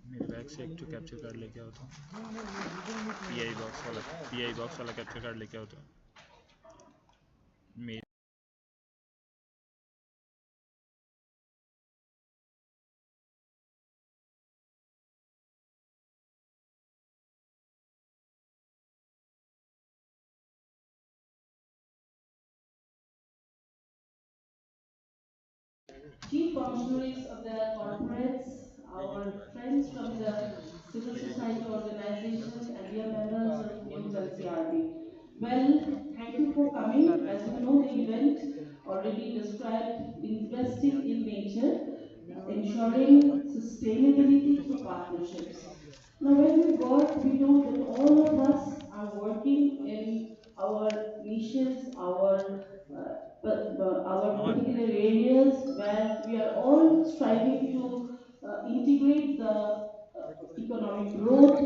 मेरे बैग से एक तो कैप्चर कार्ड लेके आओ तो पीआई बॉक्स वाला कैप्चर कार्ड लेके आओ तो मेरे thank you for coming. As you know, the event already described investing in nature, ensuring sustainability through partnerships. Now, when we work, we know that all of us are working in our niches, our particular areas where we are all striving to integrate the economic growth,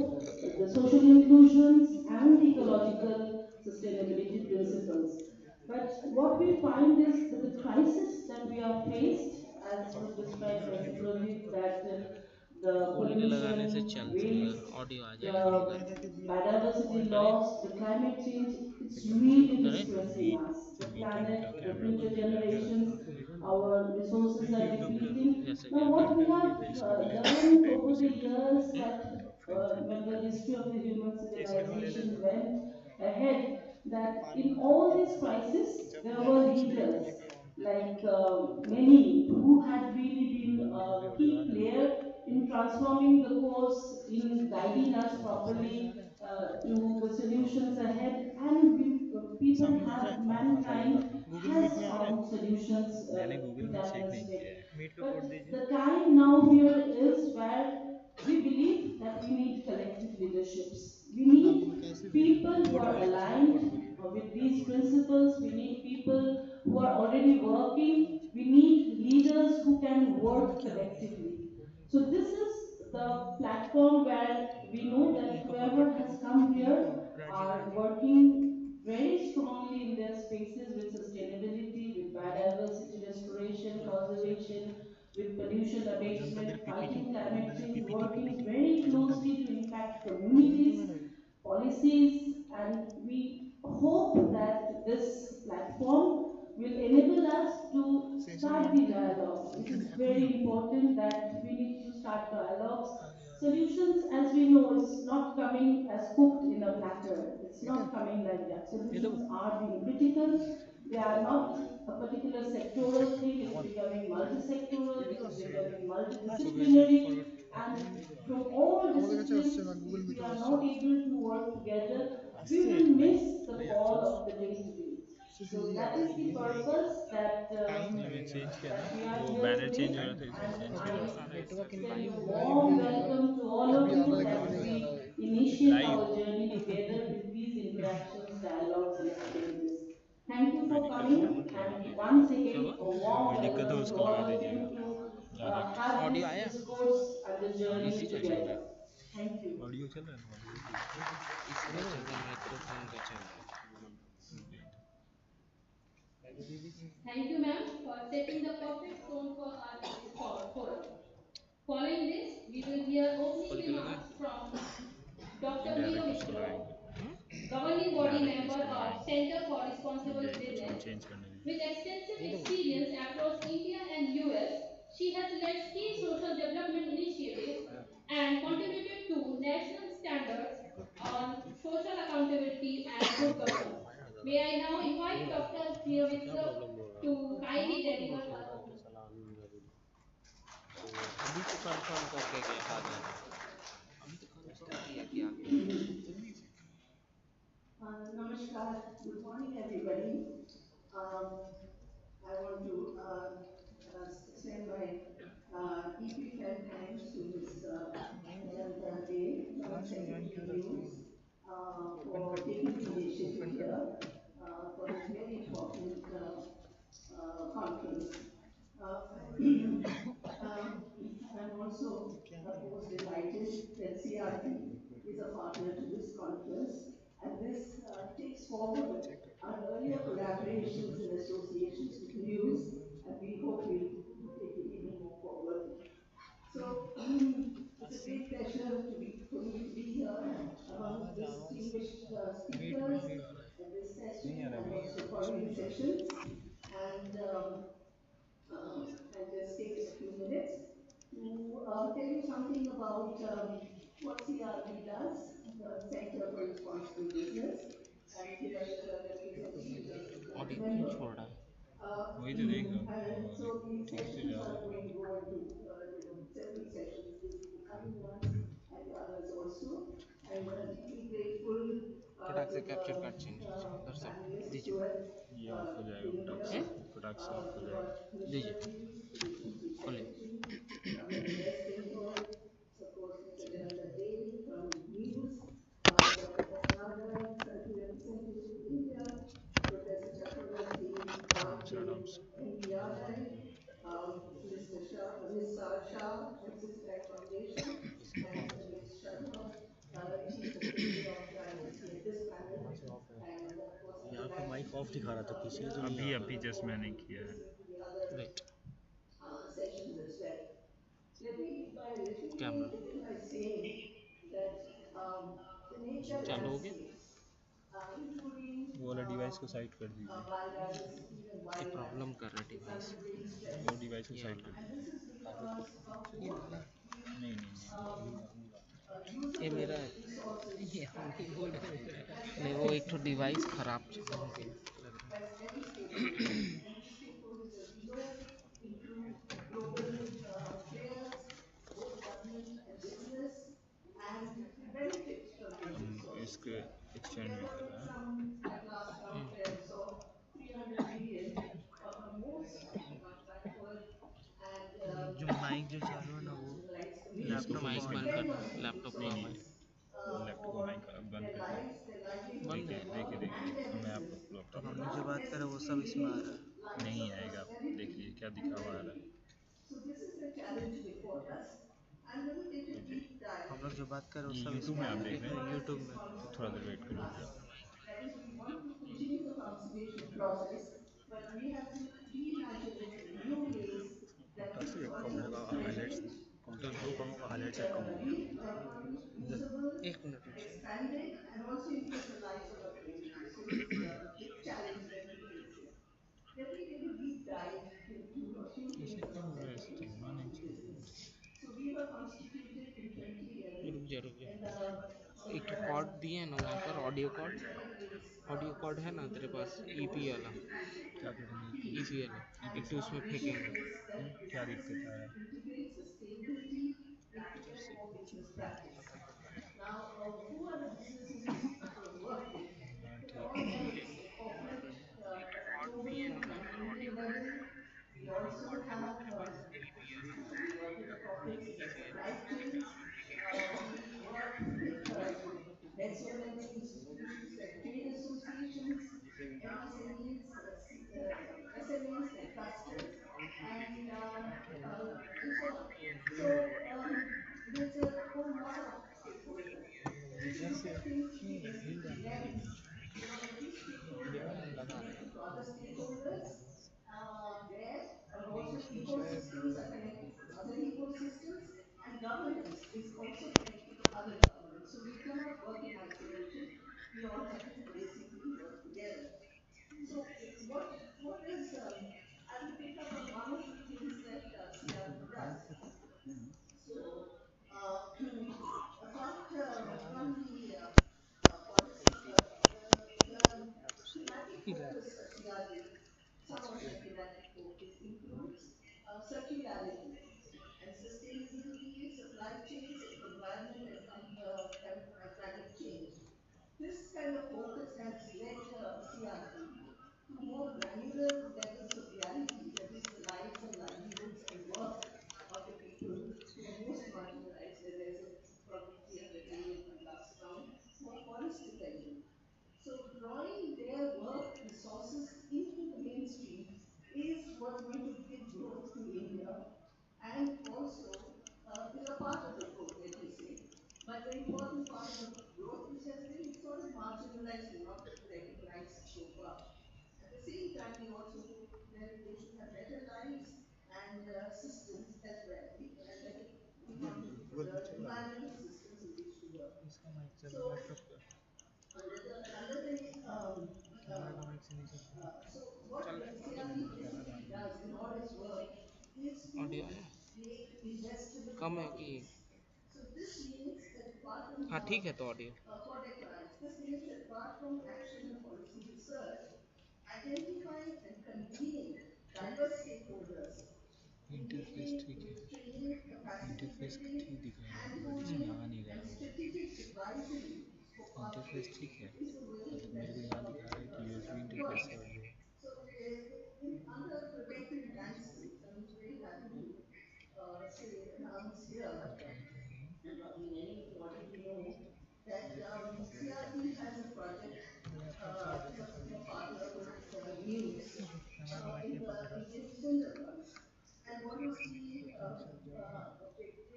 the social inclusions, and the ecological sustainability principles. But what we find is that the crisis that we are faced, as was described by Suprajit, that the खोलने लगाने से pollution, चल waste, audio आ जाएगा the speaker biodiversity करे loss, the climate change, it's really करे distressing us. The meeting planet, का the camera future बंद नहीं करके generations, रखा our resources are depleting. जैसे Now, क्या what we have इसको भी ले लो learned फ्रेम over में the centre years that frame when centre the कर history of the human इसके भी ले civilization लेना went ahead, that in all these crises there were leaders like many who had really been बंद a भी audio key आ रहा player in transforming the course, in guiding us properly to the solutions ahead, and people have, mankind has found solutions मैंने to Google Meet that check नहीं mistake. किया है Meet का But code the दीजिए time now here is where we believe that we need collective leaderships. We need people who code are बोलिए उसका aligned code बोलिए with क्या these code है principles. We need people who are already working. We need leaders who can work collectively. So this is the platform where we know that whoever has come here are working very strongly in their spaces with sustainability, with biodiversity restoration, conservation, with pollution abatement, fighting climate change, working very closely to impact communities, policies, and we hope that this platform will enable us to start the dialogues. It is very important that we need to start dialogues. Solutions, as we know, is not coming as cooked in a platter. It's not coming like that. Solutions are being critical. They are not a particular sectoral thing. It is becoming multi-sectoral. It is becoming multidisciplinary. And from all disciplines, if we are not able to work together, we will miss the call of the day today. So that is the purpose मैंने change किया that था we are वो here banner change today, हो रहा था इसलिए and change I किया extend a warm welcome to all of you as we initiate live our journey together with these interactions, dialogues, and exchanges. Thank you कोई for दिक्कत हो coming, तो मत and लगाइए once क्या again, हुआ a warm कोई दिक्कत हो welcome to उसको all लगा of you दीजिएगा to direct have audio this आया discourse and the journey इसी का चल रहा together. है Thank you. ऑडियो चल रहा है इसी का चल रहा है माइक्रोफोन का चल रहा है Thank you, ma'am, for setting the perfect tone for our today's forum. Following this, we will hear opening खोल के लगा remarks from Dr. Mira direct उसको Mishra, लगाएंगे governing body डायरेक्ट member इसको of लगाएंगे Center for Responsible ये उसको Business. Change करने With दीजिए extensive experience across India and US, she has led key social development initiatives and contributed to national standards on social accountability and good governance. May I now invite Dr. Mira क्या Mishra problem हो रहा to है kindly deliver her opening. अभी तो confirm करके गया आ जाना अभी तो कंफर्म किया कि आ गया Namaskar. Good morning, everybody. Um, I want to extend my deeply felt thanks to Ms. Janita Day, Joint Secretary News, for taking the initiative here for this very important conference. Uh, I'm also, of course, delighted that CRT is a partner to this conference, and this takes forward our earlier collaborations and associations with news, and we hope we'll take it even more forward. So it's a great pleasure for me to be here among distinguished speakers at this session and also following sessions. And I'll just take a few minutes to tell you something about what CRB does, the Center for Responsible Business. I'm here representing as a board audio क्यों member. छोड़ रहा है? वही तो देख रहा And हूँ so the ठीक से sessions जा are रहा going to go into several sessions. This is the coming ones and the others also. I'm deeply grateful फटाक to से the कैप्चर कार्ड चेंज उधर से panelists who दीजिए have है। ये ऑफ हो जाएगा been फटाक here. से, फटाक से ऑफ हो We've got जाएगा। Commissioner दीजिए Reeves, the Deputy खोलिए Secretary from West Bengal, of course, Mr. Jananda Dev from News, Dr. Bhatnagar, Country Representative to India, Professor Chakravarti आराम from से NDRI, Mr. Shah, Ms. Shah, Synthesized Foundation, and Ms. Sharma, Chief Secretary of the IFC at this panel. And of course, I'm यहाँ पे delighted mic to off be दिखा रहा था पीछे here तो अभी to अभी जस्ट perform मैंने and किया है। listen to the other wait sessions as well. Let me camera begin by saying that the nature चालू हो गया landscapes, including वो वाला डिवाइस को साइड कर दीजिए। biodiversity and ये wildlife, प्रॉब्लम कर रहा है is device under great stress. वो डिवाइस को ये साइड वाला कर And दीजिए। this is because of ये what वाला the नहीं नहीं नहीं um, अभी करूँगा। ये usable मेरा resources ये हम नहीं बोल practically रहे has नहीं वो एक affected तो डिवाइस these खराब हो resources गया लग has devastated them. And these stakeholders, as we know, include global players, both government and business, and to benefit from these हम resources. इसको एक्सटेंड There भी were कर रहे हैं। some, at last count, I saw 300 million of the most backward and जो mic जो चालू है ना वो marginalized इसको communities माइक किसको to बंद कर depend दो on these लैपटॉप का नहीं नहीं resources लैपटॉप का for माइक बंद their कर दिया। lives, their livelihoods, बंद देखिए है their देखिए work, and देखिए their अब मैं आपको business, फ्लॉप तो कर to हम रहा लोग जो not बात कर रहे हैं वो necessarily सब इसमें आ live रहा है हूँ। lives नहीं of आएगा, prosperity देखिए क्या and दिखा हुआ आ रहा well-being. So this is the challenge before us. I'm going to take a है। deep dive हम लोग जो बात कर रहे हैं वो ये सब यूट्यूब इसमें में आ आप रहा and है देख रहे देखो हैं, what यूट्यूब is में थोड़ा देर conservation वेट कर to us. लीजिए। That is, we want to continue the conservation process, but we have to reimagine it in new ways that फटाक will से कम also होगा हाईलाइट्स, benefit कंप्लीट जो कम होगा and highlights से कम होगा। usable, एक मिनट रुकिए expanded, and also improve the lives of our communities. So this is the big challenge that we face here. Let me take a deep dive into a few इसे things क्या about हो रहा है, Center for इसे चलना नहीं Responsible Business. चाहिए। So we were constituted in रुक 2011 जा in the एक तो कॉर्ड दिए है ना वहाँ पर audio cord Planetary's audio cord है ना तेरे Sustainable पास Development ईपी Goals वाला 2030 क्या करने की theme. ईपी वाला And एक its तो one उसमें vision फेंकेंगे is that क्या दिक्कत businesses आ रहा है? integrate sustainability into their core business practice. Now, who are the businesses we work with? हाँ There are ठीक all है। levels, corporate, at a global and Indian level. We also have, we work with the corporates in the supply chains. We work with net zero level institutions like trade associations, MSMEs, SMEs like clusters, and so on. So there's a whole lot of stakeholders. And if you look at things through the SDG lens, every stakeholder is connected to other stakeholders there, and also ecosystems are connected to other ecosystems, and governance is also connected to other governments. So we cannot work in isolation. We all have to basically work together. So what is I will pick up on one of the things that CRP does. So, apart from the policy, the thematic focus of CRB, some of the thematic focus includes circularity and sustainability, supply chains, environment, and climate change. This kind of focus has led CRP to more granular levels of reality, that is, the lives and livelihoods and work of the people who are most marginalized, as I said, probably 300 million at last count, who are forest dependent. So drawing their work resources into the mainstream is what's going to give growth to India and also is a part of the growth, let me say. But very important part of the growth which has been sort of marginalized and not recognized so far. At the same time, we also hope that they should have better lives and systems as well, and better environmental systems in which to work. So, so what the CRB basically does in all its work is to audio है make investable कम है कि projects. So this means that apart from हाँ ठीक है तो audio for their clients, this means that apart from action and policy research, identifying and convening diverse stakeholders, interface engaging ठीक है, with training, capacity interface building, ठीक दिख रहा है बट hand-holding, इसमें आ नहीं and रहा है। strategic advisory for interface pathways ठीक है, is the way मतलब that मेरे को they यहाँ दिखा रहा है कि यूजर work. इंटरफेस है वो। So, under preventive landscape, I'm very happy to announce here, and probably many of you already know, that CRB has a project, in a partner with News in the Indian Sundarbans. And what is the objective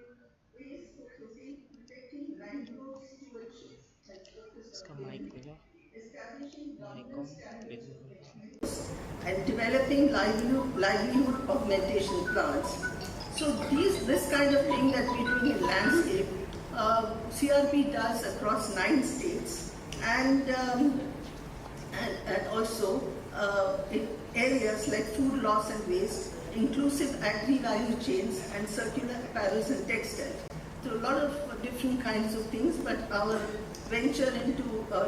is protecting mangrove stewardship and इसका mic ecosystem, देगा establishing mic governance on standards देखो for techniques, and developing livelihood augmentation plans. So this kind of thing that we do in landscape, CRP does across 9 states, and also in areas like food loss and waste, inclusive agri-value chains, and circular apparels and textiles. So a lot of different kinds of things, but our venture into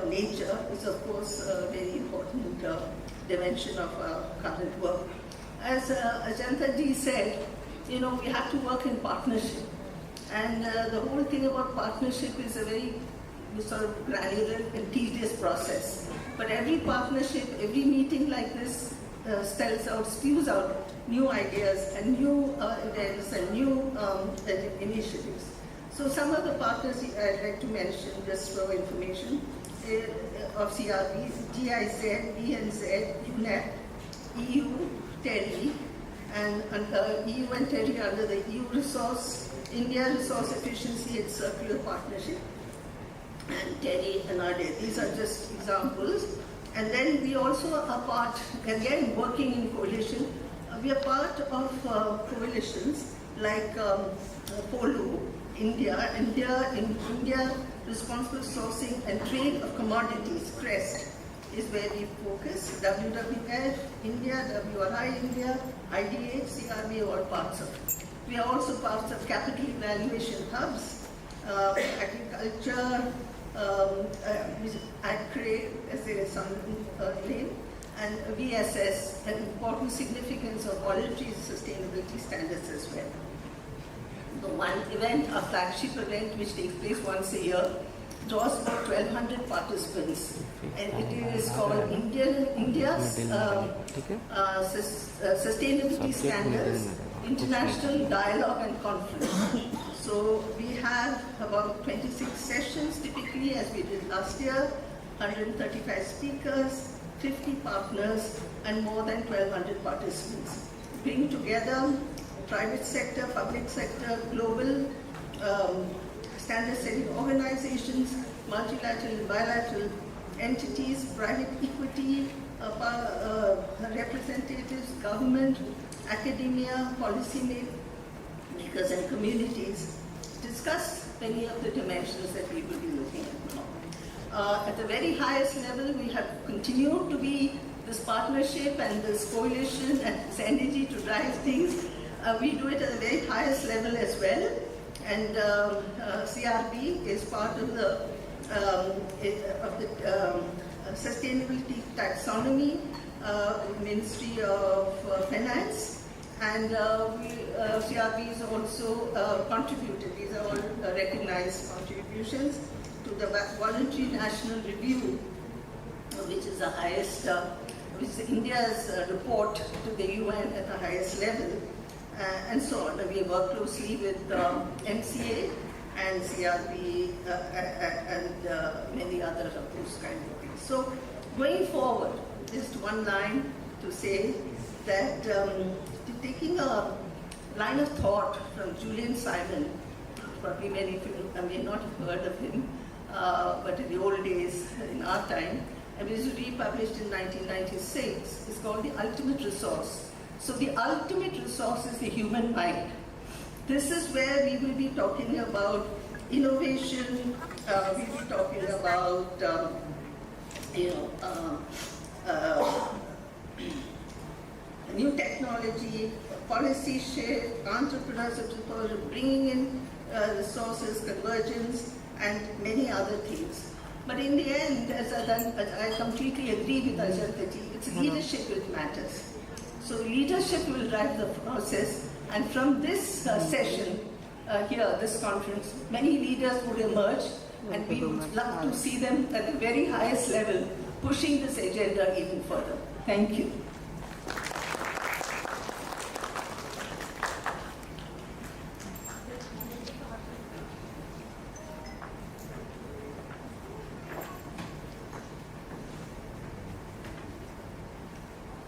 nature is of course a very important dimension of our current work. As Ajanta ji said, we have to work in partnership. And the whole thing about partnership is a very sort of granular and tedious process. But every partnership, every meeting like this spews out new ideas and new events and new initiatives. So some of the partners I'd like to mention just for information of CRB, GIZ, BNZ, UNEP, EU, TERI, and EU and TERI under the EU India Resource Efficiency and Circular Partnership, and TERI and ADE. These are just examples. And then we also are part, again working in coalition, we are part of coalitions like POLU, India, India Responsible Sourcing and Trade of Commodities, CREST, is where we focus. WWF, India, WRI, India, IDA, CRB, all parts of it. We are also parts of capital evaluation hubs, agriculture, AgCRE, as there is some name, and VSS, an important significance of voluntary sustainability standards as well. The one event, our flagship event, which takes place once a year, draws about 1,200 participants, and it is called India's Sustainability Standards, International Dialogue and Conference. So we have about 26 sessions typically, as we did last year, 135 speakers, 50 partners, and more than 1,200 participants. Bring together private sector, public sector, global standard setting organizations, multilateral and bilateral entities, private equity, representatives, government, academia, policy makers and communities, discuss many of the dimensions that we will be looking at now. At the very highest level, we have continued to be this partnership and this coalition and this energy to drive things. We do it at the very highest level as well. And CRB is part of the Sustainability Taxonomy, Ministry of Finance, and CRB is also contributed. These are all recognized contributions to the Voluntary National Review, which is the highest, which is India's report to the UN at the highest level. And so on. We work closely with MCA and CRB and many other of those kind of things. So going forward, just one line to say that taking a line of thought from Julian Simon, probably many of you may not have heard of him, but in the old days, in our time, and it was republished in 1996. It's called The Ultimate Resource. So the ultimate resource is the human mind. This is where we will be talking about innovation, we'll be talking about, new technology, policy shift, entrepreneurs of bringing in resources, convergence, and many other things. But in the end, as I completely agree with Ajanta ji, it's leadership which matters. So leadership will drive the process, and from this session here, this conference, many leaders would emerge, and we would love to see them at the very highest level, pushing this agenda even further. Thank you.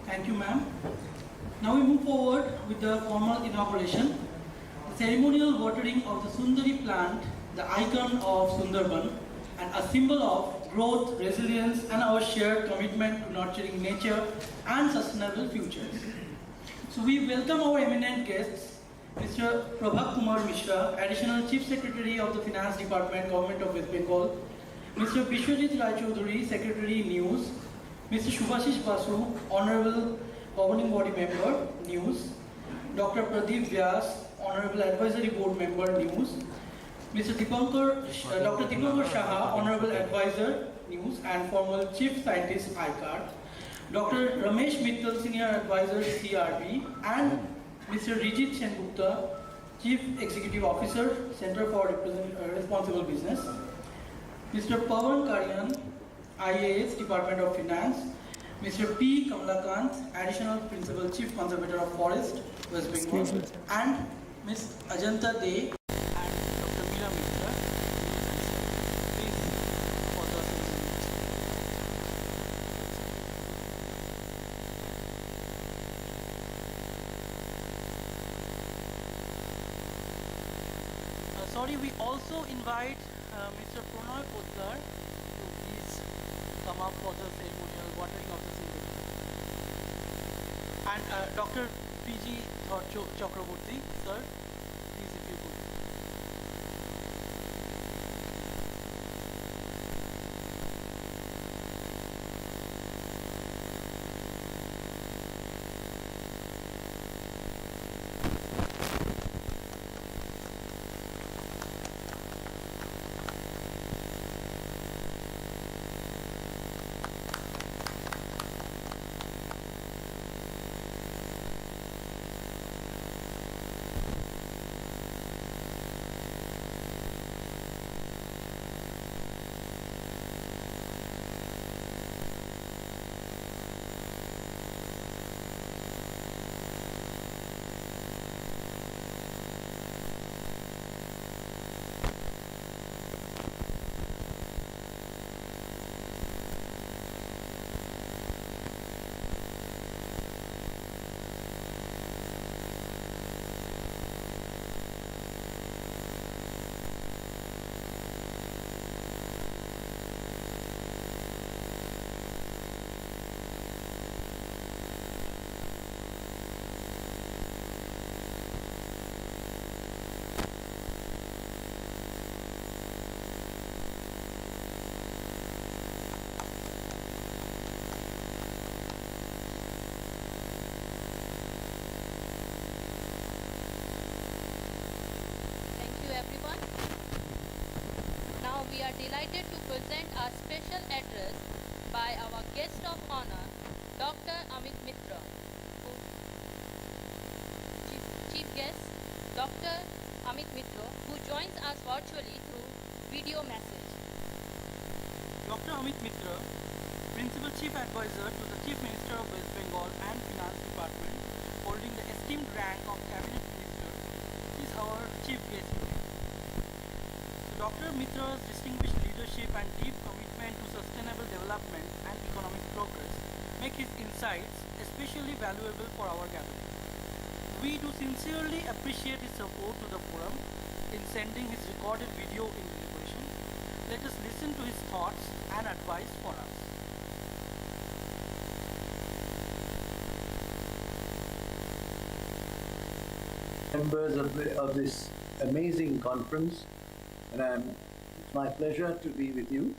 Thank you, ma'am. Now we move forward with the formal inauguration. The ceremonial watering of the Sundari plant, the icon of Sundarban, and a symbol of growth, resilience, and our shared commitment to nurturing nature and sustainable futures. So we welcome our eminent guests, Mr. Prabhat Kumar Mishra, Additional Chief Secretary of the Finance Department, Government of West Bengal, Mr. Bishwajit Rai Chaudhary, Secretary News, Mr. Shubhashish Basu, Honorable Governing Body Member, News, Dr. Pradeep Vyas, Honorable Advisory Board Member, News, Mr. Dr. Dipankar Shaha, Honorable Advisor, News, and former Chief Scientist, ICAR, Dr. Ramesh Mittal, Senior Advisor, CRB, and Mr. Rijit Sengupta, Chief Executive Officer, Center for Responsible Business, Mr. Pawan Karyan, IAS, Department of Finance, Mr. P. Kamalakant, Additional Principal Chief Conservator of Forest, West Bengal, and Ms. Ajanta De and Dr. Meera Mitra. Please, for the sorry, we also invite Mr. Pranay Potlar to please come up for the ceremonial watering of the Sundari. And Dr. P.G. Chakraborty, sir, please if you could. Everyone. Now we are delighted to present our special address by our guest of honor, Dr. Amit Mitra. Chief guest, Dr. Amit Mitra, who joins us virtually through video message. Dr. Amit Mitra, Principal Chief Advisor to the Chief Minister of West Bengal and Finance Department, holding the esteemed rank of Cabinet Minister, is our chief guest today. Dr. Mitra's distinguished leadership and deep commitment to sustainable development and economic progress make his insights especially valuable for our gathering. We do sincerely appreciate his support to the forum in sending his recorded video in Inauguration. Let us listen listen to his thoughts and advice for us. Members of this amazing conference, and it's my pleasure to be with you.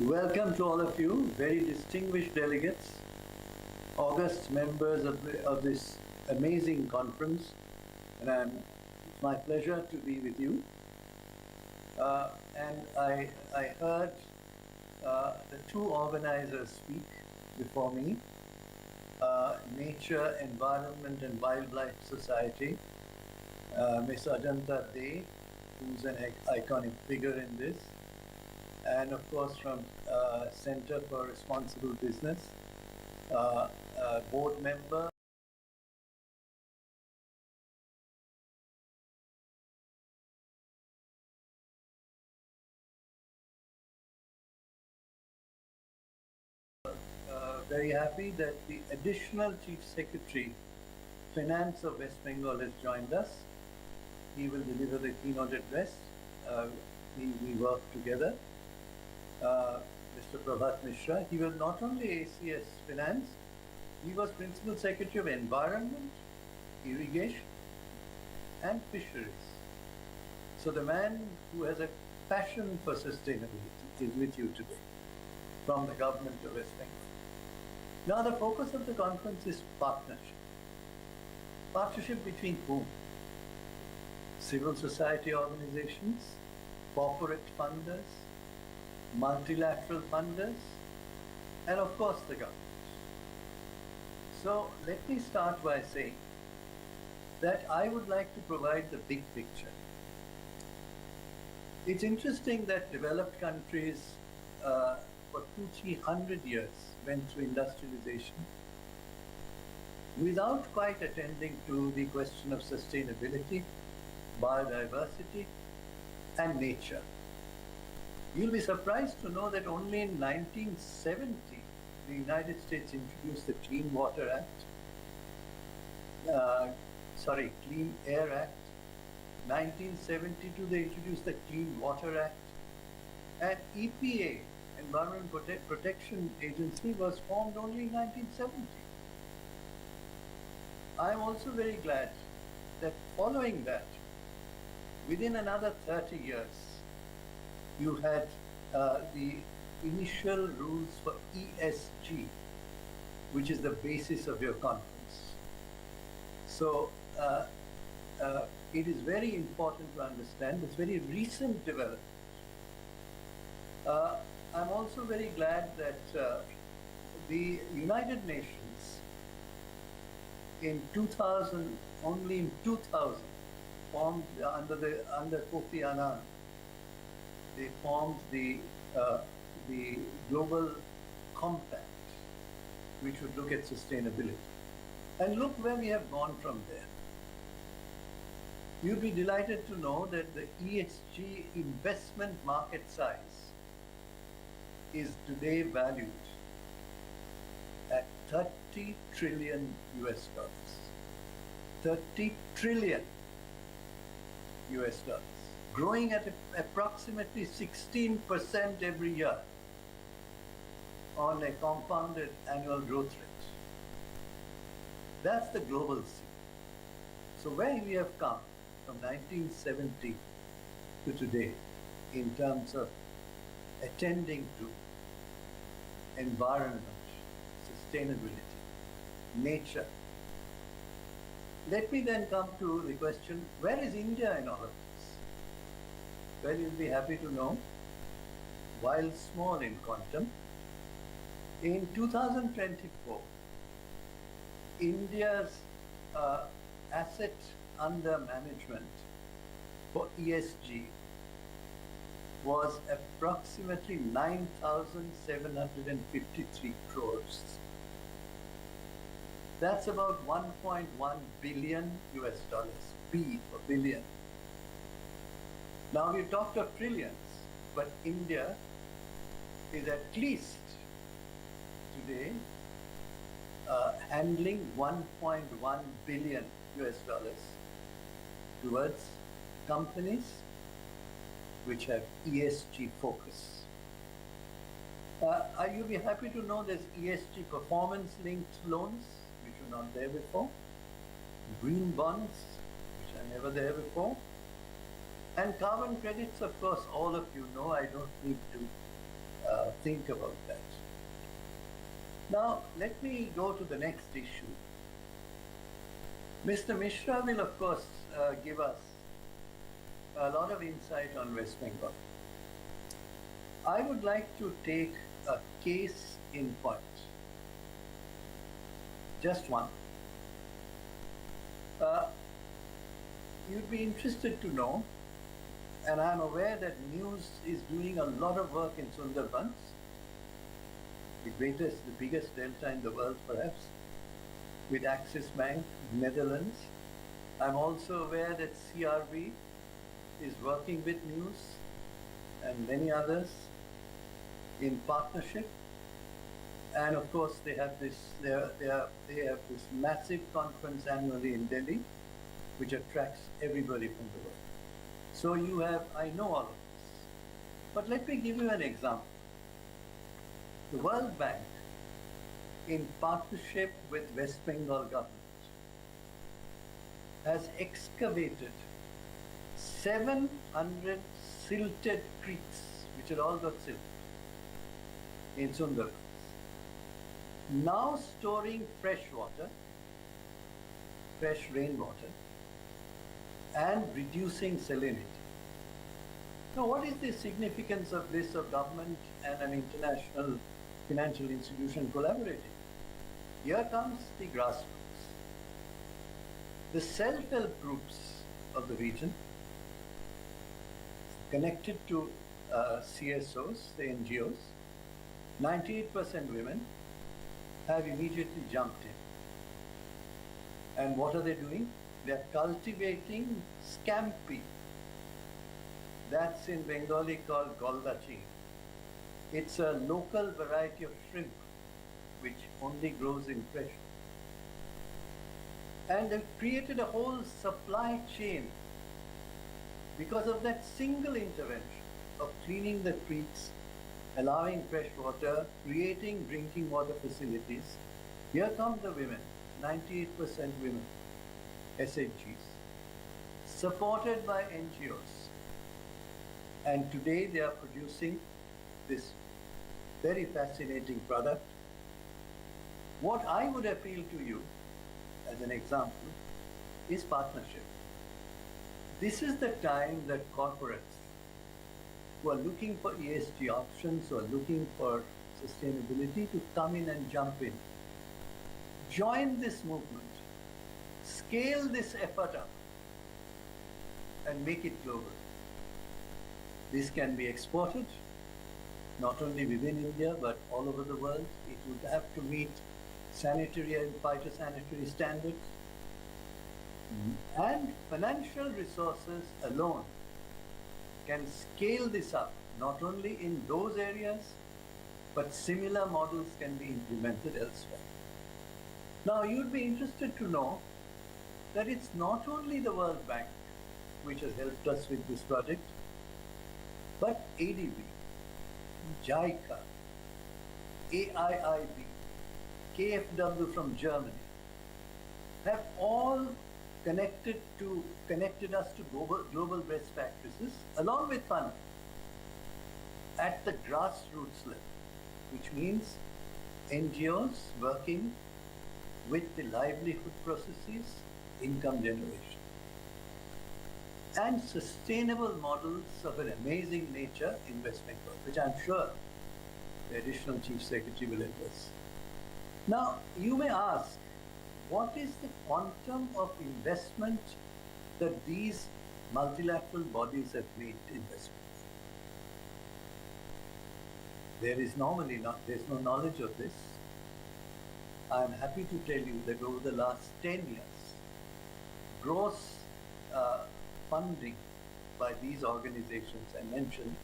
Welcome to all of you, very distinguished delegates, august members of this amazing conference, and it's my pleasure to be with you. And I heard the two organizers speak before me, Nature, Environment and Wildlife Society, Ms. Ajanta De, who's an iconic figure in this, and of course from Center for Responsible Business, board member. Very happy that the additional Chief Secretary, Finance of West Bengal has joined us. He will deliver the keynote address. We work together. Mr. Prabhat Mishra, he was not only ACS Finance, he was Principal Secretary of Environment, Irrigation and Fisheries. So the man who has a passion for sustainability is with you today from the government of West Bengal. Now the focus of the conference is partnership. Partnership between whom? Civil society organizations, corporate funders, multilateral funders, and of course the government. So let me start by saying that I would like to provide the big picture. It's interesting that developed countries for 200-300 years went through industrialization without quite attending to the question of sustainability, biodiversity, and nature. You'll be surprised to know that only in 1970, the United States introduced the Clean Water Act, Clean Air Act. 1972, they introduced the Clean Water Act, and EPA, Environment Protection Agency, was formed only in 1970. I'm also very glad that following that, within another 30 years, you had the initial rules for ESG, which is the basis of your conference. So it is very important to understand this very recent development. I'm also very glad that the United Nations in 2000, only in 2000, formed under Kofi Annan, they formed the Global Compact, which would look at sustainability. And look where we have gone from there. You'd be delighted to know that the ESG investment market size is today valued at 30 trillion US dollars. 30 trillion US dollars, growing at approximately 16% every year on a compounded annual growth rate. That's the global scene. So where we have come from 1970 to today in terms of attending to environment, sustainability, nature. Let me then come to the question, where is India in all of this? Well, you'll be happy to know, while small in quantum, in 2024, India's asset under management for ESG was approximately 9,753 crores. That's about 1.1 billion US dollars, B for billion. Now we talked of trillions, but India is at least today handling 1.1 billion US dollars towards companies which have ESG focus. You'll be happy to know there's ESG performance-linked loans, which were not there before, green bonds, which are never there before, and carbon credits, of course, all of you know. I don't need to think about that. Now, let me go to the next issue. Mr. Mishra will, of course, give us a lot of insight on West Bengal. I would like to take a case in point. Just one. You'd be interested to know, and I'm aware that News is doing a lot of work in Sundarbans, the biggest delta in the world perhaps, with Axis Bank, Netherlands. I'm also aware that CRB is working with News and many others in partnership. And of course, they have this massive conference annually in Delhi, which attracts everybody from the world. So I know all of this. But let me give you an example. The World Bank, in partnership with West Bengal government, has excavated 700 silted creeks, which had all got silted, in Sundarbans, now storing fresh water, fresh rainwater, and reducing salinity. Now, what is the significance of this, of government and an international financial institution collaborating? Here comes the grassroots. The self-help groups of the region, connected to CSOs, the NGOs, 98% women, have immediately jumped in. And what are they doing? They're cultivating scampi. That's in Bengali called goldachi. It's a local variety of shrimp which only grows in fresh. And they've created a whole supply chain because of that single intervention of cleaning the creeks, allowing fresh water, creating drinking water facilities. Here come the women, 98% women, SHGs, supported by NGOs. And today they are producing this very fascinating product. What I would appeal to you, as an example, is partnership. This is the time that corporates who are looking for ESG options, who are looking for sustainability, to come in and jump in. Join this movement. Scale this effort up and make it global. This can be exported, not only within India, but all over the world. It would have to meet sanitary and phytosanitary standards. And financial resources alone can scale this up, not only in those areas, but similar models can be implemented elsewhere. Now, you'd be interested to know that it's not only the World Bank which has helped us with this project, but ADB, JICA, AIIB, KfW from Germany, have all connected us to global best practices, along with funding at the grassroots level, which means NGOs working with the livelihood processes, income generation, and sustainable models of an amazing nature in West Bengal, which I'm sure the Additional Chief Secretary will address. Now, you may ask, what is the quantum of investment that these multilateral bodies have made in West Bengal? There's no knowledge of this. I'm happy to tell you that over the last 10 years, gross funding by these organizations I mentioned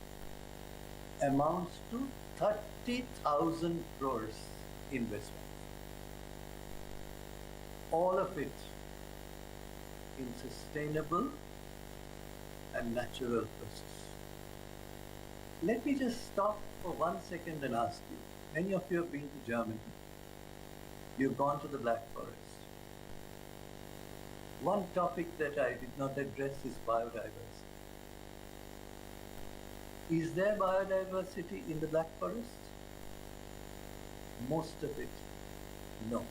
amounts to 30,000 crores investment. All of it in sustainable and natural process. Let me just stop for 1 second and ask you. Many of you have been to Germany. You've gone to the Black Forest. One topic that I did not address is biodiversity. Is there biodiversity in the Black Forest? Most of it, no.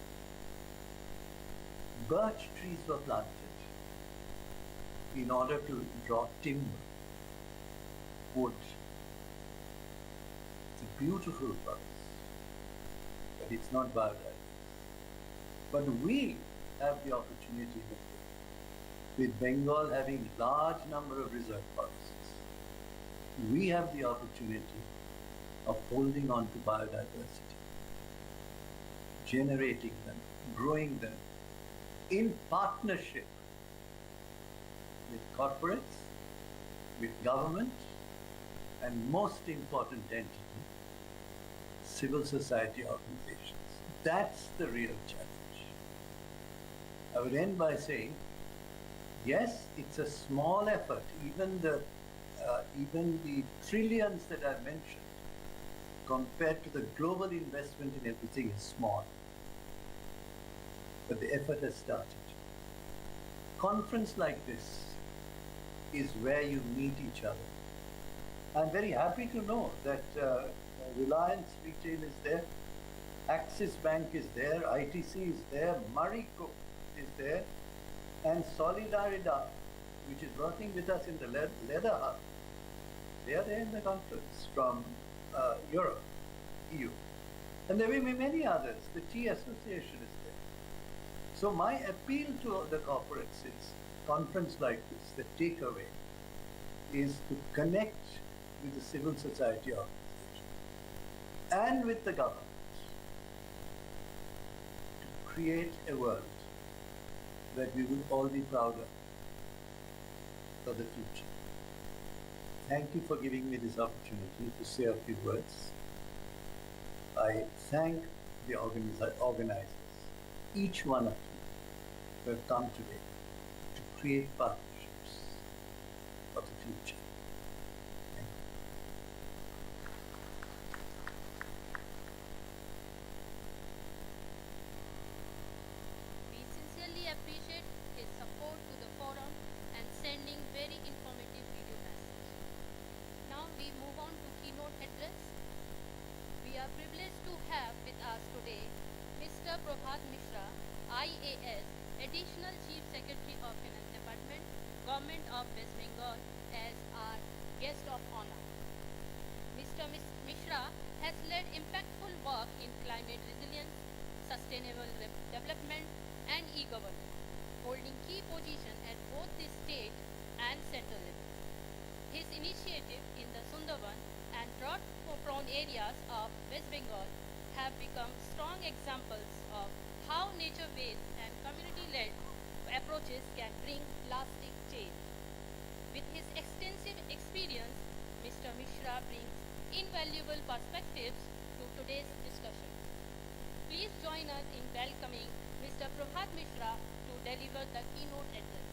Birch trees were planted in order to draw timber, wood. It's a beautiful forest, but it's not biodiverse. But we have the opportunity with Bengal having large number of reserve forests. We have the opportunity of holding on to biodiversity, generating them, growing them in partnership with corporates, with government, and most important entity, civil society organizations. That's the real challenge. I would end by saying, yes, it's a small effort. Even the trillions that I mentioned, compared to the global investment in everything, is small. But the effort has started. Conference like this is where you meet each other. I'm very happy to know that Reliance Retail is there, Axis Bank is there, ITC is there, Murray Cook is there, and Solidaridad, which is working with us in the leather hub. They are there in the conference from Europe, EU. And there will be many others. The Tea Association is there. So my appeal to the corporates is, conference like this, the takeaway is to connect with the civil society organizations and with the government to create a world that we will all be proud of for the future. Thank you for giving me this opportunity to say a few words. I thank the organizers, each one of you who have come today to create partnerships for the future. Thank you. We sincerely appreciate his support to the forum and sending very informative video message. Now we move on to keynote address. We are privileged to have with us today Mr. Prabhat Mishra, IAS, Additional Chief Secretary of Finance Department, Government of West Bengal, as our guest of honor. Mr. Mishra has led impactful work in climate resilience, sustainable development, and e-governance, holding key positions at both the state and central levels. His initiative in the Sundarban and drought-prone areas of West Bengal have become strong examples of how nature-based and community-led approaches can bring lasting change. With his extensive experience, Mr. Mishra brings invaluable perspectives to today's discussion. Please join us in welcoming Mr. Prabhat Mishra to deliver the keynote address.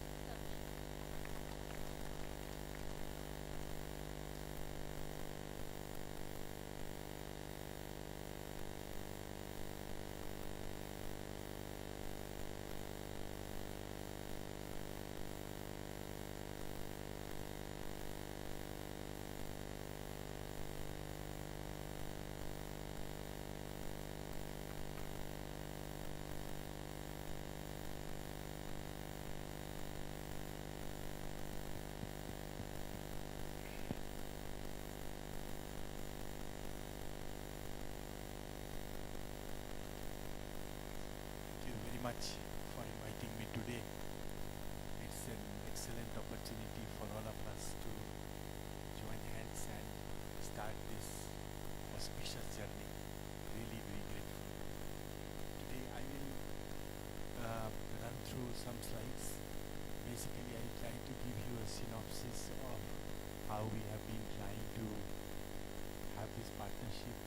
Much for inviting me today. It's an excellent opportunity for all of us to join hands and start this auspicious journey. Really very grateful. Today I will run through some slides. Basically I will try to give you a synopsis of how we have been trying to have this partnership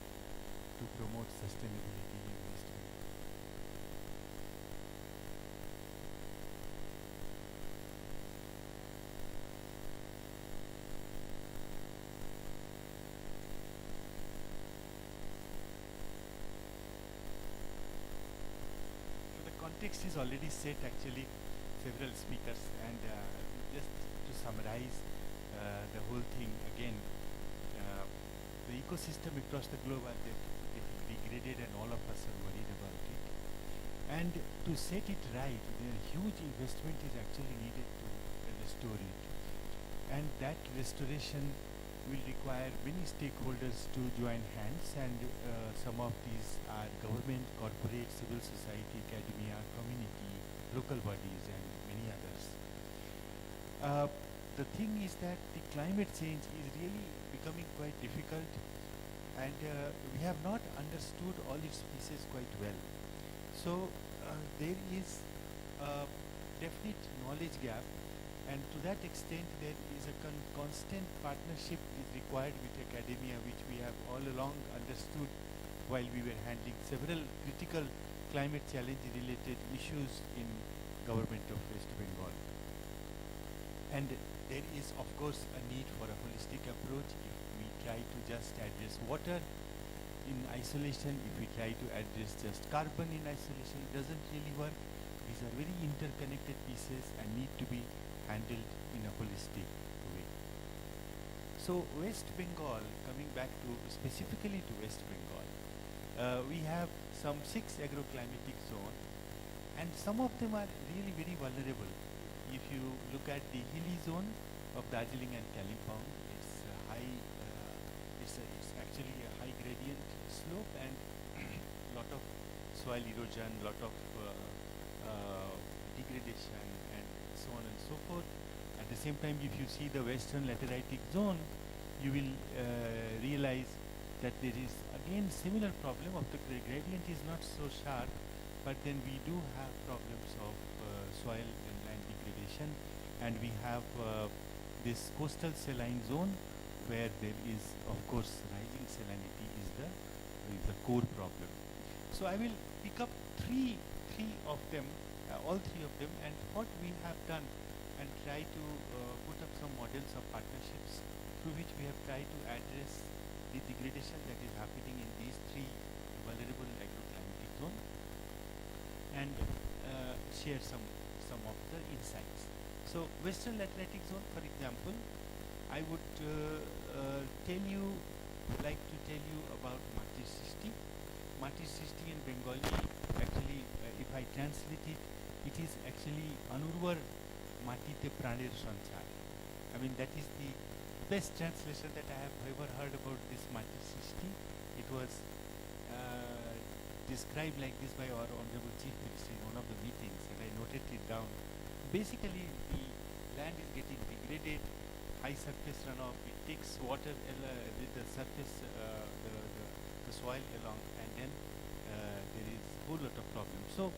to promote sustainability in West Bengal. context is already set actually, several speakers, and just to summarize the whole thing again, the ecosystem across the globe are getting degraded and all of us are worried about it. And to set it right, the huge investment is actually needed to restore it. And that restoration will require many stakeholders to join hands, and some of these are government, corporate, civil society, academia, community, local bodies, and many others. The thing is that the climate change is really becoming quite difficult, and we have not understood all its pieces quite well. So there is a definite knowledge gap, and to that extent there is a constant partnership is required with academia, which we have all along understood while we were handling several critical climate challenge related issues in government of West Bengal. And there is of course a need for a holistic approach. If we try to just address water in isolation, if we try to address just carbon in isolation, it doesn't really work. These are very interconnected pieces and need to be handled in a holistic way. So West Bengal, coming back to specifically to West Bengal, we have some 6 agroclimatic zones, and some of them are really very vulnerable. If you look at the hilly zone of Darjeeling and Kalimpong, it's it's actually a high gradient slope and lot of soil erosion, lot of degradation, and so on and so forth. At the same time, if you see the western lateritic zone, you will realize that there is again similar problem of the gradient is not so sharp, but then we do have problems of soil and land degradation, and we have this coastal saline zone where there is of course rising salinity is the core problem. So I will pick up three of them, all three of them, and what we have done, and try to put up some models of partnerships through which we have tried to address the degradation that is happening in these 3 vulnerable agroclimatic zones, and share some of the insights. So western lateritic zone, for example, I would tell you about Mati Srishti. Mati Srishti in Bengali, actually if I translate it, it is actually Anurvar Matite Praner Sanchar. I mean, that is the best translation that I have ever heard about this Mati Srishti. It was described like this by our Honorable Chief Minister in one of the meetings, and I noted it down. Basically, the land is getting degraded, high surface runoff, it takes water with the surface, the soil along, and then there is a whole lot of problems. So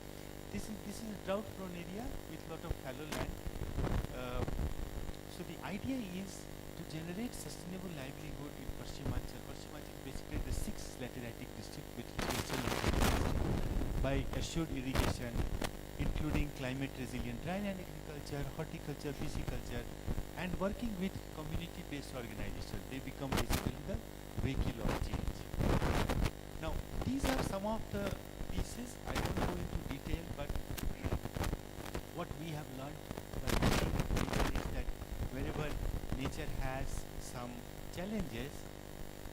this is a drought prone area with lot of fallow land. So the idea is to generate sustainable livelihood in Paschimachal. Paschimachal is basically the 6th lateritic district by assured irrigation, including climate resilient dryland agriculture, horticulture, pisciculture, and working with community-based organizations. They become basically the vehicle of change. Now, these are some of the pieces. I won't go into detail, but what we have learned is that wherever nature has some challenges,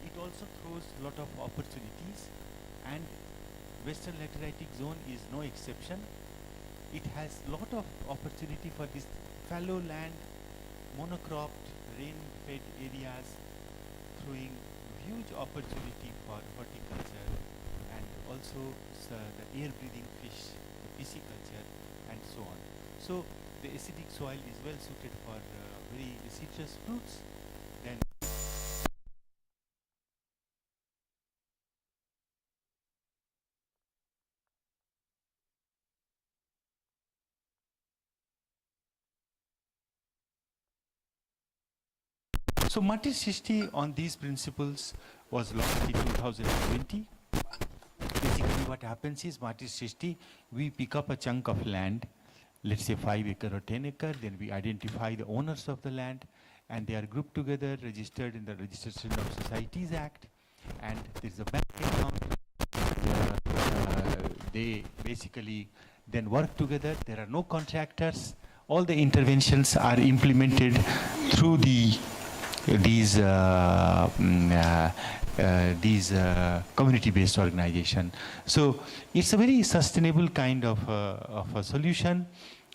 it also throws a lot of opportunities, and Western Lateritic Zone is no exception. It has a lot of opportunity for this fallow land, monocropped, rain-fed areas, throwing huge opportunity for horticulture, and also the air-breathing fish, the pisciculture, and so on. So the acidic soil is well suited for very citrus fruits. Then so Mati Srishti on these principles was launched in 2020. Basically what happens is Mati Srishti, we pick up a chunk of land, let's say 5 acre or 10 acre, then we identify the owners of the land, and they are grouped together, registered in the Registration of Societies Act, and there is a bank account. They basically then work together. There are no contractors. All the interventions are implemented through these community-based organization. So it's a very sustainable kind of a solution.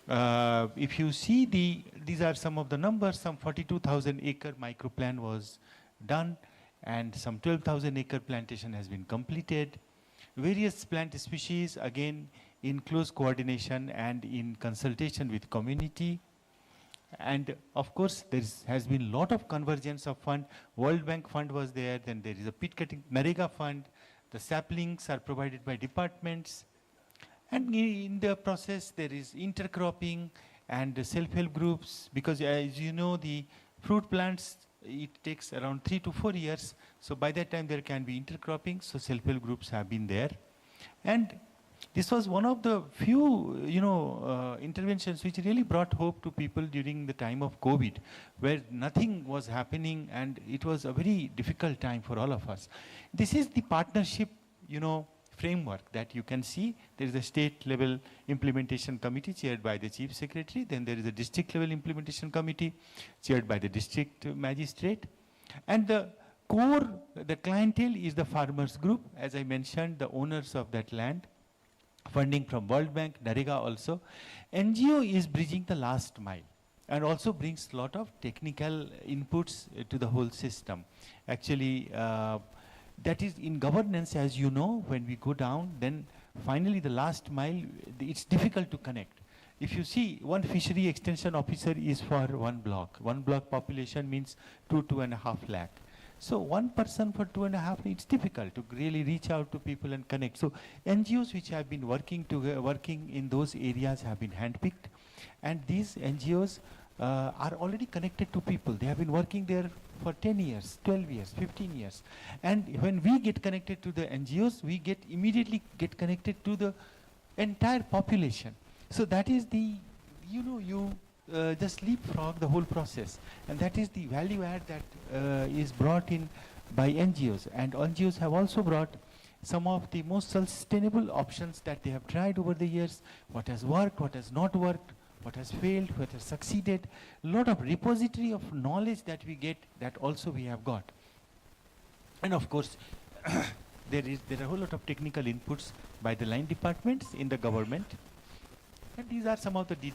If you see these are some of the numbers. Some 42,000 acre microplan was done, and some 12,000 acre plantation has been completed. Various plant species, again, in close coordination and in consultation with community. And of course, there has been a lot of convergence of fund. World Bank fund was there, then there is a pit cutting Narega fund. The saplings are provided by departments. And in the process, there is intercropping and self-help groups, because as you know, the fruit plants, it takes around 3 to 4 years. So by that time, there can be intercropping. So self-help groups have been there. And this was one of the few, interventions which really brought hope to people during the time of COVID, where nothing was happening, and it was a very difficult time for all of us. This is the partnership, framework that you can see. There is a state level implementation committee chaired by the chief secretary. Then there is a district level implementation committee chaired by the district magistrate. And the core, the clientele is the farmers group, as I mentioned, the owners of that land. Funding from World Bank, Narega also. NGO is bridging the last mile and also brings a lot of technical inputs to the whole system. Actually, that is in governance, as you know, when we go down, then finally the last mile, it's difficult to connect. If you see, one fishery extension officer is for one block. One block population means 2.5 lakh. So one person for 2.5, it's difficult to really reach out to people and connect. So NGOs which have been working in those areas have been handpicked, and these NGOs are already connected to people. They have been working there for 10 years, 12 years, 15 years. And when we get connected to the NGOs, we immediately get connected to the entire population. So that is the, just leapfrog the whole process. And that is the value add that is brought in by NGOs. And NGOs have also brought some of the most sustainable options that they have tried over the years, what has worked, what has not worked, what has failed, what has succeeded. A lot of repository of knowledge that we get, that also we have got. And of course, there are a whole lot of technical inputs by the line departments in the government. And these are some of the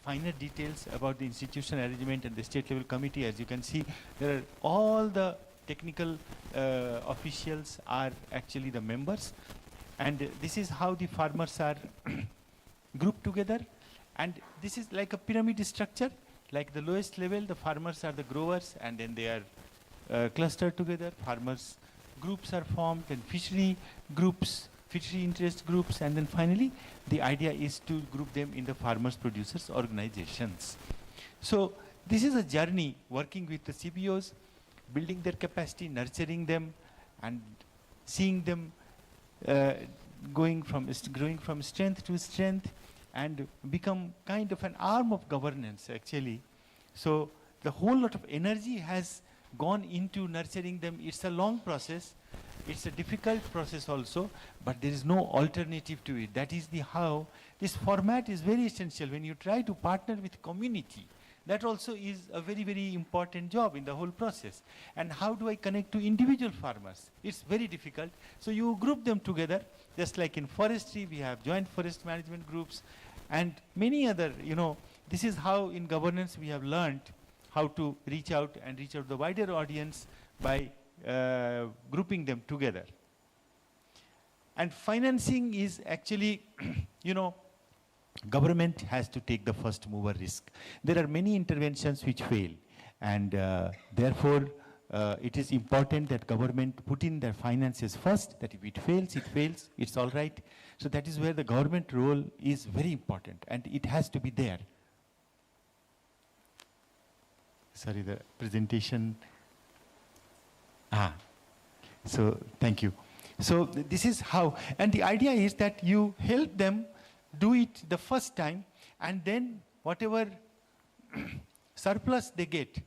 finer details about the institution arrangement and the state level committee. As you can see, there are all the technical officials are actually the members. And this is how the farmers are grouped together. And this is like a pyramid structure. Like the lowest level, the farmers are the growers, and then they are clustered together. Farmers groups are formed, and fishery groups, fishery interest groups, and then finally the idea is to group them in the farmers producers organizations. So this is a journey working with the CBOs, building their capacity, nurturing them, and seeing them growing from strength to strength, and become kind of an arm of governance, actually. So the whole lot of energy has gone into nurturing them. It's a long process. It's a difficult process also, but there is no alternative to it. That is how this format is very essential. When you try to partner with community, that also is a very, very important job in the whole process. And how do I connect to individual farmers? It's very difficult. So you group them together, just like in forestry, we have joint forest management groups, and many other, this is how in governance we have learned how to reach out the wider audience by grouping them together. And financing is actually, government has to take the first mover risk. There are many interventions which fail, and therefore it is important that government put in their finances first, that if it fails, it's all right. So that is where the government role is very important, and it has to be there. Sorry, the presentation. So thank you. So this is how, and the idea is that you help them do it the first time, and then whatever surplus they get,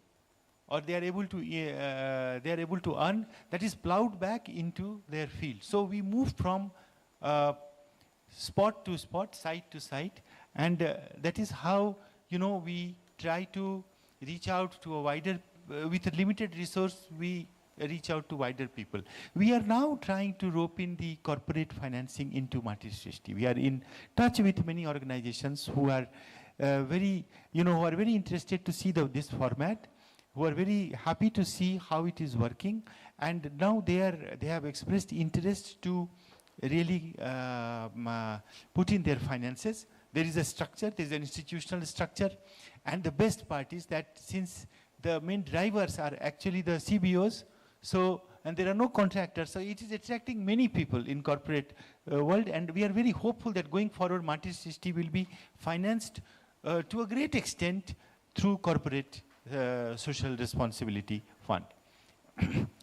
or they are able to earn, that is plowed back into their field. So we move from spot to spot, site to site, and that is how, we try to reach out to a wider, with a limited resource, we reach out to wider people. We are now trying to rope in the corporate financing into Mati Srishti. We are in touch with many organizations who are very interested to see this format, who are very happy to see how it is working, and now they have expressed interest to really put in their finances. There is a structure, there is an institutional structure, and the best part is that since the main drivers are actually the CBOs, and there are no contractors, so it is attracting many people in corporate world, and we are very hopeful that going forward, Mati Srishti will be financed to a great extent through corporate social responsibility fund.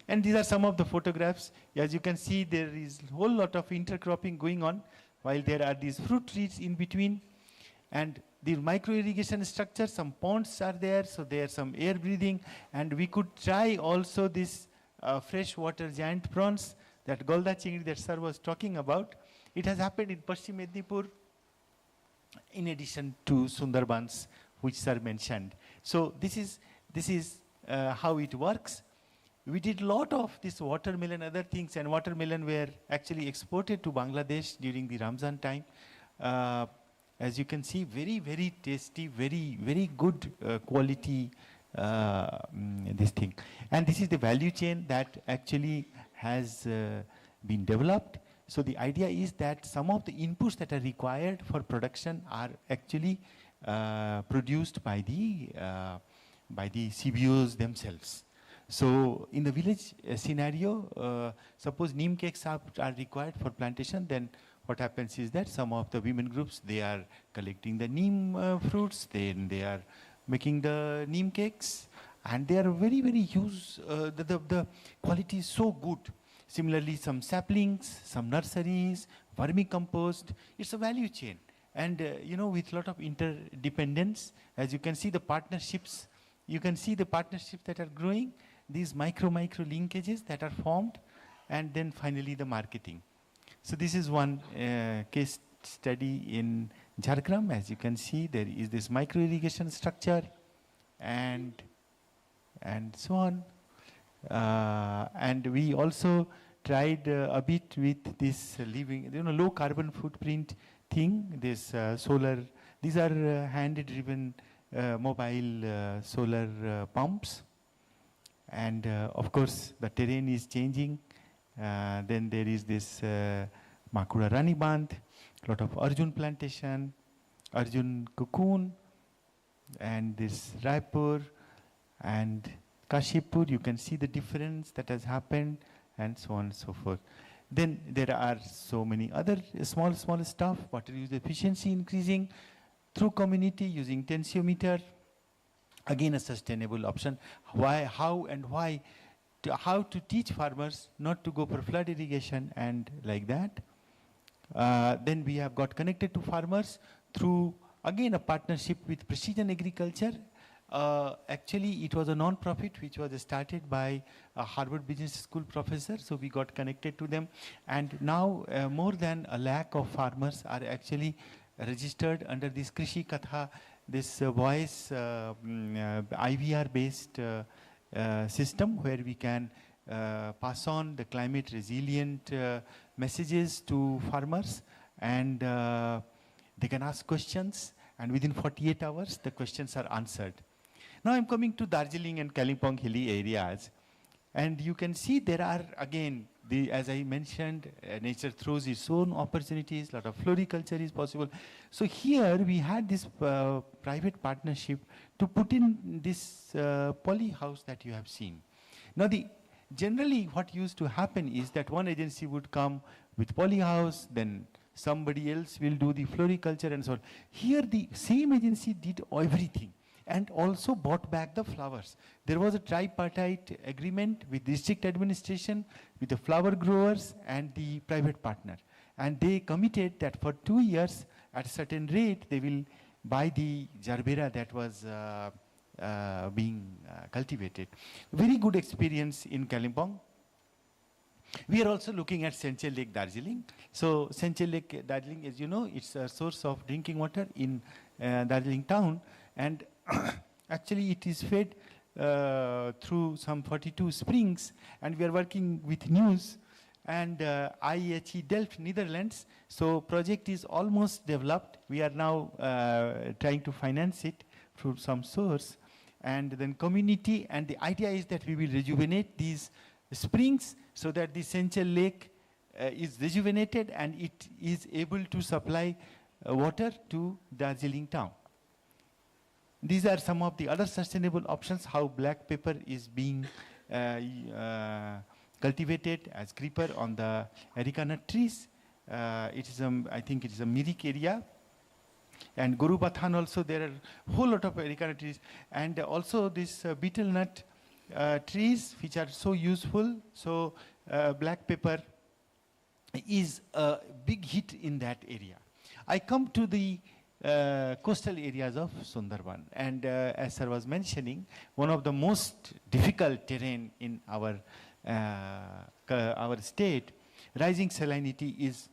And these are some of the photographs. As you can see, there is a whole lot of intercropping going on, while there are these fruit trees in between. And the micro irrigation structure, some ponds are there, so there are some air breathing, and we could try also this freshwater giant prawns that Golda Chingri that sir was talking about. It has happened in Paschim Mednipur, in addition to Sundarbans, which sir mentioned. So this is how it works. We did a lot of this watermelon, other things, and watermelon were actually exported to Bangladesh during the Ramzan time. As you can see, very, very tasty, very, very good quality this thing. And this is the value chain that actually has been developed. So the idea is that some of the inputs that are required for production are actually produced by the CBOs themselves. So in the village scenario, suppose neem cakes are required for plantation, then what happens is that some of the women groups, they are collecting the neem fruits, then they are making the neem cakes, and they are very, very the quality is so good. Similarly, some saplings, some nurseries, vermicompost, it's a value chain. And with a lot of interdependence, as you can see the partnerships, that are growing, these micro linkages that are formed, and then finally the marketing. So this is one case study in Jharkhand. As you can see, there is this micro irrigation structure, and so on. And we also tried a bit with this low carbon footprint thing. This solar. These are hand-driven mobile solar pumps, and of course the terrain is changing. Then there is this Makura Rani Band, a lot of Arjun plantation, Arjun cocoon, and this Raipur and Kashipur. You can see the difference that has happened, and so on and so forth. Then there are so many other small stuff. Water use efficiency increasing through community using tensiometer. Again, a sustainable option. Why, how, and why? How to teach farmers not to go for flood irrigation and like that. Then we have got connected to farmers through, again, a partnership with Precision Agriculture. Actually, it was a non-profit which was started by a Harvard Business School professor, so we got connected to them. And now more than 1 lakh of farmers are actually registered under this Krishi Katha, this voice IVR-based system, where we can pass on the climate resilient messages to farmers, and they can ask questions, and within 48 hours the questions are answered. Now I'm coming to Darjeeling and Kalimpong hilly areas, and you can see there are, again, as I mentioned, nature throws its own opportunities, a lot of floriculture is possible. So here we had this private partnership to put in this poly house that you have seen. Now generally what used to happen is that one agency would come with poly house, then somebody else will do the floriculture and so on. Here the same agency did everything and also bought back the flowers. There was a tripartite agreement with district administration, with the flower growers and the private partner. And they committed that for 2 years at a certain rate they will buy the Jarbera that was being cultivated. Very good experience in Kalimpong. We are also looking at Senchel Lake, Darjeeling. So Senchel Lake, Darjeeling, as you know, it's a source of drinking water in Darjeeling town, and actually it is fed through some 42 springs, and we are working with news and IHE Delft, Netherlands. So project is almost developed. We are now trying to finance it through some source, and then community, and the idea is that we will rejuvenate these springs so that the Senchel Lake is rejuvenated and it is able to supply water to Darjeeling town. These are some of the other sustainable options, how black pepper is being cultivated as creeper on the areca nut trees. It is I think it is a Mirik area. And Gorubathan also, there are a whole lot of areca nut trees. And also this betel nut trees, which are so useful. So black pepper is a big hit in that area. I come to the coastal areas of Sundarban, and as sir was mentioning, one of the most difficult terrain in our state, rising salinity is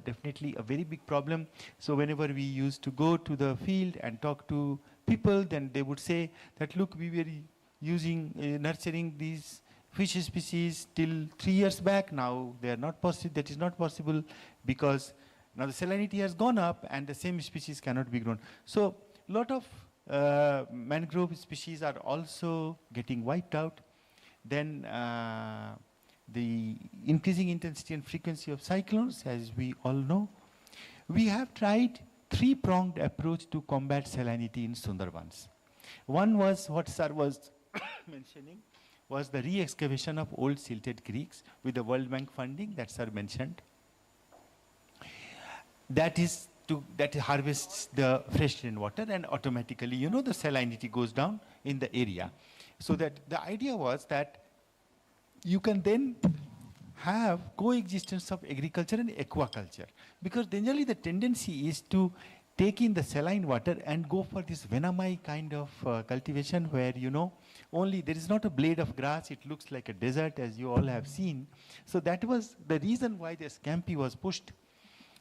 definitely a very big problem. So whenever we used to go to the field and talk to people, then they would say that, look, we were using nurturing these fish species till 3 years back. Now they are not possible. That is not possible because now the salinity has gone up and the same species cannot be grown. So a lot of mangrove species are also getting wiped out. Then the increasing intensity and frequency of cyclones, as we all know. We have tried three-pronged approach to combat salinity in Sundarbans. One was what sir was mentioning, was the re-excavation of old silted creeks with the World Bank funding that sir mentioned. That harvests the fresh rainwater, and automatically, you know, the salinity goes down in the area. So that the idea was that you can then have coexistence of agriculture and aquaculture, because generally the tendency is to take in the saline water and go for this Venamai kind of cultivation where, you know, only there is not a blade of grass, it looks like a desert, as you all have seen. So that was the reason why the Scampi was pushed.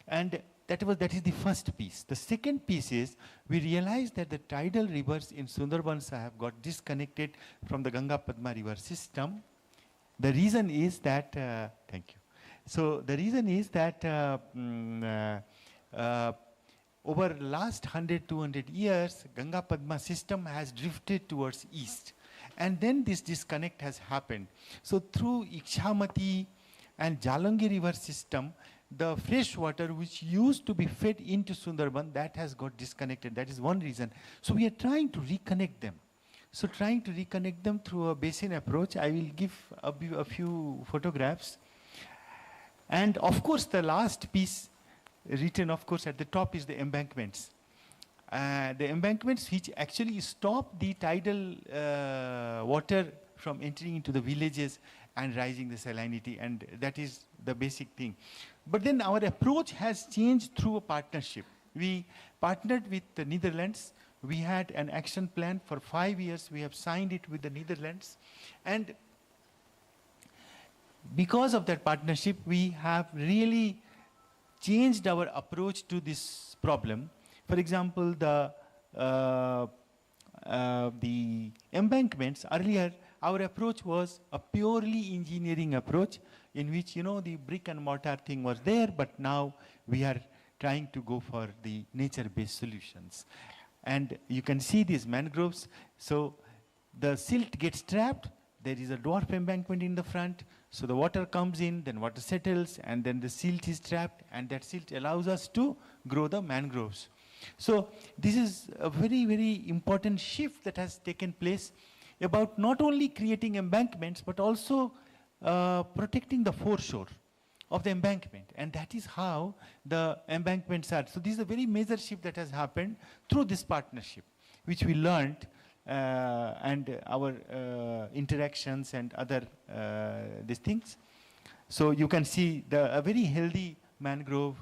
And that is the first piece. The second piece is we realized that the tidal rivers in Sundarbans have got disconnected from the Ganga Padma river system. The reason is that, thank you. So the reason is that over last 100, 200 years, Ganga Padma system has drifted towards east. And then this disconnect has happened. So through Ikshamati and Jalangi river system, the fresh water which used to be fed into Sundarban, that has got disconnected. That is one reason. So we are trying to reconnect them. So trying to reconnect them through a basin approach. I will give a few photographs. And of course, the last piece written, of course, at the top is the embankments. The embankments which actually stop the tidal water from entering into the villages and rising the salinity, and that is the basic thing. But then our approach has changed through a partnership. We partnered with the Netherlands. We had an action plan for 5 years. We have signed it with the Netherlands. And because of that partnership, we have really changed our approach to this problem. For example, the embankments, earlier our approach was a purely engineering approach in which, you know, the brick and mortar thing was there, but now we are trying to go for the nature-based solutions. And you can see these mangroves. So the silt gets trapped. There is a dwarf embankment in the front. So the water comes in, then water settles, and then the silt is trapped, and that silt allows us to grow the mangroves. So this is a very, very important shift that has taken place about not only creating embankments, but also protecting the foreshore of the embankment. And that is how the embankments are. So this is a very major shift that has happened through this partnership, which we learned and our interactions and other these things. So you can see a very healthy mangrove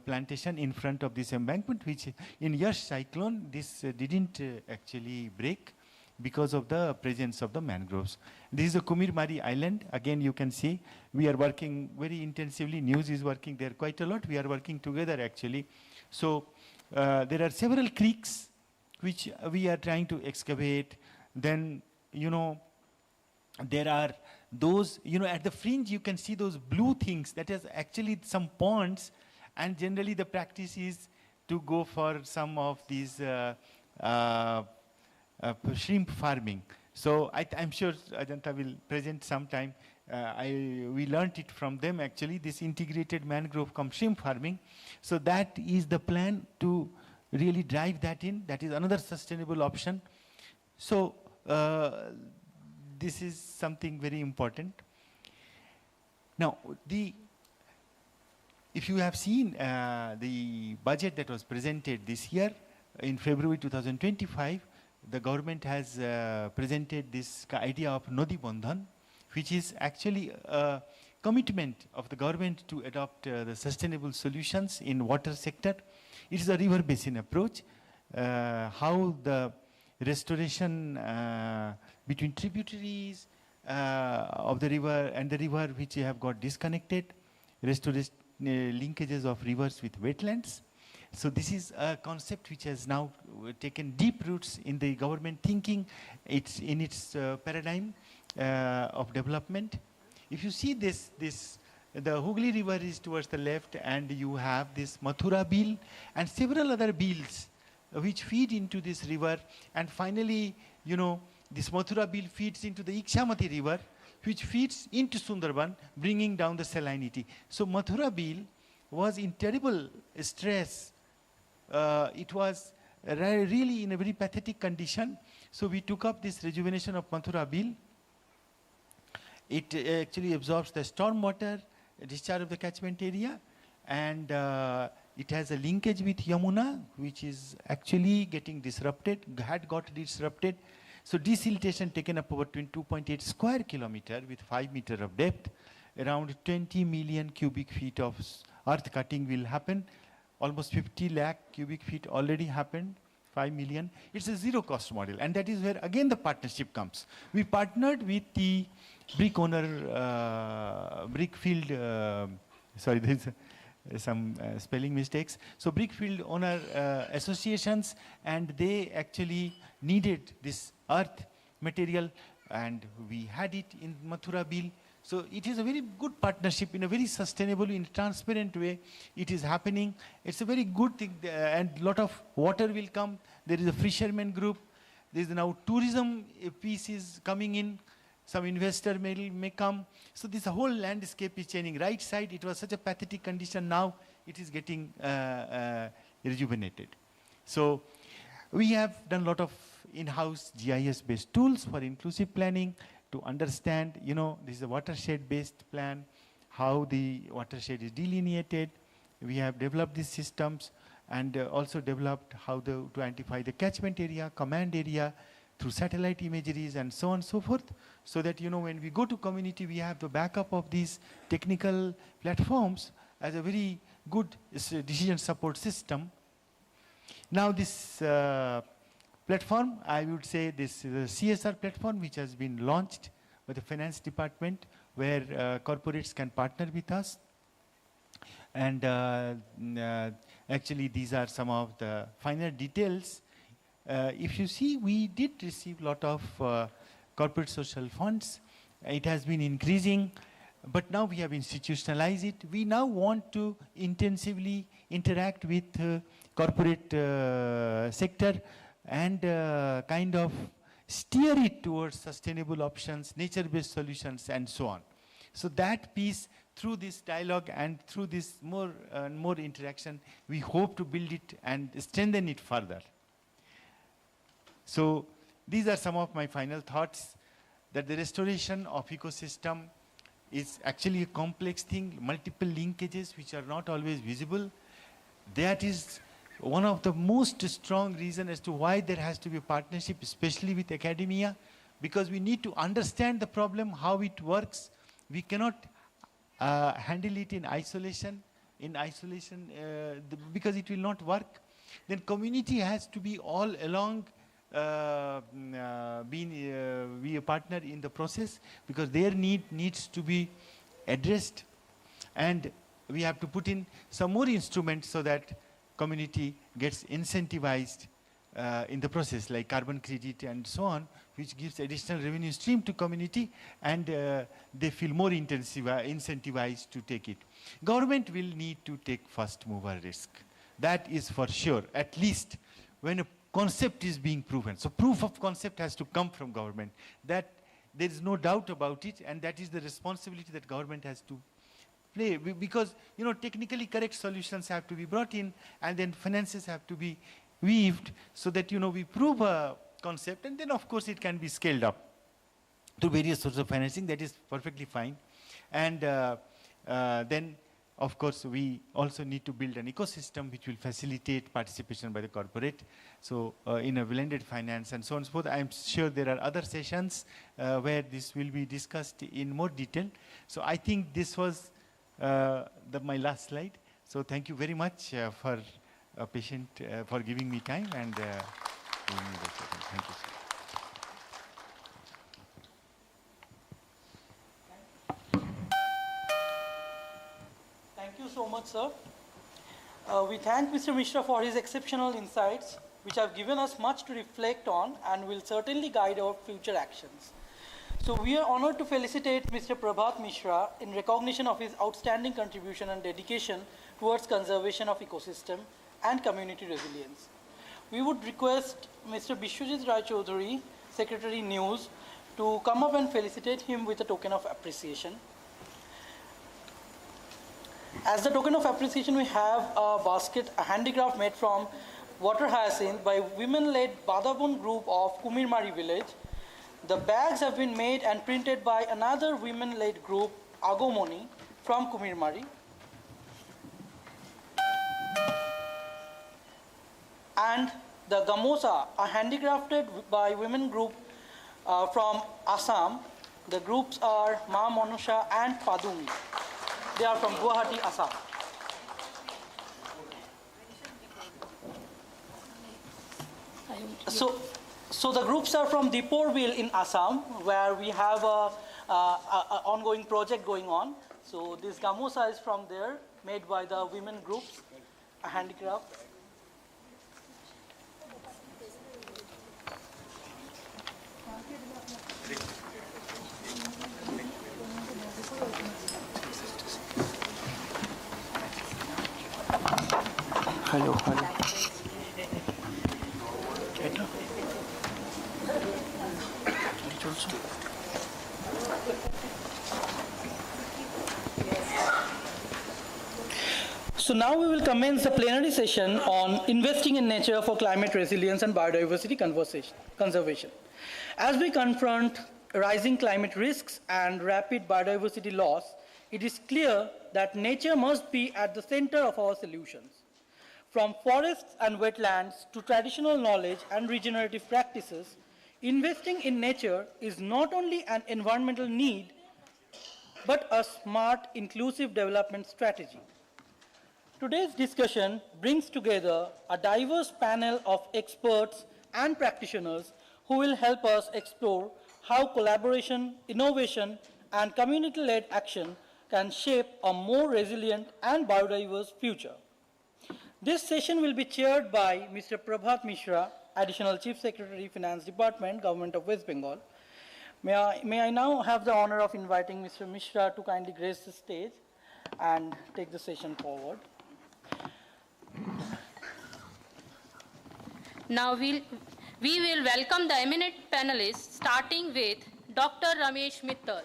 plantation in front of this embankment, which in Yash cyclone, this didn't actually break, because of the presence of the mangroves. This is the Kumirmari Island. Again, you can see we are working very intensively. News is working there quite a lot. We are working together actually. So there are several creeks which we are trying to excavate. Then, you know, there are those, you know, at the fringe you can see those blue things. That is actually some ponds, and generally the practice is to go for some of these shrimp farming. So I'm sure Ajanta will present sometime. We learnt it from them actually, this integrated mangrove cum shrimp farming. So that is the plan to really drive that in. That is another sustainable option. So this is something very important. Now, if you have seen the budget that was presented this year, in February 2025, the government has presented this idea of Nodi Bandhan, which is actually a commitment of the government to adopt the sustainable solutions in water sector. It is a river basin approach, how the restoration between tributaries of the river and the river which have got disconnected, restoration linkages of rivers with wetlands. So this is a concept which has now taken deep roots in the government thinking. It's in its paradigm of development. If you see this, the Hooghly River is towards the left, and you have this Mathura Bill and several other bills which feed into this river. And finally, you know, this Mathura Bill feeds into the Ikshamati River, which feeds into Sundarban, bringing down the salinity. So Mathura Bill was in terrible stress. It was really in a very pathetic condition. So we took up this rejuvenation of Mathura Bill. It actually absorbs the storm water, discharge of the catchment area, and it has a linkage with Yamuna, which is actually getting disrupted, had got disrupted. So desiltation taken up over 2.8 square kilometer with 5 meter of depth. Around 20 million cubic feet of earth cutting will happen. Almost 50 lakh cubic feet already happened, 5 million. It's a zero cost model, and that is where again the partnership comes. We partnered with the brick owner, Brickfield, sorry, there's some spelling mistakes. So Brickfield owner associations, and they actually needed this earth material, and we had it in Mathura Bill. So it is a very good partnership in a very sustainable, in a transparent way. It is happening. It's a very good thing, and a lot of water will come. There is a fisherman group. There is now tourism piece is coming in. Some investor may come. So this whole landscape is changing. Right side, it was such a pathetic condition. Now it is getting rejuvenated. So we have done a lot of in-house GIS-based tools for inclusive planning to understand, you know, this is a watershed-based plan, how the watershed is delineated. We have developed these systems, and also developed how to identify the catchment area, command area, through satellite imageries and so on and so forth, so that, you know, when we go to community, we have the backup of these technical platforms as a very good decision support system. Now this platform, I would say this is a CSR platform which has been launched by the finance department, where corporates can partner with us. And actually these are some of the finer details. If you see, we did receive a lot of corporate social funds. It has been increasing, but now we have institutionalized it. We now want to intensively interact with corporate sector and kind of steer it towards sustainable options, nature-based solutions, and so on. So that piece, through this dialogue and through this more and more interaction, we hope to build it and strengthen it further. So these are some of my final thoughts, that the restoration of ecosystem is actually a complex thing, multiple linkages which are not always visible. That is one of the most strong reasons as to why there has to be a partnership, especially with academia, because we need to understand the problem, how it works. We cannot handle it in isolation, because it will not work. Then community has to be all along be a partner in the process, because their need needs to be addressed, and we have to put in some more instruments so that community gets incentivized in the process, like carbon credit and so on, which gives additional revenue stream to community, and they feel more incentivized to take it. Government will need to take first mover risk. That is for sure, at least when a concept is being proven. So proof of concept has to come from government. That there is no doubt about it, and that is the responsibility that government has to play, because technically correct solutions have to be brought in, and then finances have to be weaved so that we prove a concept, and then of course it can be scaled up to various sources of financing. That is perfectly fine. And then of course we also need to build an ecosystem which will facilitate participation by the corporate, so in a blended finance and so on and so forth. I am sure there are other sessions where this will be discussed in more detail. So I think this was my last slide. So thank you very much for for giving me time and giving me the session. Thank you, sir. Thank you so much, sir. We thank Mr. Mishra for his exceptional insights, which have given us much to reflect on and will certainly guide our future actions. So we are honored to felicitate Mr. Prabhat Mishra in recognition of his outstanding contribution and dedication towards conservation of ecosystem and community resilience. We would request Mr. Bishwajit Rai Chaudhary, Secretary News, to come up and felicitate him with a token of appreciation. As the token of appreciation, we have a basket, a handicraft made from water hyacinth by women-led Badabun group of Kumirmari village. The bags have been made and printed by another women-led group, Agomoni, from Kumirmari. And the gamosa are handicrafted by women group from Assam. The groups are Ma Manusha and Padumi. They are from Guwahati, Assam. So the groups are from Diporville in Assam, where we have a ongoing project going on. So this gamosa is from there, made by the women groups, a handicraft. Hello. So now we will commence the plenary session on investing in nature for climate resilience and biodiversity conservation. As we confront rising climate risks and rapid biodiversity loss, it is clear that nature must be at the center of our solutions. From forests and wetlands to traditional knowledge and regenerative practices, investing in nature is not only an environmental need, but a smart, inclusive development strategy. Today's discussion brings together a diverse panel of experts and practitioners who will help us explore how collaboration, innovation, and community-led action can shape a more resilient and biodiverse future. This session will be chaired by Mr. Prabhat Mishra, Additional Chief Secretary, Finance Department, Government of West Bengal. May I now have the honor of inviting Mr. Mishra to kindly grace the stage and take the session forward. Now we will welcome the eminent panelists, starting with Dr. Ramesh Mittal.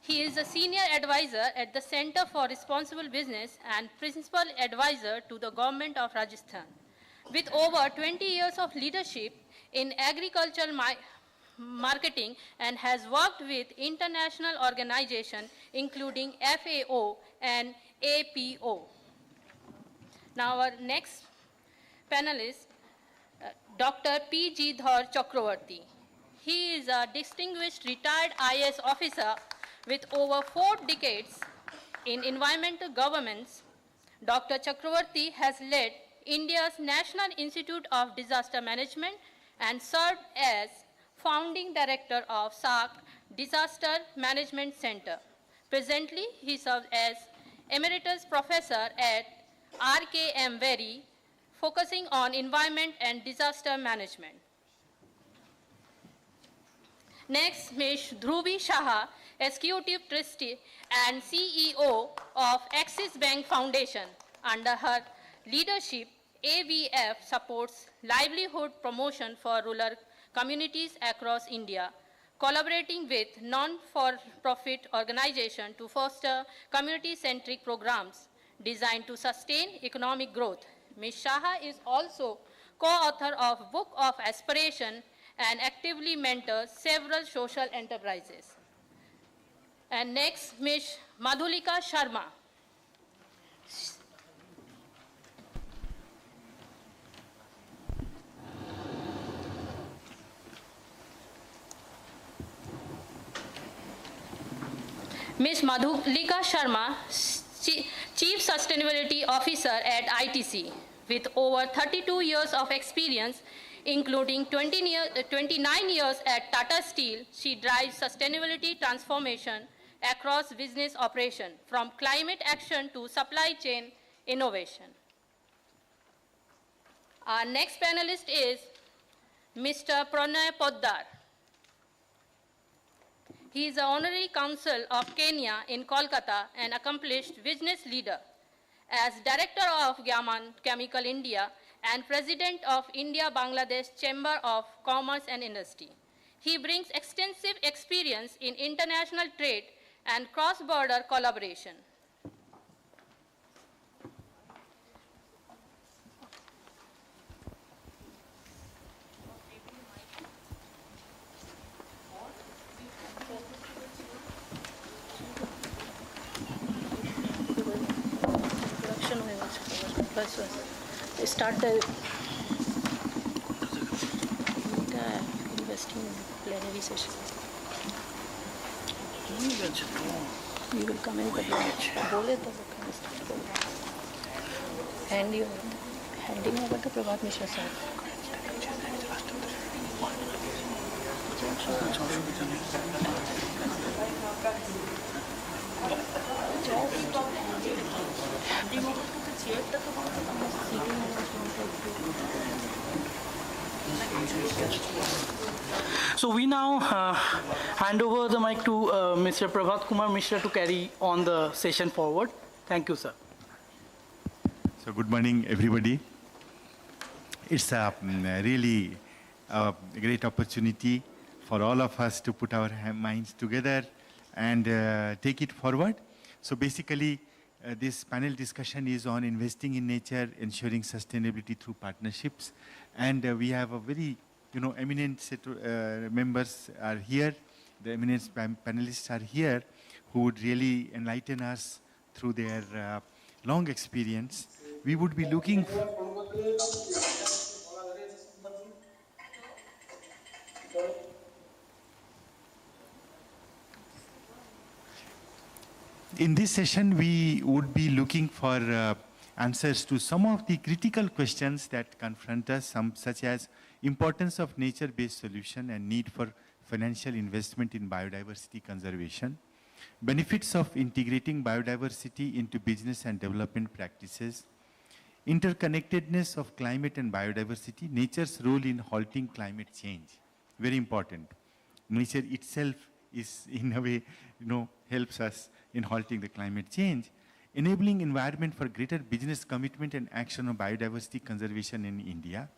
He is a senior advisor at the Center for Responsible Business and principal advisor to the government of Rajasthan. With over 20 years of leadership in agricultural marketing and has worked with international organizations including FAO and APO. Now our next panelist, Dr. P.G. Dhar Chakravarti. He is a distinguished retired IAS officer with over 4 decades in environmental governance. Dr. Chakravarti has led India's National Institute of Disaster Management and served as founding director of SAC Disaster Management Center. Presently, he serves as emeritus professor at RKM Very, focusing on environment and disaster management. Next, Ms. Dhruvi Shah, Executive Trustee and CEO of Axis Bank Foundation. Under her leadership, AVF supports livelihood promotion for rural communities across India, collaborating with non-for-profit organizations to foster community-centric programs designed to sustain economic growth. Ms. Shah is also co-author of Book of Aspiration and actively mentors several social enterprises. And next, Ms. Madhulika Sharma. Ms. Madhulika Sharma, Chief Sustainability Officer at ITC, with over 32 years of experience, including 29 years at Tata Steel. She drives sustainability transformation across business operation, from climate action to supply chain innovation. Our next panelist is Mr. Pranay Poddar. He is the Honorary Consul of Kenya in Kolkata, an accomplished business leader. As Director of Gyaman Chemical India and President of India-Bangladesh Chamber of Commerce and Industry, he brings extensive experience in international trade and cross-border collaboration. Start the investing in plenary session. You will come in. बोले तो handing over to Prabhat Mishra sir. So we now hand over the mic to Mr. Prabhat Kumar Mishra to carry on the session forward. Thank you, sir. So good morning, everybody. It's really a great opportunity for all of us to put our minds together and take it forward. So basically, this panel discussion is on investing in nature, ensuring sustainability through partnerships. And we have a very, eminent set of members are here. The eminent panelists are here who would really enlighten us through their long experience. We would be looking in this session, we would be looking for answers to some of the critical questions that confront us, such as importance of nature-based solution and need for financial investment in biodiversity conservation, benefits of integrating biodiversity into business and development practices, interconnectedness of climate and biodiversity, nature's role in halting climate change, very important. Nature itself is, in a way, helps us in halting the climate change, enabling environment for greater business commitment and action on biodiversity conservation in India,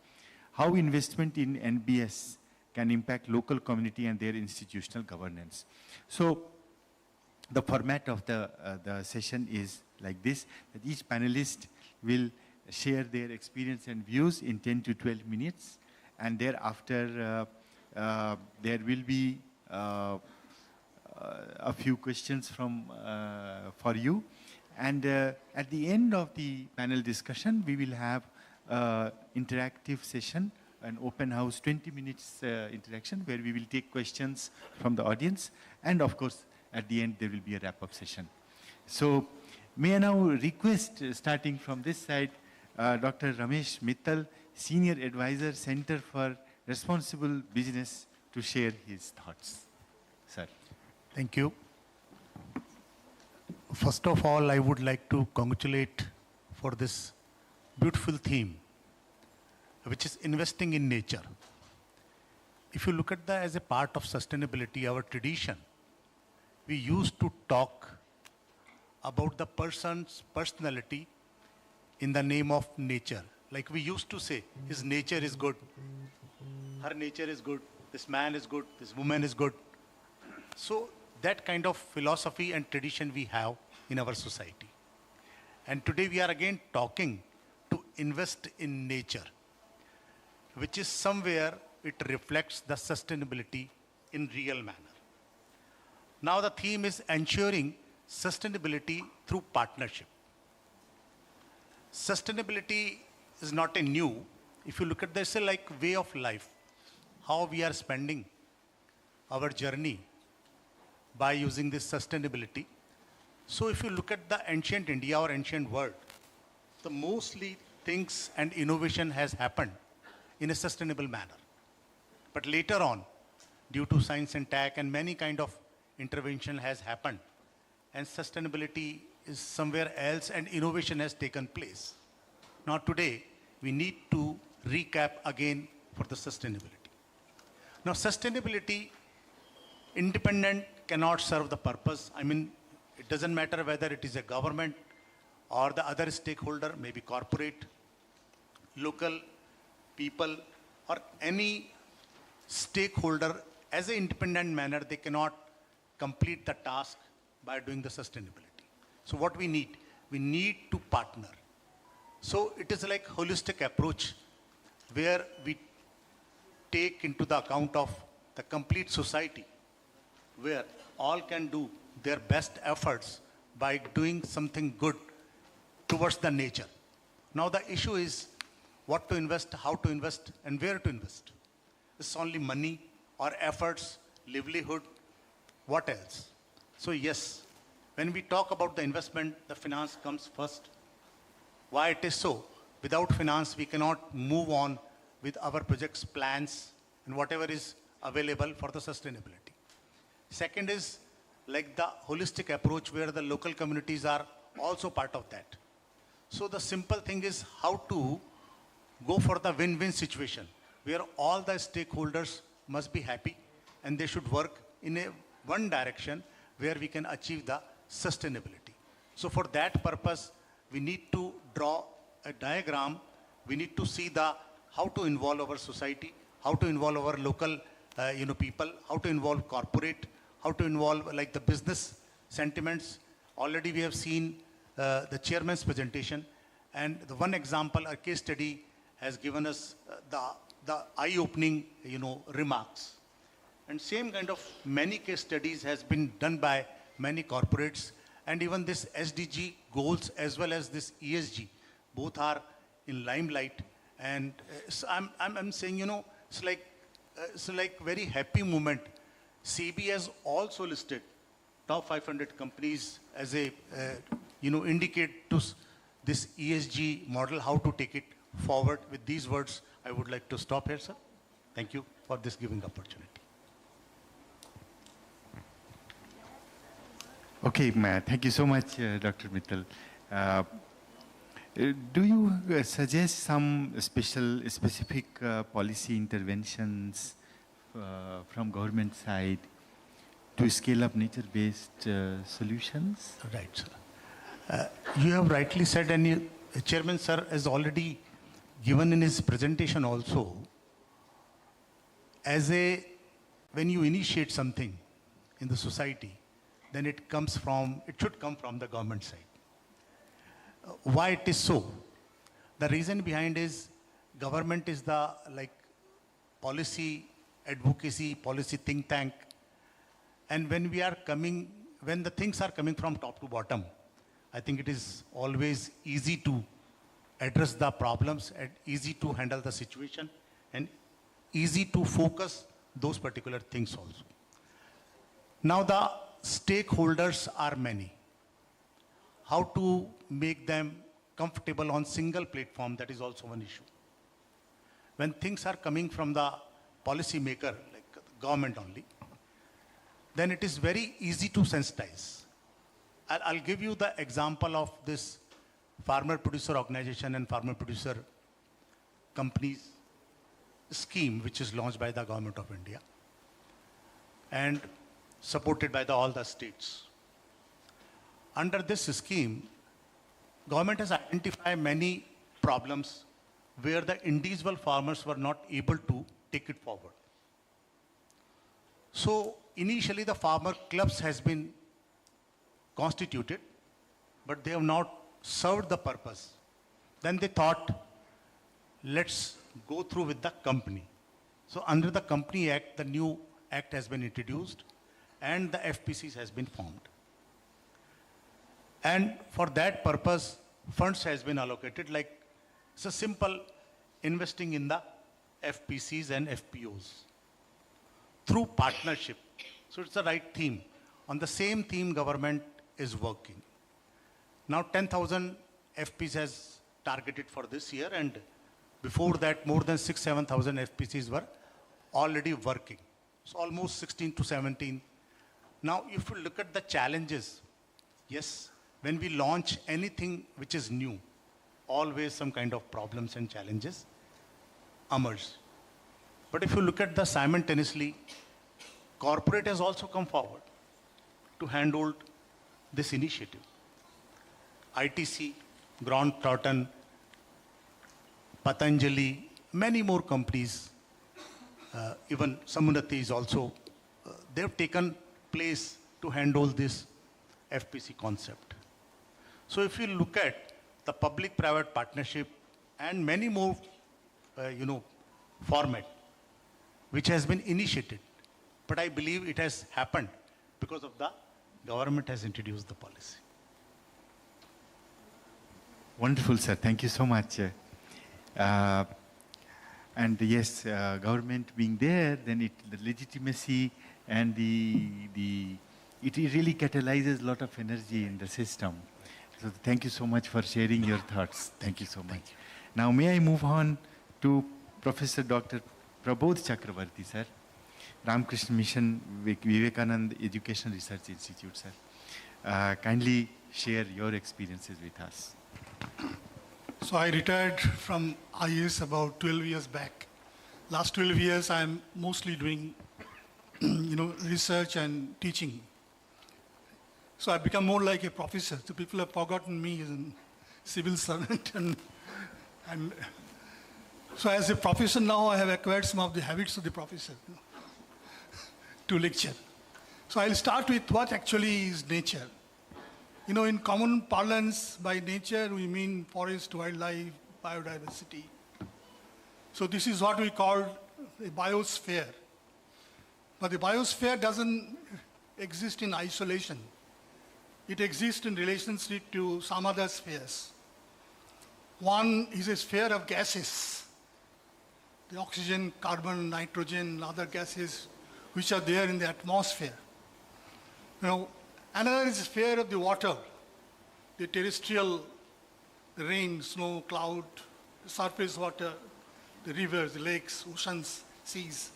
how investment in NBS can impact local community and their institutional governance. So the format of the session is like this, that each panelist will share their experience and views in 10 to 12 minutes, and thereafter there will be a few questions for you. And at the end of the panel discussion, we will have interactive session, an open house 20 minutes interaction where we will take questions from the audience. And of course, at the end, there will be a wrap-up session. So may I now request, starting from this side, Dr. Ramesh Mittal, Senior Advisor, Center for responsible business to share his thoughts. Sir. Thank you. First of all, I would like to congratulate for this beautiful theme, which is investing in nature. If you look at that as a part of sustainability, our tradition, we used to talk about the person's personality in the name of nature. Like we used to say, his nature is good, her nature is good, this man is good, this woman is good. So that kind of philosophy and tradition we have in our society. And today we are again talking to invest in nature, which is somewhere it reflects the sustainability in real manner. Now the theme is ensuring sustainability through partnership. Sustainability is not a new. If you look at this, like way of life, how we are spending our journey by using this sustainability. So if you look at the ancient India or ancient world, the mostly things and innovation has happened in a sustainable manner. But later on, due to science and tech and many kind of intervention has happened, and sustainability is somewhere else and innovation has taken place. Now today, we need to recap again for the sustainability. Now sustainability, independent cannot serve the purpose. I mean, it doesn't matter whether it is a government or the other stakeholder, maybe corporate, local, people, or any stakeholder as an independent manner, they cannot complete the task by doing the sustainability. So what we need to partner. So it is like holistic approach where we take into the account of the complete society, where all can do their best efforts by doing something good towards the nature. Now the issue is what to invest, how to invest, and where to invest. It's only money or efforts, livelihood, what else? So yes, when we talk about the investment, the finance comes first. Why it is so? Without finance, we cannot move on with our projects, plans, and whatever is available for the sustainability. Second is like the holistic approach where the local communities are also part of that. So the simple thing is how to go for the win-win situation where all the stakeholders must be happy and they should work in a one direction where we can achieve the sustainability. So for that purpose, we need to draw a diagram. We need to see the how to involve our society, how to involve our local people, how to involve corporate, how to involve like the business sentiments. Already we have seen the chairman's presentation, and the one example, a case study has given us the eye-opening remarks. And same kind of many case studies has been done by many corporates, and even this SDG goals as well as this ESG, both are in limelight. And so I'm saying, it's like very happy moment. CB has also listed top 500 companies as a, indicate to this ESG model, how to take it forward. With these words, I would like to stop here, sir. Thank you for this giving opportunity. Okay, thank you so much, Dr. Mittal. Do you suggest some specific policy interventions from government side to scale up nature-based solutions? Right, sir. You have rightly said, and Chairman, sir, has already given in his presentation also, when you initiate something in the society, then it should come from the government side. Why it is so? The reason behind is government is the policy advocacy, policy think tank. And when the things are coming from top to bottom, I think it is always easy to address the problems and easy to handle the situation and easy to focus those particular things also. Now the stakeholders are many. How to make them comfortable on single platform, that is also one issue. When things are coming from the policy maker, like government only, then it is very easy to sensitize. I'll give you the example of this farmer producer organization and farmer producer companies scheme, which is launched by the government of India and supported by all the states. Under this scheme, government has identified many problems where the individual farmers were not able to take it forward. So initially the farmer clubs has been constituted, but they have not served the purpose. Then they thought, let's go through with the company. So under the Company Act, the new act has been introduced and the FPCs has been formed. And for that purpose, funds has been allocated, like it's a simple investing in the FPCs and FPOs through partnership. So it's the right theme. On the same theme, government is working. Now 10,000 FPs has targeted for this year, and before that more than 7,000 FPCs were already working. So almost 16 to 17. Now if you look at the challenges, yes, when we launch anything which is new, always some kind of problems and challenges emerge. But if you look at the simultaneously, corporate has also come forward to handle this initiative. ITC, Grant Thornton, Patanjali, many more companies, even Samunati is also, they've taken place to handle this FPC concept. So if you look at the public-private partnership and many more, format, which has been initiated, but I believe it has happened because of the government has introduced the policy. Wonderful, sir. Thank you so much. And yes, government being there, then the legitimacy and it really catalyzes a lot of energy in the system. So thank you so much for sharing your thoughts. Thank you so much. Now may I move on to Professor Dr. Prabodh Chakravarti, sir. Ramakrishna Mission Vivekanand Education Research Institute, sir. Kindly share your experiences with us. So I retired from IAS about 12 years back. Last 12 years I'm mostly doing research and teaching. So I've become more like a professor. So people have forgotten me as a civil servant. And so as a professor now, I have acquired some of the habits of the professor to lecture. So I'll start with what actually is nature. In common parlance, by nature, we mean forest, wildlife, biodiversity. So this is what we call a biosphere. But the biosphere doesn't exist in isolation. It exists in relationship to some other spheres. One is a sphere of gases, the oxygen, carbon, nitrogen, other gases which are there in the atmosphere. Another is a sphere of the water, the terrestrial, the rain, snow, cloud, the surface water, the rivers, the lakes, oceans, seas.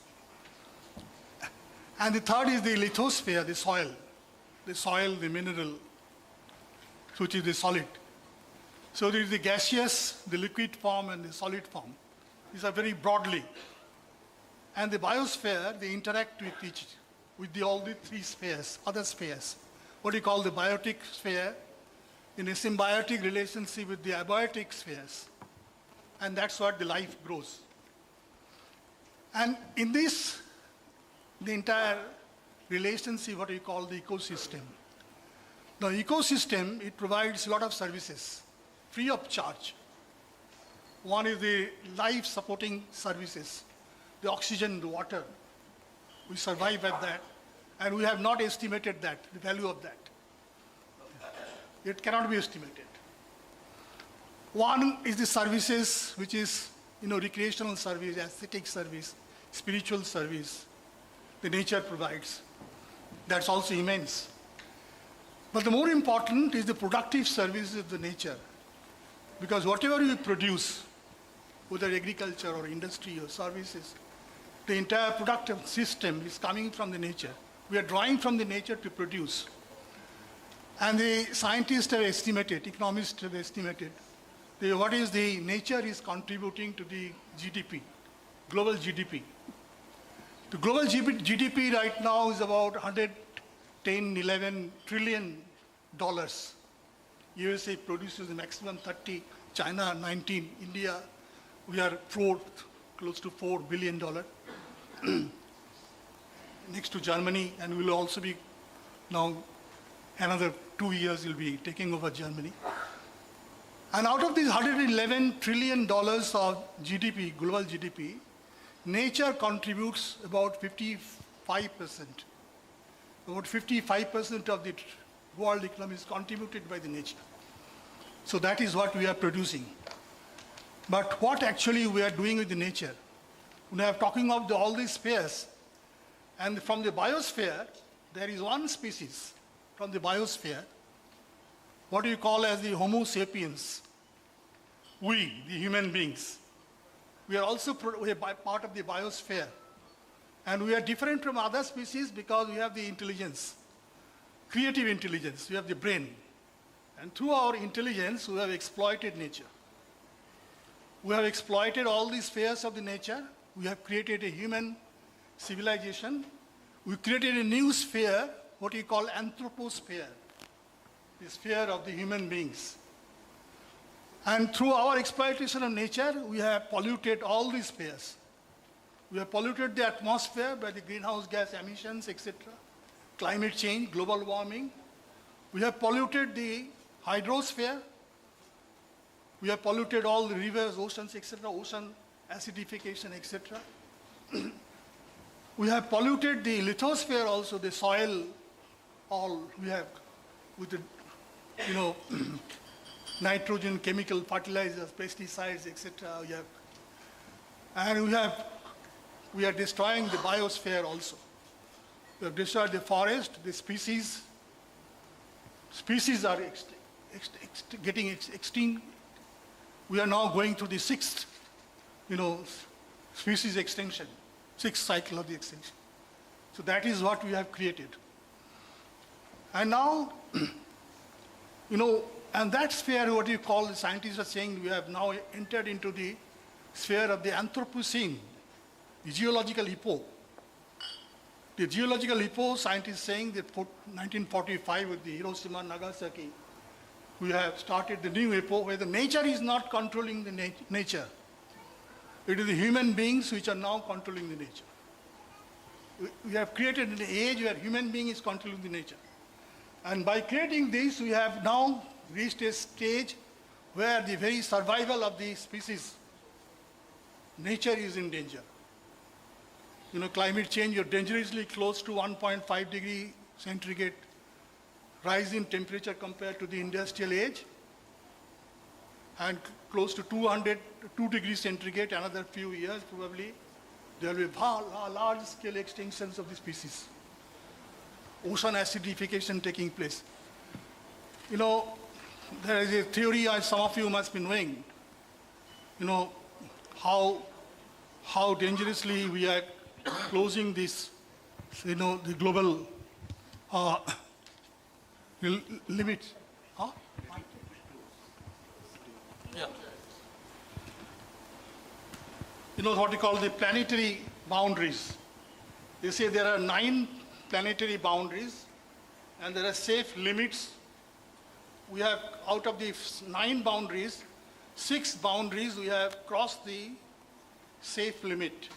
And the third is the lithosphere, the soil, the mineral, which is the solid. So there is the gaseous, the liquid form, and the solid form. These are very broadly. And the biosphere, they interact with all the three spheres, other spheres. What we call the biotic sphere, in a symbiotic relationship with the abiotic spheres. And that's what the life grows. And in this, the entire relationship, what we call the ecosystem. The ecosystem, it provides a lot of services, free of charge. One is the life-supporting services, the oxygen, the water. We survive at that, and we have not estimated that, the value of that. It cannot be estimated. One is the services, which is, recreational service, aesthetic service, spiritual service, the nature provides. That's also immense. But the more important is the productive services of the nature. Because whatever you produce, whether agriculture or industry or services, The entire productive system is coming from the nature. We are drawing from the nature to produce. And the scientists have estimated, economists have estimated, what is the nature is contributing to the GDP, global GDP. The global GDP right now is about 110, 11 trillion dollars. USA produces the maximum 30, China 19, India, we are close to $4 billion. Next to Germany, and we will also be now another 2 years will be taking over Germany. And out of these $111 trillion of GDP, global GDP, nature contributes about 55%. About 55% of the world economy is contributed by the nature. So that is what we are producing. But what actually we are doing with the nature? We are talking of all these spheres, and from the biosphere, there is one species from the biosphere, what you call as the Homo sapiens. We, the human beings, we are also part of the biosphere. And we are different from other species because we have the intelligence, creative intelligence, we have the brain. And through our intelligence, we have exploited nature. We have exploited all these spheres of the nature. We have created a human civilization. We created a new sphere, what we call anthroposphere, the sphere of the human beings. And through our exploitation of nature, we have polluted all these spheres. We have polluted the atmosphere by the greenhouse gas emissions, etc., climate change, global warming. We have polluted the hydrosphere. We have polluted all the rivers, oceans, etc., ocean acidification, etc. We have polluted the lithosphere also, the soil, all we have with the, nitrogen, chemical fertilizers, pesticides, etc. And we are destroying the biosphere also. We have destroyed the forest, the species. Species are getting extinct. We are now going through the sixth, species extinction, sixth cycle of the extinction. So that is what we have created. And now, and that sphere, what you call, the scientists are saying, we have now entered into the sphere of the Anthropocene, the geological epoch. The geological epoch, scientists saying that 1945 with the Hiroshima and Nagasaki, we have started the new epoch where the nature is not controlling the nature. It is the human beings which are now controlling the nature. We have created an age where human being is controlling the nature. And by creating this, we have now reached a stage where the very survival of the species, nature is in danger. Climate change, you're dangerously close to 1.5 degree centigrade rise in temperature compared to the industrial age, and close to 2 degrees centigrade, another few years probably, there will be large-scale extinctions of the species. Ocean acidification taking place. There is a theory, as some of you must be knowing, how dangerously we are closing this, the global limits. Huh? Yeah. What we call the planetary boundaries. They say there are 9 planetary boundaries and there are safe limits. We have, out of the 9 boundaries, 6 boundaries we have crossed the safe limit.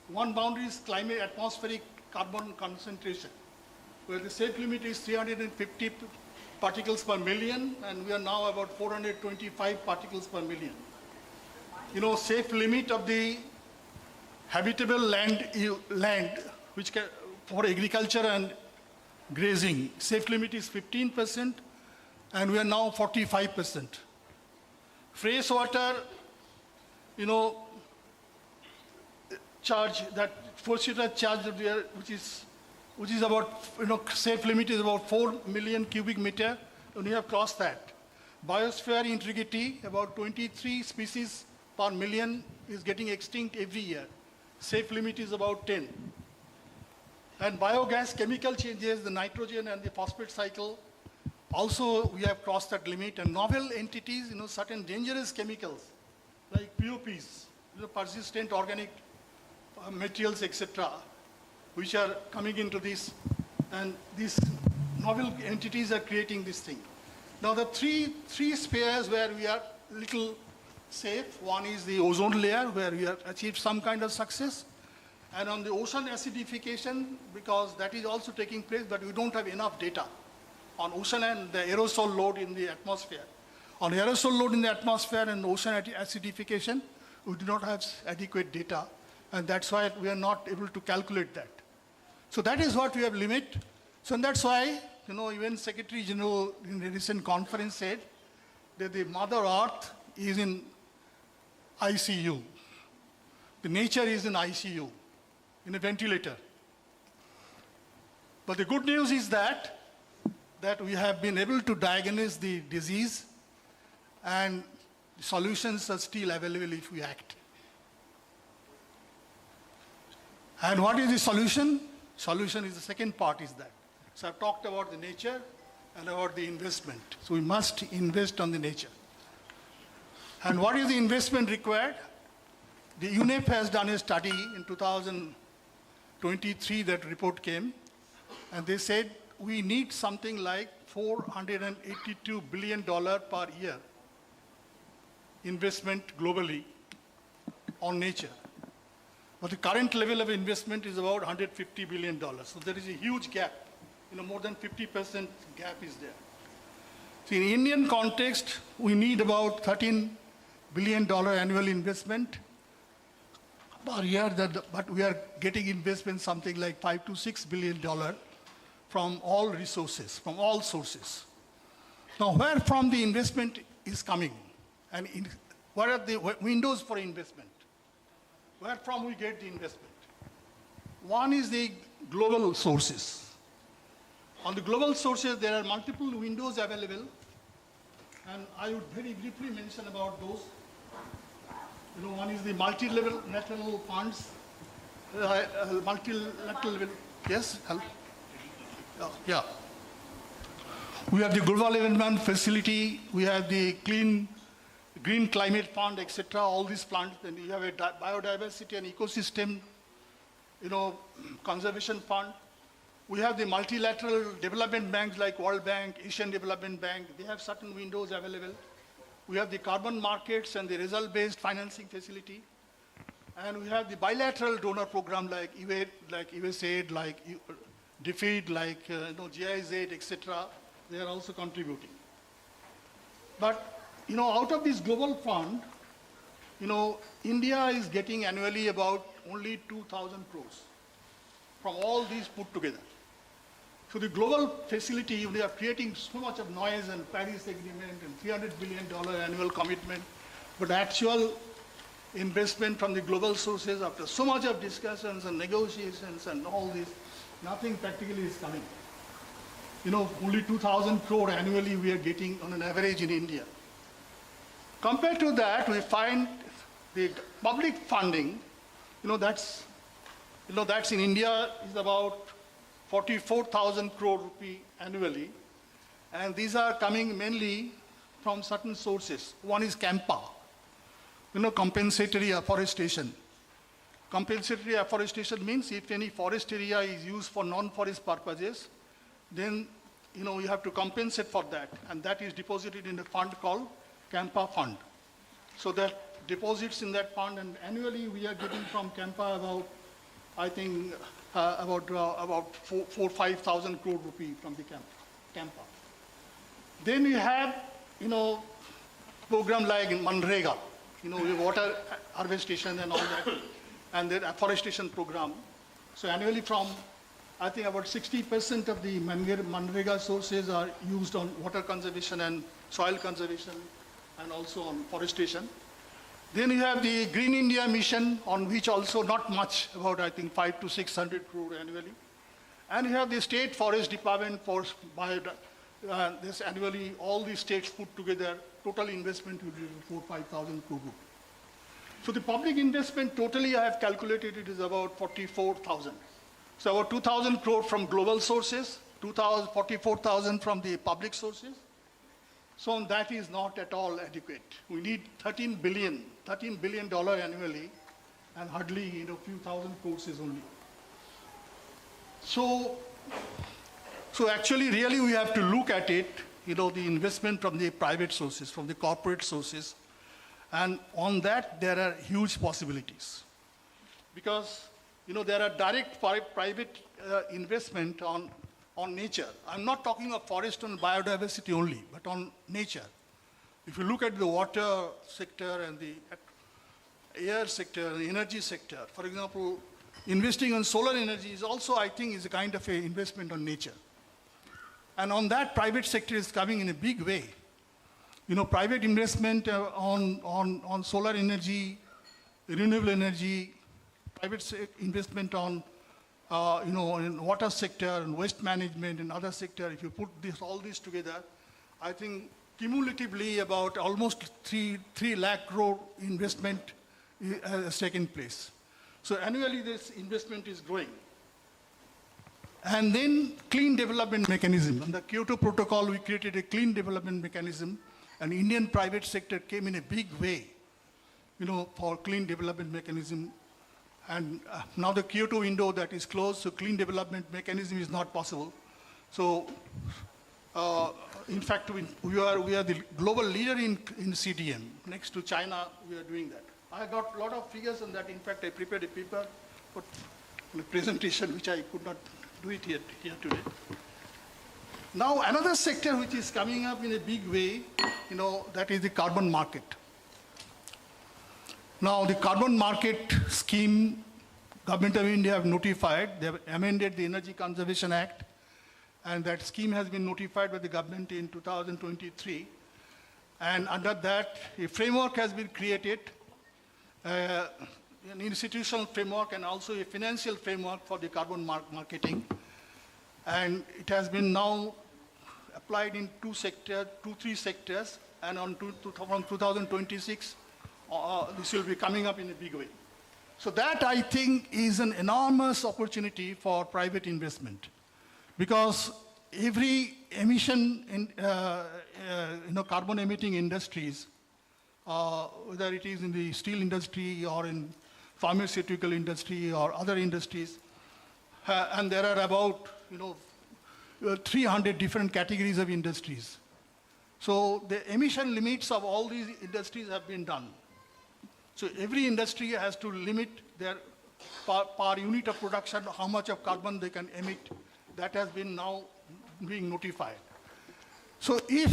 One boundary is climate atmospheric carbon concentration, where the safe limit is 350 particles per million, and we are now about 425 particles per million. Safe limit of the habitable land which for agriculture and grazing, safe limit is 15%, and we are now 45%. Fresh water, charge, that forestry charge there, which is about, safe limit is about 4 million cubic meter, and we have crossed that. Biosphere integrity, about 23 species per million is getting extinct every year. safe limit is about 10. And biogas chemical changes, the nitrogen and the phosphate cycle, also we have crossed that limit. And novel entities, certain dangerous chemicals like POPs, persistent organic materials, etc., which are coming into this, and these novel entities are creating this thing. Now the three spheres where we are little safe, one is the ozone layer where we have achieved some kind of success, and on the ocean acidification, because that is also taking place, but we don't have enough data on ocean and the aerosol load in the atmosphere. On aerosol load in the atmosphere and ocean acidification, we do not have adequate data, and that's why we are not able to calculate that. So that is what we have limit. So that's why, even Secretary General in a recent conference said that the Mother Earth is in ICU. The nature is in ICU, in a ventilator. But the good news is that we have been able to diagnose the disease, and solutions are still available if we act. And what is the solution? Solution is the second part is that. So I've talked about the nature and about the investment. So we must invest on the nature. And what is the investment required? The UNEP has done a study in 2023, that report came, and they said we need something like $482 billion per year investment globally on nature. But the current level of investment is about $150 billion. So there is a huge gap. More than 50% gap is there. So in Indian context, we need about $13 billion annual investment per year, but we are getting investment something like $5 to $6 billion from all resources, from all sources. Now, where from the investment is coming? And what are the windows for investment? Where from we get the investment? One is the global sources. On the global sources, there are multiple windows available, and I would very briefly mention about those. One is the multilateral funds, multilateral level. Yes, hello. Yeah. We have the Global Environment Facility. We have the Green Climate Fund, etc. All these funds. Then you have a biodiversity and ecosystem, conservation fund. We have the multilateral development banks like World Bank, Asian Development Bank. They have certain windows available. We have the carbon markets and the result-based financing facility. And we have the bilateral donor program like USAID, like DFID, like GIZ, etc. They are also contributing. But, out of this global fund, India is getting annually about only 2,000 crores from all these put together. So the global facility, we are creating so much of noise and Paris Agreement and $300 billion annual commitment, but actual investment from the global sources after so much of discussions and negotiations and all this, nothing practically is coming. Only 2,000 crore annually we are getting on an average in India. Compared to that, we find the public funding, that's in India is about 44,000 crore rupee annually, and these are coming mainly from certain sources. One is CAMPA, compensatory afforestation. Compensatory afforestation means if any forest area is used for non-forest purposes, then you have to compensate for that, and that is deposited in a fund called CAMPA fund. So that deposits in that fund, and annually we are getting from CAMPA about, I think, about 5,000 crore rupee from the CAMPA. Then we have, program like Manrega, water harvestation and all that, and the afforestation program. So annually from, I think about 60% of the Manrega sources are used on water conservation and soil conservation and also on forestation. Then you have the Green India Mission, on which also not much, about I think 500 to 600 crore annually. And you have the State Forest Department for this annually, all the states put together, total investment will be 4,000 to 5,000 crore. So the public investment totally I have calculated it is about 44,000. So about 2,000 crore from global sources, 44,000 from the public sources. So that is not at all adequate. We need $13 billion annually, and hardly few thousand courses only. So actually, really, we have to look at it. The investment from the private sources, from the corporate sources, and on that there are huge possibilities, because there are direct private investment on nature. I'm not talking of forest and biodiversity only, but on nature. If you look at the water sector and the air sector, the energy sector, for example, investing on solar energy is also, I think, is a kind of an investment on nature. And on that, private sector is coming in a big way. Private investment on solar energy, renewable energy, private investment on in water sector and waste management and other sector. If you put all this together, I think cumulatively about almost 3 lakh crore investment has taken place. So annually this investment is growing. And then clean development mechanism. On the Kyoto Protocol, we created a clean development mechanism, and Indian private sector came in a big way, for clean development mechanism. And now the Kyoto window that is closed, so clean development mechanism is not possible. So, in fact, we are the global leader in CDM. Next to China, we are doing that. I got a lot of figures on that. In fact, I prepared a paper for a presentation, which I could not do it here today. Now, another sector which is coming up in a big way, that is the carbon market. Now, the carbon market scheme, Government of India have notified, they have amended the Energy Conservation Act, and that scheme has been notified by the government in 2023. And under that, a framework has been created, an institutional framework and also a financial framework for the carbon marketing. And it has been now applied in 3 sectors, and from 2026, this will be coming up in a big way. So that, I think, is an enormous opportunity for private investment, because every emission in carbon emitting industries, whether it is in the steel industry or in pharmaceutical industry or other industries, and there are about 300 different categories of industries. So the emission limits of all these industries have been done. So every industry has to limit their per unit of production, how much of carbon they can emit. That has been now being notified. So if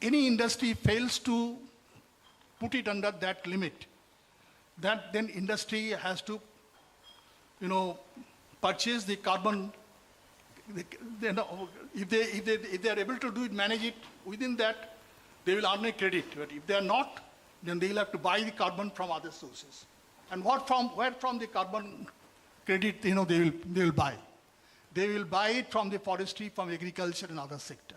any industry fails to put it under that limit, then industry has to, purchase the carbon. If they are able to do it, manage it within that, they will earn a credit. But if they are not, then they will have to buy the carbon from other sources. And where from the carbon credit, they will buy. They will buy it from the forestry, from agriculture and other sector.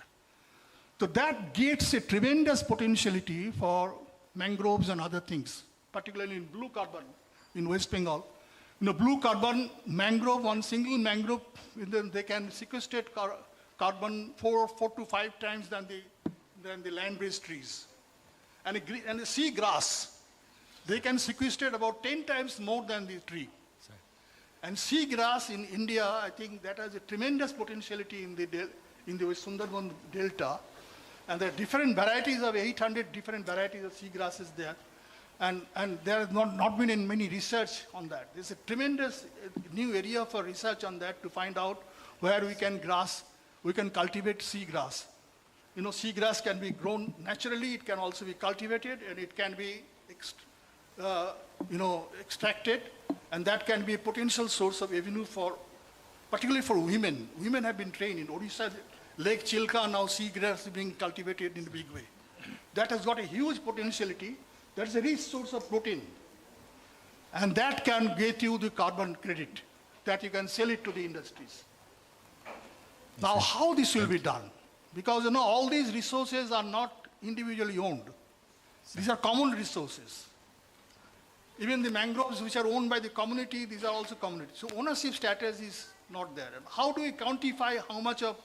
So that gets a tremendous potentiality for mangroves and other things, particularly in blue carbon in West Bengal. Blue carbon, mangrove, one single mangrove, they can sequestrate carbon 4 to 5 times than the land-based trees. And the sea grass, they can sequestrate about 10 times more than the tree. Sorry. And sea grass in India, I think that has a tremendous potentiality in the Sundarban Delta. And there are different varieties of 800 different varieties of sea grasses there. And there has not been in many research on that. There's a tremendous new area for research on that to find out where we can cultivate sea grass. Sea grass can be grown naturally, it can also be cultivated, and it can be extracted, and that can be a potential source of revenue particularly for women. Women have been trained in Odisha, Lake Chilka, now sea grass is being cultivated in a big way. That has got a huge potentiality. That's a rich source of protein. And that can get you the carbon credit, that you can sell it to the industries. Now, how this will be done? Because all these resources are not individually owned. These are common resources. Even the mangroves which are owned by the community, these are also community. So ownership status is not there. And how do we quantify how much of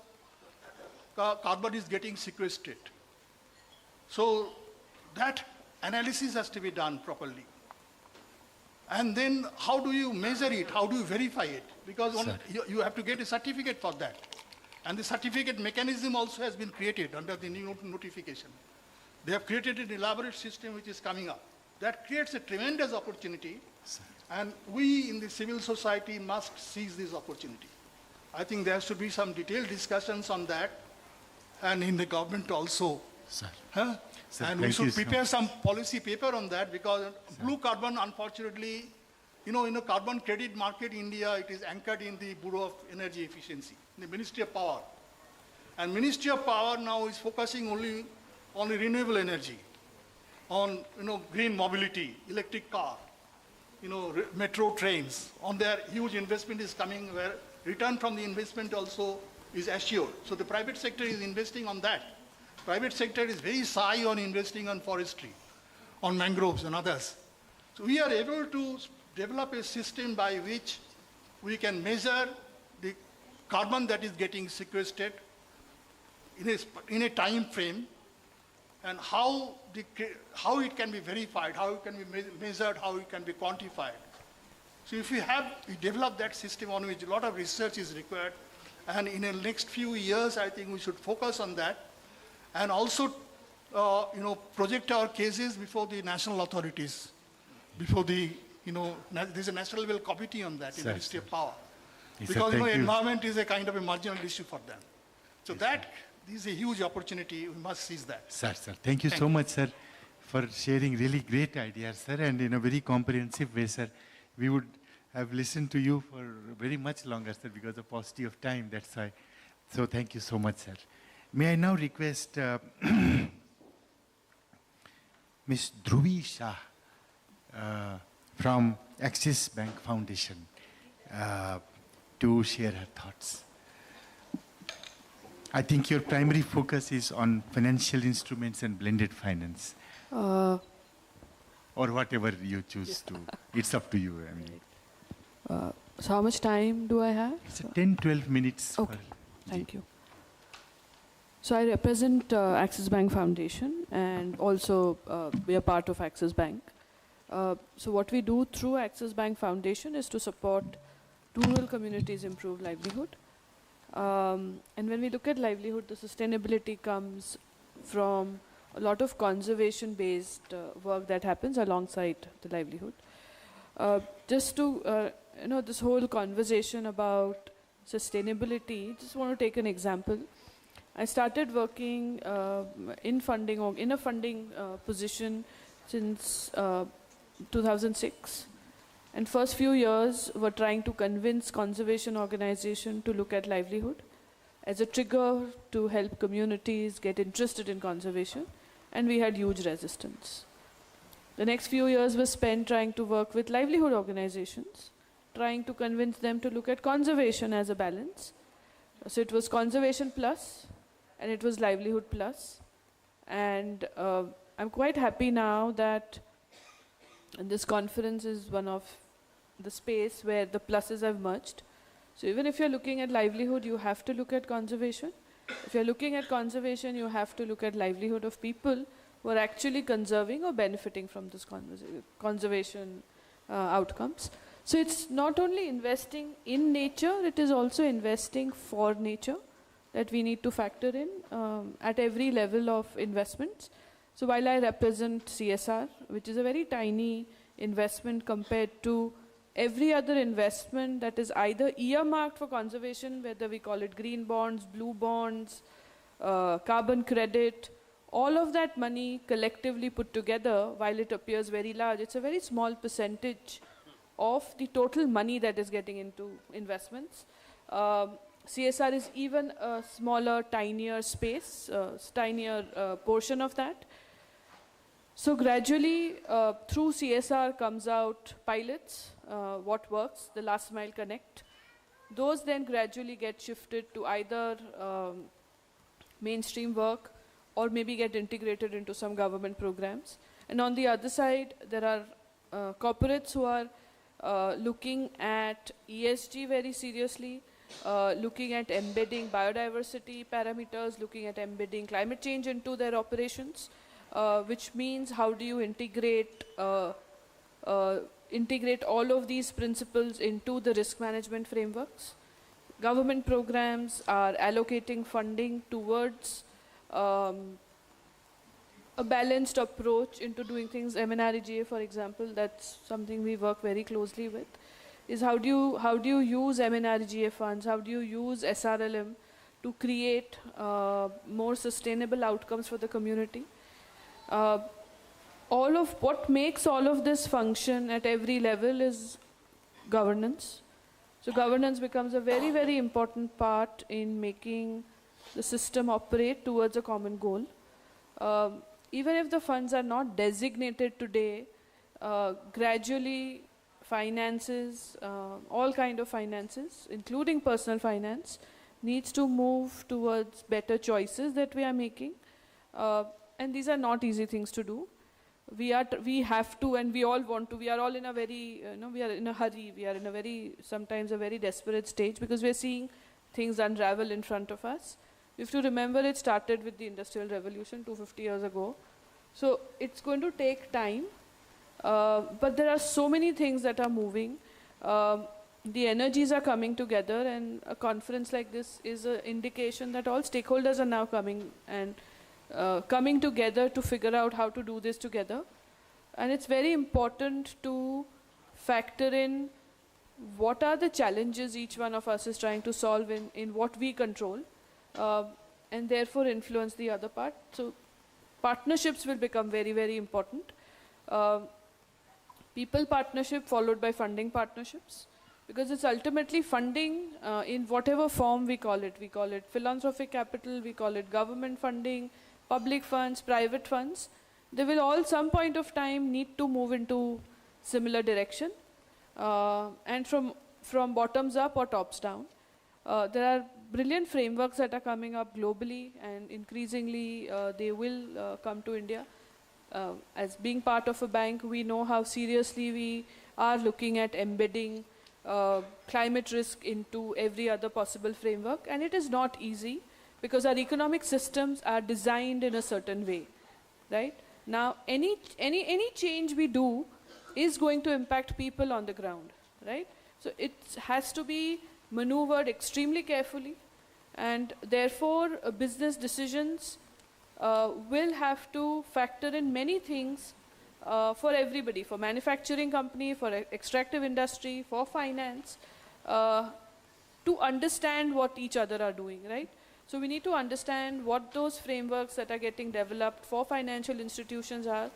carbon is getting sequestered? So that analysis has to be done properly. And then how do you measure it? How do you verify it? Because you have to get a certificate for that. And the certificate mechanism also has been created under the new notification. They have created an elaborate system which is coming up. That creates a tremendous opportunity. And we in the civil society must seize this opportunity. I think there has to be some detailed discussions on that. And in the government also. Sir. Huh? Sir, and we should prepare some policy paper on that, because blue carbon, unfortunately, in the carbon credit market in India, it is anchored in the Bureau of Energy Efficiency, the Ministry of Power. And Ministry of Power now is focusing only on renewable energy, on green mobility, electric car, metro trains. On their huge investment is coming, where return from the investment also is assured. So the private sector is investing on that. Private sector is very shy on investing on forestry, on mangroves and others. So we are able to develop a system by which we can measure the carbon that is getting sequestered in a time frame, and how it can be verified, how it can be measured, how it can be quantified. So if we develop that system on which a lot of research is required, and in the next few years, I think we should focus on that. And also, project our cases before the national authorities, before there's a national level committee on that in the Ministry of Power. Yes, because, sir, environment is a kind of a marginal issue for them. So this is a huge opportunity, we must seize that. Sir, thank you so much, sir, for sharing really great ideas, sir, and in a very comprehensive way, sir. We would have listened to you for very much longer, sir, because of paucity of time, that's why. So thank you so much, sir. May I now request Ms. Dhruvi Shah from Axis Bank Foundation to share her thoughts. I think your primary focus is on financial instruments and blended finance. Or whatever you choose to. It's up to you. I mean. So how much time do I have? It's 10-12 minutes. Okay, thank you. So I represent Axis Bank Foundation, and also we are part of Axis Bank. So what we do through Axis Bank Foundation is to support rural communities improve livelihood. And when we look at livelihood, the sustainability comes from a lot of conservation-based work that happens alongside the livelihood. Just to, this whole conversation about sustainability, just want to take an example. I started working in a funding position since 2006. And first few years were trying to convince conservation organization to look at livelihood as a trigger to help communities get interested in conservation. And we had huge resistance. The next few years were spent trying to work with livelihood organizations, trying to convince them to look at conservation as a balance. So it was conservation plus, and it was livelihood plus. And I'm quite happy now that this conference is one of the space where the pluses have merged. So even if you're looking at livelihood, you have to look at conservation. If you're looking at conservation, you have to look at livelihood of people who are actually conserving or benefiting from this conservation outcomes. So it's not only investing in nature, it is also investing for nature that we need to factor in at every level of investments. So while I represent CSR, which is a very tiny investment compared to every other investment that is either earmarked for conservation, whether we call it green bonds, blue bonds, carbon credit, all of that money collectively put together, while it appears very large, it's a very small percentage of the total money that is getting into investments. CSR is even a smaller, tinier space, tinier portion of that. So gradually, through CSR comes out pilots, what works, the last mile connect. Those then gradually get shifted to either mainstream work or maybe get integrated into some government programs. And on the other side, there are corporates who are looking at ESG very seriously, looking at embedding biodiversity parameters, looking at embedding climate change into their operations, which means how do you integrate all of these principles into the risk management frameworks. Government programs are allocating funding towards a balanced approach into doing things. MNREGA, for example, that's something we work very closely with, is how do you use MNREGA funds, how do you use SRLM to create more sustainable outcomes for the community. All of what makes all of this function at every level is governance. So governance becomes a very, very important part in making the system operate towards a common goal. Even if the funds are not designated today, gradually finances, all kind of finances, including personal finance, needs to move towards better choices that we are making. And these are not easy things to do. We have to, and we all want to. We are all in a very, we are in a hurry. We are in a very, sometimes a very desperate stage because we are seeing things unravel in front of us. We have to remember it started with the Industrial Revolution 250 years ago. So it's going to take time, but there are so many things that are moving. The energies are coming together, and a conference like this is an indication that all stakeholders are now coming and coming together to figure out how to do this together. And it's very important to factor in what are the challenges each one of us is trying to solve in what we control, and therefore influence the other part. So partnerships will become very, very important. People partnership followed by funding partnerships, because it's ultimately funding in whatever form we call it. We call it philanthropic capital, we call it government funding, public funds, private funds. They will all some point of time need to move into similar direction, and from bottoms up or tops down. There are brilliant frameworks that are coming up globally, and increasingly they will come to India. As being part of a bank, we know how seriously we are looking at embedding climate risk into every other possible framework, and it is not easy because our economic systems are designed in a certain way, right? Now, any change we do is going to impact people on the ground, right? So it has to be maneuvered extremely carefully, and therefore business decisions will have to factor in many things for everybody, for manufacturing company, for extractive industry, for finance, to understand what each other are doing, right? So we need to understand what those frameworks that are getting developed for financial institutions are,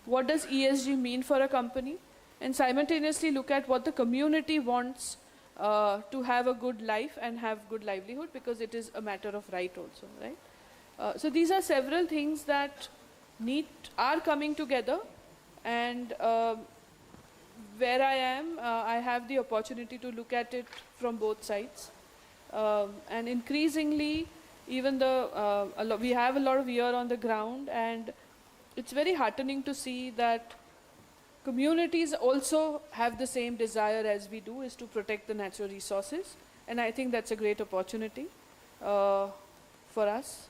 what does ESG mean for a company, and simultaneously look at what the community wants to have a good life and have good livelihood, because it is a matter of right also, right? So these are several things that are coming together, and where I am, I have the opportunity to look at it from both sides. And increasingly, even though we have a lot of ear on the ground, and it's very heartening to see that communities also have the same desire as we do, is to protect the natural resources. And I think that's a great opportunity for us.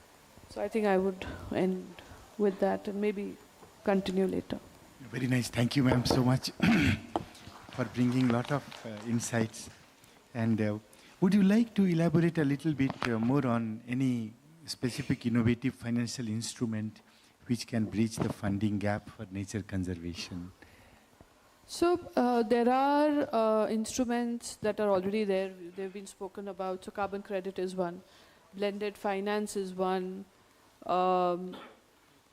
So I think I would end with that and maybe continue later. Very nice. Thank you, ma'am, so much for bringing a lot of insights. And would you like to elaborate a little bit more on any specific innovative financial instrument which can bridge the funding gap for nature conservation? So there are instruments that are already there. They've been spoken about. So carbon credit is one. Blended finance is one.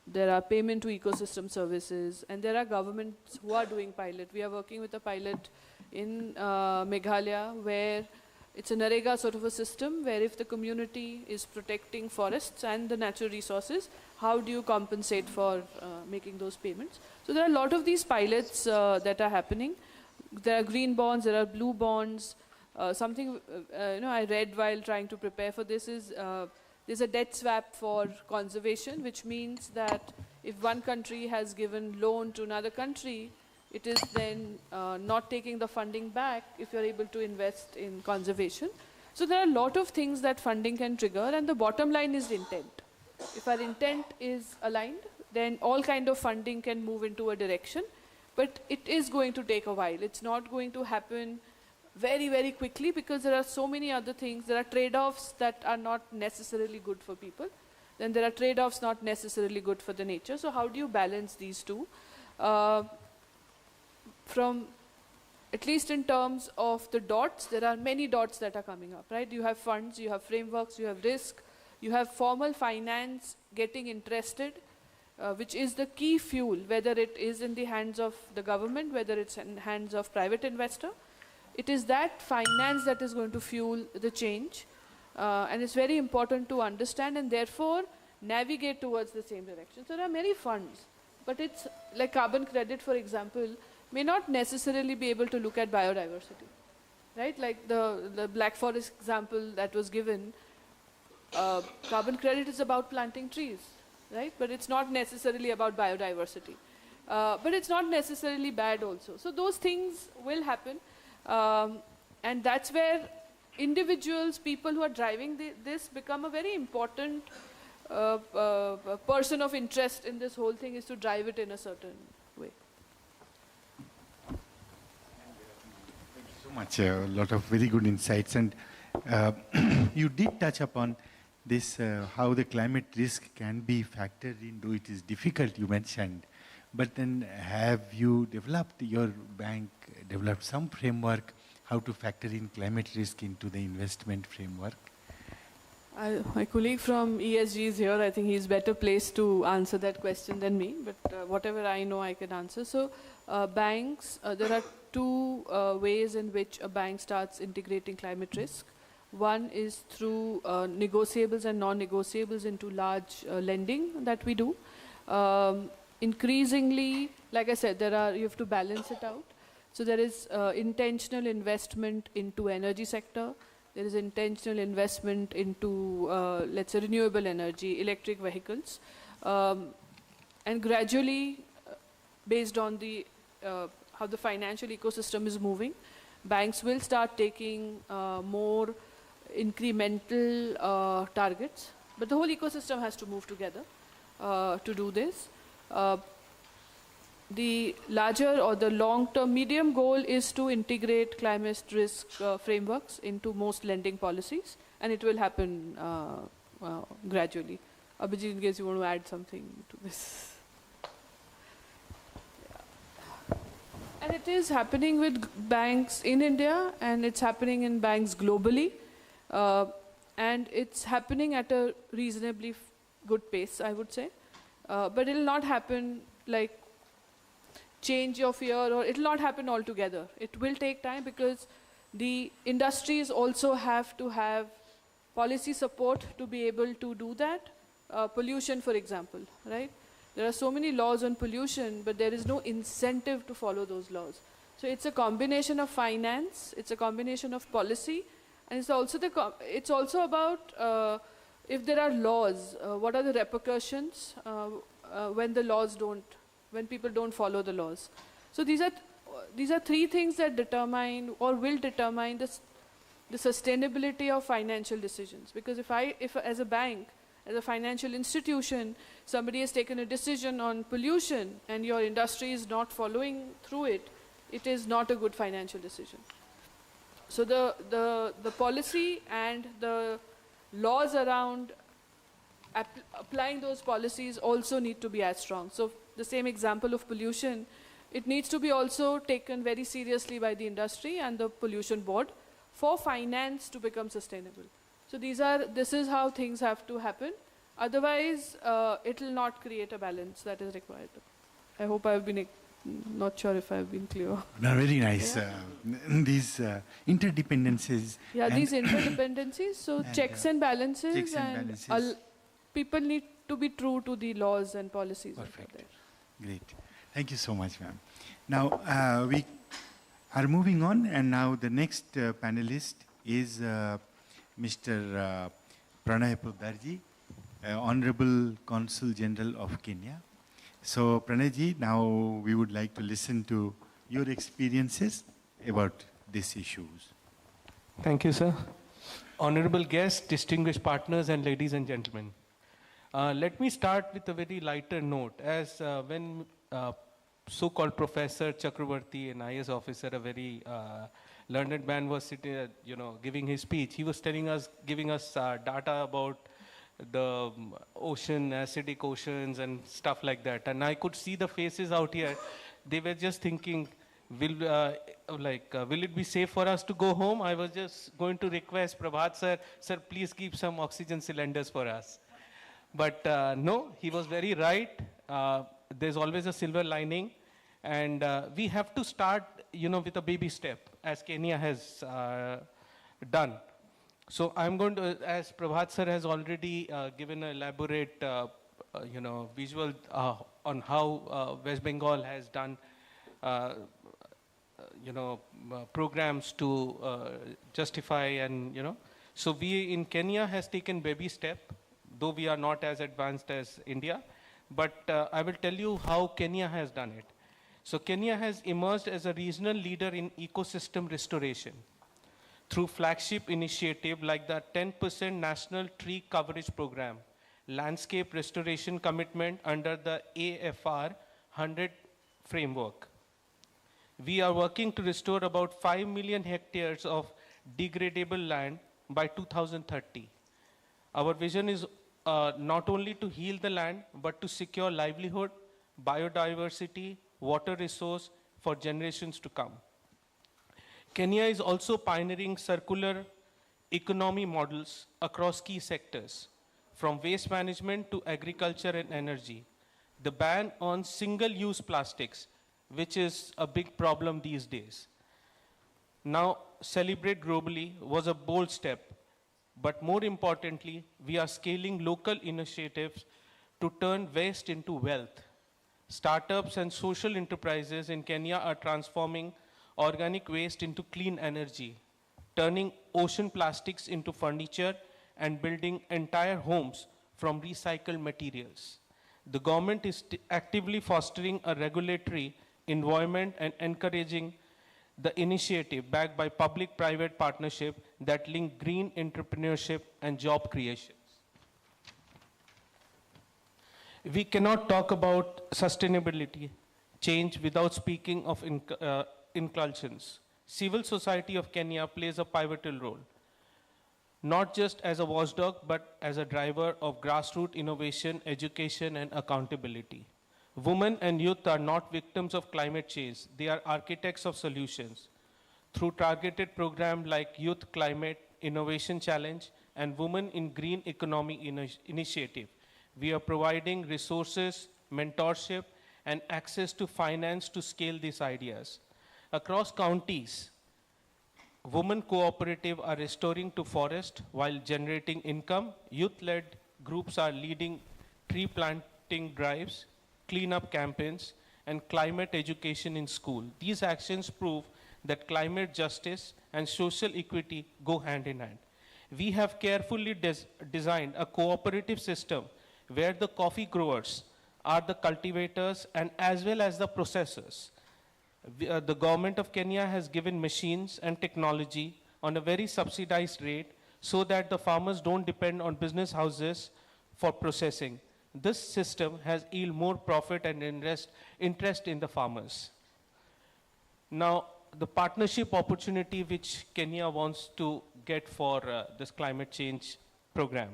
There are payment to ecosystem services, and there are governments who are doing pilot. We are working with a pilot in Meghalaya where it's a NREGA sort of a system where if the community is protecting forests and the natural resources, how do you compensate for making those payments? So there are a lot of these pilots that are happening. There are green bonds, there are blue bonds. Something I read while trying to prepare for this is there's a debt swap for conservation, which means that if one country has given loan to another country, It is then not taking the funding back if you're able to invest in conservation. So there are a lot of things that funding can trigger, and the bottom line is intent. If our intent is aligned, then all kind of funding can move into a direction, but it is going to take a while. It's not going to happen very, very quickly because there are so many other things. There are trade-offs that are not necessarily good for people. Then there are trade-offs not necessarily good for the nature. So how do you balance these two? From, at least in terms of the dots, there are many dots that are coming up, right? You have funds, you have frameworks, you have risk, you have formal finance getting interested, which is the key fuel, whether it is in the hands of the government, whether it's in hands of private investor. It is that finance that is going to fuel the change. And it's very important to understand and therefore navigate towards the same direction. So there are many funds, but it's like carbon credit, for example, may not necessarily be able to look at biodiversity, right? Like the Black Forest example that was given, carbon credit is about planting trees, right? But it's not necessarily about biodiversity. But it's not necessarily bad also. So those things will happen. And that's where individuals, people who are driving this become a very important person of interest in this whole thing, is to drive it in a certain way. Thank you so much. A lot of very good insights. And you did touch upon this, how the climate risk can be factored in, though it is difficult, you mentioned. But then have you developed, your bank developed some framework how to factor in climate risk into the investment framework? My colleague from ESG is here. I think he's better placed to answer that question than me, but whatever I know I can answer. So banks, there are two ways in which a bank starts integrating climate risk. One is through negotiables and non-negotiables into large lending that we do. Increasingly, like I said, you have to balance it out. So there is intentional investment into energy sector. There is intentional investment into, let's say, renewable energy, electric vehicles. And gradually, based on the how the financial ecosystem is moving, banks will start taking more incremental targets. But the whole ecosystem has to move together to do this. The larger or the long-term medium goal is to integrate climate risk frameworks into most lending policies, and it will happen gradually. Abhijit, in case you want to add something to this. Yeah. And it is happening with banks in India, and it's happening in banks globally, and it's happening at a reasonably good pace, I would say. But it will not happen like change of year, or it will not happen altogether. It will take time because the industries also have to have policy support to be able to do that. Pollution, for example, right? There are so many laws on pollution, but there is no incentive to follow those laws. So it's a combination of finance, it's a combination of policy, and it's also about if there are laws, what are the repercussions when people don't follow the laws. So these are three things that determine or will determine the sustainability of financial decisions. Because if as a bank, as a financial institution, somebody has taken a decision on pollution and your industry is not following through it, it is not a good financial decision. So the policy and the laws around applying those policies also need to be as strong. So the same example of pollution, it needs to be also taken very seriously by the industry and the pollution board for finance to become sustainable. So this is how things have to happen. Otherwise, it will not create a balance that is required. I hope I've been, not sure if I've been clear. No, very nice. Yeah. These interdependencies. Yeah, these interdependencies. So checks and balances, people need to be true to the laws and policies. Perfect. Great. Thank you so much, ma'am. Now, we are moving on, and now the next panelist is Mr. Pranay Podarji, Honorable Consul General of Kenya. So, Pranay ji, now we would like to listen to your experiences about these issues. Thank you, sir. Honorable guests, distinguished partners, and ladies and gentlemen. Let me start with a very lighter note. As when so-called Professor Chakravarti, an IAS officer, a very learned man, was sitting, giving his speech, he was telling us, giving us data about the ocean, acidic oceans, and stuff like that. And I could see the faces out here. They were just thinking, will it be safe for us to go home? I was just going to request Prabhat sir, please keep some oxygen cylinders for us. But no, he was very right. There's always a silver lining. And we have to start, with a baby step, as Kenya has done. So I'm going to, as Prabhat sir has already given an elaborate, visual on how West Bengal has done, programs to justify and, So we in Kenya has taken baby step, though we are not as advanced as India. But I will tell you how Kenya has done it. So Kenya has emerged as a regional leader in ecosystem restoration through flagship initiative like the 10% National Tree Coverage Program, landscape restoration commitment under the AFR 100 framework. We are working to restore about 5 million hectares of degradable land by 2030. Our vision is not only to heal the land, but to secure livelihood, biodiversity, water resource for generations to come. Kenya is also pioneering circular economy models across key sectors, from waste management to agriculture and energy. The ban on single-use plastics, which is a big problem these days, now celebrate globally, was a bold step. But more importantly, we are scaling local initiatives to turn waste into wealth. Startups and social enterprises in Kenya are transforming organic waste into clean energy, turning ocean plastics into furniture and building entire homes from recycled materials. The government is actively fostering a regulatory environment and encouraging the initiative backed by public-private partnership that link green entrepreneurship and job creation. We cannot talk about sustainability change without speaking of inclusions. Civil society of Kenya plays a pivotal role, not just as a watchdog, but as a driver of grassroots innovation, education, and accountability. Women and youth are not victims of climate change. They are architects of solutions. Through targeted programs like Youth Climate Innovation Challenge and Women in Green Economy Initiative, we are providing resources, mentorship, and access to finance to scale these ideas. Across counties, women cooperative are restoring to forest while generating income. Youth-led groups are leading tree planting drives, cleanup campaigns, and climate education in school. These actions prove that climate justice and social equity go hand in hand. We have carefully designed a cooperative system where the coffee growers are the cultivators and as well as the processors. The government of Kenya has given machines and technology on a very subsidized rate so that the farmers don't depend on business houses for processing. This system has yielded more profit and interest in the farmers. Now, the partnership opportunity which Kenya wants to get for this climate change program.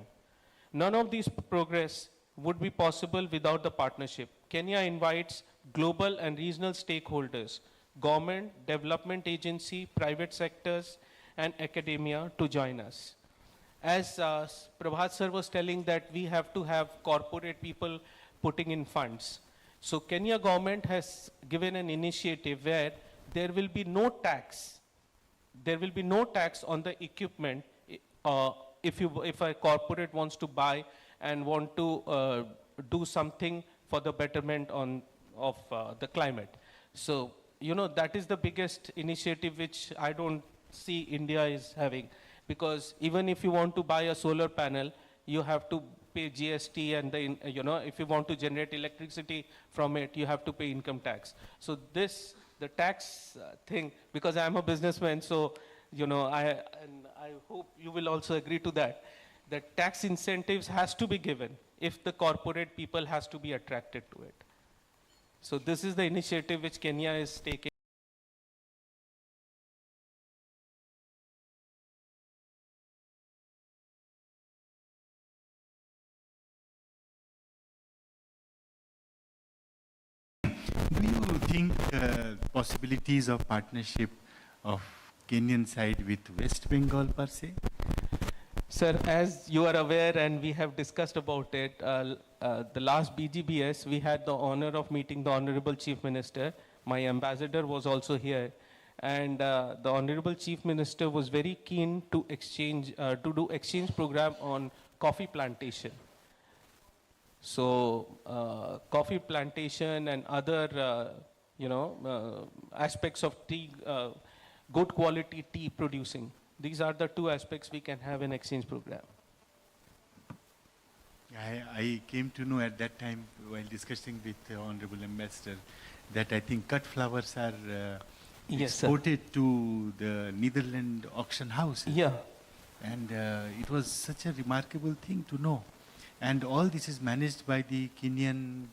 None of these progress would be possible without the partnership. Kenya invites global and regional stakeholders, government, development agency, private sectors, and academia to join us. As Prabhat sir was telling that we have to have corporate people putting in funds. So Kenya government has given an initiative where there will be no tax. There will be no tax on the equipment if a corporate wants to buy and want to do something for the betterment of the climate. So, that is the biggest initiative which I don't see India is having. Because even if you want to buy a solar panel, you have to pay GST and if you want to generate electricity from it, you have to pay income tax. So this The tax thing, because I'm a businessman, so I hope you will also agree to that. That tax incentives has to be given if the corporate people has to be attracted to it. So this is the initiative which Kenya is taking. Do you think possibilities of partnership of Kenyan side with West Bengal per se? Sir, as you are aware and we have discussed about it, the last BGBS, we had the honor of meeting the Honorable Chief Minister. My ambassador was also here. And the Honorable Chief Minister was very keen to do exchange program on coffee plantation. So coffee plantation and other, aspects of tea, good quality tea producing. These are the two aspects we can have in exchange program. I came to know at that time while discussing with the Honorable Ambassador that I think cut flowers are Yes, exported to the Netherlands auction houses. Yeah. And it was such a remarkable thing to know. And all this is managed by the Kenyan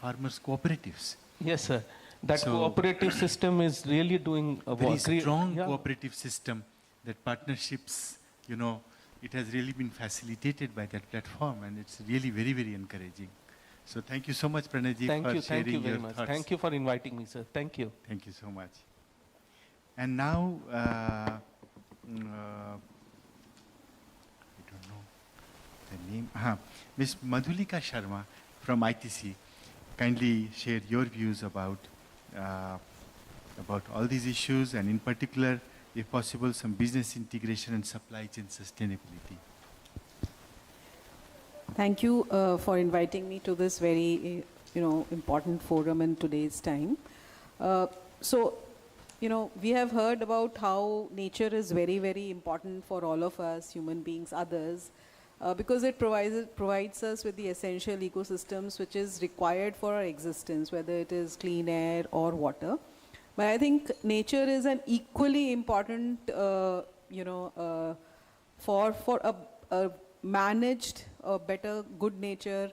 farmers cooperatives. Yes, sir. That cooperative system is really doing a very strong cooperative system. That partnerships, it has really been facilitated by that platform, and it's really very, very encouraging. So thank you so much, Pranayji, for sharing your thoughts. Thank you for inviting me, sir. Thank you. Thank you so much. And now, I don't know the name. Ms. Madhulika Sharma from ITC, kindly share your views about all these issues, and in particular, if possible, some business integration and supply chain sustainability. Thank you for inviting me to this very, important forum in today's time. We have heard about how nature is very, very important for all of us, human beings, others, because it provides us with the essential ecosystems which is required for our existence, whether it is clean air or water. But I think nature is an equally important, for a managed, better, good nature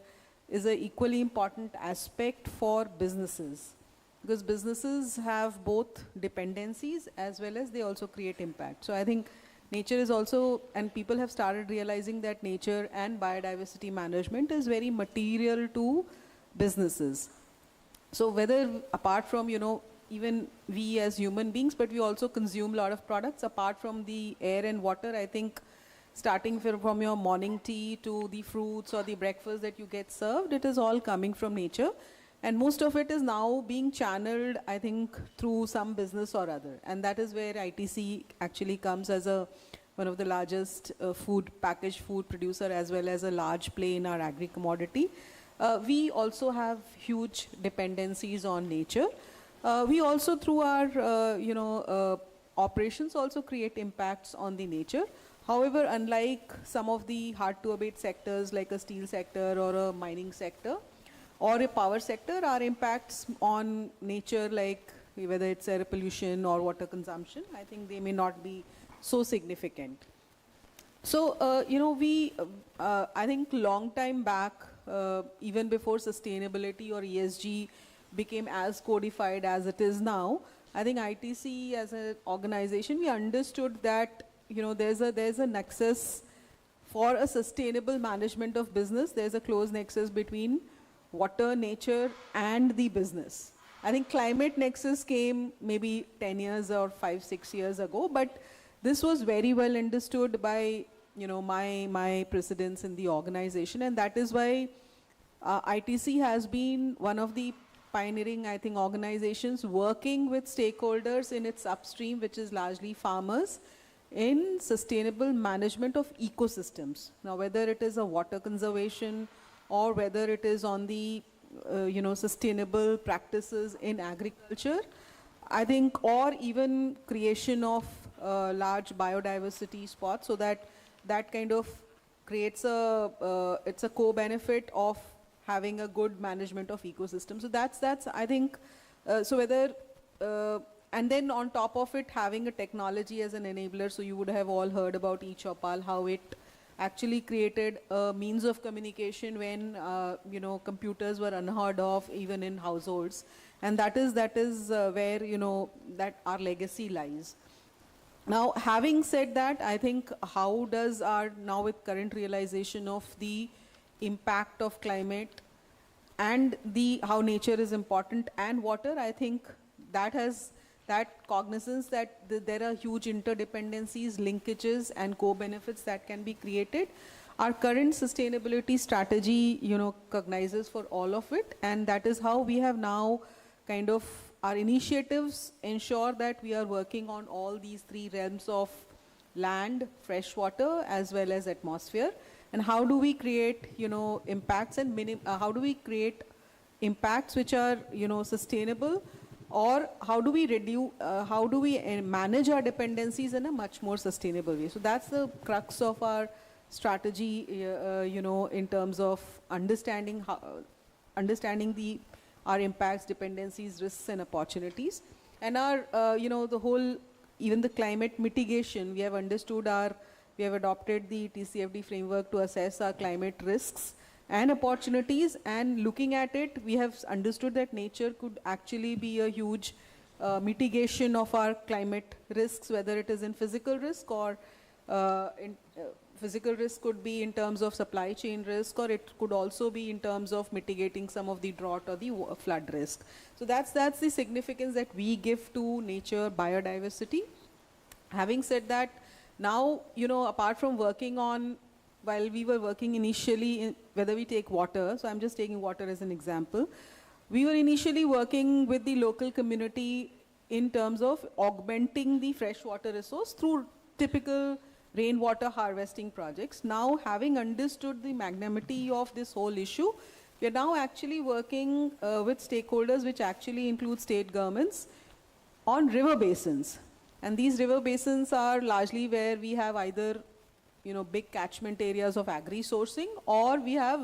is an equally important aspect for businesses. Because businesses have both dependencies as well as they also create impact. So I think nature is also, and people have started realizing that nature and biodiversity management is very material to businesses. So whether apart from, even we as human beings, but we also consume a lot of products apart from the air and water. I think starting from your morning tea to the fruits or the breakfast that you get served, it is all coming from nature. And most of it is now being channeled, I think, through some business or other. And that is where ITC actually comes as one of the largest packaged food producer, as well as a large play in our agri-commodity. We also have huge dependencies on nature. We also, through our operations, also create impacts on the nature. However, unlike some of the hard-to-abate sectors like a steel sector or a mining sector or a power sector, our impacts on nature, like whether it's air pollution or water consumption, I think they may not be so significant. So, I think long time back, even before sustainability or ESG became as codified as it is now, I think ITC as an organization, we understood that there's a nexus for a sustainable management of business. There's a close nexus between water, nature, and the business. I think climate nexus came maybe 10 years or 5-6 years ago, but this was very well understood by my precedents in the organization, and that is why ITC has been one of the pioneering, I think, organizations working with stakeholders in its upstream, which is largely farmers, in sustainable management of ecosystems. Now, whether it is a water conservation or whether it is on the sustainable practices in agriculture, I think, or even creation of large biodiversity spots, so that kind of creates it's a co-benefit of having a good management of ecosystem. So that's I think, so whether and then on top of it, having a technology as an enabler. So you would have all heard about eChopal, how it actually created a means of communication when computers were unheard of even in households, and that is where that our legacy lies. Now, having said that, I think how does our now with current realization of the impact of climate and how nature is important and water, I think that has that cognizance that there are huge interdependencies, linkages, and co-benefits that can be created. Our current sustainability strategy, cognizes for all of it, and that is how we have now kind of our initiatives ensure that we are working on all these three realms of land, fresh water, as well as atmosphere. And how do we create, impacts and how do we create impacts which are, sustainable, or how do we reduce, how do we manage our dependencies in a much more sustainable way? So that's the crux of our strategy, in terms of understanding our impacts, dependencies, risks, and opportunities. And our, the whole, even the climate mitigation, we have adopted the TCFD framework to assess our climate risks and opportunities, and looking at it, we have understood that nature could actually be a huge mitigation of our climate risks, whether it is in physical risk or physical risk could be in terms of supply chain risk, or it could also be in terms of mitigating some of the drought or the flood risk. So that's the significance that we give to nature, biodiversity. Having said that, now, apart from working on, while we were working initially, whether we take water, so I'm just taking water as an example, we were initially working with the local community in terms of augmenting the freshwater resource through typical rainwater harvesting projects. Now, having understood the magnanimity of this whole issue, we are now actually working with stakeholders, which actually include state governments, on river basins. And these river basins are largely where we have either, big catchment areas of agri-sourcing, or we have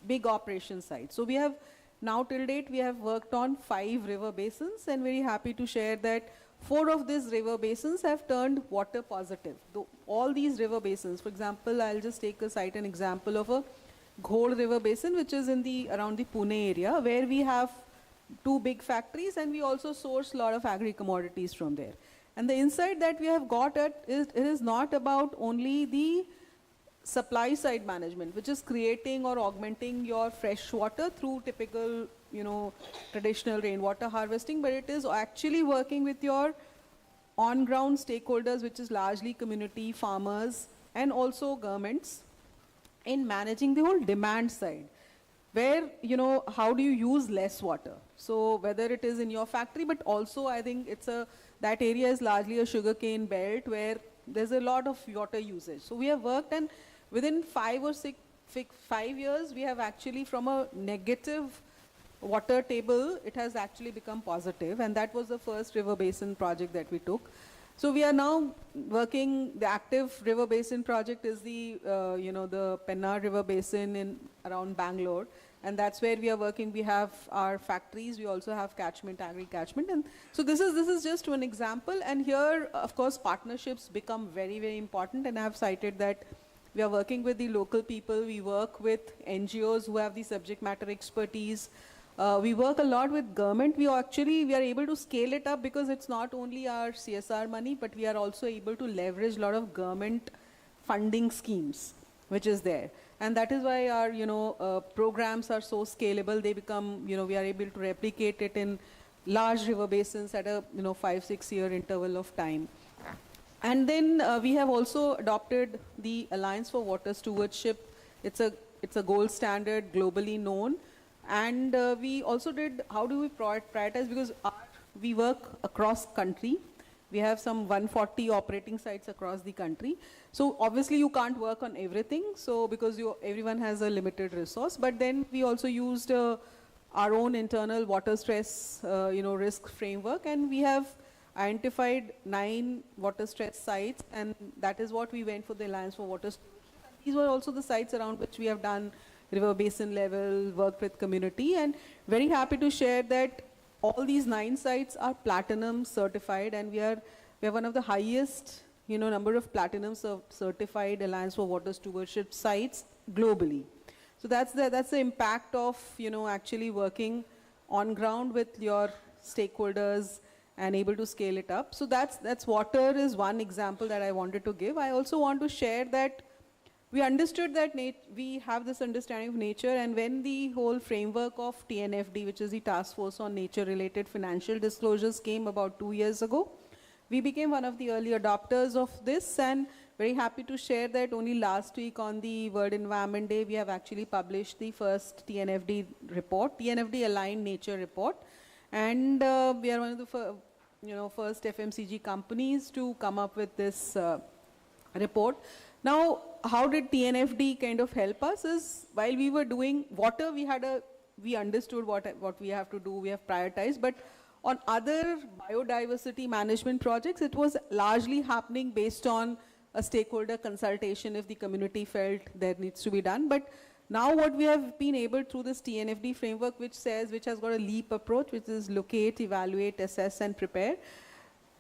big operation sites. So we have, now till date, we have worked on 5 river basins, and very happy to share that 4 of these river basins have turned water positive. All these river basins, for example, I'll just cite an example of a Ghod river basin, which is in around the Pune area, where we have 2 big factories, and we also source a lot of agri-commodities from there. And the insight that we have got at is it is not about only the supply side management, which is creating or augmenting your fresh water through typical, traditional rainwater harvesting, but it is actually working with your on-ground stakeholders, which is largely community, farmers, and also governments, in managing the whole demand side, where, how do you use less water? So whether it is in your factory, but also I think that area is largely a sugarcane belt where there's a lot of water usage. So we have worked, and within 5 years, we have actually, from a negative water table, it has actually become positive, and that was the first river basin project that we took. So we are now working, the active river basin project is the Penna River Basin around Bangalore, and that's where we are working. We have our factories, we also have catchment, agri-catchment, and so this is just one example. And here, of course, partnerships become very, very important, and I have cited that we are working with the local people, we work with NGOs who have the subject matter expertise. We work a lot with government. We are able to scale it up because it's not only our CSR money, but we are also able to leverage a lot of government funding schemes, which is there. And that is why our, programs are so scalable. They become, we are able to replicate it in large river basins at a, 5-6 year interval of time. And then we have also adopted the Alliance for Water Stewardship. It's a gold standard, globally known. And we also did, how do we prioritize? Because we work across country. We have some 140 operating sites across the country. So obviously you can't work on everything, so because everyone has a limited resource. But then we also used our own internal water stress risk framework, and we have identified 9 water stress sites, and that is what we went for the Alliance for Water Stewardship. These were also the sites around which we have done river basin level, worked with community, and very happy to share that all these 9 sites are platinum certified, and we are one of the highest, number of platinum certified Alliance for Water Stewardship sites globally. So that's the impact of, actually working on ground with your stakeholders and able to scale it up. So that's water is one example that I wanted to give. I also want to share that we understood that we have this understanding of nature, and when the whole framework of TNFD, which is the Task Force on Nature-Related Financial Disclosures, came about 2 years ago, we became one of the early adopters of this, and very happy to share that only last week on the World Environment Day, we have actually published the first TNFD report, TNFD Aligned Nature Report, and we are one of the first FMCG companies to come up with this report. Now, how did TNFD kind of help us is, while we were doing water, we understood what we have to do, we have prioritized, but on other biodiversity management projects, it was largely happening based on a stakeholder consultation if the community felt there needs to be done. But now what we have been able through this TNFD framework, which has got a LEAP approach, which is locate, evaluate, assess, and prepare,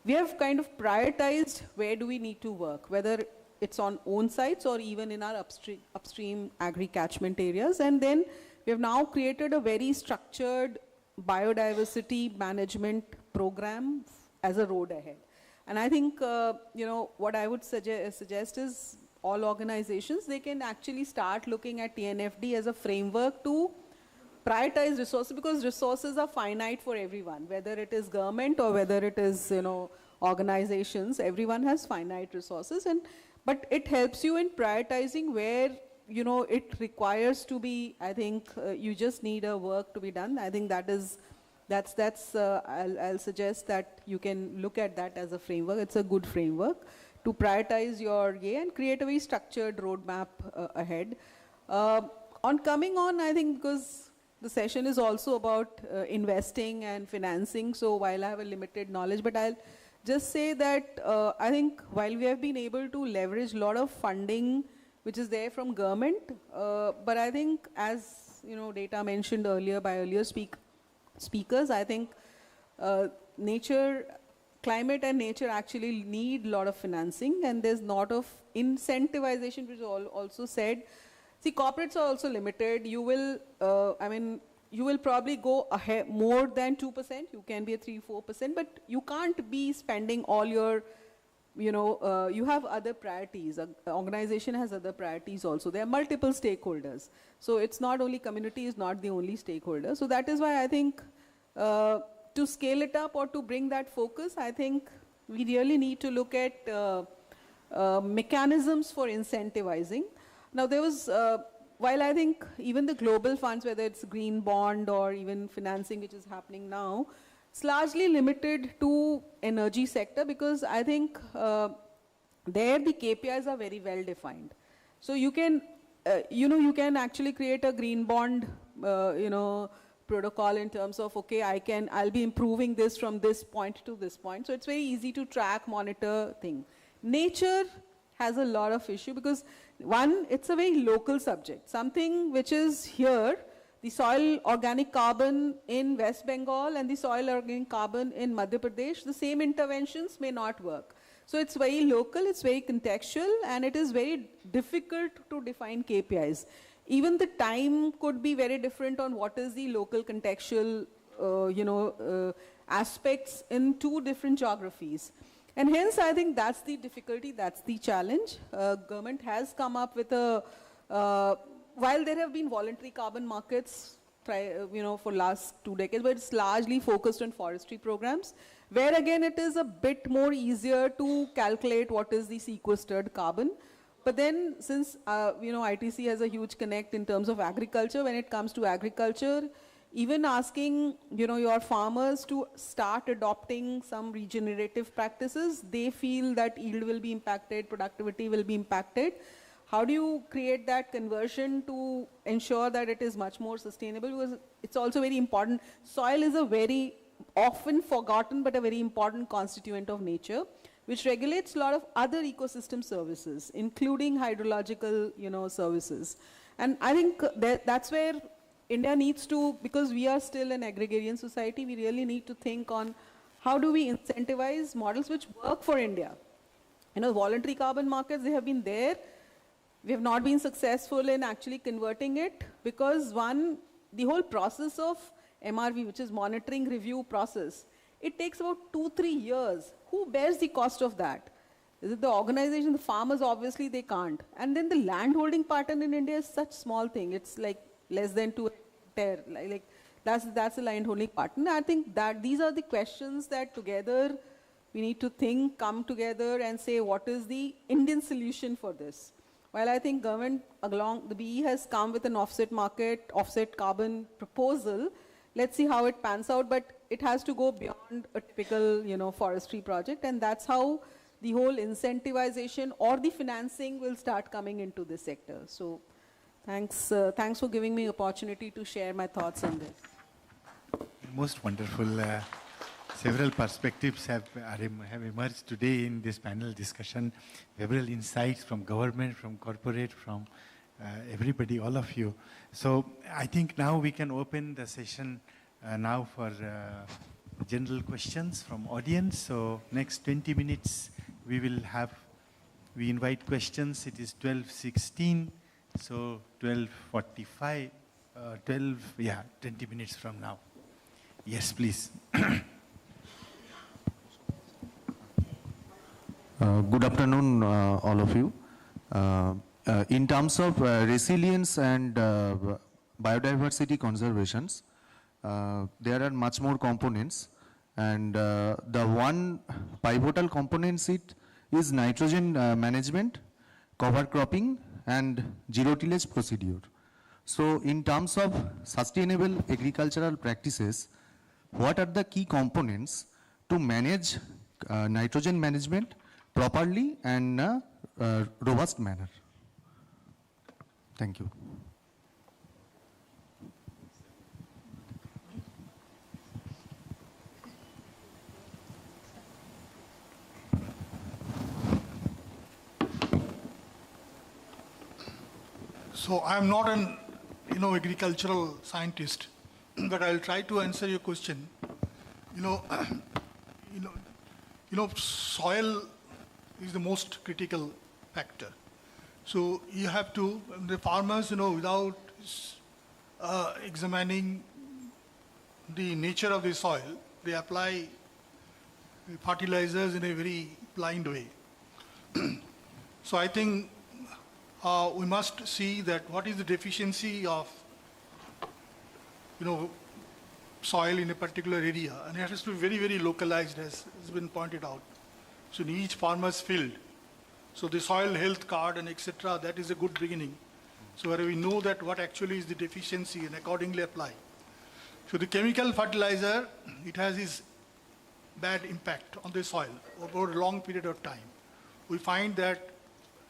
we have kind of prioritized where do we need to work, whether it's on own sites or even in our upstream agri-catchment areas. And then we have now created a very structured biodiversity management program as a road ahead. And I think, what I would suggest is all organizations, they can actually start looking at TNFD as a framework to prioritize resources, because resources are finite for everyone, whether it is government or whether it is, organizations, everyone has finite resources. But it helps you in prioritizing where, it requires to be, I think, you just need a work to be done. I think I'll suggest that you can look at that as a framework. It's a good framework to prioritize your and create a very structured roadmap ahead. On coming on, I think because the session is also about investing and financing, so while I have a limited knowledge, but I'll just say that I think while we have been able to leverage a lot of funding which is there from government, but I think as data mentioned earlier by earlier speakers, I think climate and nature actually need a lot of financing, and there's a lot of incentivization, which is also said. See, corporates are also limited. You will, you will probably go ahead more than 2%. You can be at 3-4%, but you can't be spending all your, you have other priorities. An organization has other priorities also. There are multiple stakeholders. So it's not only community is not the only stakeholder. So that is why I think to scale it up or to bring that focus, I think we really need to look at mechanisms for incentivizing. Now there was, while I think even the global funds, whether it's green bond or even financing which is happening now, it's largely limited to energy sector, because I think there the KPIs are very well defined. So you can, you can actually create a green bond, protocol in terms of, okay, I'll be improving this from this point to this point. So it's very easy to track, monitor thing. Nature has a lot of issue because one, it's a very local subject. Something which is here, the soil organic carbon in West Bengal and the soil organic carbon in Madhya Pradesh, the same interventions may not work. So it's very local, it's very contextual, and it is very difficult to define KPIs. Even the time could be very different on what is the local contextual, aspects in two different geographies. And hence, I think that's the difficulty, that's the challenge. Government has come up with a, while there have been voluntary carbon markets, for last 2 decades, but it's largely focused on forestry programs, where again it is a bit more easier to calculate what is the sequestered carbon. But then since, ITC has a huge connect in terms of agriculture, when it comes to agriculture, even asking, your farmers to start adopting some regenerative practices, they feel that yield will be impacted, productivity will be impacted. How do you create that conversion to ensure that it is much more sustainable? Because it's also very important. Soil is a very often forgotten but a very important constituent of nature, which regulates a lot of other ecosystem services, including hydrological, services. And I think that's where India needs to, because we are still an agrarian society, we really need to think on how do we incentivize models which work for India. Voluntary carbon markets, they have been there. We have not been successful in actually converting it because one, the whole process of MRV, which is monitoring review process, it takes about 2-3 years. Who bears the cost of that? Is it the organization, the farmers? Obviously they can't. And then the land holding pattern in India is such small thing. It's like less than 2 hectares. Like that's the land holding pattern. I think that these are the questions that together we need to think, come together and say what is the Indian solution for this. While I think government along the BE has come with an offset market, offset carbon proposal, let's see how it pans out, but it has to go beyond a typical, forestry project, and that's how the whole incentivization or the financing will start coming into this sector. So thanks for giving me opportunity to share my thoughts on this. Most wonderful. Several perspectives have emerged today in this panel discussion. Several insights from government, from corporate, from everybody, all of you. So I think now we can open the session now for general questions from audience. So next 20 minutes we invite questions. It is 12:16, so 12:45, 20 minutes from now. Yes, please. Good afternoon, all of you. In terms of resilience and biodiversity conservations, there are much more components, and the one pivotal component is nitrogen management, cover cropping, and zero tillage procedure. So in terms of sustainable agricultural practices, what are the key components to manage nitrogen management properly and in a robust manner? Thank you. So I'm not an agricultural scientist, but I'll try to answer your question. Soil is the most critical factor. So you have to, the farmers, without examining the nature of the soil, they apply fertilizers in a very blind way. So I think we must see that what is the deficiency of, soil in a particular area, and it has to be very, very localized, as has been pointed out. So in each farmer's field. So the soil health card and etc., that is a good beginning. So where we know that what actually is the deficiency and accordingly apply. So the chemical fertilizer, it has its bad impact on the soil over a long period of time. We find that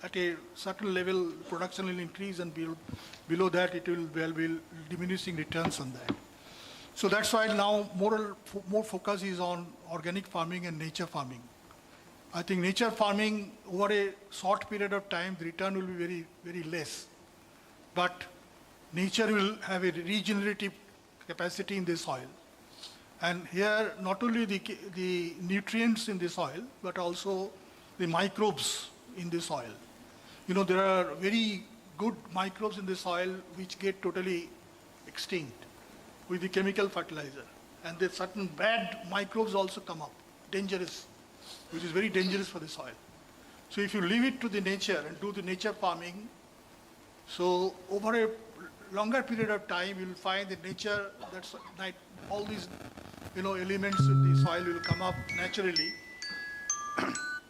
at a certain level, production will increase, and below that, it will be diminishing returns on that. So that's why now more focus is on organic farming and nature farming. I think nature farming, over a short period of time, the return will be very, very less. But nature will have a regenerative capacity in the soil. And here, not only the nutrients in the soil, but also the microbes in the soil. There are very good microbes in the soil which get totally extinct with the chemical fertilizer. And the certain bad microbes also come up, dangerous, which is very dangerous for the soil. So if you leave it to the nature and do the nature farming, so over a longer period of time, you will find that nature, that's all these elements in the soil will come up naturally.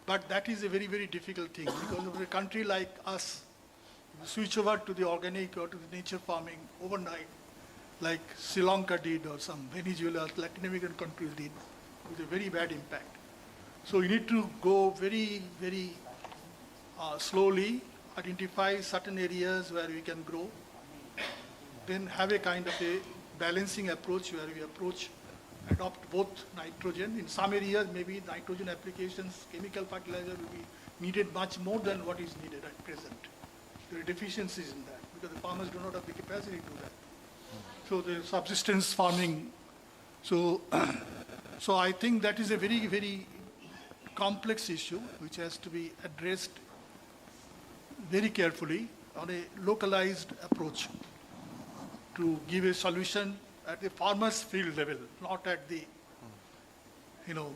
But that is a very, very difficult thing, because of a country like us, switch over to the organic or to the nature farming overnight, like Sri Lanka did, or some Venezuela, Latin American countries did, with a very bad impact. So you need to go very, very slowly, identify certain areas where we can grow, then have a kind of a balancing approach where we adopt both nitrogen. In some areas, maybe nitrogen applications, chemical fertilizer will be needed much more than what is needed at present. There are deficiencies in that, because the farmers do not have the capacity to do that. So the subsistence farming. So, so I think that is a very, very complex issue which has to be addressed very carefully on a localized approach to give a solution at the farmer's field level, not at the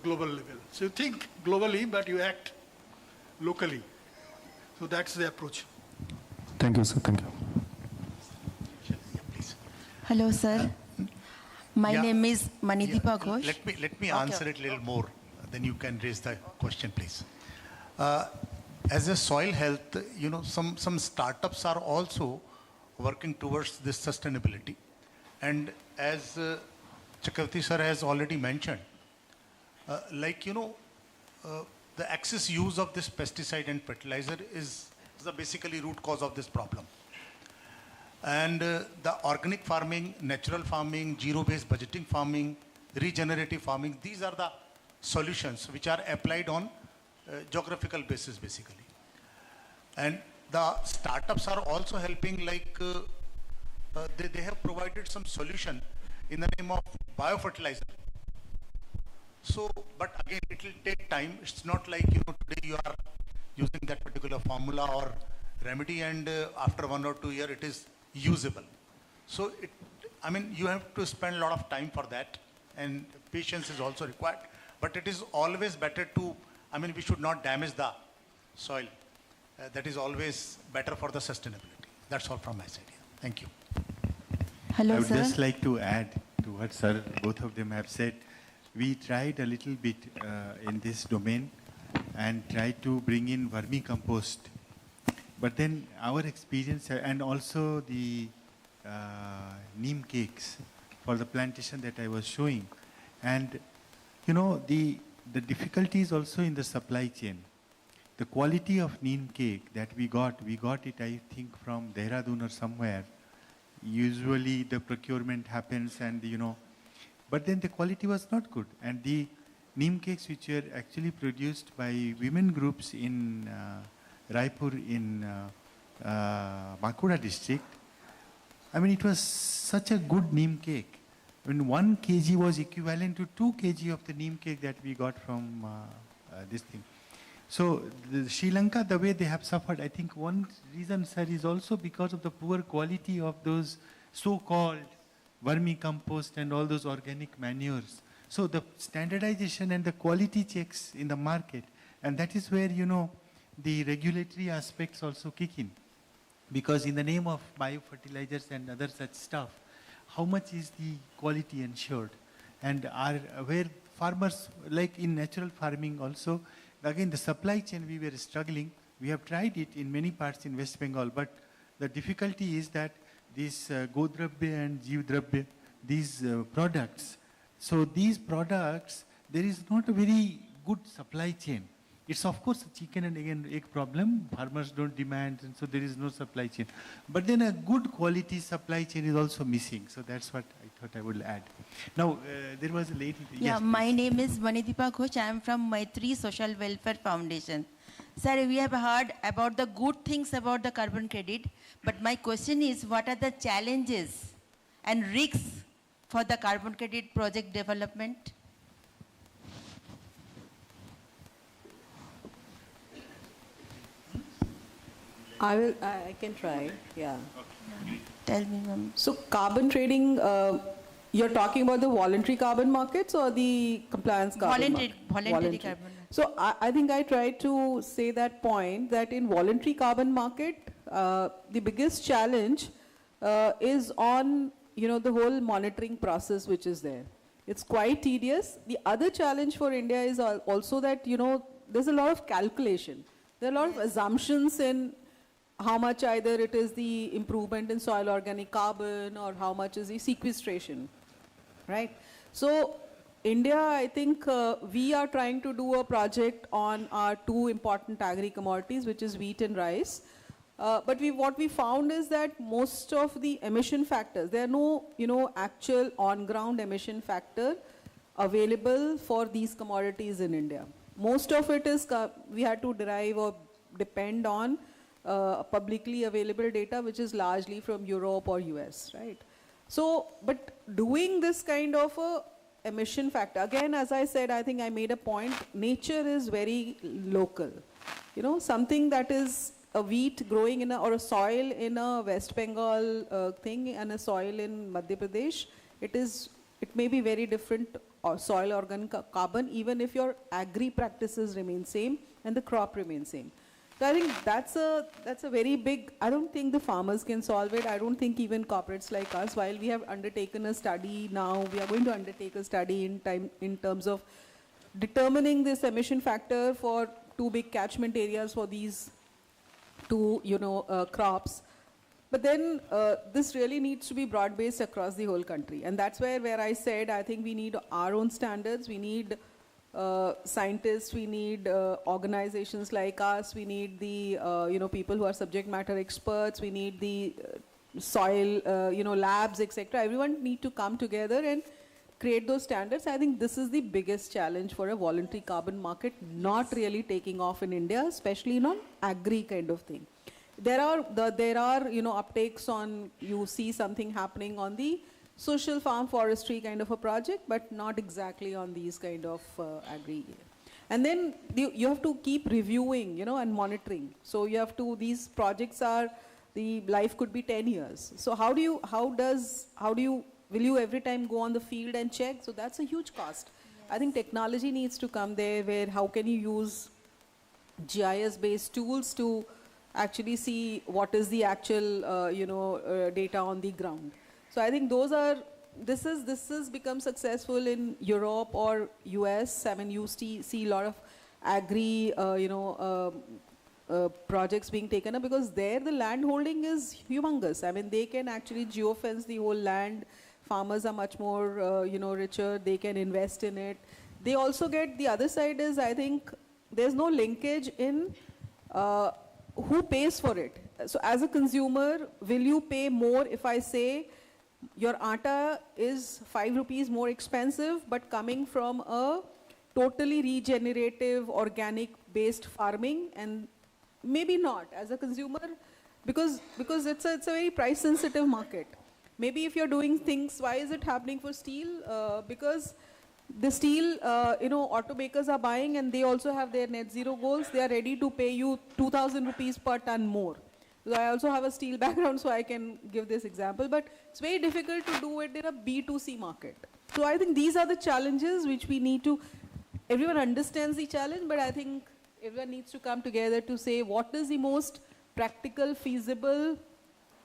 global level. So you think globally, but you act locally. So that's the approach. Thank you, sir. Thank you. Hello, sir. My name is Manideepa Ghosh. Let me answer it a little more. Then you can raise the question, please. As a soil health, some startups are also working towards this sustainability. And as Chakravarti sir has already mentioned, the excess use of this pesticide and fertilizer is the basically root cause of this problem. And the organic farming, natural farming, zero-based budgeting farming, regenerative farming, these are the solutions which are applied on geographical basis basically. And the startups are also helping, they have provided some solution in the name of biofertilizer. So, but again, it will take time. It's not like, today you are using that particular formula or remedy and after 1 or 2 years it is usable. So, you have to spend a lot of time for that and patience is also required. But it is always better to, we should not damage the soil. That is always better for the sustainability. That's all from my side. Thank you. Hello, I would sir. just like to add to what sir, both of them have said. We tried a little bit in this domain and tried to bring in vermicompost. But then our experience and also the neem cakes for the plantation that I was showing. And the difficulty is also in the supply chain. The quality of neem cake that we got it I think from Dehradun or somewhere. Usually the procurement happens and but then the quality was not good. And the neem cakes which were actually produced by women groups in Raipur in Bankura district, it was such a good neem cake. 1 kg was equivalent to 2 kg of the neem cake that we got from this thing. So Sri Lanka, the way they have suffered, I think one reason, sir, is also because of the poor quality of those so-called vermicompost and all those organic manures. So the standardization and the quality checks in the market, and that is where, the regulatory aspects also kick in. Because in the name of biofertilizers and other such stuff, how much is the quality ensured? And where farmers, like in natural farming also, again the supply chain we were struggling. We have tried it in many parts in West Bengal, but the difficulty is that these Godrabya and Jeevdrabya, these products, so these products, there is not a very good supply chain. It's of course a chicken and egg problem. Farmers don't demand, and so there is no supply chain. But then a good quality supply chain is also missing. So that's what I thought I would add. Now, there was a lady. Yeah, yes, my name is Manideepa Ghosh. I am from Maitri Social Welfare Foundation. Sir, we have heard about the good things about the carbon credit, but my question is, what are the challenges and risks for the carbon credit project development? I can try, yeah. Tell me, ma'am. So carbon trading, you're talking about the voluntary carbon markets or the compliance carbon Voluntary carbon. So I think I tried to say that point, that in voluntary carbon market, the biggest challenge is on, the whole monitoring process which is there. It's quite tedious. The other challenge for India is also that, there's a lot of calculation. There are a lot of assumptions in how much either it is the improvement in soil organic carbon or how much is the sequestration, right? So India, I think we are trying to do a project on our 2 important agri-commodities, which is wheat and rice. But what we found is that most of the emission factors, there are no, actual on-ground emission factor available for these commodities in India. Most of it is, we had to derive or depend on publicly available data, which is largely from Europe or US, right? So, but doing this kind of a emission factor, again, as I said, I think I made a point, nature is very local. You know, something that is a wheat growing in a, or a soil in a West Bengal thing and a soil in Madhya Pradesh, it may be very different soil organic carbon, even if your agri practices remain same and the crop remains same. So I think that's a very big, I don't think the farmers can solve it. I don't think even corporates like us, while we have undertaken a study now, we are going to undertake a study in terms of determining this emission factor for 2 big catchment areas for these 2, crops. But then this really needs to be broad-based across the whole country. And that's where I said, I think we need our own standards. We need scientists, we need organizations like us, we need the people who are subject matter experts, we need the soil labs, etc. Everyone need to come together and create those standards. I think this is the biggest challenge for a voluntary carbon market not really taking off in India, especially in an agri kind of thing. There are uptakes on, you see something happening on the social farm forestry kind of a project, but not exactly on these kind of agri. And then you have to keep reviewing, and monitoring. So you have to, these projects are, the life could be 10 years. So will you every time go on the field and check? So that's a huge cost. Yes. I think technology needs to come there, where how can you use GIS-based tools to actually see what is the actual, data on the ground. So I think this has become successful in Europe or US. I mean, you see a lot of agri, projects being taken up, because there the land holding is humongous. I mean, they can actually geofence the whole land. Farmers are much more, richer. They can invest in it. They also get, the other side is, I think, there's no linkage in who pays for it. So as a consumer, will you pay more if I say, your atta is 5 rupees more expensive, but coming from a totally regenerative, organic-based farming, and maybe not as a consumer, because it's a very price-sensitive market. Maybe if you're doing things, why is it happening for steel? Because the steel, automakers are buying, and they also have their net zero goals. They are ready to pay you 2,000 rupees per ton more. So I also have a steel background, so I can give this example, but it's very difficult to do it in a B2C market. So I think these are the challenges which we need to, everyone understands the challenge, but I think everyone needs to come together to say what is the most practical, feasible,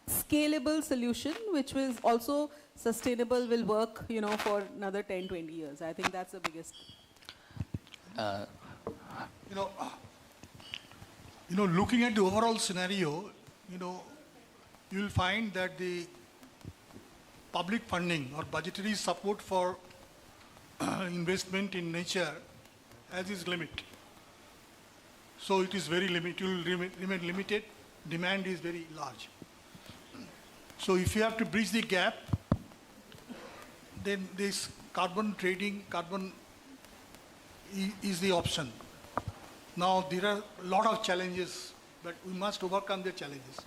scalable solution, which is also sustainable, will work, for another 10, 20 years. I think that's the biggest. Looking at the overall scenario, you'll find that the public funding or budgetary support for investment in nature has its limit. So it is very limited, it will remain limited, demand is very large. So if you have to bridge the gap, then this carbon trading, is the option. Now there are a lot of challenges, but we must overcome the challenges.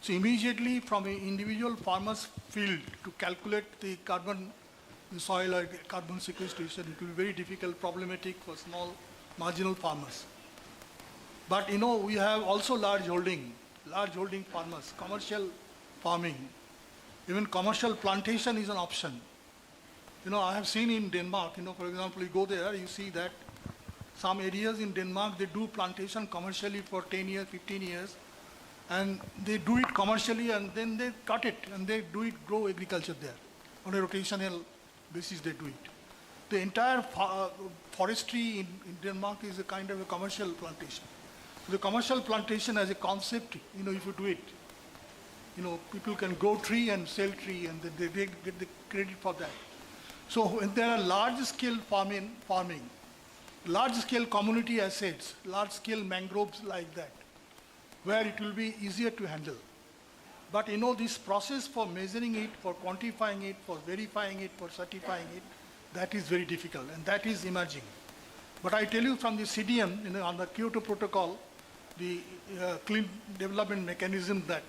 So immediately from an individual farmer's field to calculate the carbon, the soil or carbon sequestration, it will be very difficult, problematic for small marginal farmers. But we have also large holding farmers, commercial farming. Even commercial plantation is an option. I have seen in Denmark, for example, you go there, you see that some areas in Denmark, they do plantation commercially for 10 years, 15 years, and they do it commercially, and then they cut it, and they grow agriculture there. On a rotational basis, they do it. The entire forestry in Denmark is a kind of a commercial plantation. The commercial plantation as a concept, if you do it, people can grow tree and sell tree, and they get the credit for that. So when there are large-scale farming, large-scale community assets, large-scale mangroves like that, where it will be easier to handle. But this process for measuring it, for quantifying it, for verifying it, for certifying it, that is very difficult, and that is emerging. But I tell you from the CDM, on the Kyoto Protocol, the clean development mechanism that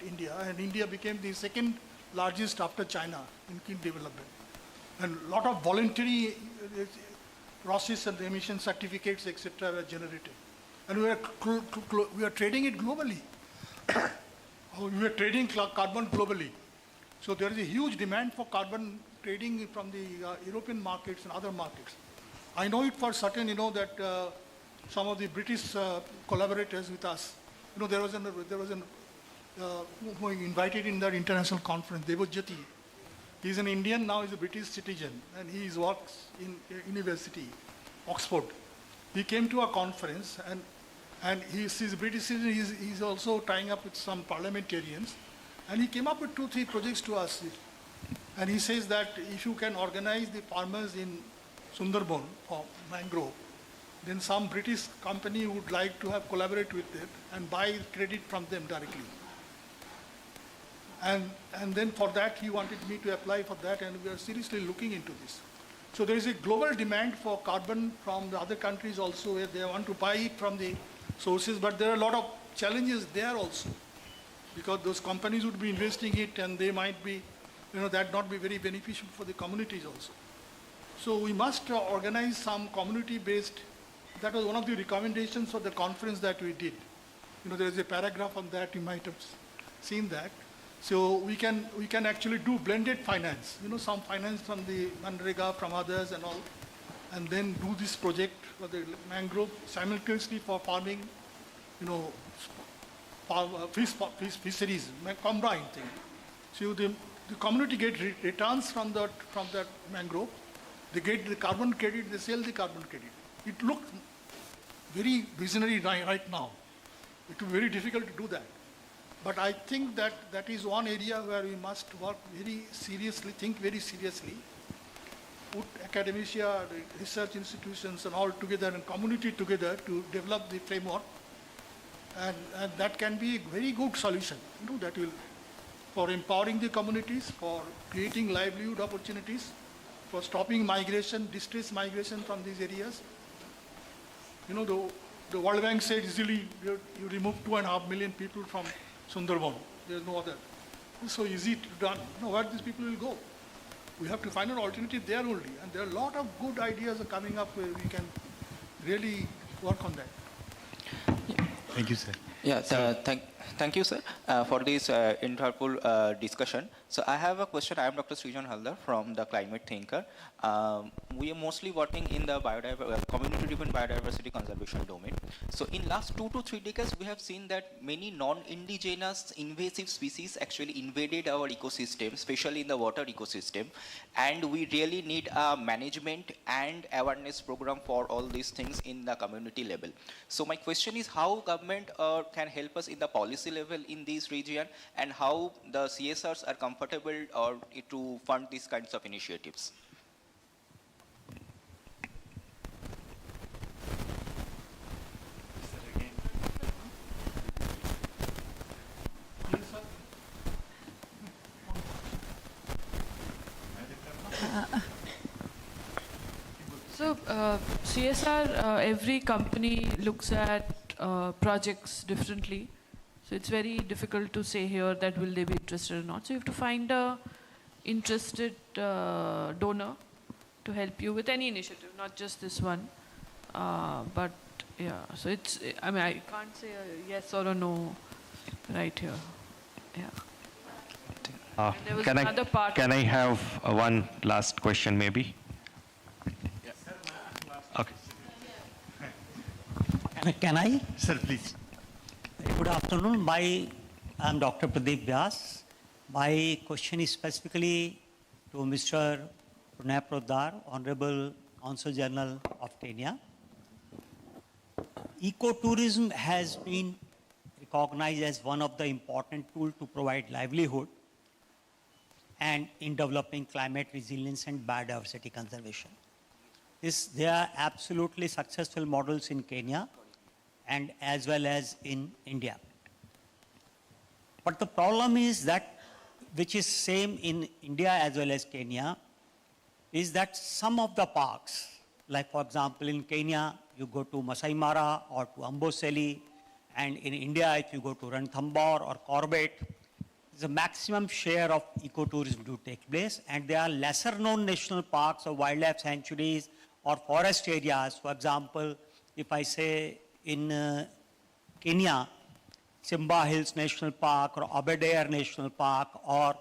India became the second largest after China in clean development. And a lot of voluntary process and emission certificates, etc., were generated. And we are trading it globally. We are trading carbon globally. So there is a huge demand for carbon trading from the European markets and other markets. I know it for certain, that some of the British collaborators with us, there was an who invited in that international conference, Devojyoti. He's an Indian, now he's a British citizen, and he works in university, Oxford. He came to a conference, and he's a British citizen. He's also tying up with some parliamentarians, and he came up with 2-3 projects to us. And he says that if you can organize the farmers in Sundarban for mangrove, then some British company would like to have collaborate with it and buy credit from them directly. And then for that, he wanted me to apply for that, and we are seriously looking into this. So there is a global demand for carbon from the other countries also, where they want to buy it from the sources, but there are a lot of challenges there also, because those companies would be investing it, and they might be, that not be very beneficial for the communities also. So we must organize some community-based. That was one of the recommendations for the conference that we did. There is a paragraph on that. You might have seen that. So we can actually do blended finance. Some finance from the Manrega, from others and all, and then do this project for the mangrove simultaneously for farming, fisheries, combined thing. So the community get returns from that mangrove. They get the carbon credit. They sell the carbon credit. It looks very visionary right now. It will be very difficult to do that. But I think that is one area where we must work very seriously, think very seriously, put academia, the research institutions and all together and community together to develop the framework. And that can be a very good solution, that will, for empowering the communities, for creating livelihood opportunities, for stopping migration, distress migration from these areas. The World Bank said easily you remove 2.5 million people from Sundarban. There's no other. It's so easy to done. Where these people will go? We have to find an alternative there only. And there are a lot of good ideas are coming up where we can really work on that. Thank you, sir. Yeah, thank you, sir, for this insightful discussion. So I have a question. I am Dr. Srijan Haldar from the Climate Thinker. We are mostly working in the community-driven biodiversity conservation domain. So in last 2 to 3 decades, we have seen that many non-indigenous invasive species actually invaded our ecosystem, especially in the water ecosystem. And we really need a management and awareness program for all these things in the community level. So my question is how government can help us in the policy level in this region, and how the CSRs are comfortable to fund these kinds of initiatives. So CSR, every company looks at projects differently. So it's very difficult to say here that will they be interested or not. So you have to find a interested donor to help you with any initiative, not just this one. But yeah, so it's, I mean, I can't say a yes or a no right here. Yeah. There was another part. Can I have one last question maybe? Okay. Can I? Sir, please. Good afternoon. I am Dr. Pradeep Vyas. My question is specifically to Mr. Pranay Prodar, Honorable Consul General of Kenya. Ecotourism has been recognized as one of the important tools to provide livelihood and in developing climate resilience and biodiversity conservation. There are absolutely successful models in Kenya and as well as in India. But the problem is that, which is same in India as well as Kenya, is that some of the parks, like for example in Kenya, you go to Masai Mara or to Amboseli, and in India if you go to Ranthambore or Corbett, the maximum share of ecotourism to take place, and there are lesser known national parks or wildlife sanctuaries or forest areas. For example, if I say in Kenya, Simba Hills National Park or Aberdare National Park or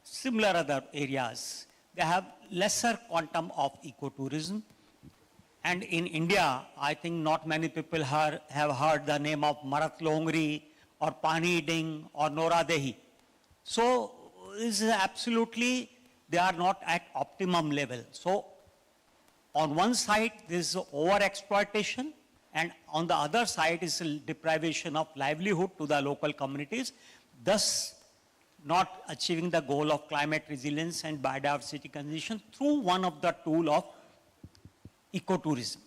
similar other areas, they have lesser quantum of ecotourism. And in India, I think not many people have heard the name of Marat Longri or Pani Ding or Nora Dehi. So this is absolutely, they are not at optimum level. So on one side, this is over-exploitation, and on the other side is deprivation of livelihood to the local communities, thus not achieving the goal of climate resilience and biodiversity conservation through one of the tool of ecotourism.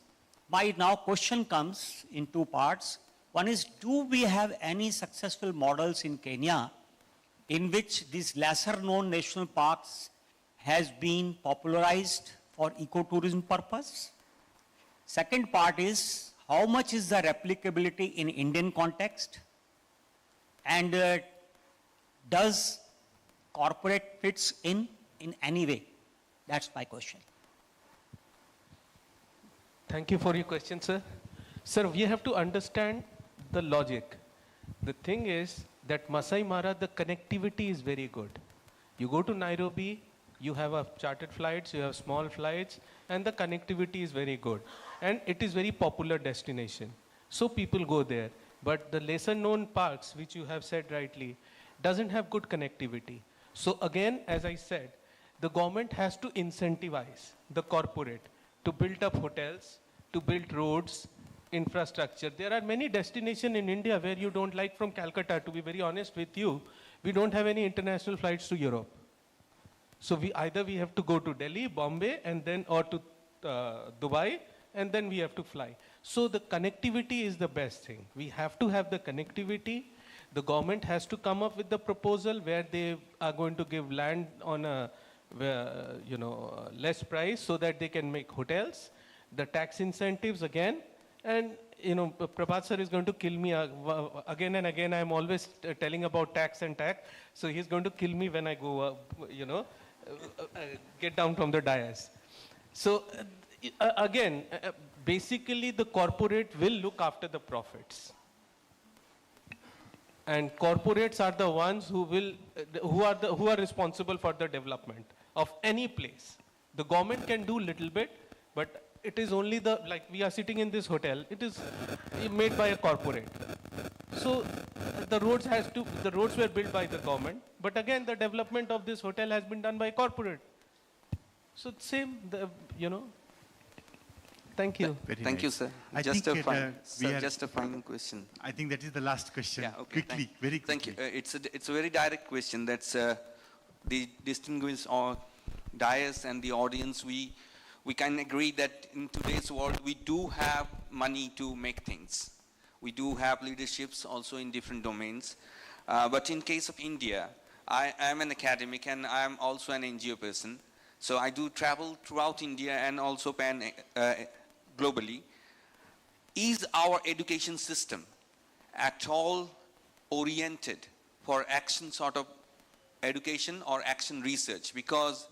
My now question comes in two parts. One is, do we have any successful models in Kenya in which these lesser known national parks has been popularized for ecotourism purpose? Second part is, how much is the replicability in Indian context? And does corporate fits in any way? That's my question. Thank you for your question, sir. Sir, we have to understand the logic. The thing is that Masai Mara, the connectivity is very good. You go to Nairobi, you have chartered flights, you have small flights, and the connectivity is very good. And it is very popular destination. So people go there. But the lesser known parks, which you have said rightly, doesn't have good connectivity. So again, as I said, the government has to incentivize the corporate to build up hotels, to build roads, infrastructure. There are many destinations in India where you don't, like from Calcutta, to be very honest with you, we don't have any international flights to Europe. So either we have to go to Delhi, Bombay, and then, or to Dubai, and then we have to fly. So the connectivity is the best thing. We have to have the connectivity. The government has to come up with the proposal where they are going to give land on a less price so that they can make hotels. The tax incentives again, and Prabhat sir is going to kill me again and again. I'm always telling about tax and tax, so he's going to kill me when I go, get down from the dais. So again, basically the corporate will look after the profits. And corporates are the ones who are responsible for the development of any place. The government can do little bit, but it is only like we are sitting in this hotel, it is made by a corporate. So the roads were built by the government, but again the development of this hotel has been done by a corporate. So same, Thank you. Thank you, sir. Just a final question. I think that is the last question. Yeah, okay. Very quickly. Thank you. It's a very direct question. That's the distinguished dais and the audience. We can agree that in today's world, we do have money to make things. We do have leaderships also in different domains. But in case of India, I am an academic and I am also an NGO person. So I do travel throughout India and also globally. Is our education system at all oriented for action sort of education or action research? Because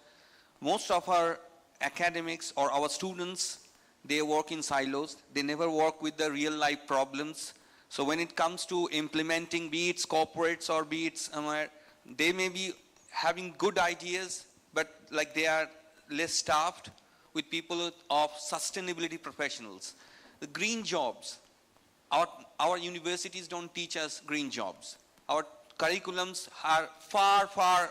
most of our academics or our students, they work in silos. They never work with the real life problems. So when it comes to implementing, be it corporates or be it somewhere, they may be having good ideas, but like they are less staffed with people of sustainability professionals. The green jobs, our universities don't teach us green jobs. Our curriculums are far, far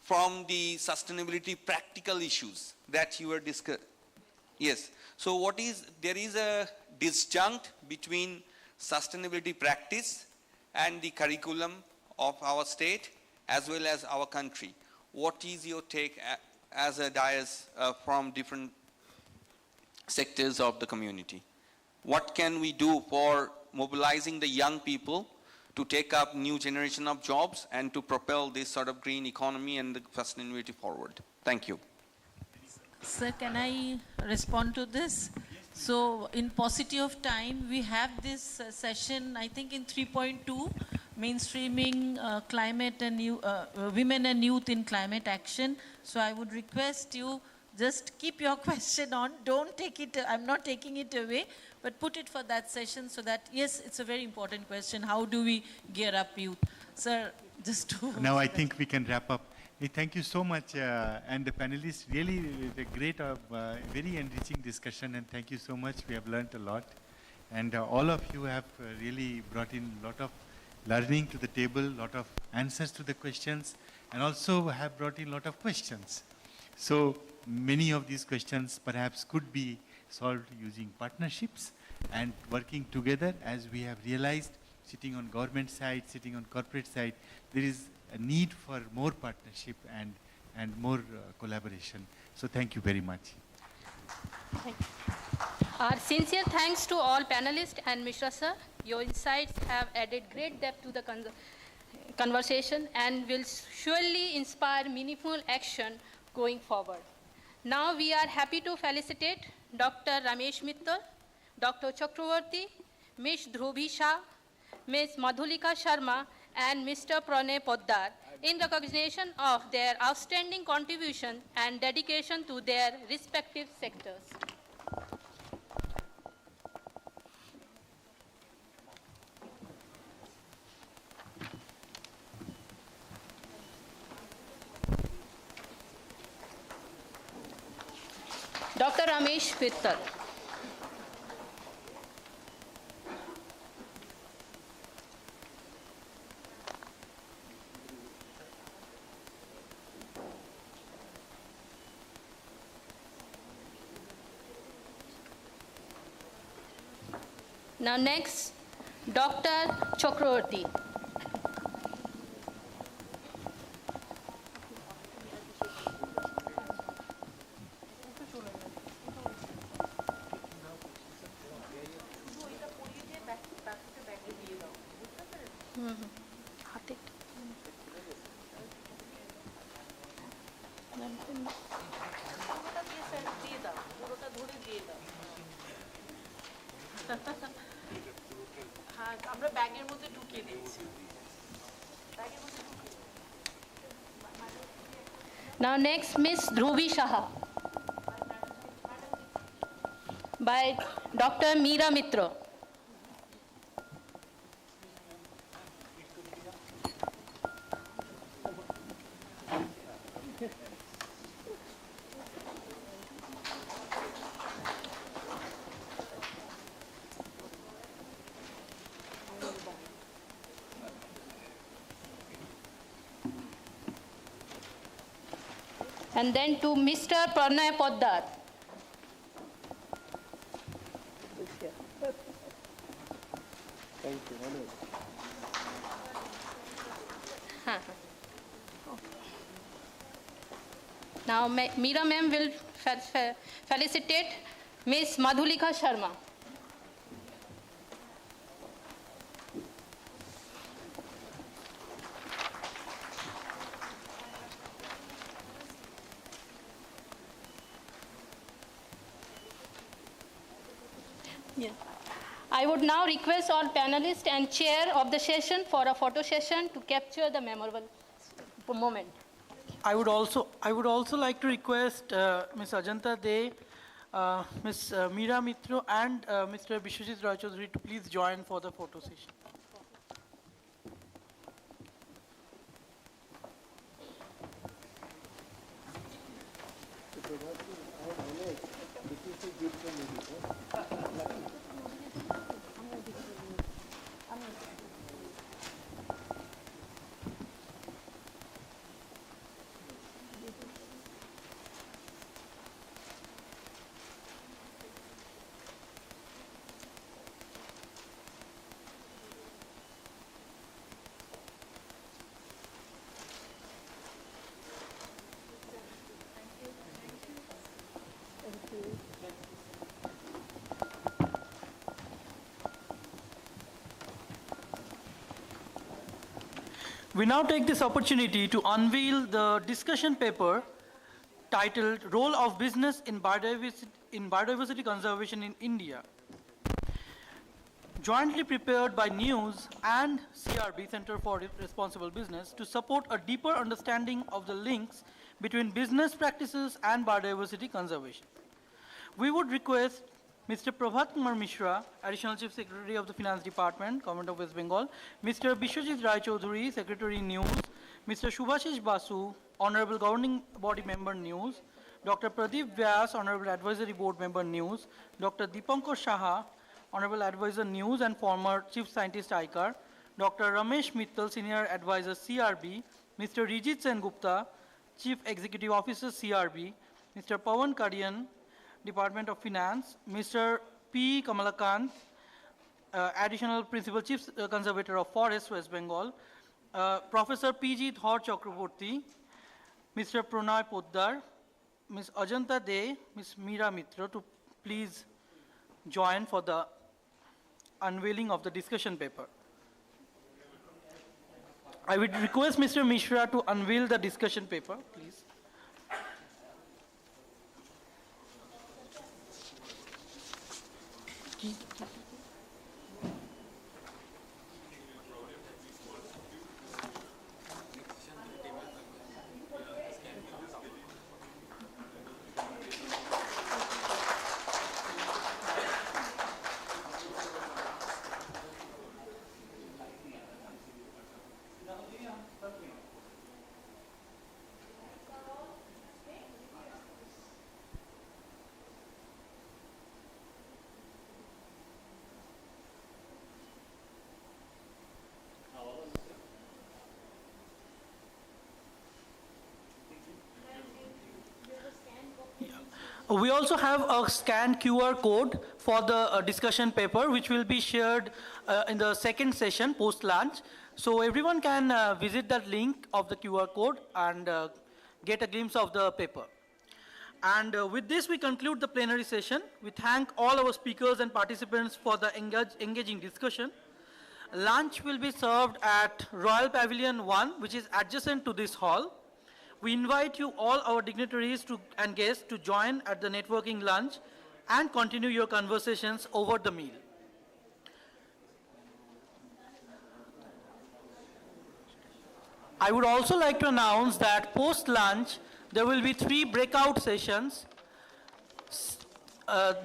from the sustainability practical issues that you were discussing. Yes. So there is a disjunct between sustainability practice and the curriculum of our state as well as our country. What is your take as a dais from different sectors of the community? What can we do for mobilizing the young people to take up new generation of jobs and to propel this sort of green economy and the sustainability forward? Thank you. Sir, can I respond to this? So in paucity of time, we have this session, I think in 3.2, mainstreaming climate and women and youth in climate action. So I would request you just keep your question on. Don't take it, I'm not taking it away, but put it for that session so that, yes, it's a very important question. How do we gear up youth? Sir, just to... Now I think we can wrap up. Hey, thank you so much, and the panelists, really a great, very enriching discussion, and thank you so much. We have learned a lot, and all of you have really brought in a lot of learning to the table, a lot of answers to the questions, and also have brought in a lot of questions. So many of these questions perhaps could be solved using partnerships and working together. As we have realized, sitting on government side, sitting on corporate side, there is a need for more partnership and more collaboration. So thank you very much. Thank you. Our sincere thanks to all panelists and Mishra sir. Your insights have added great depth to the conversation and will surely inspire meaningful action going forward. Now we are happy to felicitate Dr. Ramesh Mittal, Dr. Chakravarti, Ms. Dhruvi Shah, Ms. Madhulika Sharma, and Mr. Pranay Poddar in recognition of their outstanding contribution and dedication to their respective sectors. Dr. Ramesh Mittal. Now next, Dr. Chakravarti. Now next, Ms. Dhruvi Shah by Dr. Meera Mitra. And then to Mr. Pranay Poddar. Thank you. Now Meera ma'am will felicitate Ms. Madhulika Sharma. Yeah. I would now request all panelists and chair of the session for a photo session to capture the memorable moment. I would also like to request Ms. Ajanta De, Ms. Meera Mitra, and Mr. Bishwajit Roy Chaudhary to please join for the photo session. We now take this opportunity to unveil the discussion paper titled Role of Business in Biodiversity Conservation in India. jointly prepared by News and CRB, Center for Responsible Business, to support a deeper understanding of the links between business practices and biodiversity conservation. We would request Mr. Prabhat Kumar Mishra, Additional Chief Secretary of the Finance Department, Government of West Bengal, Mr. Bishwajit Rai Chaudhuri, Secretary News, Mr. Shubhashish Basu, Honorable Governing Body Member News, Dr. Pradeep Vyas, Honorable Advisory Board Member News, Dr. Deepankar Shaha, Honorable Advisor News and former Chief Scientist ICAR, Dr. Ramesh Mittal, Senior Advisor CRB, Mr. Rijit Sen Gupta, Chief Executive Officer CRB, Mr. Pawan Kadian, Department of Finance, Mr. P. Kamalakant, Additional Principal Chief Conservator of Forests, West Bengal, Professor P.G. Dhar Chakraborty, Mr. Pranay Poddar, Ms. Ajanta De, Ms. Meera Mitra to please join for the unveiling of the discussion paper. I would request Mr. Mishra to unveil the discussion paper, please. We also have a scanned QR code for the discussion paper, which will be shared in the second session post-lunch. So everyone can visit that link of the QR code and get a glimpse of the paper. And with this, we conclude the plenary session. We thank all our speakers and participants for the engaging discussion. Lunch will be served at Royal Pavilion 1, which is adjacent to this hall. We invite you all our dignitaries and guests to join at the networking lunch and continue your conversations over the meal. I would also like to announce that post-lunch, there will be 3 breakout sessions.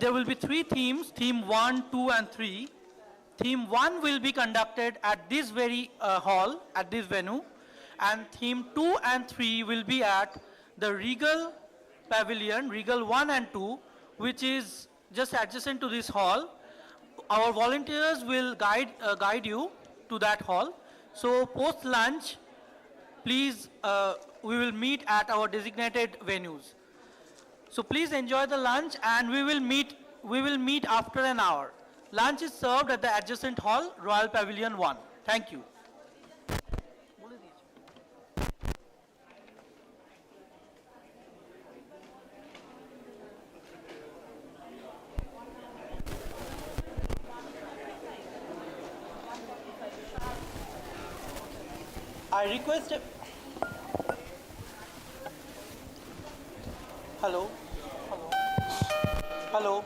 There will be 3 themes, theme 1, 2, and 3. Theme 1 will be conducted at this very hall, at this venue. And theme 2 and 3 will be at the Regal Pavilion, Regal 1 and 2, which is just adjacent to this hall. Our volunteers will guide you to that hall. So post-lunch, please, we will meet at our designated venues. So please enjoy the lunch, and we will meet after an hour. Lunch is served at the adjacent hall, Royal Pavilion 1. Thank you. I request. Hello. Hello.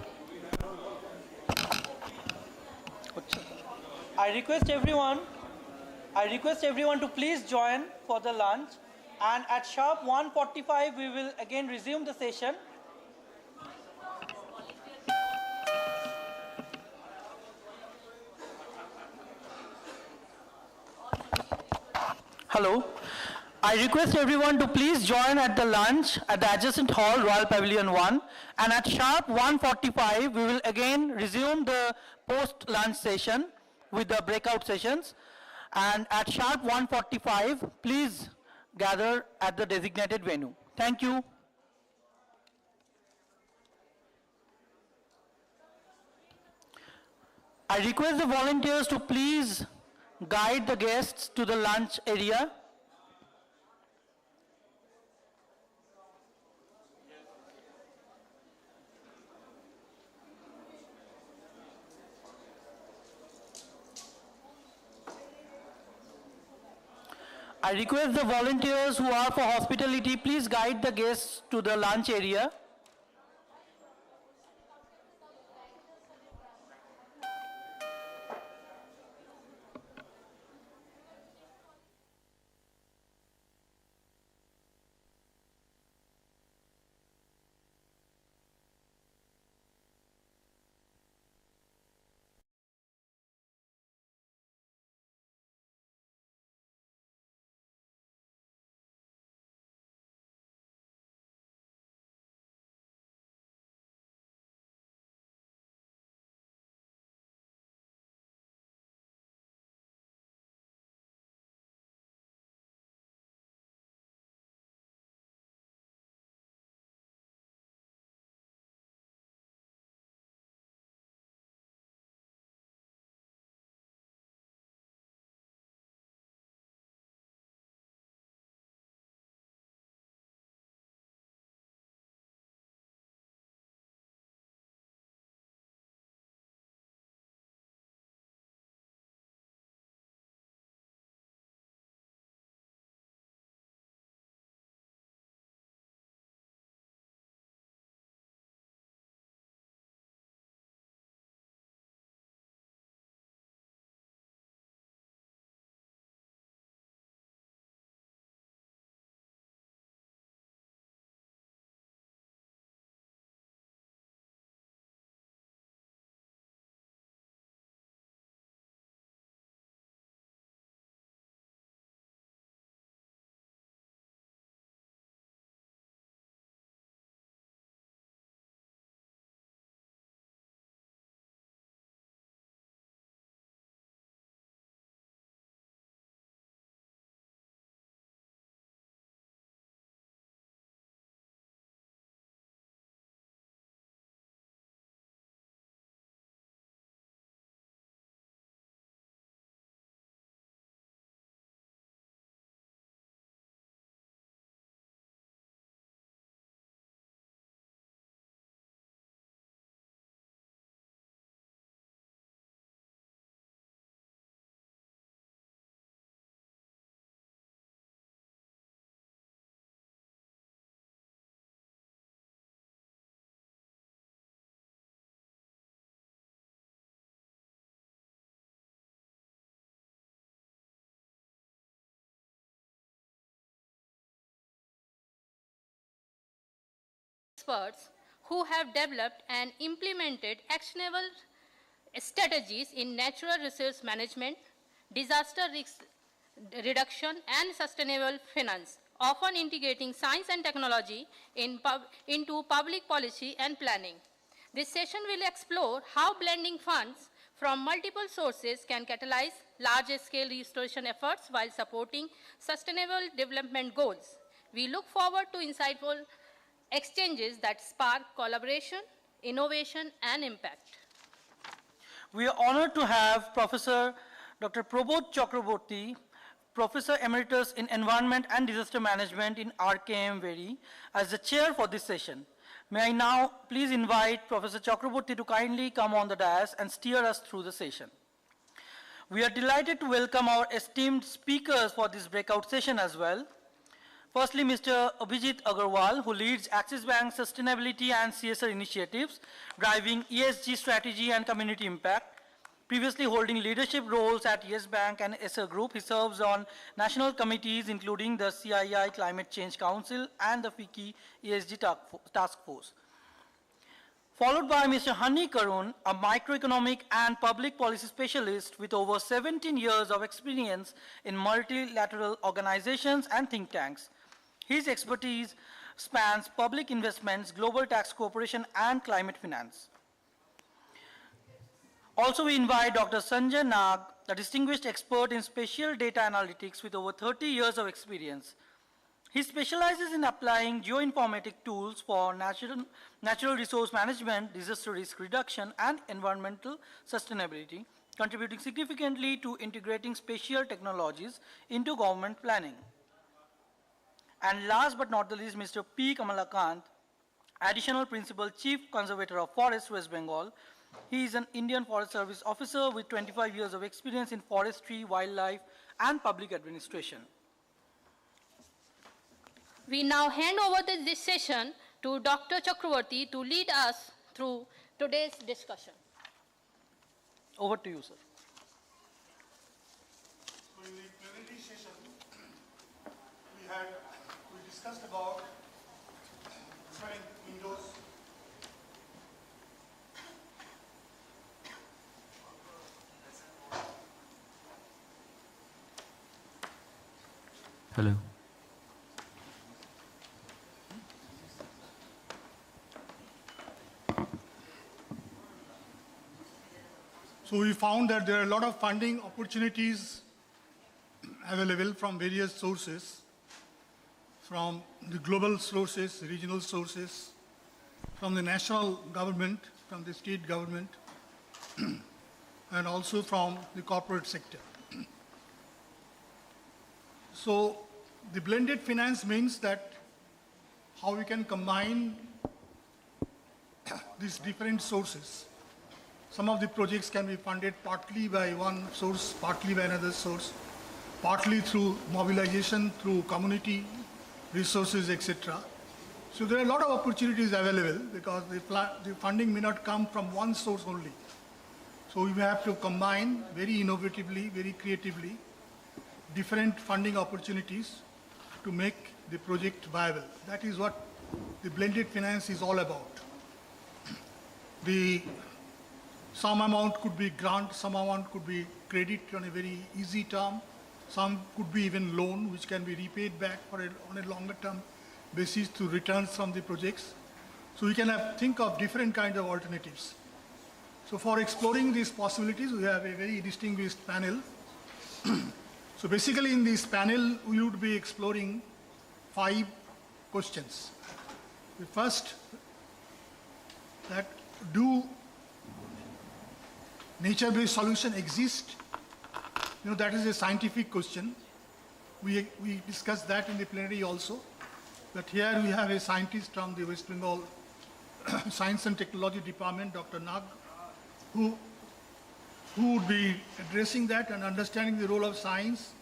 I request everyone to please join for the lunch, and at sharp 1:45 we will again resume the session. Hello. I request everyone to please join at the lunch at the adjacent hall, Royal Pavilion 1. And at sharp 1:45, we will again resume the post-lunch session with the breakout sessions. And at sharp 1:45, please gather at the designated venue. Thank you. I request the volunteers to please guide the guests to the lunch area. I request the volunteers who are for hospitality, please guide the guests to the lunch area. experts who have developed and implemented actionable strategies in natural resource management, disaster risk reduction, and sustainable finance, often integrating science and technology into public policy and planning. This session will explore how blending funds from multiple sources can catalyze large-scale restoration efforts while supporting sustainable development goals. We look forward to insightful exchanges that spark collaboration, innovation, and impact. We are honored to have Professor Dr. Prabodh Chakraborty, Professor Emeritus in Environment and Disaster Management in RKM Very, as the chair for this session. May I now please invite Professor Chakraborty to kindly come on the dais and steer us through the session. We are delighted to welcome our esteemed speakers for this breakout session as well. Firstly, Mr. Abhijit Agarwal, who leads Axis Bank Sustainability and CSR initiatives, driving ESG strategy and community impact. Previously holding leadership roles at Yes Bank and ESSER Group, he serves on national committees including the CII Climate Change Council and the FICCI ESG Task Force. Followed by Mr. Hani Karun, a microeconomic and public policy specialist with over 17 years of experience in multilateral organizations and think tanks. His expertise spans public investments, global tax cooperation, and climate finance. Also, we invite Dr. Sanjay Nag, a distinguished expert in spatial data analytics with over 30 years of experience. He specializes in applying geoinformatic tools for natural resource management, disaster risk reduction, and environmental sustainability, contributing significantly to integrating spatial technologies into government planning. And last but not the least, Mr. P. Kamalakant, Additional Principal Chief Conservator of Forests, West Bengal. He is an Indian Forest Service officer with 25 years of experience in forestry, wildlife, and public administration. We now hand over this session to Dr. Chakraborty to lead us through today's discussion. Over to you, sir. So in the plenary session, we discussed about different windows. Hello. So we found that there are a lot of funding opportunities available from various sources, from the global sources, regional sources, from the national government, from the state government, and also from the corporate sector. So the blended finance means that how we can combine these different sources. Some of the projects can be funded partly by one source, partly by another source, partly through mobilization, through community resources, etc. So there are a lot of opportunities available because the funding may not come from one source only. So we have to combine very innovatively, very creatively, different funding opportunities to make the project viable. That is what the blended finance is all about. Some amount could be grant, some amount could be credit on a very easy term, some could be even loan which can be repaid back on a longer term basis to returns from the projects. So we can think of different kinds of alternatives. So for exploring these possibilities, we have a very distinguished panel. So basically in this panel, we would be exploring 5 questions. The first, that do nature-based solutions exist? You know, that is a scientific question. We discussed that in the plenary also. But here we have a scientist from the West Bengal Science and Technology Department, Dr. Nag, who would be addressing that and understanding the role of science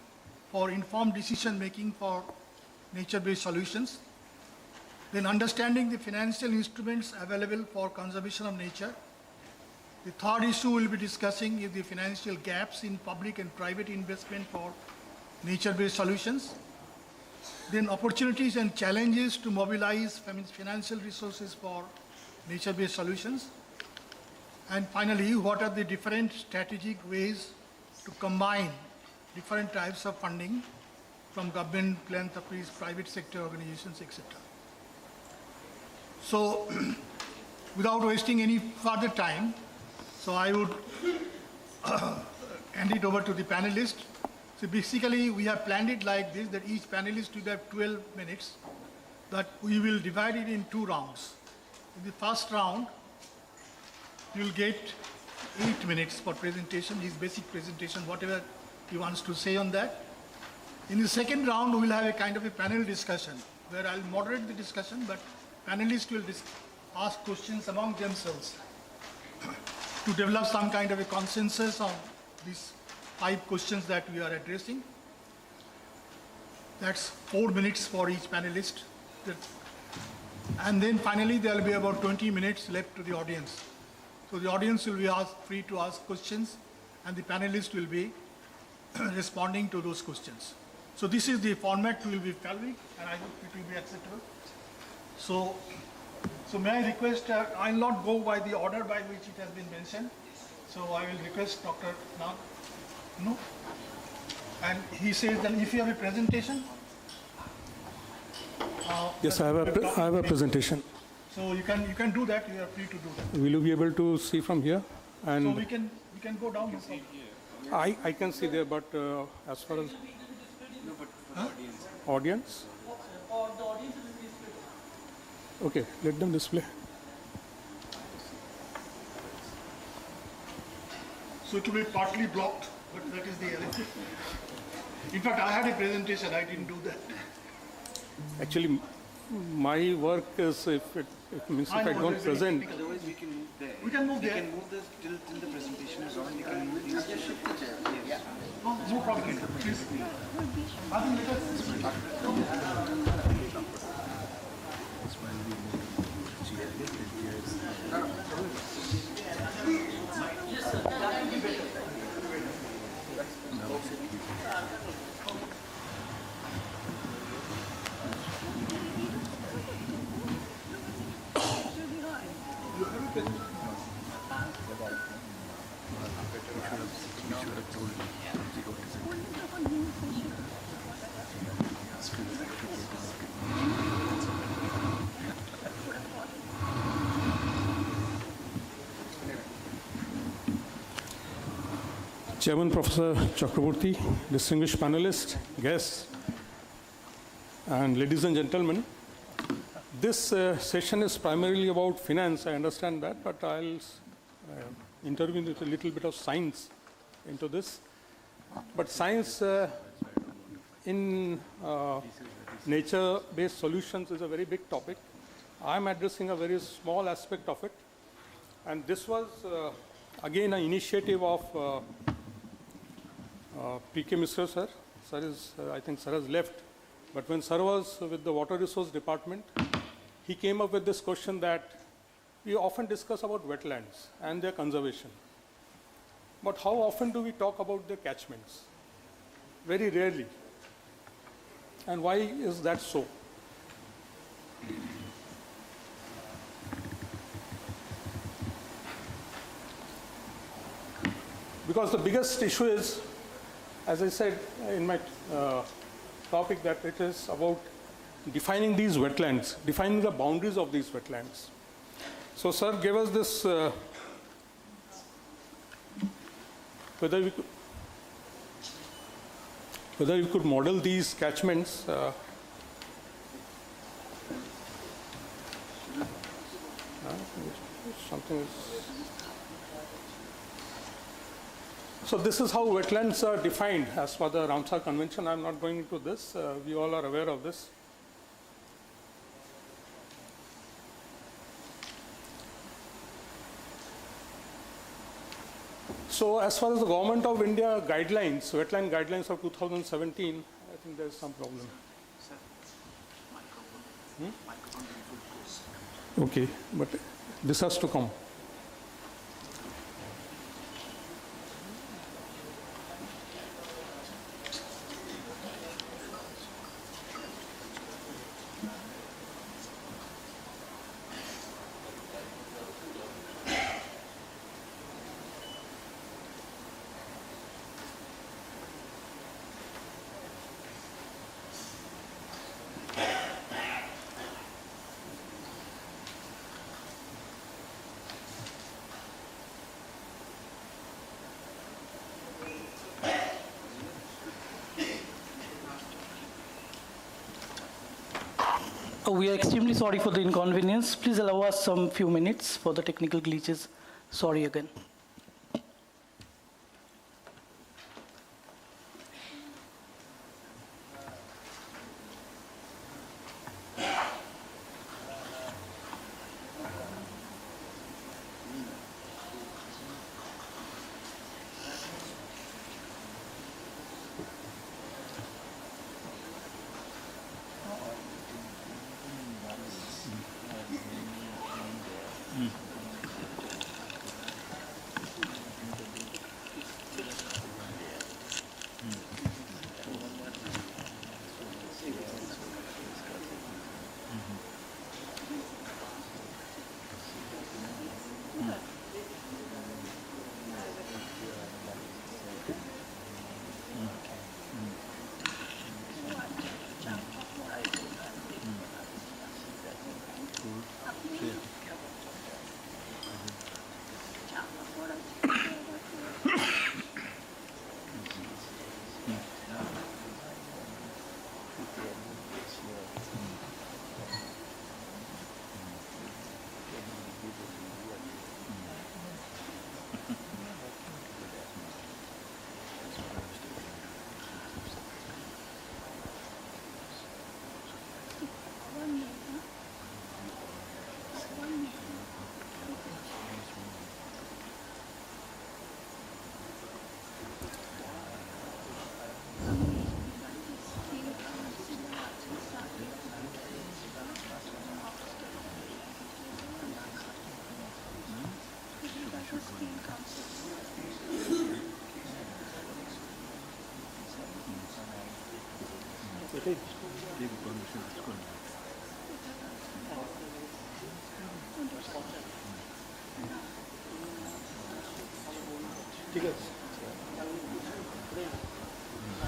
for informed decision making for nature-based solutions. Then understanding the financial instruments available for conservation of nature. The third issue we'll be discussing is the financial gaps in public and private investment for nature-based solutions. Then opportunities and challenges to mobilize financial resources for nature-based solutions. And finally, what are the different strategic ways to combine different types of funding from government, philanthropies, private sector organizations, etc. So, without wasting any further time, so I would hand it over to the panelists. So basically, we have planned it like this, that each panelist will have 12 minutes, that we will divide it in 2 rounds. In the first round, you'll get 8 minutes for presentation, his basic presentation, whatever he wants to say on that. In the second round, we'll have a kind of a panel discussion, where I'll moderate the discussion, but panelists will ask questions among themselves to develop some kind of a consensus on these 5 questions that we are addressing. That's 4 minutes for each panelist. And then finally, there will be about 20 minutes left to the audience. So the audience will be free to ask questions, and the panelists will be responding to those questions. So this is the format we will be following, and I hope it will be acceptable. So may I request, I will not go by the order by which it has been mentioned. So I will request Dr. Nag. No? And he says that if you have a presentation. Yes, I have a presentation. So you can do that. You are free to do that. Will you be able to see from here? And so we can go down. I can see there, but as far as audience. Okay, let them display. So it will be partly blocked, but that is the arrangement. In fact, I had a presentation. I didn't do that. Actually, my work is if I don't present. Otherwise, we can move there. We can move there. We can move this till the presentation is on. We can move these. Just shift the chair. Yeah. No problem. Please. I think let us. Chairman Professor Chakraborty, distinguished panelists, guests, and ladies and gentlemen, this session is primarily about finance, I understand that, but I'll intervene with a little bit of science into this. But science in nature-based solutions is a very big topic. I'm addressing a very small aspect of it. And this was, again, an initiative of P.K. Mishra sir. Sir is, I think sir has left. But when sir was with the Water Resource Department, he came up with this question that we often discuss about wetlands and their conservation. But how often do we talk about their catchments? Very rarely. And why is that so? Because the biggest issue is, as I said in my topic, that it is about defining these wetlands, defining the boundaries of these wetlands. So sir gave us this, whether we could model these catchments. Something is. So this is how wetlands are defined as per the Ramsar Convention. I'm not going into this. We all are aware of this. So as far as the Government of India guidelines, wetland guidelines of 2017, I think there's some problem. Okay, but this has to come. We are extremely sorry for the inconvenience. Please allow us some few minutes for the technical glitches. Sorry again.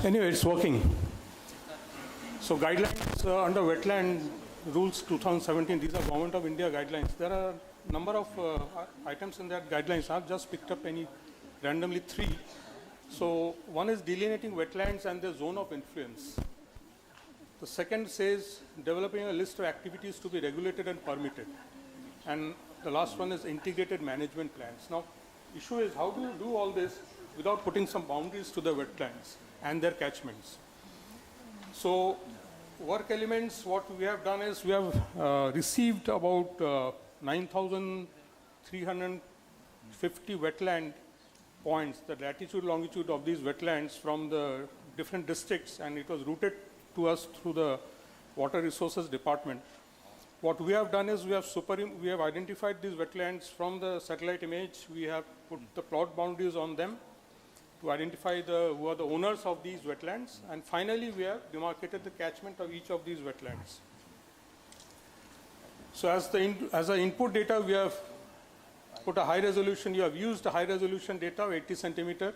Anyway, it's working. So guidelines under wetland rules 2017, these are Government of India guidelines. There are a number of items in that guidelines. I've just picked up randomly 3. So one is delineating wetlands and their zone of influence. The second says developing a list of activities to be regulated and permitted. And the last one is integrated management plans. Now, issue is how do you do all this without putting some boundaries to the wetlands and their catchments? So work elements, what we have done is we have received about 9,350 wetland points, the latitude, longitude of these wetlands from the different districts, and it was routed to us through the Water Resources Department. What we have done is we have identified these wetlands from the satellite image. We have put the plot boundaries on them to identify who are the owners of these wetlands. And finally, we have demarcated the catchment of each of these wetlands. So as an input data, we have put a high resolution. You have used a high resolution data of 80 centimeter.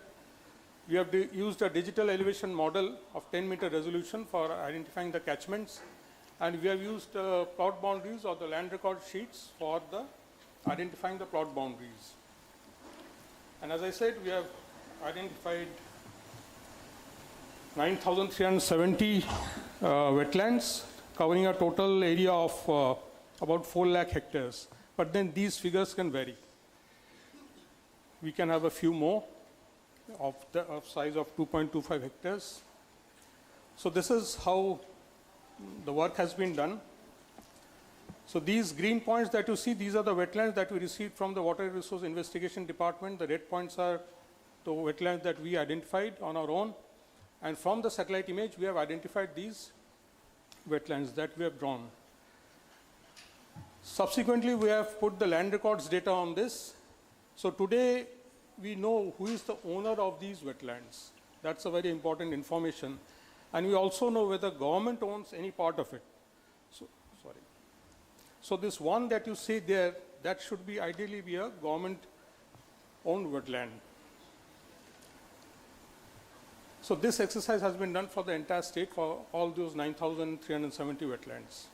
We have used a digital elevation model of 10-meter resolution for identifying the catchments. And we have used plot boundaries or the land record sheets for identifying the plot boundaries. And as I said, we have identified 9,370 wetlands, covering a total area of about 4 lakh hectares. But then these figures can vary. We can have a few more of size of 2.25 hectares. So this is how the work has been done. So these green points that you see, these are the wetlands that we received from the Water Resource Investigation Department. The red points are the wetlands that we identified on our own. And from the satellite image, we have identified these wetlands that we have drawn. Subsequently, we have put the land records data on this. So today, we know who is the owner of these wetlands. That's a very important information. And we also know whether government owns any part of it. So this one that you see there, that should be ideally be a government-owned wetland. So this exercise has been done for the entire state for all those 9,370 wetlands.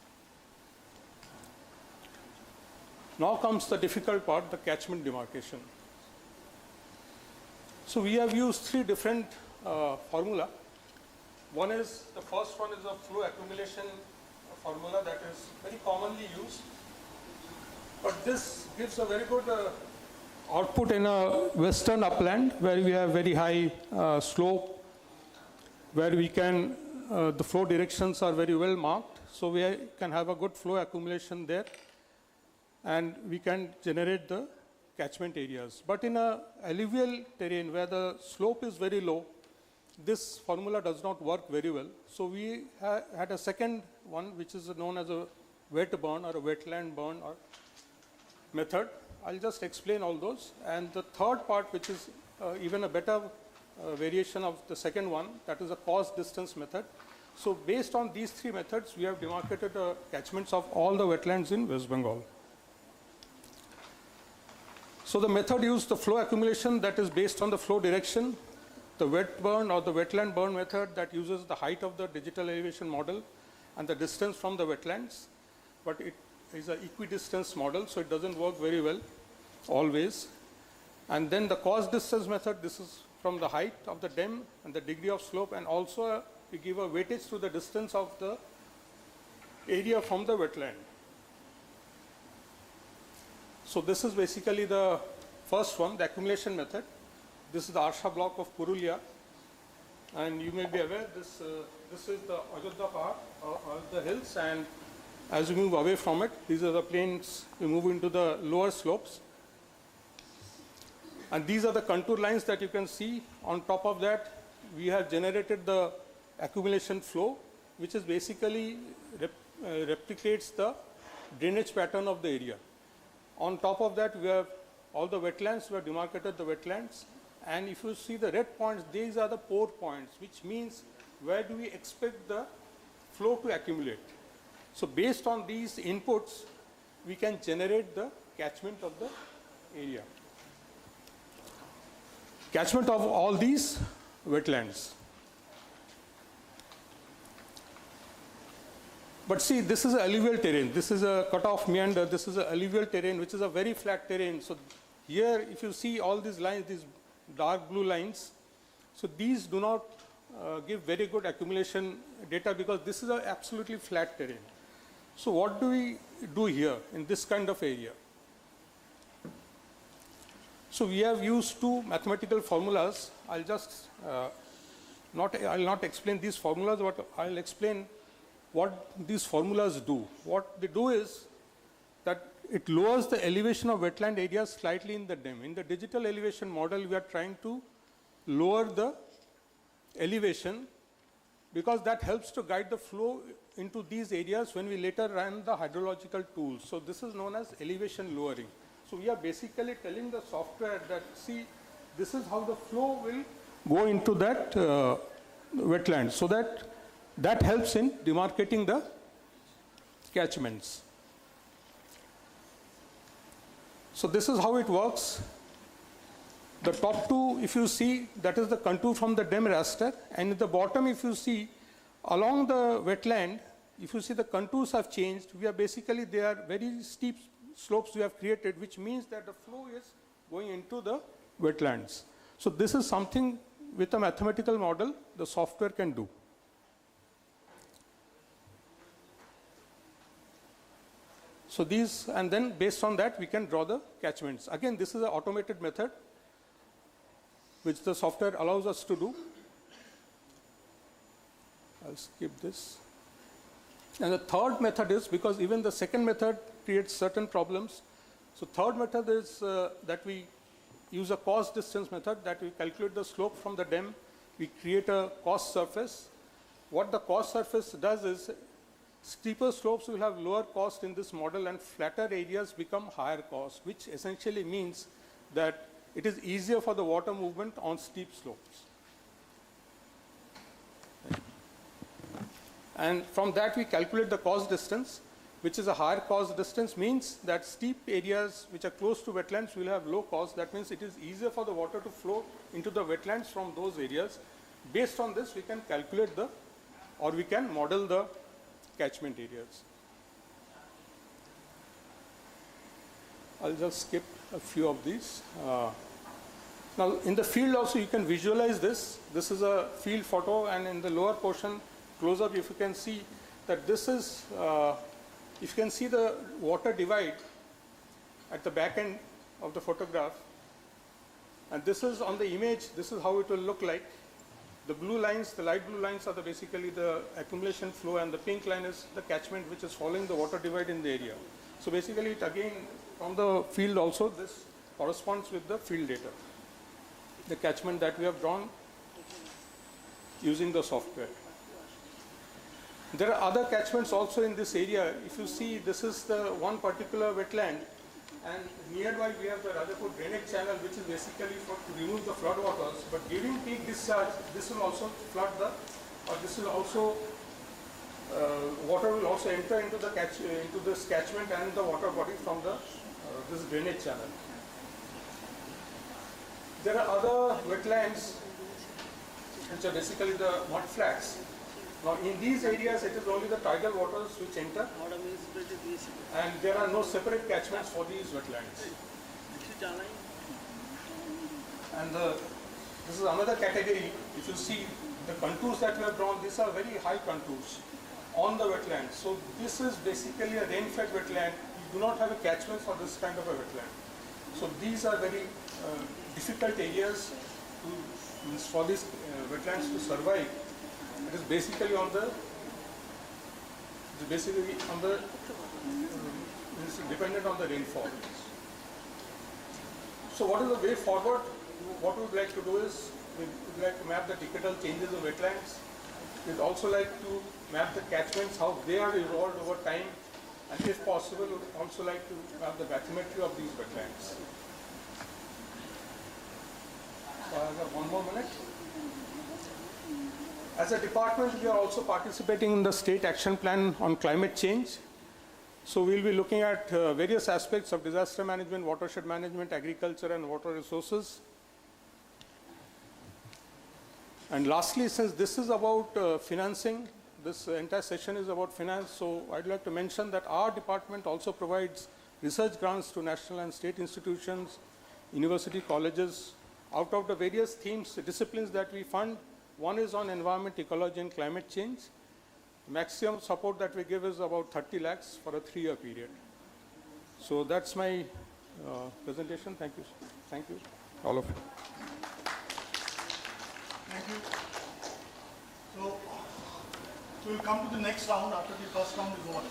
Now comes the difficult part, the catchment demarcation. So we have used 3 different formula. The first one is a flow accumulation formula that is very commonly used. But this gives a very good output in a western upland where we have very high slope, where we can, the flow directions are very well marked. So we can have a good flow accumulation there, and we can generate the catchment areas. But in a alluvial terrain where the slope is very low, this formula does not work very well. So we had a second one, which is known as a wet burn or a wetland burn or method. I'll just explain all those. And the third part, which is even a better variation of the second one, that is a cost distance method. So based on these three methods, we have demarcated the catchments of all the wetlands in West Bengal. So the method used the flow accumulation that is based on the flow direction, the wet burn or the wetland burn method that uses the height of the digital elevation model and the distance from the wetlands, but it is an equidistance model, so it doesn't work very well always. And then the cost distance method, this is from the height of the dam and the degree of slope, and also we give a weightage to the distance of the area from the wetland. So this is basically the first one, the accumulation method. This is the Arsha block of Purulia, and you may be aware this is the Ajodhya Pahad, the hills, and as we move away from it, these are the plains, we move into the lower slopes. And these are the contour lines that you can see. On top of that, we have generated the accumulation flow, which is basically replicates the drainage pattern of the area. On top of that, we have all the wetlands, we have demarcated the wetlands. And if you see the red points, these are the pore points, which means where do we expect the flow to accumulate. So based on these inputs, we can generate the catchment of the area. Catchment of all these wetlands. But see, this is an alluvial terrain. This is a cut-off meander. This is an alluvial terrain, which is a very flat terrain. So here, if you see all these lines, these dark blue lines, so these do not give very good accumulation data because this is an absolutely flat terrain. So what do we do here in this kind of area? So we have used two mathematical formulas. I'll just I'll not explain these formulas, but I'll explain what these formulas do. What they do is that it lowers the elevation of wetland areas slightly in the dam. In the digital elevation model, we are trying to lower the elevation because that helps to guide the flow into these areas when we later run the hydrological tools. So this is known as elevation lowering. So we are basically telling the software that, see, this is how the flow will go into that wetland. So that helps in demarcating the catchments. So this is how it works. The top two, if you see, that is the contour from the dam raster. And at the bottom, if you see, along the wetland, if you see the contours have changed, we are basically, they are very steep slopes we have created, which means that the flow is going into the wetlands. So this is something with a mathematical model the software can do. So these, and then based on that, we can draw the catchments. Again, this is an automated method which the software allows us to do. I'll skip this. And the third method is, because even the second method creates certain problems. So third method is that we use a cost distance method, that we calculate the slope from the dam. We create a cost surface. What the cost surface does is, steeper slopes will have lower cost in this model and flatter areas become higher cost, which essentially means that it is easier for the water movement on steep slopes. And from that we calculate the cost distance, which is a higher cost distance, means that steep areas which are close to wetlands will have low cost. That means it is easier for the water to flow into the wetlands from those areas. Based on this, we can calculate or we can model the catchment areas. I'll just skip a few of these. Now, in the field also, you can visualize this. This is a field photo, and in the lower portion, close up, if you can see, that this is, if you can see the water divide at the back end of the photograph, and this is on the image, this is how it will look like. The blue lines, the light blue lines are basically the accumulation flow, and the pink line is the catchment which is following the water divide in the area. So basically it again, from the field also, this corresponds with the field data, the catchment that we have drawn using the software. There are other catchments also in this area. If you see, this is the one particular wetland, and nearby we have the Rajapur drainage channel, which is basically to remove the flood waters. But during peak discharge, this will also flood the, or this will also, water will also enter into the into this catchment and the water body from the this drainage channel. There are other wetlands which are basically the mud flats. Now in these areas it is only the tidal waters which enter, and there are no separate catchments for these wetlands. And this is another category. If you see the contours that we have drawn, these are very high contours on the wetland. So this is basically a rain-fed wetland. You do not have a catchment for this kind of a wetland. So these are very difficult areas for these wetlands to survive. It is basically on the, it's dependent on the rainfall. So what is the way forward? What we would like to do is, we would like to map the decadal changes of wetlands. We would also like to map the catchments, how they are evolved over time, and if possible, we would also like to map the bathymetry of these wetlands. So I have 1 more minute. As a department, we are also participating in the State Action Plan on Climate Change. So we'll be looking at various aspects of disaster management, watershed management, agriculture, and water resources. And lastly, since this is about financing, this entire session is about finance, so I'd like to mention that our department also provides research grants to national and state institutions, university colleges. Out of the various themes, disciplines that we fund, one is on environment, ecology, and climate change. The maximum support that we give is about 30 lakhs for a 3-year period. So that's my presentation. Thank you. Thank you, all of you. Thank you. So we'll come to the next round after the first round is over.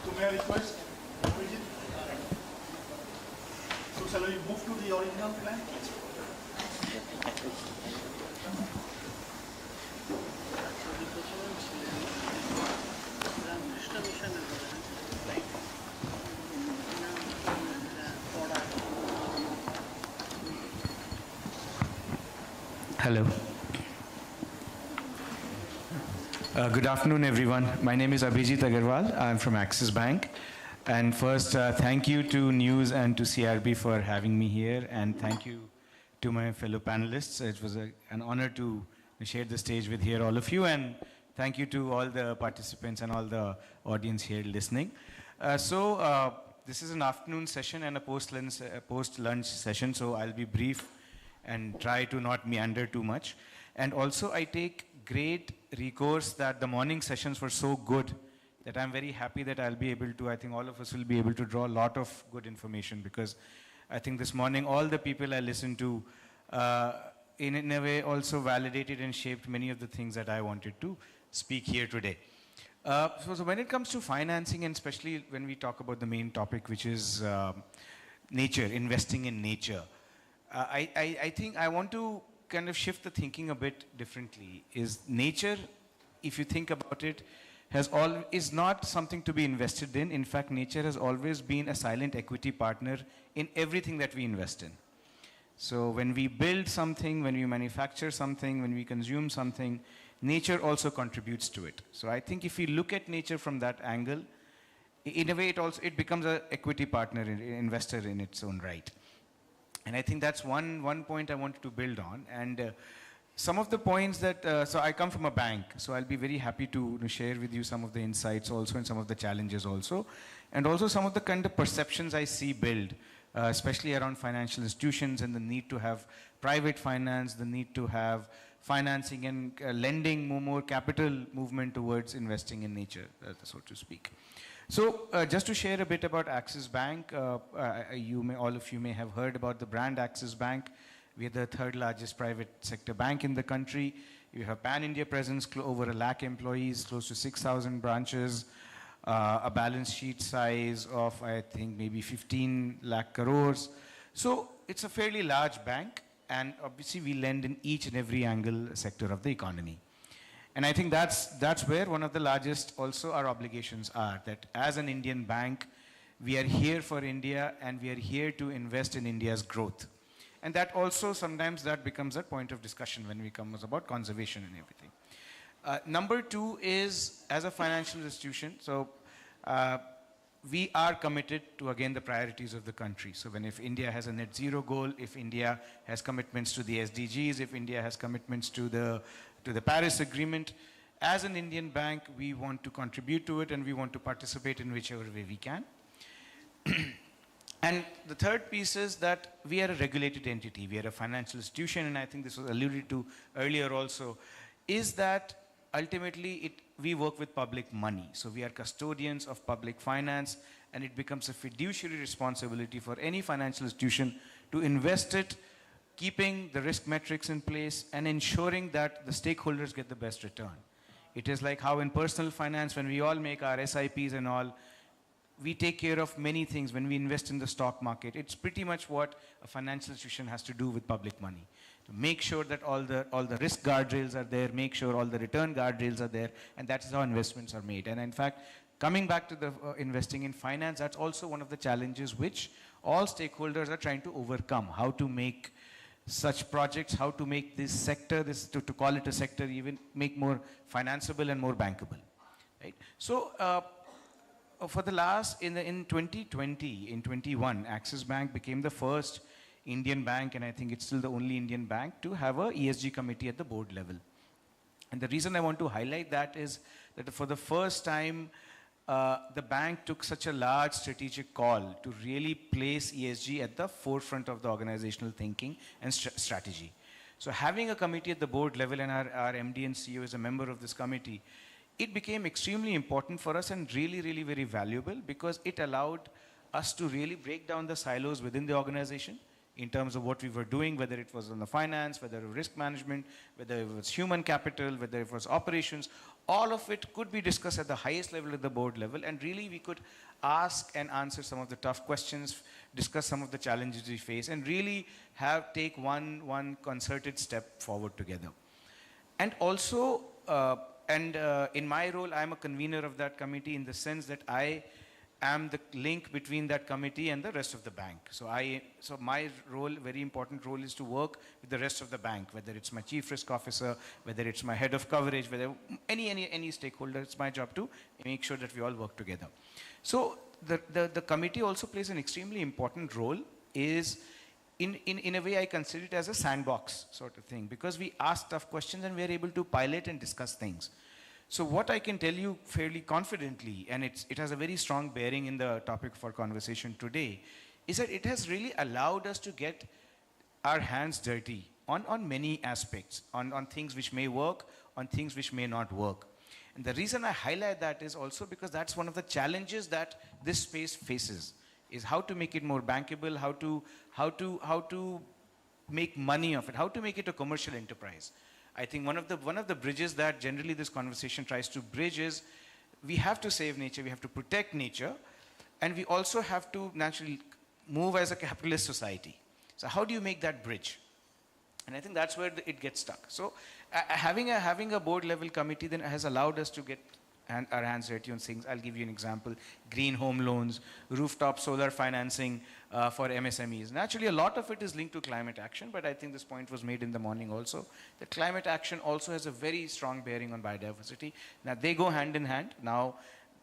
So may I request Abhijit? So shall we move to the original plan? Hello. Good afternoon, everyone. My name is Abhijit Agarwal. I'm from Axis Bank. And first, thank you to News and to CRB for having me here. And thank you to my fellow panelists. It was an honor to share the stage with here all of you. And thank you to all the participants and all the audience here listening. This is an afternoon session and a post-lunch session, so I'll be brief and try to not meander too much. And also, I take great recourse that the morning sessions were so good that I'm very happy that I'll be able to, I think all of us will be able to draw a lot of good information, because I think this morning all the people I listened to in a way also validated and shaped many of the things that I wanted to speak here today. So when it comes to financing, and especially when we talk about the main topic, which is nature, investing in nature, I think I want to kind of shift the thinking a bit differently. Is nature, if you think about it, is not something to be invested in. In fact, nature has always been a silent equity partner in everything that we invest in. So when we build something, when we manufacture something, when we consume something, nature also contributes to it. So I think if we look at nature from that angle, in a way it becomes an equity partner, investor in its own right. And I think that's one point I wanted to build on. And some of the points that, so I come from a bank, so I'll be very happy to share with you some of the insights also and some of the challenges also. And also some of the kind of perceptions I see build, especially around financial institutions and the need to have private finance, the need to have financing and lending more capital movement towards investing in nature, so to speak. So just to share a bit about Axis Bank, all of you may have heard about the brand Axis Bank. We are the third largest private sector bank in the country. We have pan-India presence, over 1 lakh employees, close to 6,000 branches, a balance sheet size of, I think, maybe 15 lakh crores. So it's a fairly large bank, and obviously we lend in each and every angle sector of the economy. And I think that's where one of the largest also our obligations are, that as an Indian bank, we are here for India and we are here to invest in India's growth. And that also sometimes that becomes a point of discussion when we come about conservation and everything. Number two is, as a financial institution, so we are committed to, again, the priorities of the country. So if India has a net zero goal, if India has commitments to the SDGs, if India has commitments to the Paris Agreement, as an Indian bank, we want to contribute to it and we want to participate in whichever way we can. And the third piece is that we are a regulated entity. We are a financial institution, and I think this was alluded to earlier also, is that ultimately we work with public money. So we are custodians of public finance, and it becomes a fiduciary responsibility for any financial institution to invest it, keeping the risk metrics in place and ensuring that the stakeholders get the best return. It is like how in personal finance, when we all make our SIPs and all, we take care of many things when we invest in the stock market. It's pretty much what a financial institution has to do with public money. To make sure that all the risk guardrails are there, make sure all the return guardrails are there, and that is how investments are made. And in fact, coming back to the investing in finance, that's also one of the challenges which all stakeholders are trying to overcome. How to make such projects, how to make this sector, to call it a sector, even make more financeable and more bankable. Right? So, for the last, in 2020, in 21, Axis Bank became the first Indian bank, and I think it's still the only Indian bank to have a ESG committee at the board level. And the reason I want to highlight that is that for the first time, the bank took such a large strategic call to really place ESG at the forefront of the organizational thinking and strategy. So having a committee at the board level, and our MD and CEO is a member of this committee, it became extremely important for us and really, really very valuable, because it allowed us to really break down the silos within the organization in terms of what we were doing, whether it was on the finance, whether it was risk management, whether it was human capital, whether it was operations. All of it could be discussed at the highest level at the board level, and really we could ask and answer some of the tough questions, discuss some of the challenges we face, and really take one concerted step forward together. And also, in my role, I'm a convener of that committee, in the sense that I am the link between that committee and the rest of the bank. So my role, very important role, is to work with the rest of the bank, whether it's my chief risk officer, whether it's my head of coverage, whether any stakeholder. It's my job to make sure that we all work together. So the committee also plays an extremely important role. Is in a way, I consider it as a sandbox sort of thing, because we ask tough questions and we are able to pilot and discuss things. So what I can tell you fairly confidently, and it has a very strong bearing in the topic for conversation today, is that it has really allowed us to get our hands dirty on many aspects, on things which may work, on things which may not work. And the reason I highlight that is also because that's one of the challenges that this space faces, is how to make it more bankable, how to make money of it, how to make it a commercial enterprise. I think one of the bridges that generally this conversation tries to bridge is, we have to save nature, we have to protect nature, and we also have to naturally move as a capitalist society. So how do you make that bridge? And I think that's where it gets stuck. So having a board level committee then has allowed us to get our hands dirty on things. I'll give you an example: green home loans, rooftop solar financing for MSMEs. Naturally, a lot of it is linked to climate action, but I think this point was made in the morning also, that climate action also has a very strong bearing on biodiversity. Now, they go hand in hand. Now,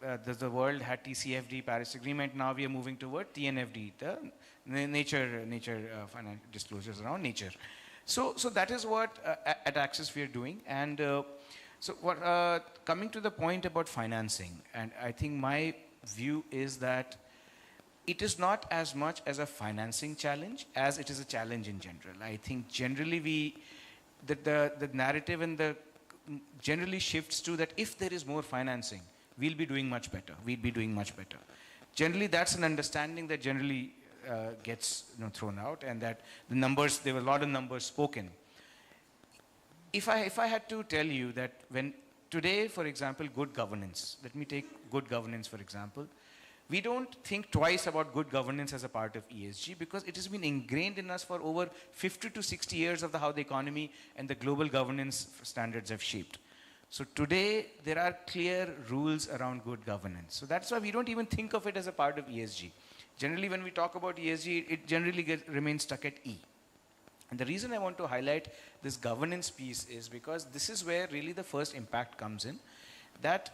the world had TCFD, Paris Agreement. Now we are moving toward TNFD, the nature disclosures around nature. So that is what at Axis we are doing. And so coming to the point about financing, and I think my view is that it is not as much as a financing challenge as it is a challenge in general. I think generally the narrative and the generally shifts to that if there is more financing, we'll be doing much better. We'll be doing much better. Generally, that's an understanding that generally gets thrown out, and that the numbers, there were a lot of numbers spoken. If I had to tell you that when today, for example, good governance, let me take good governance for example, we don't think twice about good governance as a part of ESG because it has been ingrained in us for over 50 to 60 years of how the economy and the global governance standards have shaped. So today, there are clear rules around good governance. So that's why we don't even think of it as a part of ESG. Generally, when we talk about ESG, it generally remains stuck at E. And the reason I want to highlight this governance piece is because this is where really the first impact comes in, that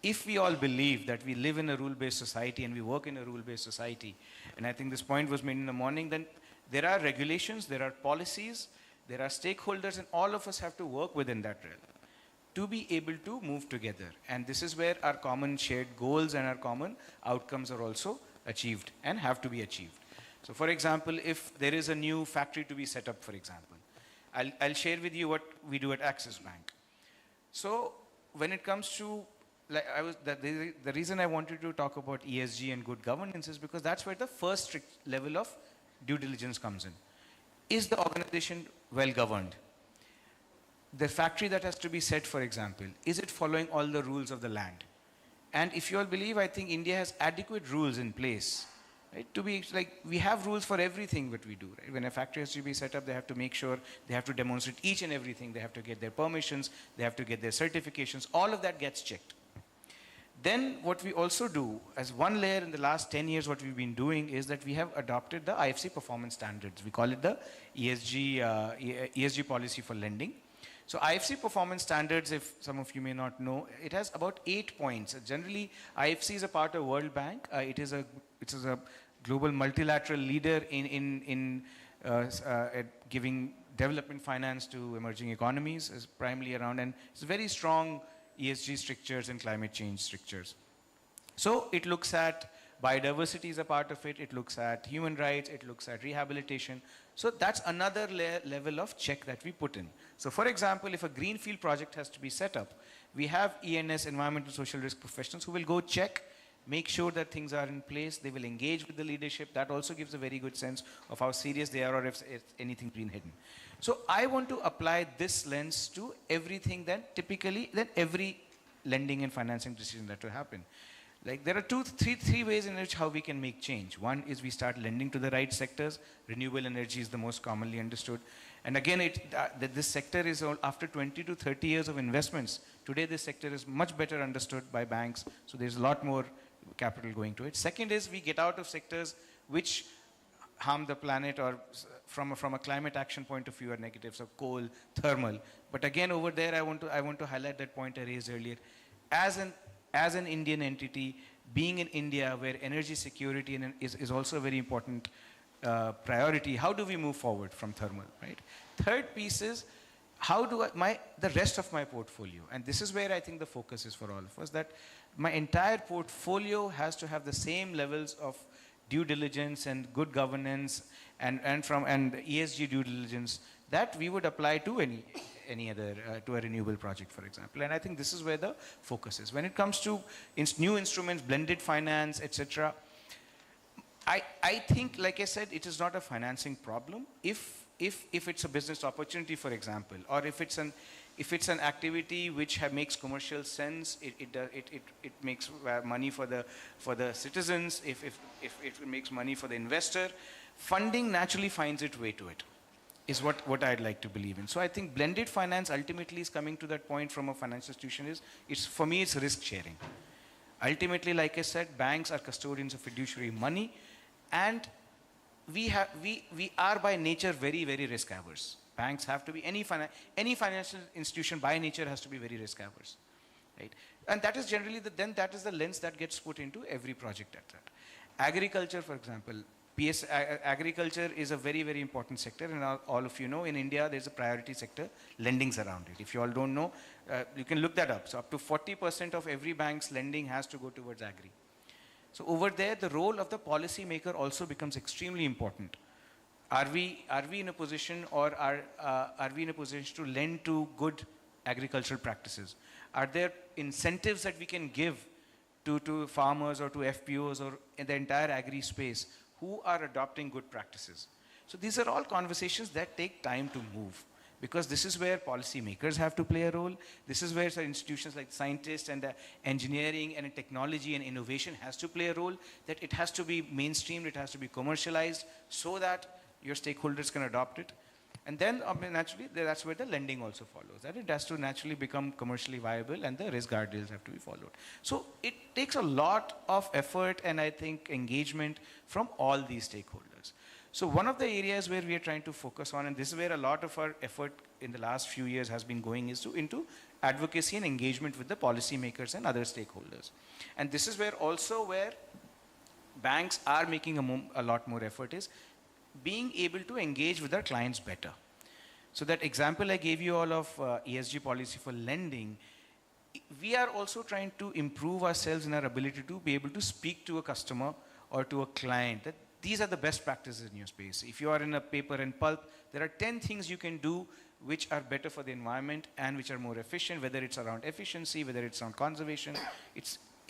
if we all believe that we live in a rule-based society and we work in a rule-based society, and I think this point was made in the morning, then there are regulations, there are policies, there are stakeholders, and all of us have to work within that realm to be able to move together. And this is where our common shared goals and our common outcomes are also achieved and have to be achieved. So for example, if there is a new factory to be set up, for example, I'll share with you what we do at Axis Bank. So when it comes to, like the reason I wanted to talk about ESG and good governance is because that's where the first strict level of due diligence comes in. Is the organization well governed? The factory that has to be set, for example, is it following all the rules of the land? And if you all believe, I think India has adequate rules in place. Right? To be like, we have rules for everything that we do. Right? When a factory has to be set up, they have to make sure, they have to demonstrate each and everything. They have to get their permissions, they have to get their certifications. All of that gets checked. Then what we also do, as one layer in the last 10 years, what we've been doing is that we have adopted the IFC performance standards. We call it the ESG policy for lending. So IFC performance standards, if some of you may not know, it has about 8 points. Generally, IFC is a part of World Bank. It is a global multilateral leader in giving development finance to emerging economies, is primarily around, and it's very strong ESG strictures and climate change strictures. So it looks at biodiversity is a part of it, it looks at human rights, it looks at rehabilitation. So that's another level of check that we put in. So for example, if a greenfield project has to be set up, we have ENS, environmental social risk professionals, who will go check, make sure that things are in place, they will engage with the leadership. That also gives a very good sense of how serious they are or if anything's been hidden. So I want to apply this lens to everything that typically, then every lending and financing decision that will happen. Like there are three ways in which how we can make change. One is we start lending to the right sectors. Renewable energy is the most commonly understood. And again, this sector is all, after 20 to 30 years of investments, today this sector is much better understood by banks. So there's a lot more capital going to it. Second is we get out of sectors which harm the planet or from a climate action point of view are negative, so coal, thermal. But again, over there, I want to highlight that point I raised earlier. As an Indian entity, being in India where energy security is also a very important priority, how do we move forward from thermal, right? Third piece is, how do the rest of my portfolio, and this is where I think the focus is for all of us, that my entire portfolio has to have the same levels of due diligence and good governance and ESG due diligence that we would apply to any other, to a renewable project, for example. And I think this is where the focus is. When it comes to new instruments, blended finance, etc., I think, like I said, it is not a financing problem. If it's a business opportunity, for example, or if it's an activity which makes commercial sense, it makes money for the citizens, if it makes money for the investor, funding naturally finds its way to it, is what I'd like to believe in. So I think blended finance ultimately is coming to that point from a financial institution for me, it's risk sharing. Ultimately, like I said, banks are custodians of fiduciary money, and we are by nature very, very risk averse. Banks have to be, any financial institution by nature has to be very risk averse, right? And that is generally that is the lens that gets put into every project at that. Agriculture, for example, agriculture is a very, very important sector, and all of you know, in India, there's a priority sector, lendings around it. If you all don't know, you can look that up. So up to 40% of every bank's lending has to go towards agri. So over there, the role of the policymaker also becomes extremely important. are we in a position, or are we in a position to lend to good agricultural practices? Are there incentives that we can give to farmers or to FPOs or in the entire agri space who are adopting good practices? So these are all conversations that take time to move, because this is where policymakers have to play a role. This is where institutions like scientists and engineering and technology and innovation has to play a role, that it has to be mainstreamed, it has to be commercialized so that your stakeholders can adopt it. And then naturally, that's where the lending also follows, that it has to naturally become commercially viable and the risk guardrails have to be followed. So it takes a lot of effort and I think engagement from all these stakeholders. So one of the areas where we are trying to focus on, and this is where a lot of our effort in the last few years has been going, is into advocacy and engagement with the policymakers and other stakeholders. And this is where banks are making a lot more effort, is being able to engage with their clients better. So that example I gave you all of ESG policy for lending, we are also trying to improve ourselves in our ability to be able to speak to a customer or to a client that these are the best practices in your space. If you are in a paper and pulp, there are 10 things you can do which are better for the environment and which are more efficient, whether it's around efficiency, whether it's around conservation.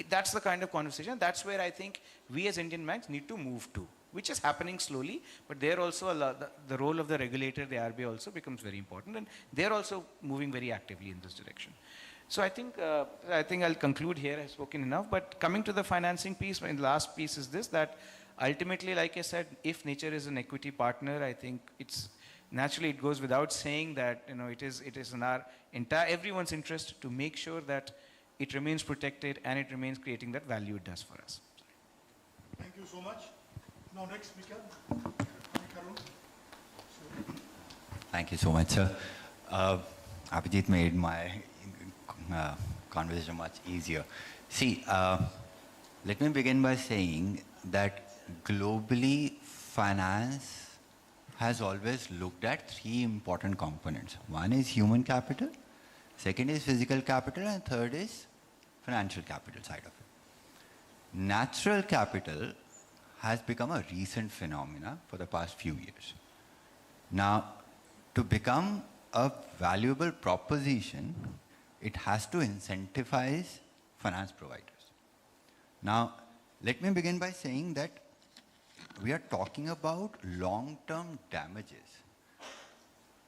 That's the kind of conversation. That's where I think we as Indian banks need to move to, which is happening slowly, but there also the role of the regulator, the RBI also becomes very important, and they're also moving very actively in this direction. So I think I'll conclude here. I've spoken enough, but coming to the financing piece, and the last piece is this, that ultimately, like I said, if nature is an equity partner, I think it goes without saying that it is in our everyone's interest to make sure that it remains protected and it remains creating that value it does for us. Thank you so much. Now next speaker, Karun. Thank you so much, sir. Abhijit made my conversation much easier. See, let me begin by saying that globally, finance has always looked at three important components. One is human capital, second is physical capital, and third is financial capital side of it. Natural capital has become a recent phenomena for the past few years. Now, to become a valuable proposition, it has to incentivize finance providers. Now, let me begin by saying that we are talking about long-term damages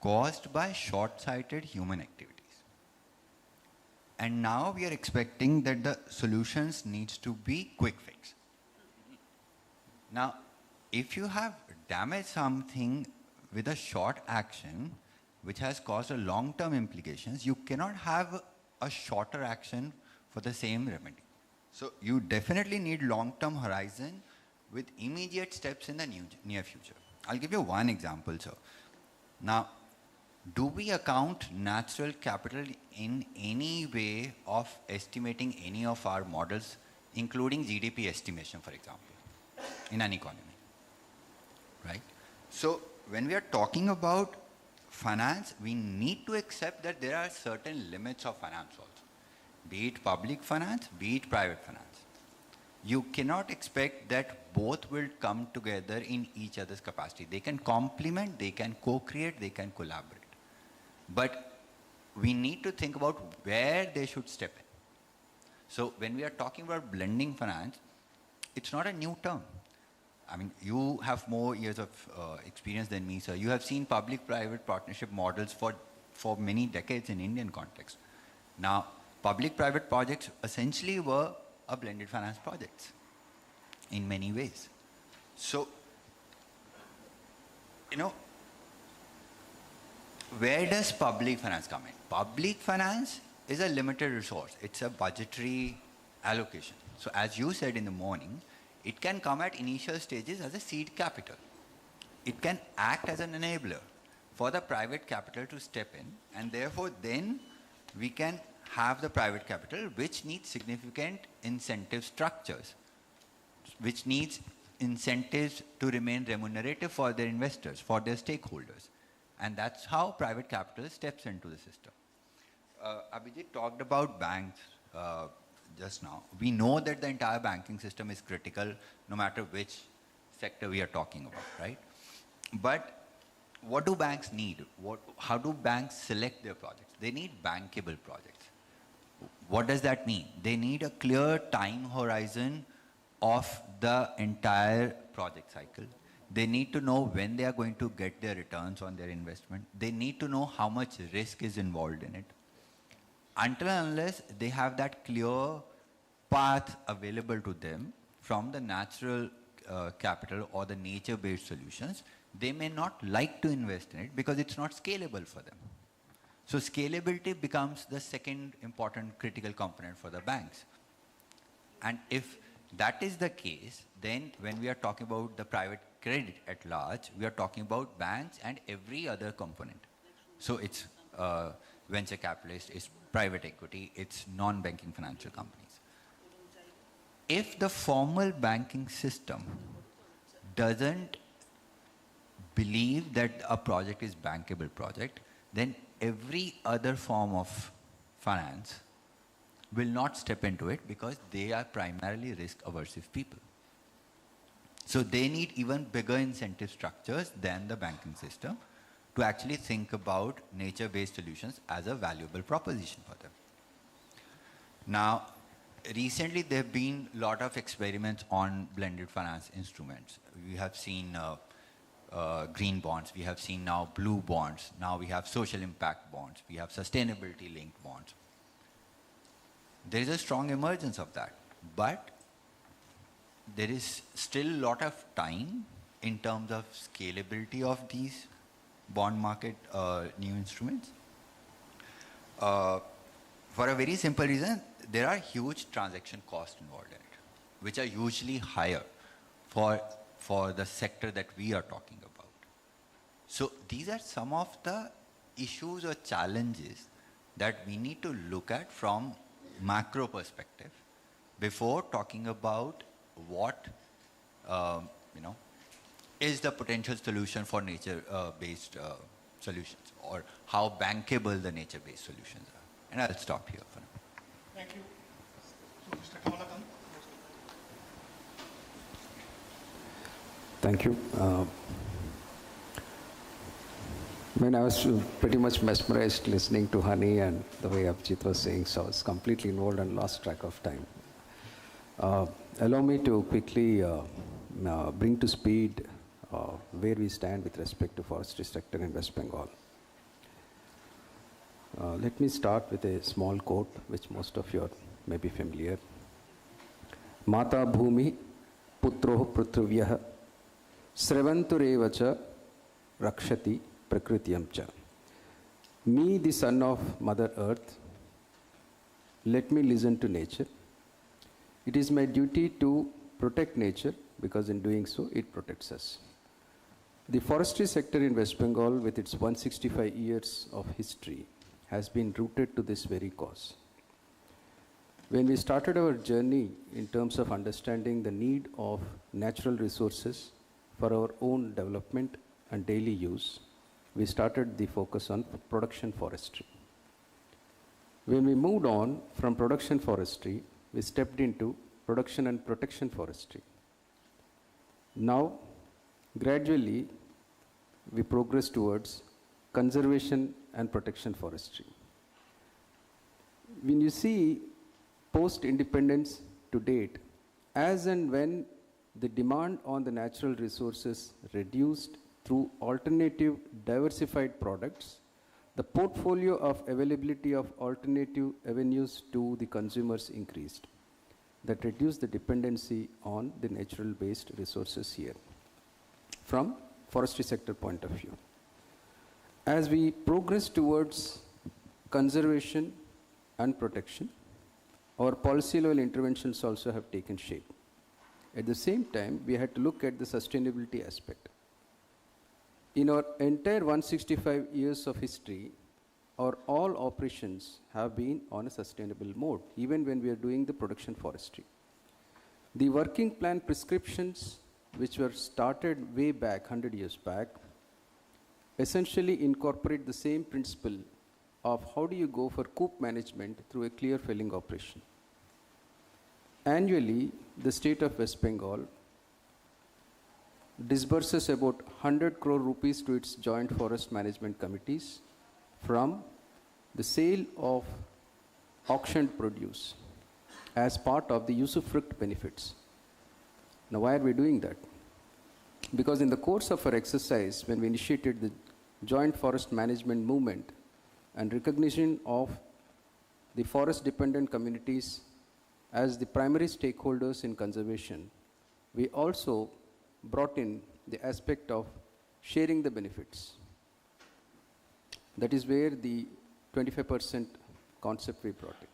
caused by short-sighted human activities. And now we are expecting that the solutions needs to be quick fix. Now, if you have damaged something with a short action which has caused a long-term implications, you cannot have a shorter action for the same remedy. So you definitely need long-term horizon with immediate steps in the near future. I'll give you one example, sir. Now, do we account natural capital in any way of estimating any of our models, including GDP estimation, for example, in an economy, right? So when we are talking about finance, we need to accept that there are certain limits of finance also, be it public finance, be it private finance. You cannot expect that both will come together in each other's capacity. They can complement, they can co-create, they can collaborate. But we need to think about where they should step in. So when we are talking about blending finance, it's not a new term. I mean, you have more years of experience than me, sir. You have seen public-private partnership models for many decades in Indian context. Now, public-private projects essentially were a blended finance projects in many ways. So, where does public finance come in? Public finance is a limited resource. It's a budgetary allocation. So as you said in the morning, it can come at initial stages as a seed capital. It can act as an enabler for the private capital to step in, and therefore then we can have the private capital which needs significant incentive structures, which needs incentives to remain remunerative for their investors, for their stakeholders. And that's how private capital steps into the system. Abhijit talked about banks just now. We know that the entire banking system is critical no matter which sector we are talking about, right? But what do banks need? How do banks select their projects? They need bankable projects. What does that mean? They need a clear time horizon of the entire project cycle. They need to know when they are going to get their returns on their investment. They need to know how much risk is involved in it. Until and unless they have that clear path available to them from the natural capital or the nature-based solutions, they may not like to invest in it because it's not scalable for them. So scalability becomes the second important critical component for the banks. And if that is the case, then when we are talking about the private credit at large, we are talking about banks and every other component. So it's venture capitalists, it's private equity, it's non-banking financial companies. If the formal banking system doesn't believe that a project is bankable project, then every other form of finance will not step into it because they are primarily risk-aversive people. So they need even bigger incentive structures than the banking system to actually think about nature-based solutions as a valuable proposition for them. Now, recently there have been a lot of experiments on blended finance instruments. We have seen green bonds, we have seen now blue bonds, now we have social impact bonds, we have sustainability linked bonds. There is a strong emergence of that, but there is still a lot of time in terms of scalability of these bond market new instruments. For a very simple reason, there are huge transaction costs involved in it, which are usually higher for the sector that we are talking about. So these are some of the issues or challenges that we need to look at from macro perspective before talking about what is the potential solution for nature-based solutions, or how bankable the nature-based solutions are. And I'll stop here for now. Thank you. So, Mr. Kamalakan. Thank you. I was pretty much mesmerized listening to Hani and the way Abhijit was saying, so I was completely involved and lost track of time. Allow me to quickly bring to speed where we stand with respect to forestry sector in West Bengal. Let me start with a small quote, which most of you may be familiar. Mata bhumi putroh prutruvyah sravanturevacha rakshati prakrityam cha. Me, the son of Mother Earth, let me listen to nature. It is my duty to protect nature because in doing so, it protects us. The forestry sector in West Bengal, with its 165 years of history, has been rooted to this very cause. When we started our journey in terms of understanding the need of natural resources for our own development and daily use, we started the focus on production forestry. When we moved on from production forestry, we stepped into production and protection forestry. Now, gradually, we progress towards conservation and protection forestry. When you see post-independence to date, as and when the demand on the natural resources reduced through alternative diversified products, the portfolio of availability of alternative avenues to the consumers increased. That reduced the dependency on the natural-based resources here from forestry sector point of view. As we progress towards conservation and protection, our policy level interventions also have taken shape. At the same time, we had to look at the sustainability aspect. In our entire 165 years of history, our all operations have been on a sustainable mode, even when we are doing the production forestry. The working plan prescriptions, which were started way back, 100 years back, essentially incorporate the same principle of how do you go for coop management through a clear felling operation. Annually, the state of West Bengal disburses about 100 crore rupees to its joint forest management committees from the sale of auctioned produce as part of the usufruct benefits. Now, why are we doing that? Because in the course of our exercise, when we initiated the joint forest management movement and recognition of the forest-dependent communities as the primary stakeholders in conservation, we also brought in the aspect of sharing the benefits. That is where the 25% concept we brought in.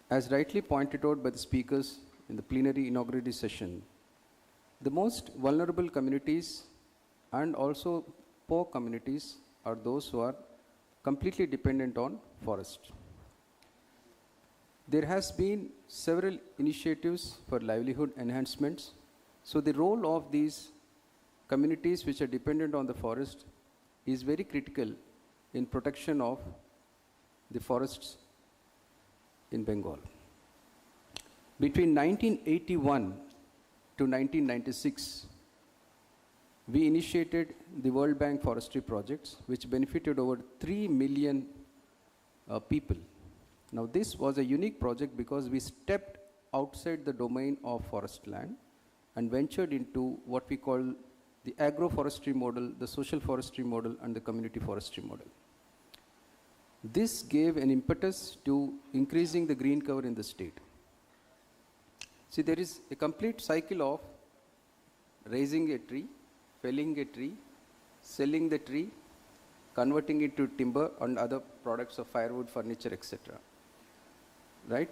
As rightly pointed out by the speakers in the plenary inaugurated session, the most vulnerable communities and also poor communities are those who are completely dependent on forest. There has been several initiatives for livelihood enhancements. So the role of these communities which are dependent on the forest is very critical in protection of the forests in Bengal. Between 1981 to 1996, we initiated the World Bank Forestry projects, which benefited over 3 million people. Now, this was a unique project because we stepped outside the domain of forest land and ventured into what we call the agroforestry model, the social forestry model, and the community forestry model. This gave an impetus to increasing the green cover in the state. See, there is a complete cycle of raising a tree, felling a tree, selling the tree, converting it to timber and other products of firewood, furniture, etc. Right?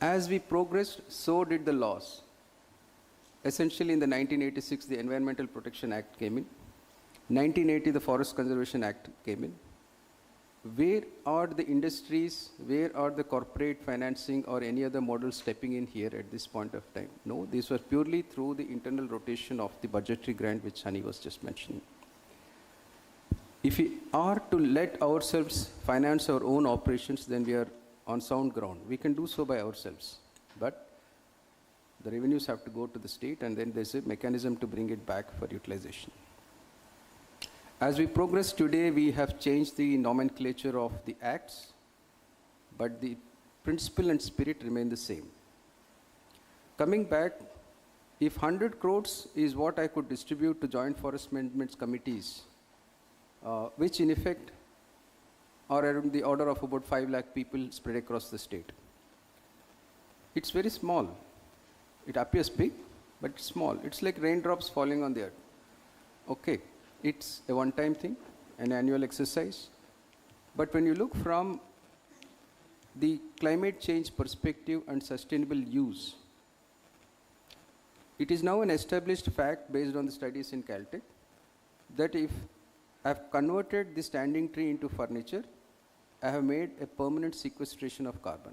As we progressed, so did the laws. Essentially, in the 1986, the Environmental Protection Act came in. 1980, the Forest Conservation Act came in. Where are the industries, where are the corporate financing or any other models stepping in here at this point of time? No, this was purely through the internal rotation of the budgetary grant which Hani was just mentioning. If we are to let ourselves finance our own operations, then we are on sound ground. We can do so by ourselves. But the revenues have to go to the state, and then there's a mechanism to bring it back for utilization. As we progress today, we have changed the nomenclature of the acts, but the principle and spirit remain the same. Coming back, if 100 crores is what I could distribute to joint forest management committees, which in effect are around the order of about 5 lakh people spread across the state. It's very small. It appears big, but it's small. It's like raindrops falling on the earth. Okay, it's a one-time thing, an annual exercise. But when you look from the climate change perspective and sustainable use, it is now an established fact based on the studies in Caltech that if I've converted the standing tree into furniture, I have made a permanent sequestration of carbon.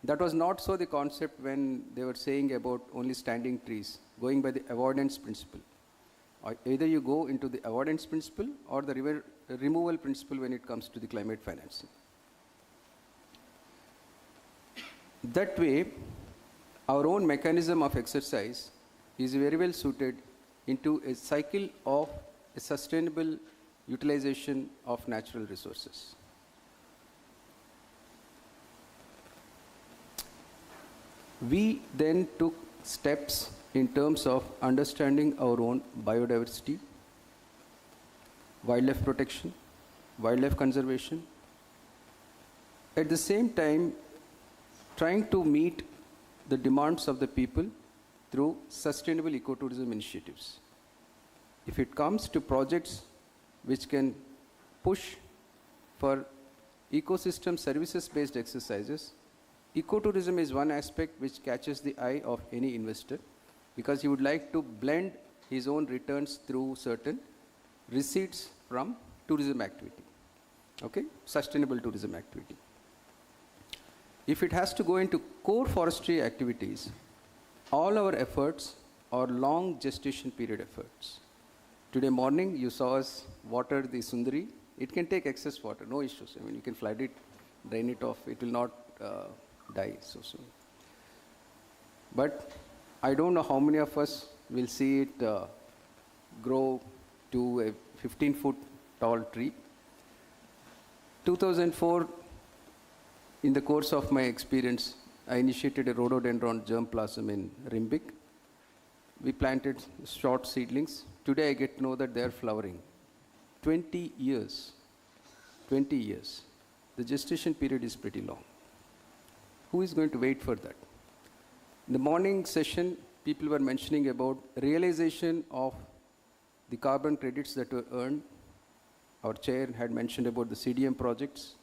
That was not so the concept when they were saying about only standing trees, going by the avoidance principle. Either you go into the avoidance principle or the removal principle when it comes to the climate financing. That way, our own mechanism of exercise is very well suited into a cycle of a sustainable utilization of natural resources. We then took steps in terms of understanding our own biodiversity, wildlife protection, wildlife conservation. At the same time, trying to meet the demands of the people through sustainable ecotourism initiatives. If it comes to projects which can push for ecosystem services-based exercises, ecotourism is one aspect which catches the eye of any investor because he would like to blend his own returns through certain receipts from tourism activity, okay, sustainable tourism activity. If it has to go into core forestry activities, all our efforts are long gestation period efforts. Today morning, you saw us water the Sundari. It can take excess water, no issues. I mean, you can flood it, drain it off. It will not die so soon. But I don't know how many of us will see it grow to a 15-foot tall tree. 2004, in the course of my experience, I initiated a rhododendron germplasm in Rimbik. We planted short seedlings. Today I get to know that they are flowering. 20 years. 20 years. The gestation period is pretty long. Who is going to wait for that? In the morning session, people were mentioning about realization of the carbon credits that were earned. Our chair had mentioned about the CDM projects.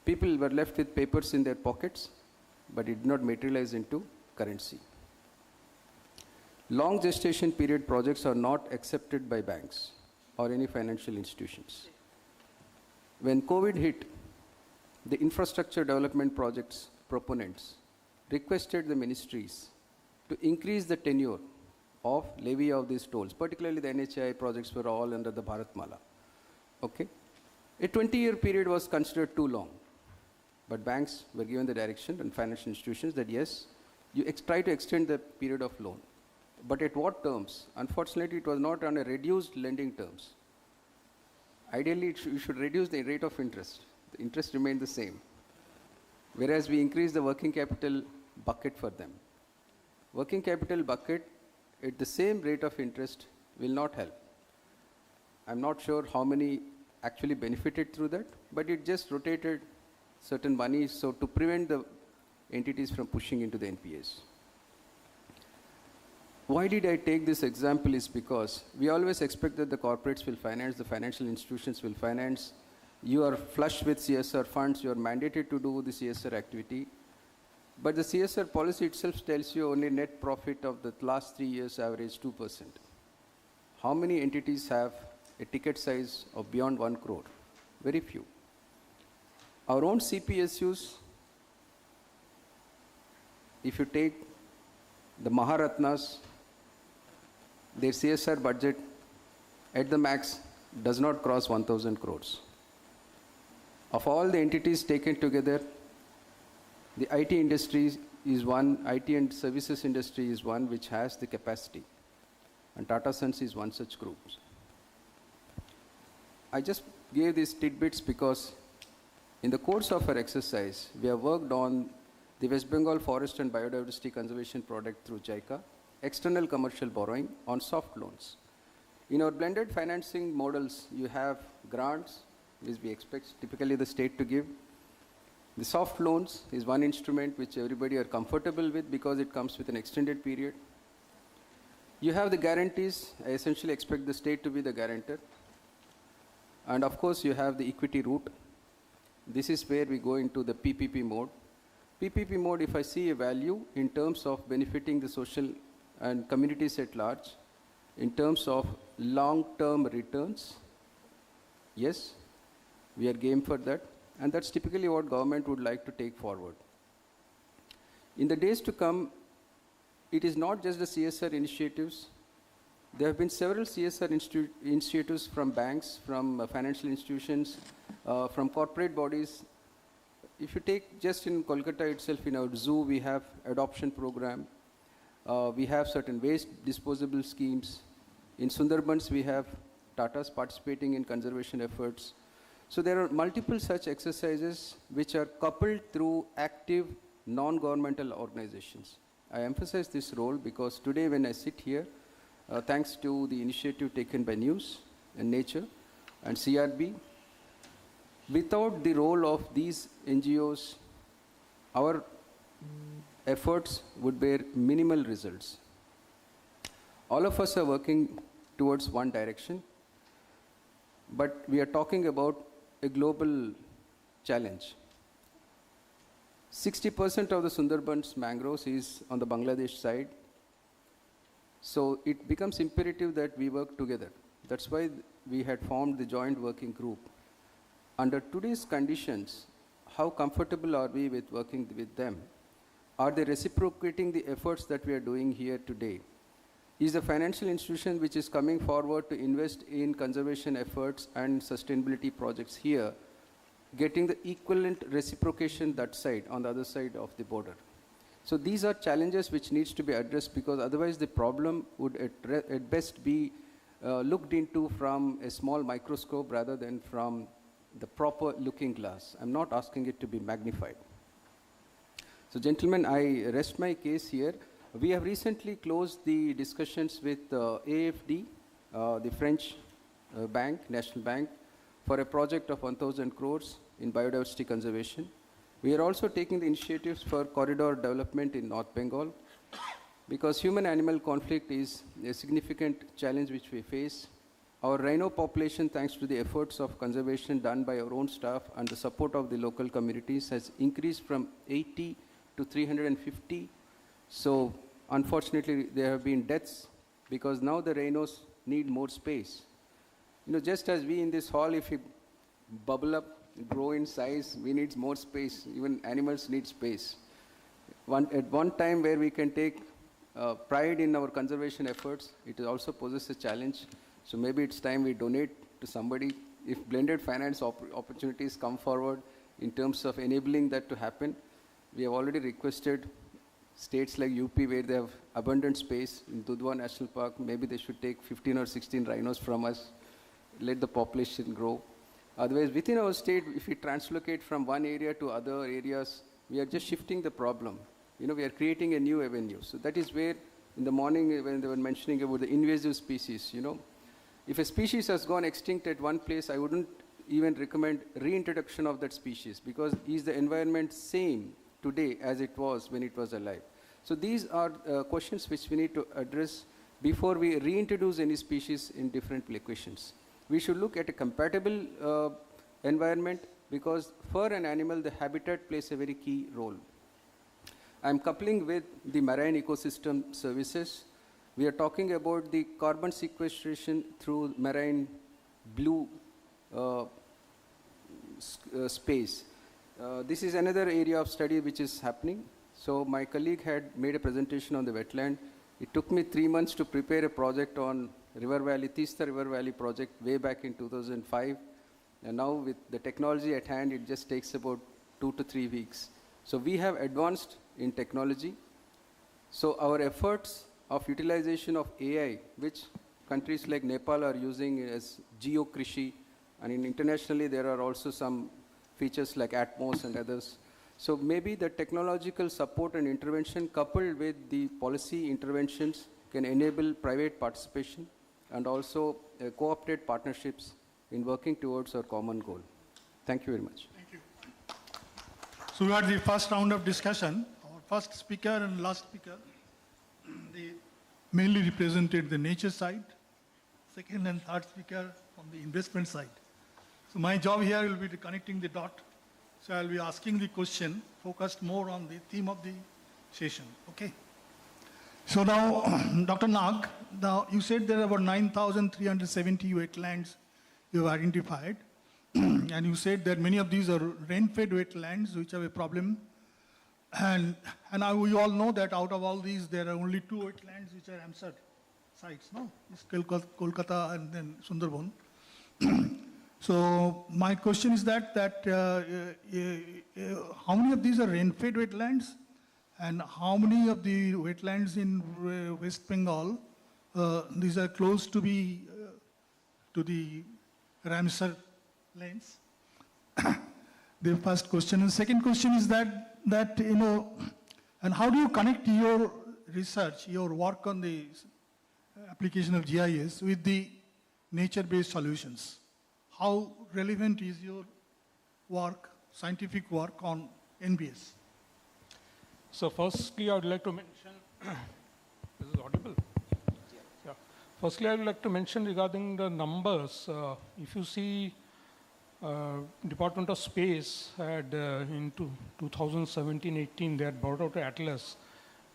People were left with papers in their pockets, but it did not materialize into currency. Long gestation period projects are not accepted by banks or any financial institutions. When COVID hit, the infrastructure development projects proponents requested the ministries to increase the tenure of levy of these tolls, particularly the NHAI projects were all under the Bharatmala. Okay? A 20-year period was considered too long, but banks were given the direction and financial institutions that yes, you try to extend the period of loan. But at what terms? Unfortunately, it was not on a reduced lending terms. Ideally, you should reduce the rate of interest. The interest remained the same. Whereas we increased the working capital bucket for them. Working capital bucket at the same rate of interest will not help. I'm not sure how many actually benefited through that, but it just rotated certain money so to prevent the entities from pushing into the NPAs. Why did I take this example is because we always expect that the corporates will finance, the financial institutions will finance. You are flush with CSR funds, you are mandated to do the CSR activity. But the CSR policy itself tells you only net profit of the last 3 years average 2%. How many entities have a ticket size of beyond 1 crore? Very few. Our own CPSUs, if you take the Maharatnas, their CSR budget at the max does not cross 1,000 crores. Of all the entities taken together, the IT industry is one, IT and services industry is one which has the capacity. And Tata Sons is one such group. I just gave these tidbits because in the course of our exercise, we have worked on the West Bengal Forest and Biodiversity Conservation Project through JICA, external commercial borrowing on soft loans. In our blended financing models, you have grants, which we expect typically the state to give. The soft loans is one instrument which everybody are comfortable with because it comes with an extended period. You have the guarantees. I essentially expect the state to be the guarantor. And of course, you have the equity route. This is where we go into the PPP mode. PPP mode, if I see a value in terms of benefiting the social and communities at large, in terms of long-term returns, yes, we are game for that. And that's typically what government would like to take forward. In the days to come, it is not just the CSR initiatives. There have been several CSR initiatives from banks, from financial institutions, from corporate bodies. If you take just in Kolkata itself, in our zoo, we have adoption program. We have certain waste disposable schemes. In Sundarbans, we have Tatas participating in conservation efforts. So there are multiple such exercises which are coupled through active non-governmental organizations. I emphasize this role because today when I sit here, thanks to the initiative taken by News and Nature and CRB, without the role of these NGOs, our efforts would bear minimal results. All of us are working towards one direction, but we are talking about a global challenge. 60% of the Sundarbans mangroves is on the Bangladesh side. So it becomes imperative that we work together. That's why we had formed the joint working group. Under today's conditions, how comfortable are we with working with them? Are they reciprocating the efforts that we are doing here today? Is the financial institution which is coming forward to invest in conservation efforts and sustainability projects here getting the equivalent reciprocation that side, on the other side of the border? So these are challenges which needs to be addressed, because otherwise the problem would at best be looked into from a small microscope rather than from the proper looking glass. I'm not asking it to be magnified. So gentlemen, I rest my case here. We have recently closed the discussions with AFD, the French bank, National Bank, for a project of 1,000 crores in biodiversity conservation. We are also taking the initiatives for corridor development in North Bengal, because human-animal conflict is a significant challenge which we face. Our rhino population, thanks to the efforts of conservation done by our own staff and the support of the local communities, has increased from 80 to 350. So unfortunately, there have been deaths because now the rhinos need more space. You know, just as we in this hall, if we bubble up, grow in size, we need more space. Even animals need space. At one time where we can take pride in our conservation efforts, it also poses a challenge. So maybe it's time we donate to somebody. If blended finance opportunities come forward in terms of enabling that to happen, we have already requested states like UP where they have abundant space in Dudhwa National Park, maybe they should take 15 or 16 rhinos from us, let the population grow. Otherwise, within our state, if we translocate from one area to other areas, we are just shifting the problem. You know, we are creating a new avenue. So that is where, in the morning, when they were mentioning about the invasive species, you know, if a species has gone extinct at one place, I wouldn't even recommend reintroduction of that species, because is the environment same today as it was when it was alive? So these are questions which we need to address before we reintroduce any species in different locations. We should look at a compatible environment, because for an animal, the habitat plays a very key role. I'm coupling with the marine ecosystem services. We are talking about the carbon sequestration through marine blue space. This is another area of study which is happening. So my colleague had made a presentation on the wetland. It took me 3 months to prepare a project on River Valley, Teesta River Valley project way back in 2005. And now with the technology at hand, it just takes about 2 to 3 weeks. So we have advanced in technology. So our efforts of utilization of AI, which countries like Nepal are using as geokrishi, and internationally there are also some features like Atmos and others. So maybe the technological support and intervention coupled with the policy interventions can enable private participation and also co-opted partnerships in working towards our common goal. Thank you very much. Thank you. So we had the first round of discussion. Our first speaker and last speaker, they mainly represented the nature side. Second and third speaker on the investment side. So my job here will be connecting the dot. So I'll be asking the question focused more on the theme of the session. Okay. So now, Dr. Nag, now you said there are about 9,370 wetlands you have identified. And you said that many of these are rain-fed wetlands, which have a problem. And we all know that out of all these, there are only 2 wetlands which are Ramsar sites, no? It's Kolkata and then Sundarban. So my question is that how many of these are rain-fed wetlands, and how many of the wetlands in West Bengal these are close to the Ramsar lanes? The first question. And second question is that you know, and how do you connect your research, your work on the application of GIS with the nature-based solutions? How relevant is your work, scientific work on NBS? So firstly, I would like to mention, this is audible? Yeah. Firstly, I would like to mention regarding the numbers. If you see, Department of Space had in 2017-18, they had brought out an atlas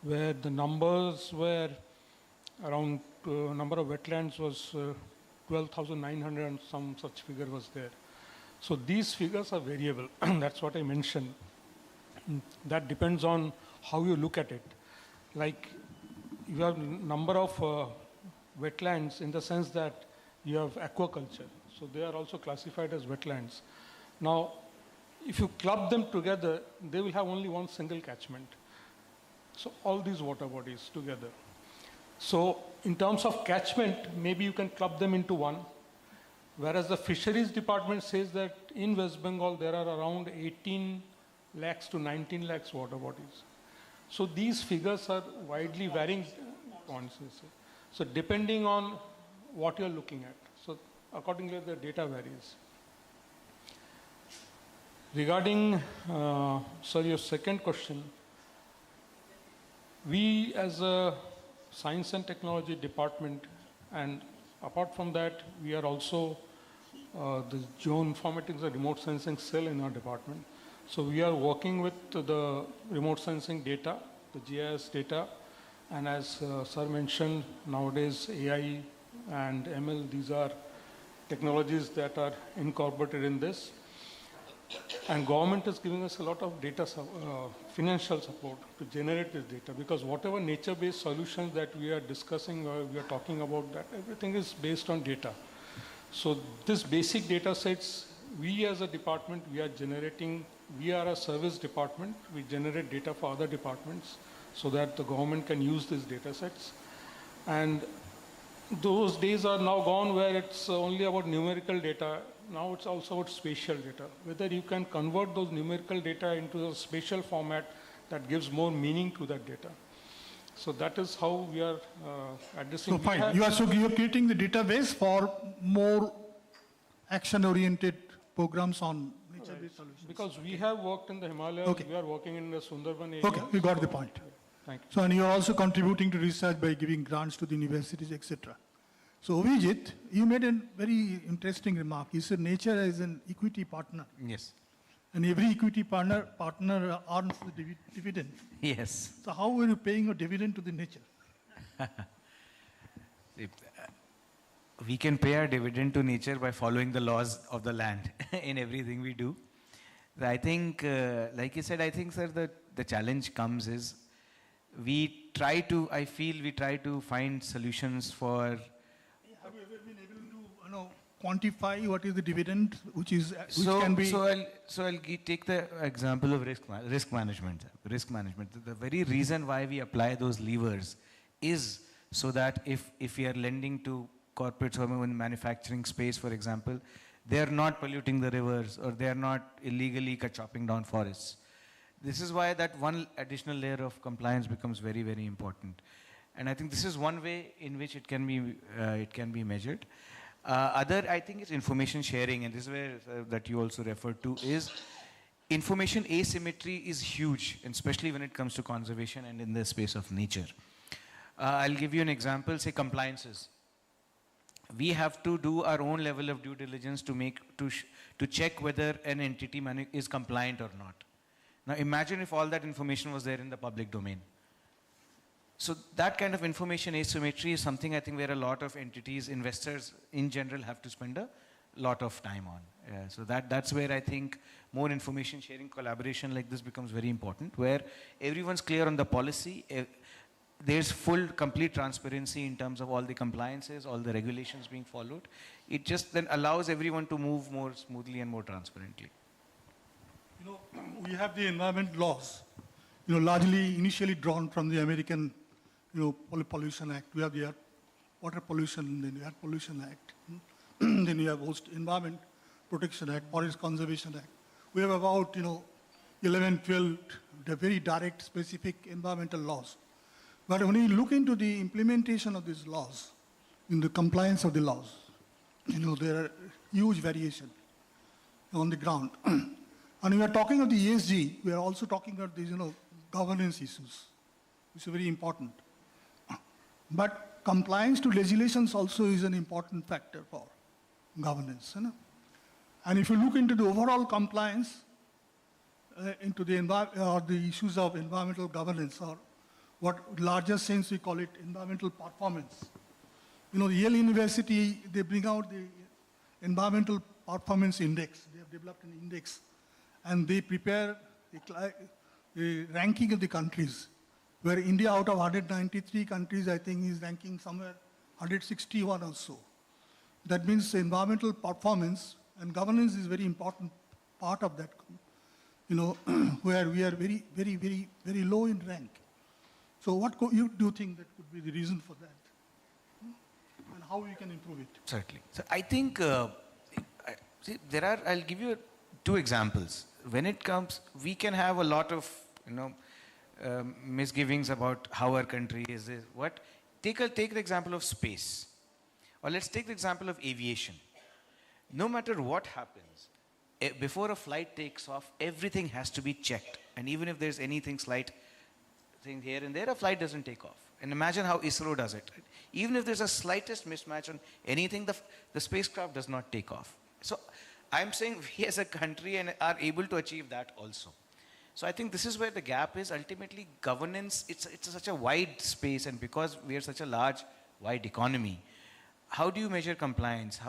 where the numbers were around, number of wetlands was 12,900 and some such figure was there. So these figures are variable. That's what I mentioned. That depends on how you look at it. Like you have number of wetlands in the sense that you have aquaculture. So they are also classified as wetlands. Now, if you club them together, they will have only one single catchment. So all these water bodies together. So in terms of catchment, maybe you can club them into one, whereas the fisheries department says that in West Bengal there are around 18 lakhs to 19 lakhs water bodies. So these figures are widely varying points. So depending on what you're looking at. So accordingly the data varies. Regarding, your second question, we as a science and technology department, and apart from that, we are also the geoinformatics, the remote sensing cell in our department. So we are working with the remote sensing data, the GIS data, and as Sir mentioned, nowadays AI and ML, these are technologies that are incorporated in this. And government is giving us a lot of data, financial support to generate this data, because whatever nature-based solutions that we are discussing or we are talking about, that everything is based on data. So this basic data sets, we as a department, we are generating, we are a service department, we generate data for other departments so that the government can use these data sets. And those days are now gone where it's only about numerical data. Now it's also about spatial data. Whether you can convert those numerical data into a spatial format that gives more meaning to that data. So that is how we are addressing. So fine, you are creating the database for more action-oriented programs on nature-based solutions. Because we have worked in the Himalayas, Okay. we are working in the Sundarban area. Okay, we got the point. Thank you. So, and you are also contributing to research by giving grants to the universities, etc. So, Vijit, you made a very interesting remark. You said nature is an equity partner. Yes. And every equity partner earns the dividend. Yes. So, how are you paying a dividend to the nature? We can pay our dividend to nature by following the laws of the land in everything we do. I think, like you said, I think, sir, the challenge comes is we try to find solutions for. Have you ever been able to quantify what is the dividend which can be? So I'll take the example of risk management. Risk management. The very reason why we apply those levers is so that if we are lending to corporates or in manufacturing space, for example, they are not polluting the rivers or they are not illegally chopping down forests. This is why that one additional layer of compliance becomes very, very important. And I think this is one way in which it can be measured. Other, I think, is information sharing, and this is where that you also referred to, is information asymmetry is huge, and especially when it comes to conservation and in the space of nature. I'll give you an example, say compliances. We have to do our own level of due diligence to check whether an entity is compliant or not. Now imagine if all that information was there in the public domain. So that kind of information asymmetry is something I think where a lot of entities, investors in general have to spend a lot of time on. So that's where I think more information sharing, collaboration like this becomes very important, where everyone's clear on the policy. There's full, complete transparency in terms of all the compliances, all the regulations being followed. It just then allows everyone to move more smoothly and more transparently. We have the environment laws, largely initially drawn from the American, Pollution Act. We have the Water Pollution, then the Air Pollution Act. Then we have Environment Protection Act, Forest Conservation Act. We have about, 11, 12 very direct, specific environmental laws. But when you look into the implementation of these laws, in the compliance of the laws, there are huge variation on the ground. And we are talking of the ESG, we are also talking about these, governance issues, which are very important. But compliance to legislations also is an important factor for governance. And if you look into the overall compliance, into the issues of environmental governance, or what larger sense we call it environmental performance. Yale University, they bring out the environmental performance index. They have developed an index. And they prepare a ranking of the countries, where India, out of 193 countries, I think is ranking somewhere 161 or so. That means environmental performance and governance is very important part of that, where we are very, very, very, very low in rank. So what do you think that could be the reason for that? And how we can improve it? Certainly. So I think I'll give you two examples. When it comes, we can have a lot of, misgivings about how our country is. Take the example of space. Or let's take the example of aviation. No matter what happens, before a flight takes off, everything has to be checked. And even if there's anything slight thing here and there, a flight doesn't take off. And imagine how ISRO does it. Even if there's a slightest mismatch on anything, the spacecraft does not take off. So I'm saying we as a country are able to achieve that also. So I think this is where the gap is. Ultimately, governance, it's such a wide space, and because we are such a large, wide economy, how do you measure compliance?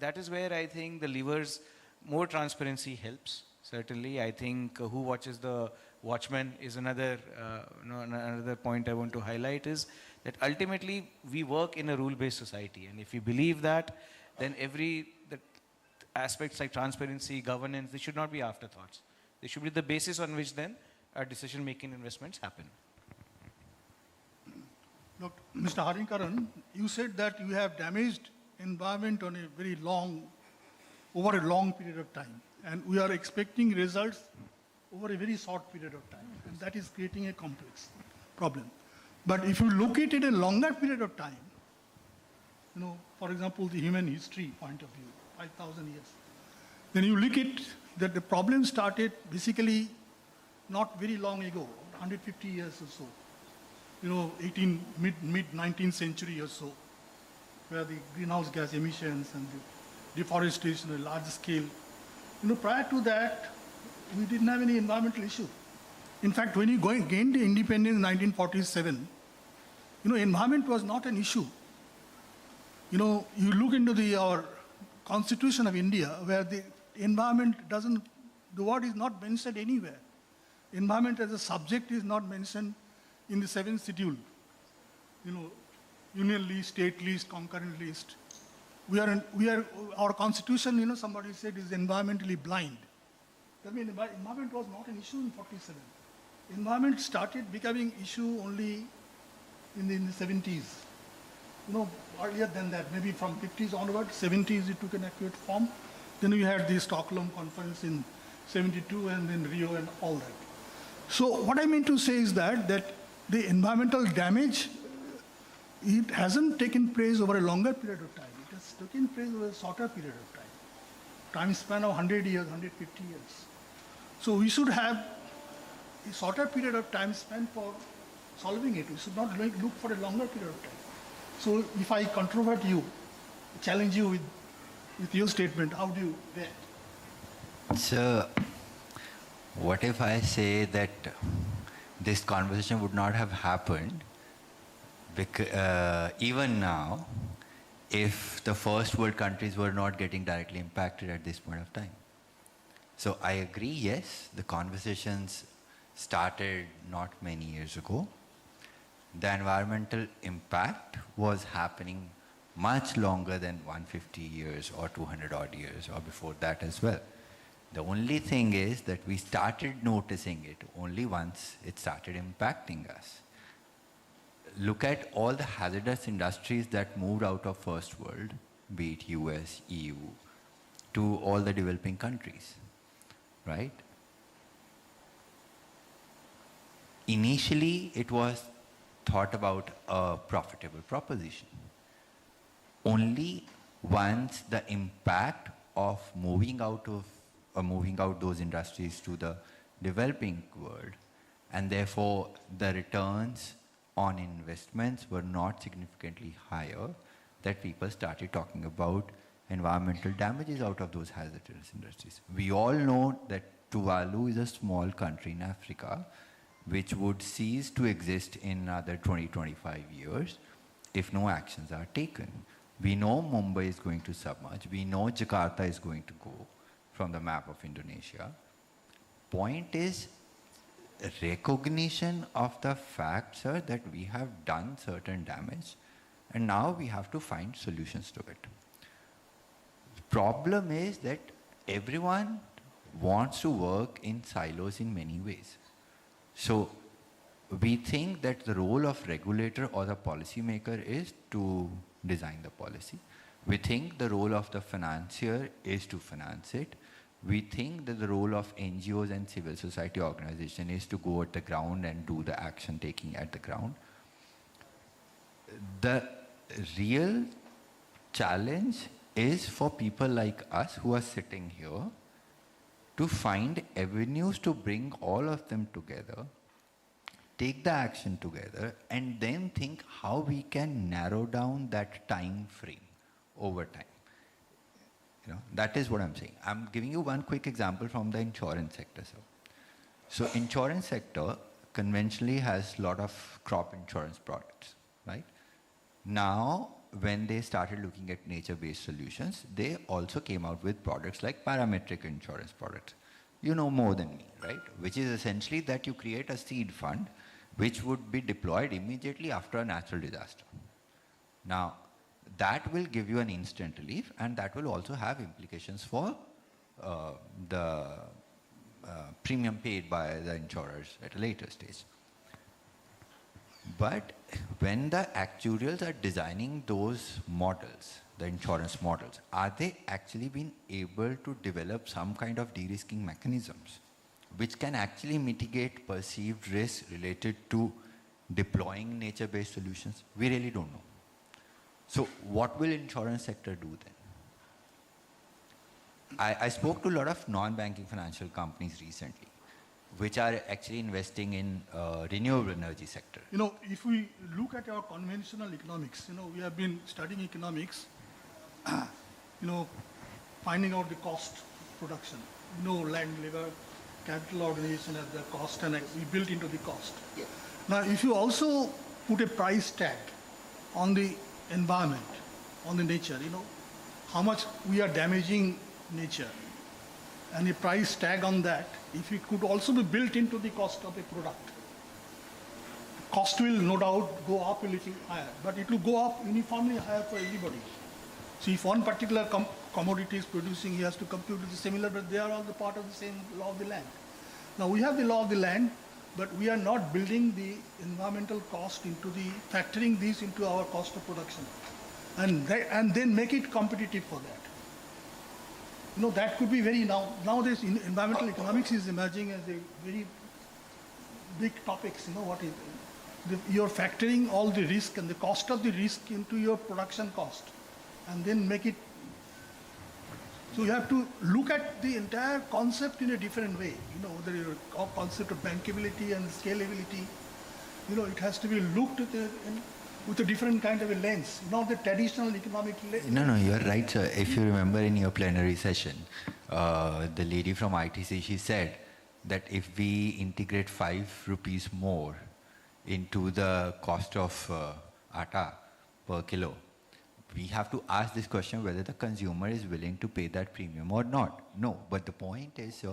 That is where I think the levers, more transparency helps. Certainly, I think who watches the watchman is another point I want to highlight, is that ultimately we work in a rule-based society, and if we believe that, then the aspects like transparency, governance, they should not be afterthoughts. They should be the basis on which then our decision-making investments happen. Look, Mr. Harinkaran, you said that you have damaged environment on over a long period of time, and we are expecting results over a very short period of time, and that is creating a complex problem. But if you look at it a longer period of time, for example, the human history point of view, 5,000 years, then you look at that the problem started basically not very long ago, 150 years or so, mid-19th century or so, where the greenhouse gas emissions and the deforestation on a large scale. Prior to that, we didn't have any environmental issue. In fact, when you gained the independence in 1947, environment was not an issue. You look into our Constitution of India, where the environment the word is not mentioned anywhere. Environment as a subject is not mentioned in the 7th schedule. Union list, state list, concurrent list. Our Constitution, somebody said, is environmentally blind. That means environment was not an issue in 47. Environment started becoming issue only in the 70s. Earlier than that, maybe from 50s onward, 70s it took an acute form. Then we had the Stockholm Conference in 72 and then Rio and all that. So what I mean to say is that the environmental damage, it hasn't taken place over a longer period of time. It has taken place over a shorter period of time. Time span of 100 years, 150 years. So we should have a shorter period of time span for solving it. We should not look for a longer period of time. So if I controvert you, challenge you with your statement, how do you react? So, what if I say that this conversation would not have happened even now if the first world countries were not getting directly impacted at this point of time? So I agree, yes, the conversations started not many years ago. The environmental impact was happening much longer than 150 years or 200 odd years or before that as well. The only thing is that we started noticing it only once it started impacting us. Look at all the hazardous industries that moved out of first world, be it US, EU, to all the developing countries, right? Initially, it was thought about a profitable proposition. Only once the impact of moving out those industries to the developing world, and therefore the returns on investments were not significantly higher, that people started talking about environmental damages out of those hazardous industries. We all know that Tuvalu is a small country in Africa which would cease to exist in another 20-25 years if no actions are taken. We know Mumbai is going to submerge. We know Jakarta is going to go from the map of Indonesia. Point is recognition of the fact, sir, that we have done certain damage and now we have to find solutions to it. The problem is that everyone wants to work in silos in many ways. So we think that the role of regulator or the policymaker is to design the policy. We think the role of the financier is to finance it. We think that the role of NGOs and civil society organization is to go at the ground and do the action taking at the ground. The real challenge is for people like us who are sitting here to find avenues to bring all of them together, take the action together, and then think how we can narrow down that time frame over time. That is what I'm saying. I'm giving you one quick example from the insurance sector. So insurance sector conventionally has a lot of crop insurance products, right? Now, when they started looking at nature-based solutions, they also came out with products like parametric insurance products. You know more than me, right? Which is essentially that you create a seed fund which would be deployed immediately after a natural disaster. Now, that will give you an instant relief, and that will also have implications for the premium paid by the insurers at a later stage. But when the actuarials are designing those models, the insurance models, are they actually being able to develop some kind of de-risking mechanisms which can actually mitigate perceived risk related to deploying nature-based solutions? We really don't know. So what will insurance sector do then? I spoke to a lot of non-banking financial companies recently, which are actually investing in renewable energy sector. If we look at our conventional economics, we have been studying economics, finding out the cost of production. Land, labor, capital organization as the cost, and we built into the cost. Yeah. Now, if you also put a price tag on the environment, on the nature, how much we are damaging nature, and a price tag on that, if it could also be built into the cost of a product, cost will no doubt go up a little higher, but it will go up uniformly higher for everybody. So if one particular commodity is producing, he has to compute with the similar, but they are all the part of the same law of the land. Now we have the law of the land, but we are not building the environmental cost into the, factoring these into our cost of production, and then make it competitive for that. That could be very, nowadays environmental economics is emerging as a very big topics, what is, you're factoring all the risk and the cost of the risk into your production cost, and then make it, so you have to look at the entire concept in a different way, the concept of bankability and scalability, it has to be looked at with a different kind of a lens, not the traditional economic lens. No, you're right, sir. If you remember in your plenary session, the lady from ITC, she said that if we integrate 5 rupees more into the cost of atta per kilo, we have to ask this question whether the consumer is willing to pay that premium or not. No, but the point is, sir,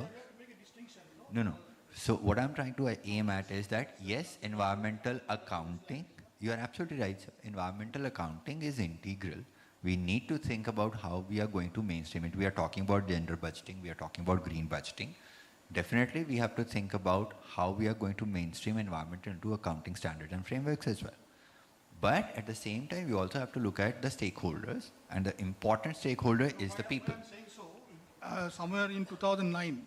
no. So what I'm trying to aim at is that, yes, environmental accounting, you are absolutely right, sir. Environmental accounting is integral. We need to think about how we are going to mainstream it. We are talking about gender budgeting. We are talking about green budgeting. Definitely, we have to think about how we are going to mainstream environment into accounting standards and frameworks as well. But at the same time, we also have to look at the stakeholders, and the important stakeholder is the people. I'm saying so, somewhere in 2009,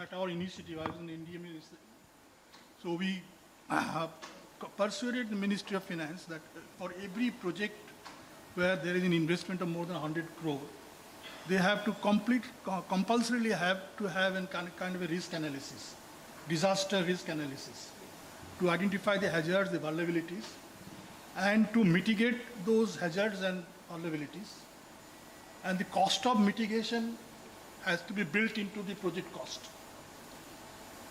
at our initiative, I was in the Indian Ministry. So we persuaded the Ministry of Finance that for every project where there is an investment of more than 100 crore, they have to compulsorily have to have a kind of a risk analysis, disaster risk analysis, to identify the hazards, the vulnerabilities, and to mitigate those hazards and vulnerabilities. And the cost of mitigation has to be built into the project cost.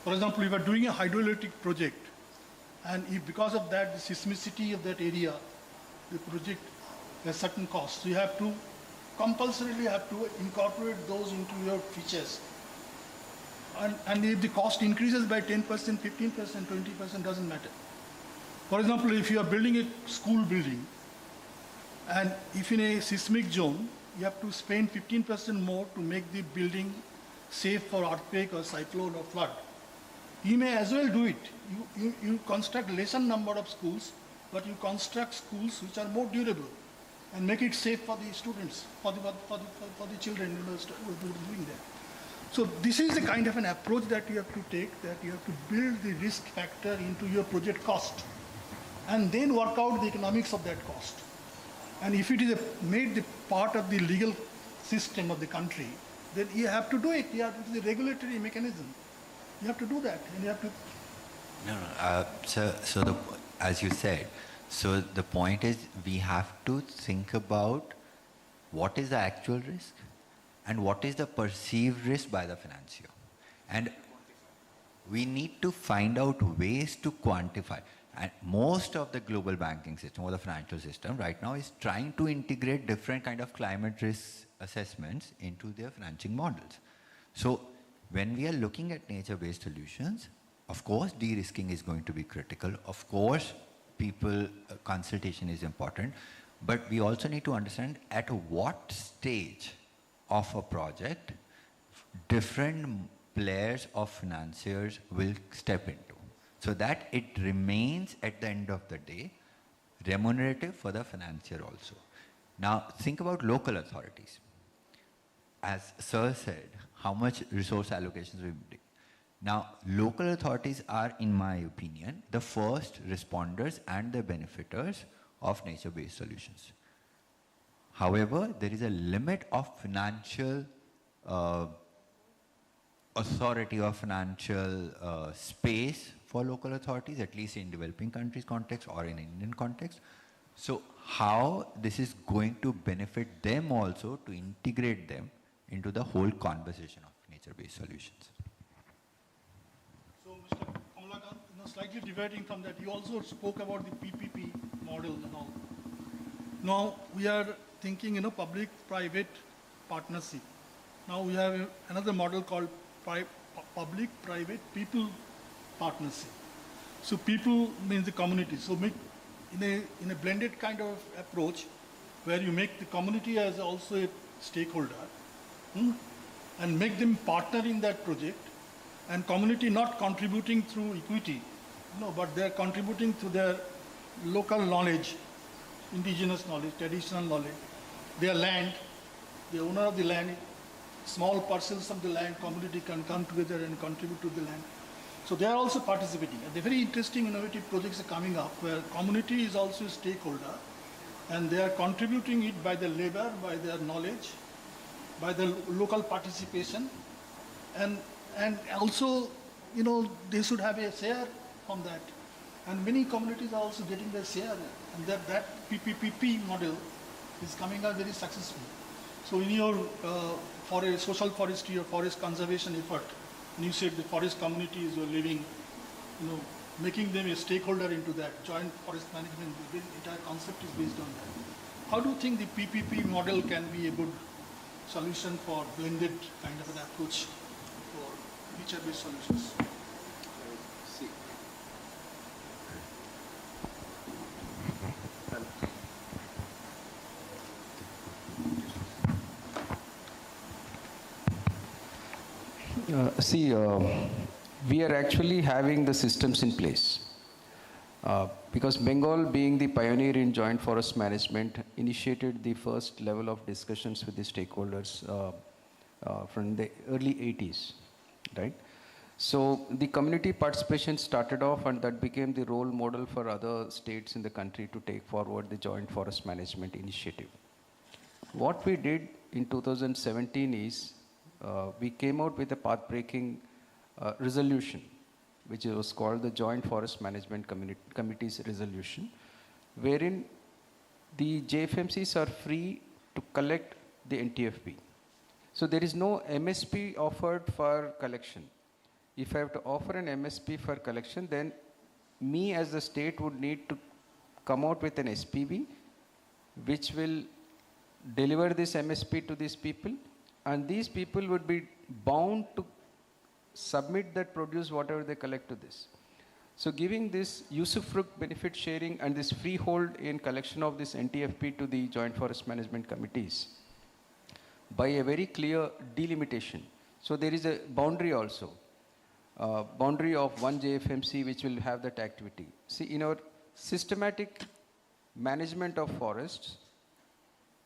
For example, if you are doing a hydroelectric project, and if because of that, the seismicity of that area, the project has certain costs, so you have to compulsorily have to incorporate those into your features. And if the cost increases by 10%, 15%, 20%, doesn't matter. For example, if you are building a school building, and if in a seismic zone, you have to spend 15% more to make the building safe for earthquake or cyclone or flood. You may as well do it. You construct lesser number of schools, but you construct schools which are more durable and make it safe for the students, for the children who are doing that. So this is the kind of an approach that you have to take, that you have to build the risk factor into your project cost and then work out the economics of that cost. And if it is made the part of the legal system of the country, then you have to do it. You have to do the regulatory mechanism. You have to do that, and you have to. No. As you said, so the point is we have to think about what is the actual risk and what is the perceived risk by the financier. And we need to find out ways to quantify. And most of the global banking system or the financial system right now is trying to integrate different kind of climate risk assessments into their financing models. So when we are looking at nature-based solutions, of course, de-risking is going to be critical. Of course, people consultation is important. But we also need to understand at what stage of a project different players or financiers will step into, so that it remains at the end of the day remunerative for the financier also. Now think about local authorities. As Sir said, how much resource allocations we do. Now local authorities are, in my opinion, the first responders and the benefiters of nature-based solutions. However, there is a limit of financial authority or financial space for local authorities, at least in developing countries context or in Indian context. So how this is going to benefit them also to integrate them into the whole conversation of nature-based solutions. So Mr. Kamalakant, slightly deviating from that, you also spoke about the PPP model and all. Now we are thinking, public-private partnership. Now we have another model called public-private people partnership. So people means the community. So make in a blended kind of approach, where you make the community as also a stakeholder, and make them partner in that project, and community not contributing through equity, but they are contributing through their local knowledge, indigenous knowledge, traditional knowledge, their land, the owner of the land, small parcels of the land, community can come together and contribute to the land. So they are also participating. And the very interesting innovative projects are coming up where community is also a stakeholder, and they are contributing it by their labor, by their knowledge, by the local participation, and also, they should have a share from that. And many communities are also getting their share, and that PPP model is coming out very successful. So in your for a social forestry or forest conservation effort, and you said the forest communities were living, making them a stakeholder into that joint forest management, the entire concept is based on that. How do you think the PPP model can be a good solution for blended kind of an approach for nature-based solutions? We are actually having the systems in place. Because Bengal, being the pioneer in joint forest management, initiated the first level of discussions with the stakeholders from the early 80s, right? So the community participation started off, and that became the role model for other states in the country to take forward the joint forest management initiative. What we did in 2017 is we came out with a path-breaking resolution, which was called the Joint Forest Management Committee's resolution, wherein the JFMCs are free to collect the NTFP. So there is no MSP offered for collection. If I have to offer an MSP for collection, then me as the state would need to come out with an SPV, which will deliver this MSP to these people, and these people would be bound to submit that produce whatever they collect to this. So giving this usufruct benefit sharing and this freehold in collection of this NTFP to the Joint Forest Management Committees by a very clear delimitation. So there is a boundary also. boundary of one JFMC which will have that activity. See, in our systematic management of forests,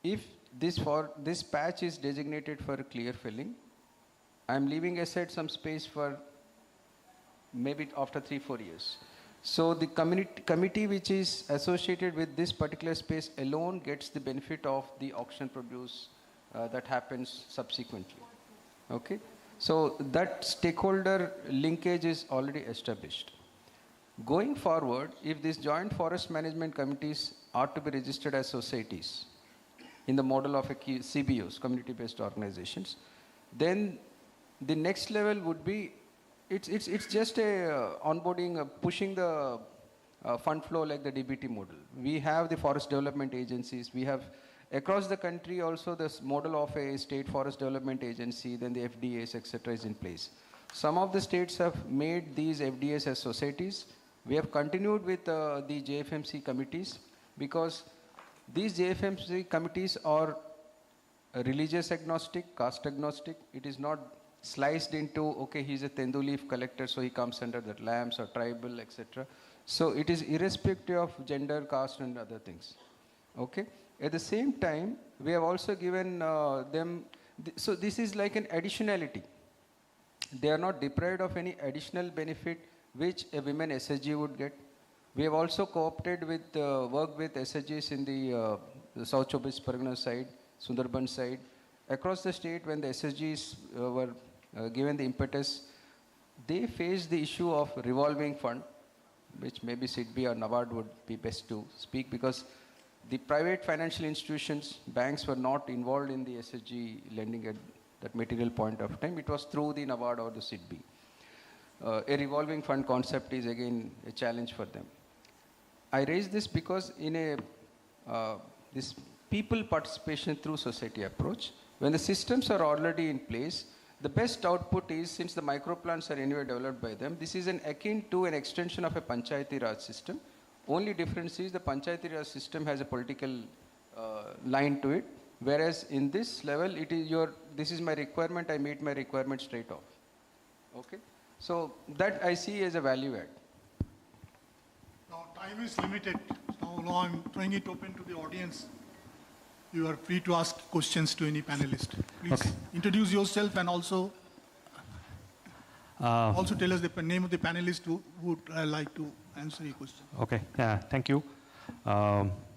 if this patch is designated for clear felling, I'm leaving aside some space for maybe after 3-4 years. So the committee which is associated with this particular space alone gets the benefit of the auction produce that happens subsequently. Okay? So that stakeholder linkage is already established. Going forward, if these joint forest management committees are to be registered as societies in the model of a CBOs, community-based organizations, then the next level would be, it's just a onboarding, pushing the fund flow like the DBT model. We have the forest development agencies. We have across the country also this model of a state forest development agency, then the FDAs, etc. is in place. Some of the states have made these FDAs as societies. We have continued with the JFMC committees because these JFMC committees are religious agnostic, caste agnostic. It is not sliced into, okay, he's a tendu leaf collector, so he comes under the lambs or tribal, etc. So it is irrespective of gender, caste, and other things. Okay. At the same time, we have also given them, so this is like an additionality. They are not deprived of any additional benefit which a women SSG would get. We have also co-opted with, worked with SSGs in the South Chobis Pargana side, Sundarban side. Across the state, when the SSGs were given the impetus, they faced the issue of revolving fund, which maybe SIDBI or NABARD would be best to speak, because the private financial institutions, banks were not involved in the SSG lending at that material point of time. It was through the NABARD or the SIDBI. A revolving fund concept is again a challenge for them. I raise this because in a this people participation through society approach, when the systems are already in place, the best output is, since the microplants are anyway developed by them, this is an akin to an extension of a Panchayati Raj system. Only difference is the Panchayati Raj system has a political line to it, whereas in this level, it is this is my requirement, I meet my requirement straight off. Okay? So that I see as a value add. Now time is limited, so now I'm throwing it open to the audience. You are free to ask questions to any panelist. Please introduce yourself and also tell us the name of the panelist who would like to answer your question. Okay, thank you.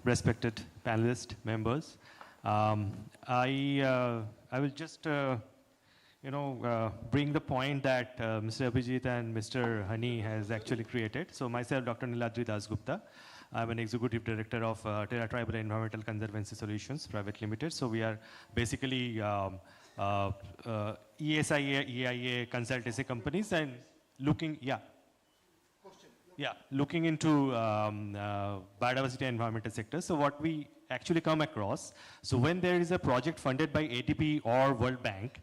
Respected panelist members. I will just bring the point that Mr. Abhijit and Mr. Hani has actually created. So myself, Dr. Niladri Dasgupta. I'm an executive director of Terra Tribal Environmental Conservancy Solutions Private Limited. So we are basically ESIA, EIA consultancy companies and looking into biodiversity and environmental sector. So what we actually come across, so when there is a project funded by ADB or World Bank,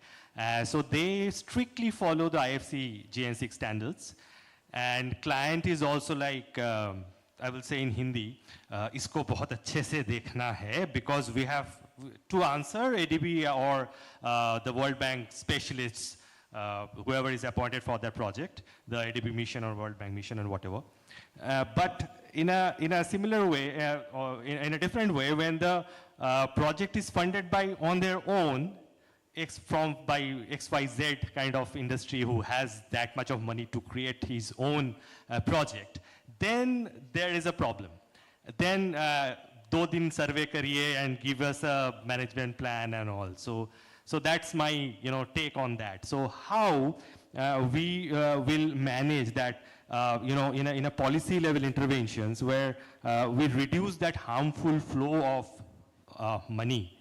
so they strictly follow the IFC JN6 standards, and client is also like, I will say in Hindi, isko bahut achhe se dekhna hai, because we have to answer ADB or the World Bank specialists, whoever is appointed for that project, the ADB mission or World Bank mission or whatever. But in a similar way, or in a different way, when the project is funded by on their own, by XYZ kind of industry who has that much of money to create his own project, then there is a problem. Then 2 din survey kariye and give us a management plan and all. So that's my take on that. So how we will manage that in a policy level interventions where we reduce that harmful flow of money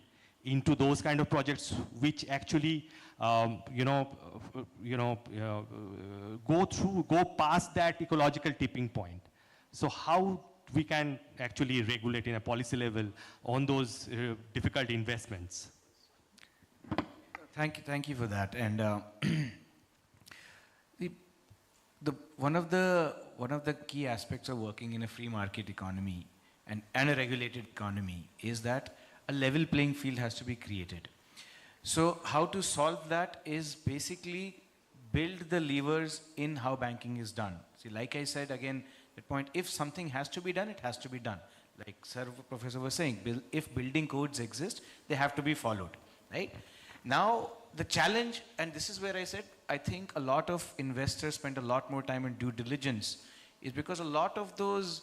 into those kind of projects which actually go past that ecological tipping point. So how we can actually regulate in a policy level on those difficult investments? Thank you for that. And one of the key aspects of working in a free market economy and a regulated economy is that a level playing field has to be created. So how to solve that is basically build the levers in how banking is done. See, like I said again, that point, if something has to be done, it has to be done. Like Sir Professor was saying, if building codes exist, they have to be followed, right? Now, the challenge, and this is where I said, I think a lot of investors spend a lot more time in due diligence, is because a lot of those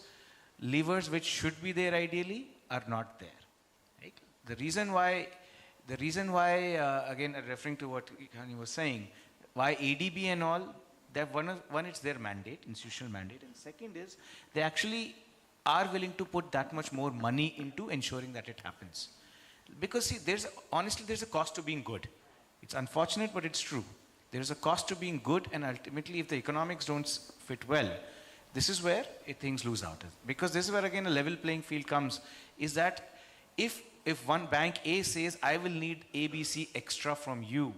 levers which should be there ideally are not there. Right? The reason why, again, referring to what Ikani was saying, why ADB and all, one, it's their mandate, institutional mandate, and second is they actually are willing to put that much more money into ensuring that it happens. Because see, honestly, there's a cost to being good. It's unfortunate, but it's true. There's a cost to being good, and ultimately, if the economics don't fit well, this is where things lose out. Because this is where, again, a level playing field comes, is that if one bank A says, I will need ABC extra from you,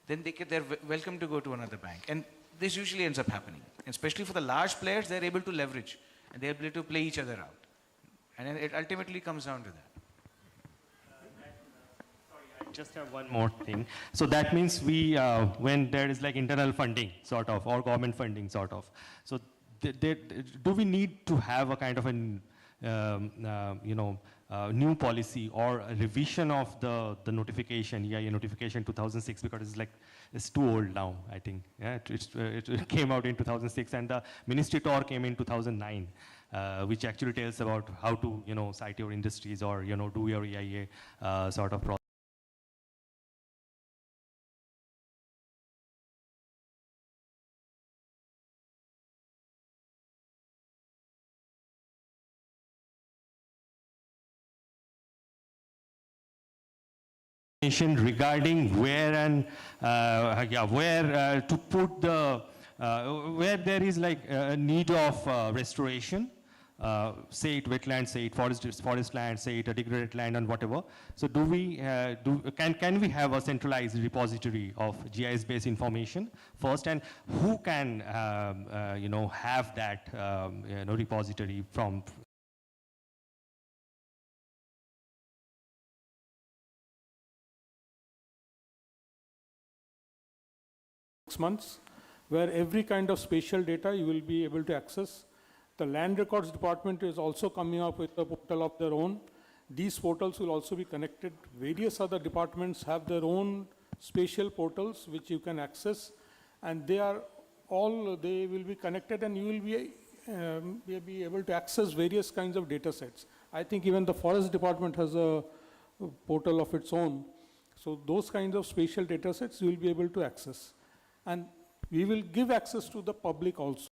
then they're welcome to go to another bank. And this usually ends up happening. And especially for the large players, they're able to leverage, and they're able to play each other out. And it ultimately comes down to that. Just have one more thing. So that means when there is like internal funding, sort of, or government funding, sort of. So do we need to have a kind of new policy or a revision of the notification, EIA notification 2006, because it's too old now, I think. Yeah, it came out in 2006, and the Ministry Tour came in 2009. Which actually tells about how to, cite your industries or, do your EIA sort of process. Regarding where and where to put the where there is like a need of restoration, say it wetlands, say it forest land, say it a degraded land, and whatever. So do we can we have a centralized repository of GIS-based information first, and who can have that repository from? Months, where every kind of spatial data you will be able to access. The Land Records Department is also coming up with a portal of their own. These portals will also be connected. Various other departments have their own spatial portals which you can access, and they will be connected, and you will be able to access various kinds of data sets. I think even the Forest Department has a portal of its own. So those kinds of spatial data sets you will be able to access. And we will give access to the public also.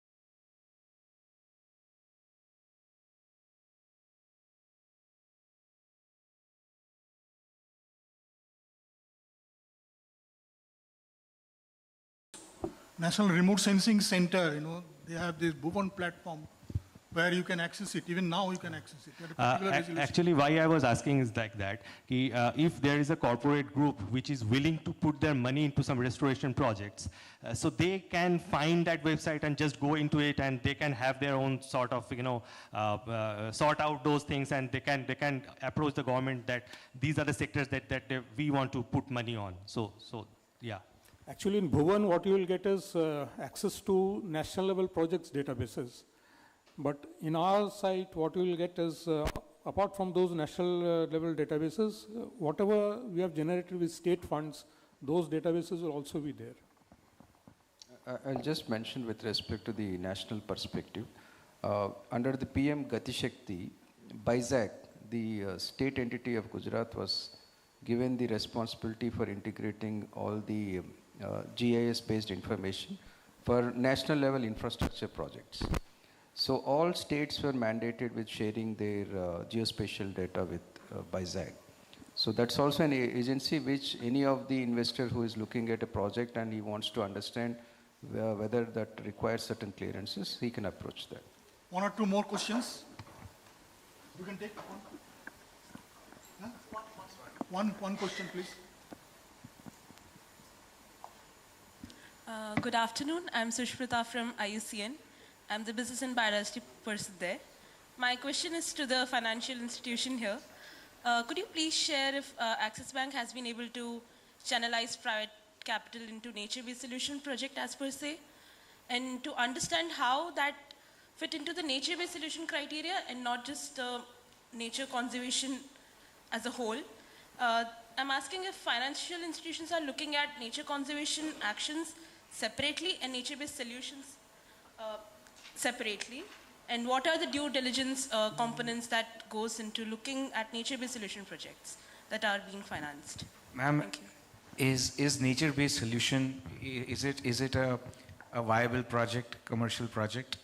National Remote Sensing Center, they have this Bhuvan platform where you can access it. Even now you can access it. Actually, why I was asking is like that, if there is a corporate group which is willing to put their money into some restoration projects, so they can find that website and just go into it, and they can have their own sort of, sort out those things, and they can approach the government that these are the sectors that we want to put money on. So yeah. Actually, in Bhuvan, what you will get is access to national level projects databases. But in our site, what you will get is, apart from those national level databases, whatever we have generated with state funds, those databases will also be there. I'll just mention with respect to the national perspective, under the PM Gati Shakti, BISAC, the state entity of Gujarat, was given the responsibility for integrating all the GIS-based information for national level infrastructure projects. So all states were mandated with sharing their geospatial data with BISAC. So that's also an agency which any of the investor who is looking at a project and he wants to understand whether that requires certain clearances, he can approach that. One or two more questions? You can take one. Huh? One question, please. Good afternoon. I'm Sushmita from IUCN. I'm the business and biodiversity person there. My question is to the financial institution here. Could you please share if Axis Bank has been able to channelize private capital into nature-based solution project as per se, and to understand how that fit into the nature-based solution criteria and not just nature conservation as a whole. I'm asking if financial institutions are looking at nature conservation actions separately and nature-based solutions separately, and what are the due diligence components that goes into looking at nature-based solution projects that are being financed? Ma'am, is nature-based solution, is it a viable project, commercial project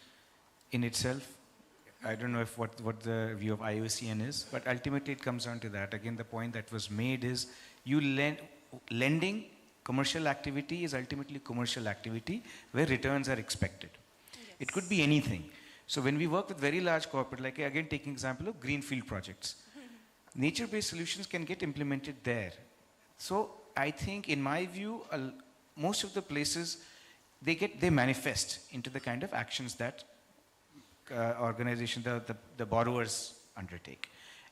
in itself? I don't know if what the view of IUCN is, but ultimately it comes down to that. Again, the point that was made is lending commercial activity is ultimately commercial activity where returns are expected. Yes. It could be anything. So when we work with very large corporate, like again taking example of greenfield projects, nature-based solutions can get implemented there. So I think in my view, most of the places, they manifest into the kind of actions that organization, the borrowers undertake.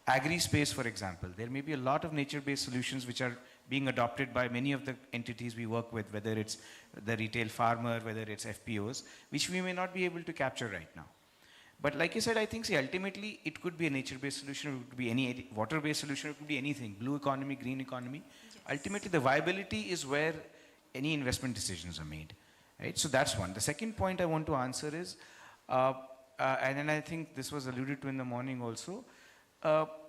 Agri space, for example, there may be a lot of nature-based solutions which are being adopted by many of the entities we work with, whether it's the retail farmer, whether it's FPOs, which we may not be able to capture right now. But like I said, I think, see, ultimately, it could be a nature-based solution, it could be any water-based solution, it could be anything, blue economy, green economy. Yes. Ultimately, the viability is where any investment decisions are made, right? So that's one. The second point I want to answer is, and then I think this was alluded to in the morning also,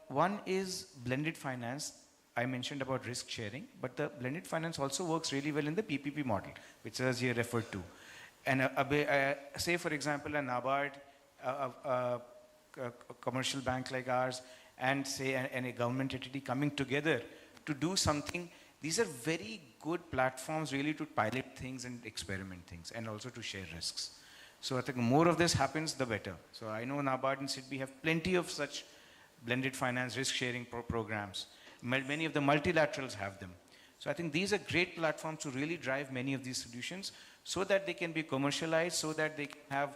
one is blended finance. I mentioned about risk sharing, but the blended finance also works really well in the PPP model, which was here referred to. And say, for example, a NABARD, a commercial bank like ours, and say a government entity coming together to do something. These are very good platforms really to pilot things and experiment things, and also to share risks. So I think more of this happens, the better. So I know NABARD and SIDBI have plenty of such blended finance risk sharing programs. Many of the multilaterals have them. So I think these are great platforms to really drive many of these solutions so that they can be commercialized, so that they can have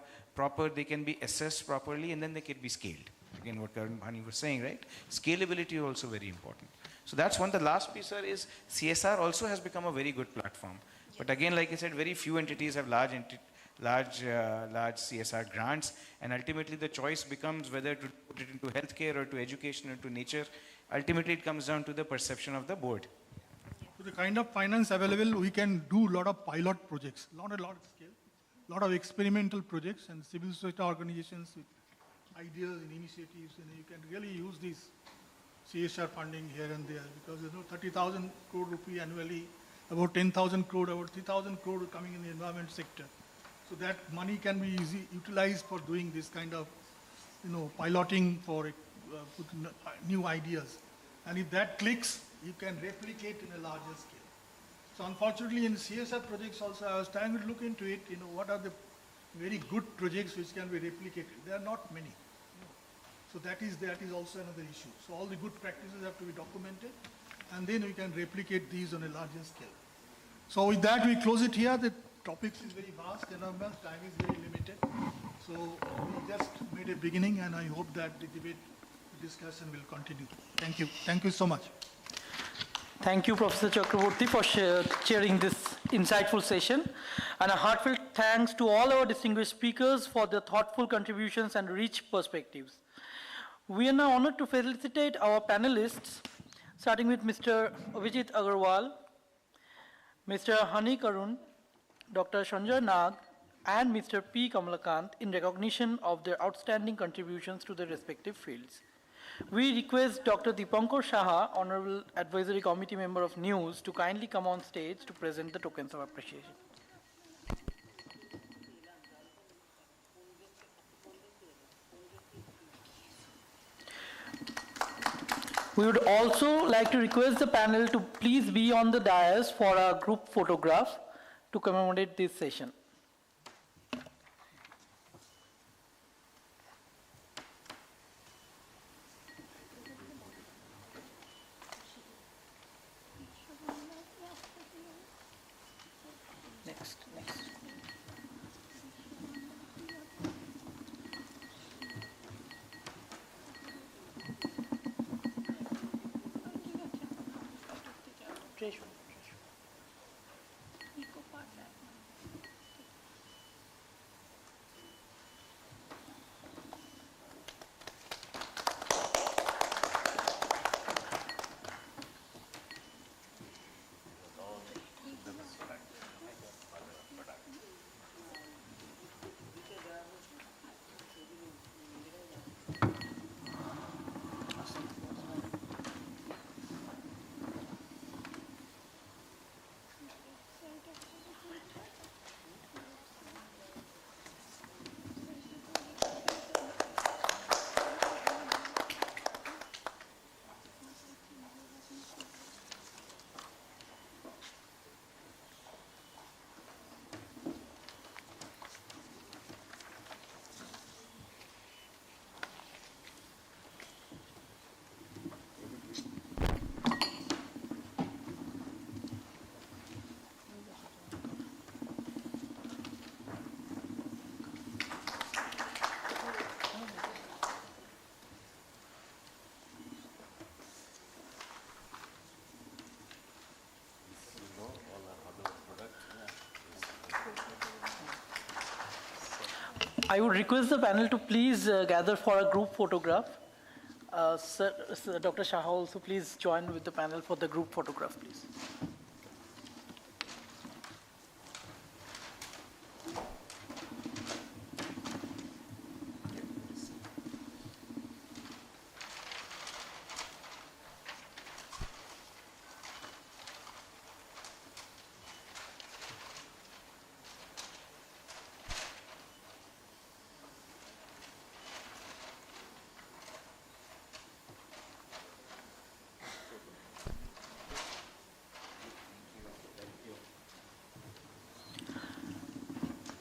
they can be assessed properly, and then they can be scaled. Again, what Karan Bhani was saying, right? Scalability is also very important. So that's one. The last piece, sir, is CSR also has become a very good platform. But again, like I said, very few entities have large CSR grants, and ultimately the choice becomes whether to put it into healthcare or to education or to nature. Ultimately, it comes down to the perception of the board. So the kind of finance available, we can do a lot of pilot projects, not a lot of scale, a lot of experimental projects, and civil society organizations with ideas and initiatives, and you can really use this CSR funding here and there, because 30,000 crore rupee annually, about 10,000 crore, about 3,000 crore coming in the environment sector. So that money can be easily utilized for doing this kind of, piloting for new ideas. And if that clicks, you can replicate in a larger scale. So unfortunately, in CSR projects also, I was trying to look into it, what are the very good projects which can be replicated. There are not many. So that is also another issue. So all the good practices have to be documented, and then we can replicate these on a larger scale. So with that, we close it here. The topic is very vast, enormous, time is very limited. So we just made a beginning, and I hope that the debate, the discussion will continue. Thank you. Thank you so much. Thank you, Professor Chakraborty, for chairing this insightful session. And a heartfelt thanks to all our distinguished speakers for their thoughtful contributions and rich perspectives. We are now honored to felicitate our panelists, starting with Mr. Abhijit Agarwal, Mr. Hani Karun, Dr. Sanjay Nag, and Mr. P. Kamalakant in recognition of their outstanding contributions to their respective fields. We request Dr. Dipankar Saha, Honorable Advisory Committee Member of News, to kindly come on stage to present the tokens of appreciation. We would also like to request the panel to please be on the dais for a group photograph to commemorate this session. I would request the panel to please gather for a group photograph. Sir, Dr. Shah also please join with the panel for the group photograph, please.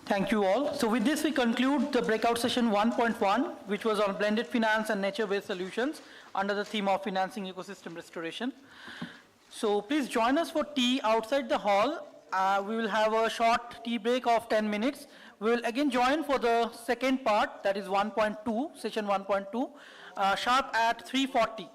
Thank you all. So with this, we conclude the breakout session 1.1, which was on blended finance and nature-based solutions under the theme of financing ecosystem restoration. So please join us for tea outside the hall. We will have a short tea break of 10 minutes. We will again join for the second part, that is 1.2, session 1.2, sharp at 3:40.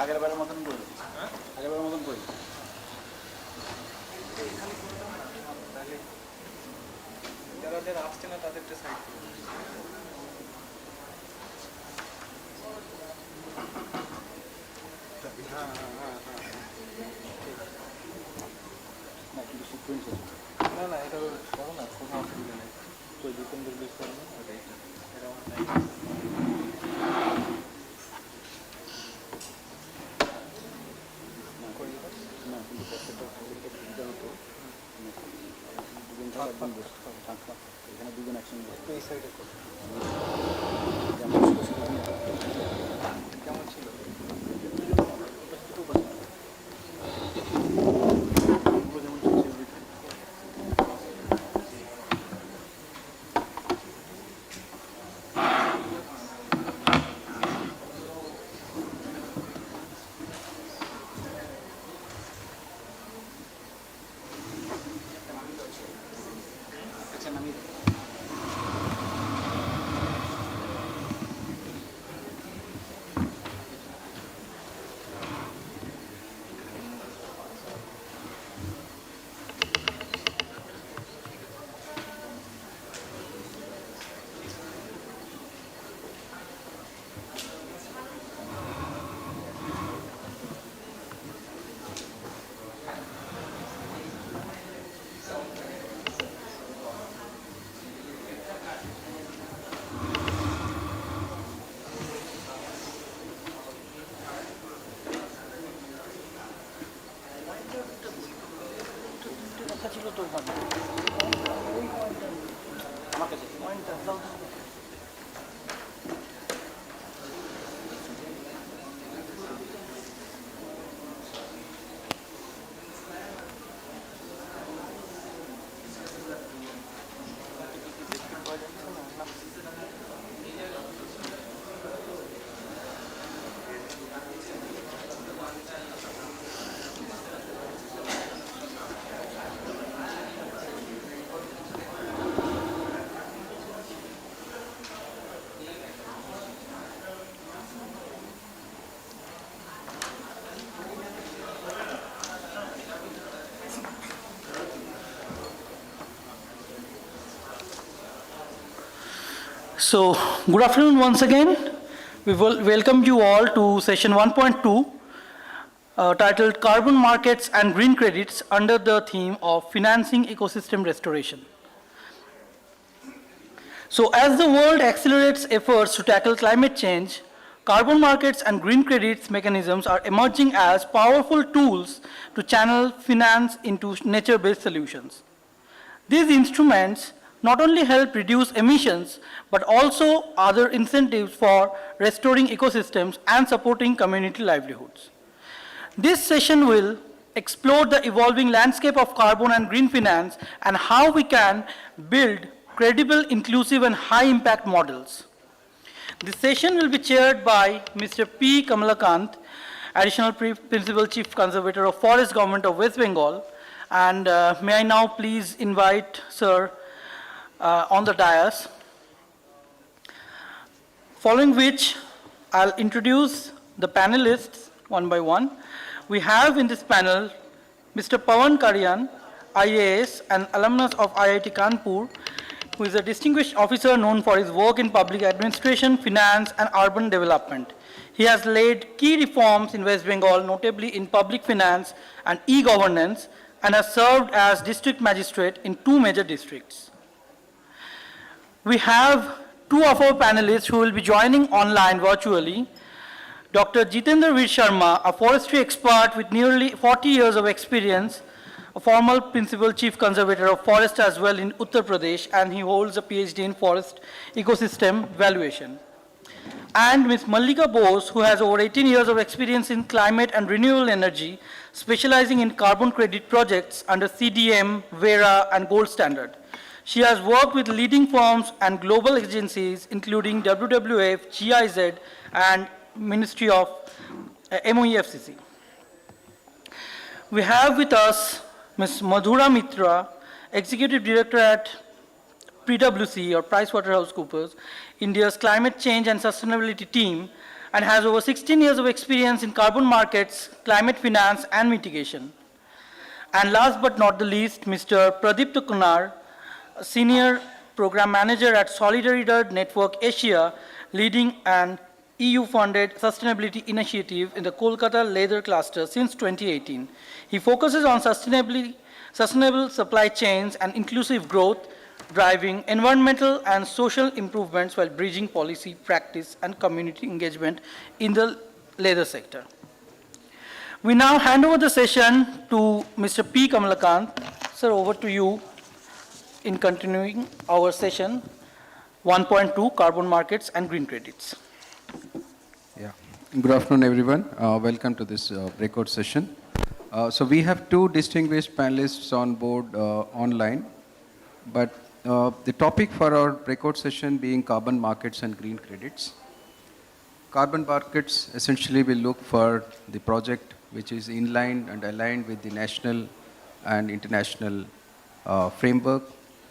আগের বারের মতন করি, আগের বারের মতন করি। যারা যারা আসছে না তাদেরটা সাইড করে। হ্যাঁ হ্যাঁ হ্যাঁ হ্যাঁ না কিন্তু সিকুয়েন্স আছে। না না এটা করো না, কোনো অসুবিধা নেই। তো দীপেন্দ্র বেশ করো না, ওটাই এটা আমার নাই। না কিন্তু প্রত্যেকটা সুবিধা হতো দুজন একদম বসতে হবে, এখানে দুজন একসঙ্গে বসতে। এই সাইডে কেমন ছিল? ছিল তো ওখানে আমার কাছে পয়েন্টটা দাও। So, good afternoon once again. We welcome you all to session 1.2 titled Carbon Markets and Green Credits under the theme of Financing Ecosystem Restoration. So, as the world accelerates efforts to tackle climate change, carbon markets and green credits mechanisms are emerging as powerful tools to channel finance into nature-based solutions. These instruments not only help reduce emissions, but also other incentives for restoring ecosystems and supporting community livelihoods. This session will explore the evolving landscape of carbon and green finance and how we can build credible, inclusive, and high-impact models. This session will be chaired by Mr. P. Kamalakant, Additional Principal Chief Conservator of Forest Government of West Bengal. And may I now please invite Sir on the dais. Following which, I'll introduce the panelists one by one. We have in this panel Mr. Pawan Karian, IAS, an alumnus of IIT Kanpur, who is a distinguished officer known for his work in public administration, finance, and urban development. He has led key reforms in West Bengal, notably in public finance and e-governance, and has served as district magistrate in 2 major districts. We have 2 of our panelists who will be joining online virtually. Dr. Jitendra Veer Sharma, a forestry expert with nearly 40 years of experience, a former Principal Chief Conservator of Forest as well in Uttar Pradesh, and he holds a PhD in Forest Ecosystem Valuation. And Ms. Mallika Bose, who has over 18 years of experience in climate and renewable energy, specializing in carbon credit projects under CDM, Vera, and Gold Standard. She has worked with leading firms and global agencies, including WWF, GIZ, and Ministry of MOEFCC. We have with us Ms. Madhura Mitra, Executive Director at PwC or PricewaterhouseCoopers, India's climate change and sustainability team, and has over 16 years of experience in carbon markets, climate finance, and mitigation. And last but not the least, Mr. Pradipta Kunar, Senior Program Manager at Solidarity Network Asia, leading an EU-funded sustainability initiative in the Kolkata leather cluster since 2018. He focuses on sustainable supply chains and inclusive growth, driving environmental and social improvements while bridging policy, practice, and community engagement in the leather sector. We now hand over the session to Mr. P. Kamalakant. Sir, over to you in continuing our session 1.2, Carbon Markets and Green Credits. Yeah. Good afternoon, everyone. Welcome to this breakout session. So we have two distinguished panelists on board online, but the topic for our breakout session being carbon markets and green credits. Carbon markets essentially will look for the project which is in line and aligned with the national and international framework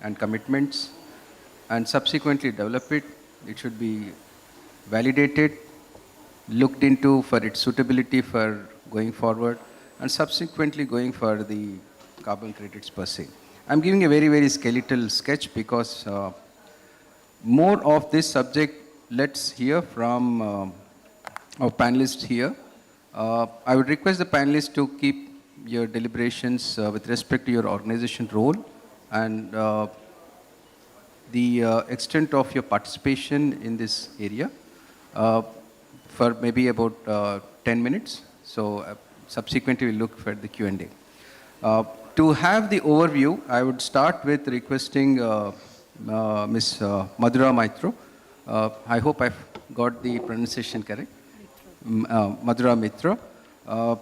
and commitments, and subsequently develop it. It should be validated, looked into for its suitability for going forward, and subsequently going for the carbon credits per se. I'm giving a very, very skeletal sketch because more of this subject, let's hear from our panelists here. I would request the panelists to keep your deliberations with respect to your organization role and the extent of your participation in this area for maybe about 10 minutes. So subsequently we'll look for the Q&A. To have the overview, I would start with requesting Ms. Madhura Mitra. I hope I've got the pronunciation correct. Madhura Mitra,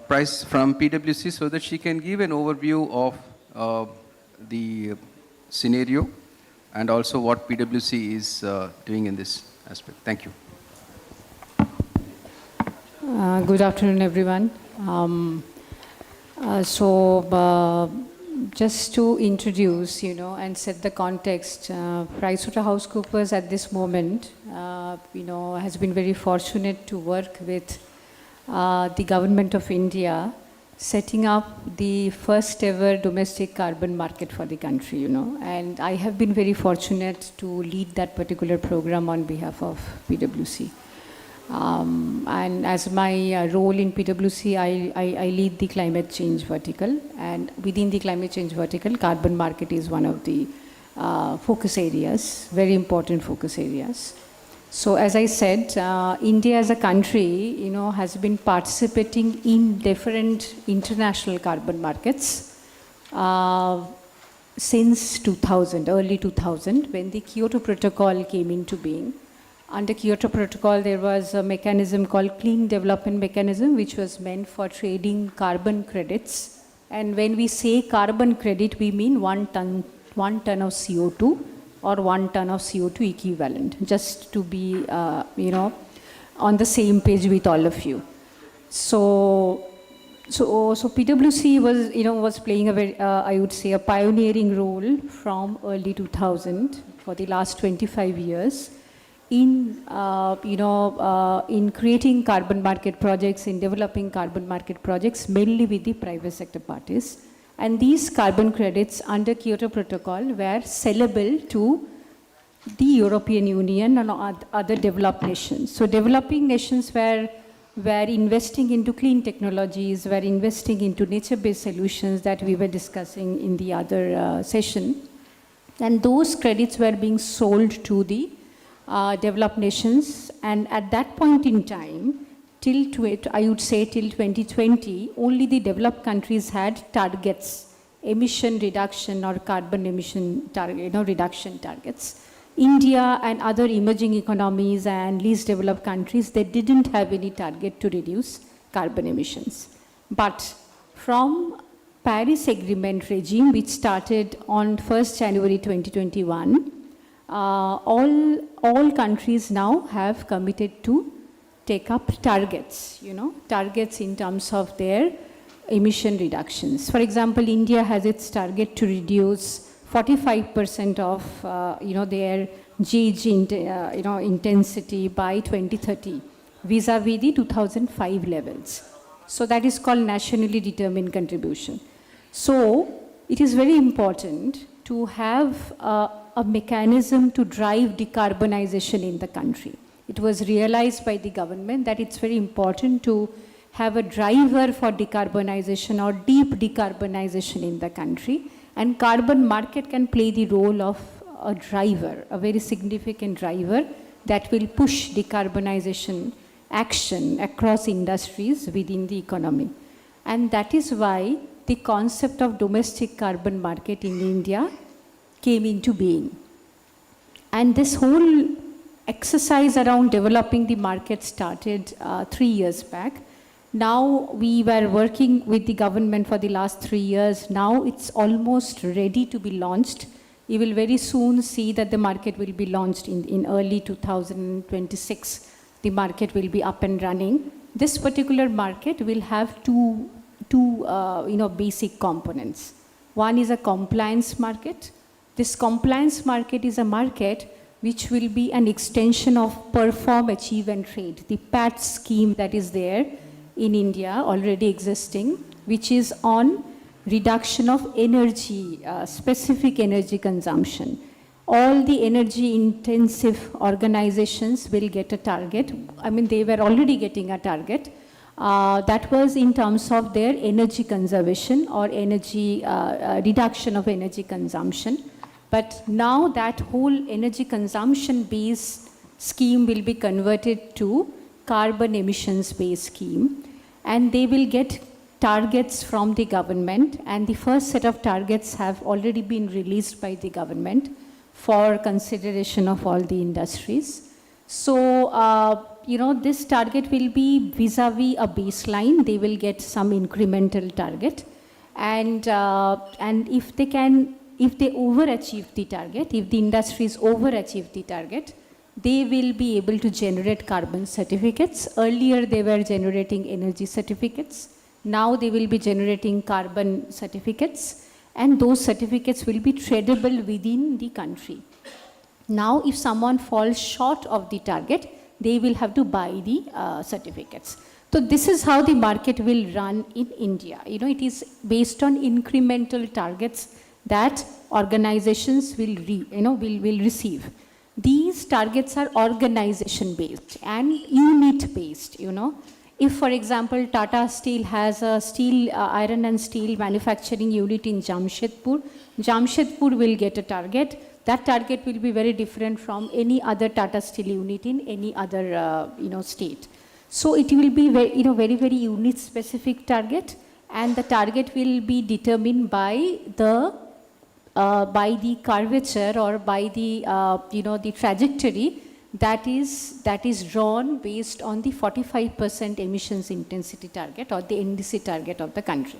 Price from PwC, so that she can give an overview of the scenario and also what PwC is doing in this aspect. Thank you. Good afternoon, everyone. Just to introduce, and set the context, PricewaterhouseCoopers at this moment, has been very fortunate to work with the government of India, setting up the first ever domestic carbon market for the country, and I have been very fortunate to lead that particular program on behalf of PwC. And as my role in PwC, I lead the climate change vertical, and within the climate change vertical, carbon market is one of the focus areas, very important focus areas. So as I said, India as a country, has been participating in different international carbon markets since 2000, early 2000, when the Kyoto Protocol came into being. Under Kyoto Protocol, there was a mechanism called Clean Development Mechanism, which was meant for trading carbon credits. And when we say carbon credit, we mean 1 ton of CO2 or 1 ton of CO2 equivalent, just to be, on the same page with all of you. So PwC was playing a very, I would say, a pioneering role from early 2000 for the last 25 years. In creating carbon market projects, in developing carbon market projects, mainly with the private sector parties. And these carbon credits under Kyoto Protocol were sellable to the European Union and other developed nations. So developing nations were investing into clean technologies, were investing into nature-based solutions that we were discussing in the other session. And those credits were being sold to the developed nations, and at that point in time, I would say till 2020, only the developed countries had targets, emission reduction or carbon emission reduction targets. India and other emerging economies and least developed countries, they didn't have any target to reduce carbon emissions. But from Paris Agreement regime, which started on 1st January 2021, all countries now have committed to take up targets, targets in terms of their emission reductions. For example, India has its target to reduce 45% of their GHG intensity by 2030 vis-a-vis the 2005 levels. So that is called nationally determined contribution. So it is very important to have a mechanism to drive decarbonization in the country. It was realized by the government that it's very important to have a driver for decarbonization or deep decarbonization in the country, and carbon market can play the role of a driver, a very significant driver that will push decarbonization action across industries within the economy. And that is why the concept of domestic carbon market in India came into being. And this whole exercise around developing the market started 3 years back. Now we were working with the government for the last 3 years. Now it's almost ready to be launched. You will very soon see that the market will be launched in early 2026. The market will be up and running. This particular market will have two basic components. One is a compliance market. This compliance market is a market which will be an extension of perform, achieve and trade, the PAT scheme that is there in India already existing, which is on reduction of energy, specific energy consumption. All the energy intensive organizations will get a target. I mean, they were already getting a target. That was in terms of their energy conservation or energy reduction of energy consumption. But now that whole energy consumption based scheme will be converted to carbon emissions based scheme, and they will get targets from the government, and the first set of targets have already been released by the government for consideration of all the industries. So, this target will be vis-a-vis a baseline. They will get some incremental target, and if they overachieve the target, if the industries overachieve the target, they will be able to generate carbon certificates. Earlier, they were generating energy certificates. Now they will be generating carbon certificates, and those certificates will be tradable within the country. Now, if someone falls short of the target, they will have to buy the certificates. So this is how the market will run in India. It is based on incremental targets that organizations will receive. These targets are organization based and unit based. If, for example, Tata Steel has a iron and steel manufacturing unit in Jamshedpur, Jamshedpur will get a target. That target will be very different from any other Tata Steel unit in any other state. So it will be very, very unit specific target, and the target will be determined by the curvature or by the the trajectory that is drawn based on the 45% emissions intensity target or the NDC target of the country.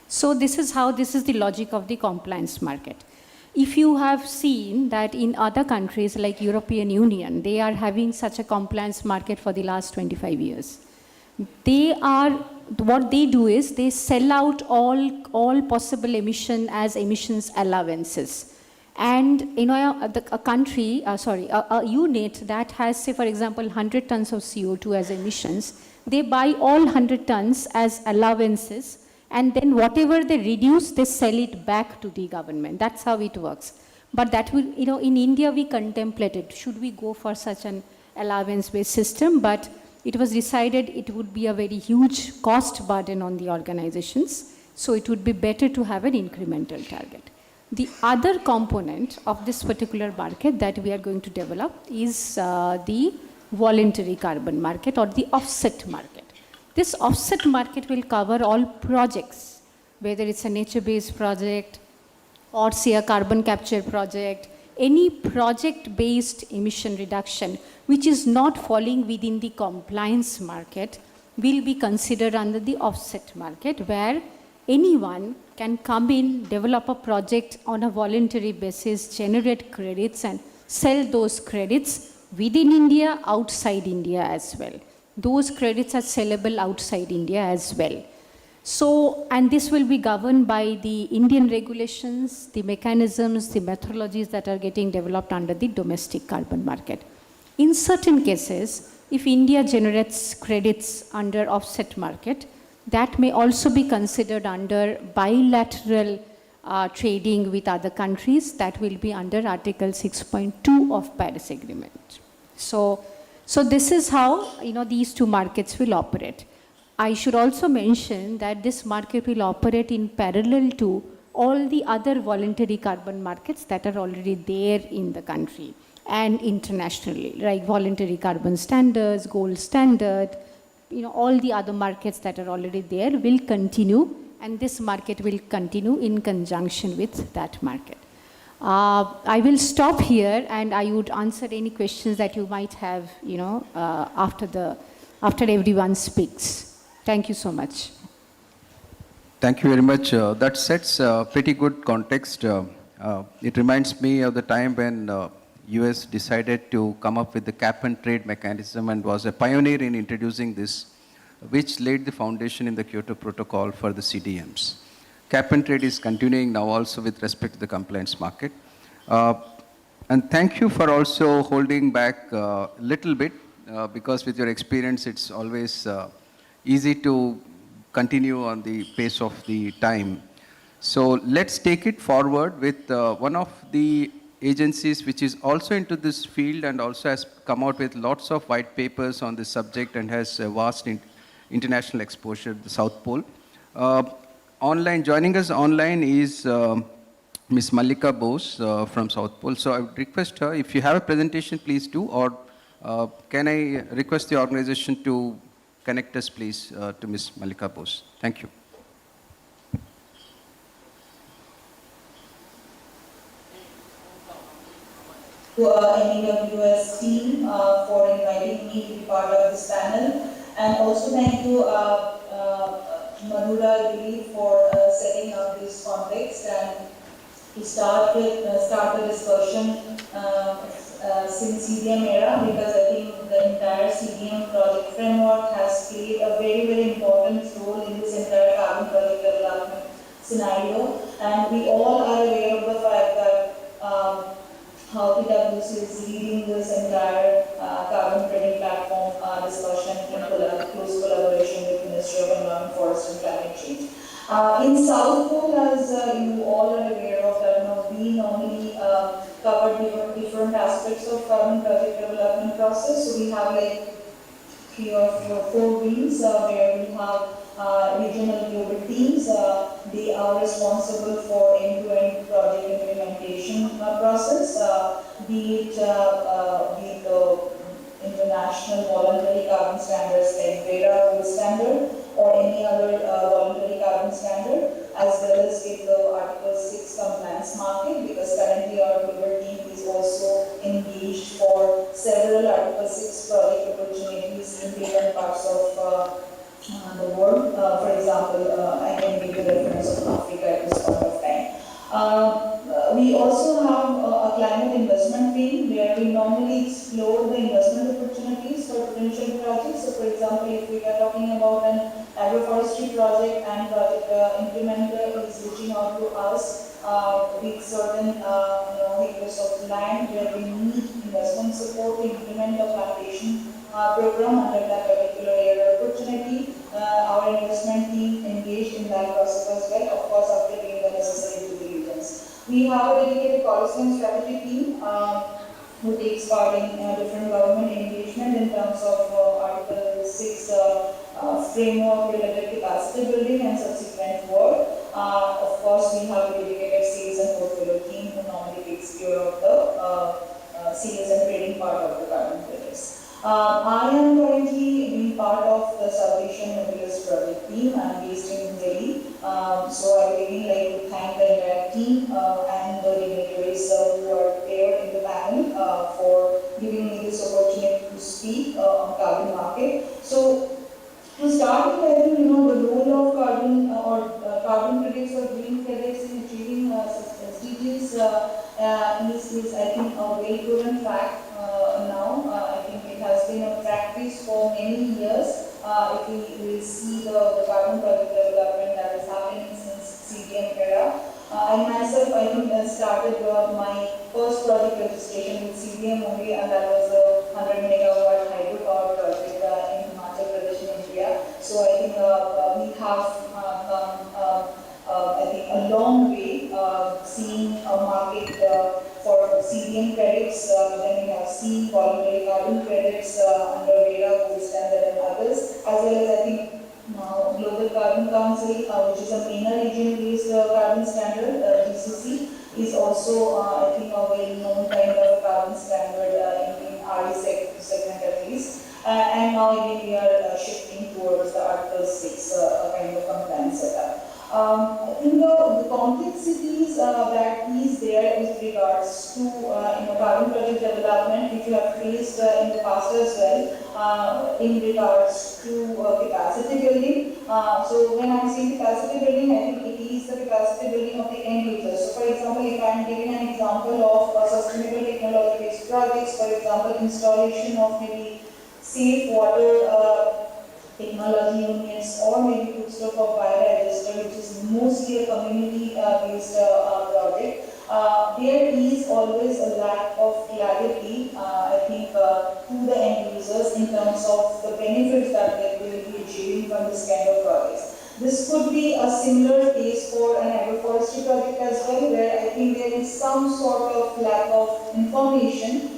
So this is the logic of the compliance market. If you have seen that in other countries like European Union, they are having such a compliance market for the last 25 years. What they do is they sell out all possible emission as emissions allowances. And a unit that has, say for example, 100 tons of CO2 as emissions, they buy all 100 tons as allowances, and then whatever they reduce, they sell it back to the government. That's how it works. But that will, in India we contemplated, should we go for such an allowance-based system? But it was decided it would be a very huge cost burden on the organizations. So it would be better to have an incremental target. The other component of this particular market that we are going to develop is the voluntary carbon market or the offset market. This offset market will cover all projects, whether it's a nature-based project or say a carbon capture project, any project-based emission reduction which is not falling within the compliance market will be considered under the offset market, where anyone can come in, develop a project on a voluntary basis, generate credits and sell those credits within India, outside India as well. Those credits are sellable outside India as well. So, and this will be governed by the Indian regulations, the mechanisms, the methodologies that are getting developed under the domestic carbon market. In certain cases, if India generates credits under offset market, that may also be considered under bilateral trading with other countries. That will be under Article 6.2 of Paris Agreement. So this is how these two markets will operate. I should also mention that this market will operate in parallel to all the other voluntary carbon markets that are already there in the country and internationally, like voluntary carbon standards, gold standard, all the other markets that are already there will continue, and this market will continue in conjunction with that market. I will stop here, and I would answer any questions that you might have, after everyone speaks. Thank you so much. Thank you very much. That sets a pretty good context. It reminds me of the time when US decided to come up with the cap and trade mechanism and was a pioneer in introducing this, which laid the foundation in the Kyoto Protocol for the CDMs. Cap and trade is continuing now also with respect to the compliance market. And thank you for also holding back a little bit, because with your experience, it's always easy to continue on the pace of the time. So let's take it forward with one of the agencies which is also into this field and also has come out with lots of white papers on this subject and has a vast international exposure, the South Pole. Joining us online is Ms. Mallika Bose from South Pole. So I would request her, if you have a presentation, please do, or can I request the organization to connect us, please, to Ms. Mallika Bose. Thank you. To NEWS team for inviting me to be part of this panel, and also thank you Madhura, I believe, for setting up this context and to start the discussion since CDM era, because I think the entire CDM project framework has played a very, very important role in this entire carbon project development scenario. And we all are aware of the fact that how PwC is leading this entire carbon trading platform discussion in close collaboration with Ministry of Environment, Forestry and Climate Change. In South Pole, as you all are aware of, that we normally cover different aspects of carbon project development process. So we have like 3 or 4 wings where we have regional global teams. They are responsible for end-to-end project implementation process, be it the international voluntary carbon standards like Breakout gold standard or any other voluntary carbon standard, as well as with the Article 6 compliance market, because currently our global team is also engaged for several Article 6 project opportunities in different parts of the world. For example, I can give you the reference of Africa at this point of time. We also have a climate investment wing where we normally explore the investment opportunities for potential projects. So for example, if we are talking about an agroforestry project and project implementer is reaching out to us with certain acres of land where we need investment support to implement a plantation program under that particular area opportunity, our investment team engaged in that process as well, of course after doing the necessary due diligence. We have a dedicated policy and strategy team who takes part in different government engagement in terms of Article 6 framework related capacity building and subsequent work. Of course, we have a dedicated sales and portfolio team who normally takes care of the sales and trading part of the carbon credits. I am currently being part of the South Asian Nebulous project team. I am based in Delhi. So I would really like to thank the entire team and the dignitaries who are there in the panel for giving me this opportunity to speak on carbon market. So to start with, I think the role of carbon carbon credits or green credits in achieving SDGs is I think a well-proven fact now. I think it has been a practice for many years. If we see the carbon project development started my first project registration with CDM only, and that was a 100 megawatt hydropower project in Himachal Pradesh in India. So I think we have come, I think, a long way seeing a market for CDM credits. Then we have seen voluntary carbon credits under VERA, Gold Standard and others, as well as I think now Global Carbon Council, which is a MENA region-based carbon standard, GCC, is also I think a well-known kind of carbon standard in RE segment at least. And now again we are shifting towards the Article 6 kind of compliance setup. I think the complexities that is there with regards to carbon project development, which you have faced in the past as well, in regards to capacity building. So when I'm saying capacity building, I think it is the capacity building of the end users. So for example, if I'm giving an example of sustainable technology-based projects, for example, installation of maybe safe water technology units, or maybe Kutir for bioregister, which is mostly a community-based project. There is always a lack of clarity, I think, to the end users in terms of the benefits that they will be achieving from this kind of projects. This could be a similar case for an agroforestry project as well, where I think there is some sort of lack of information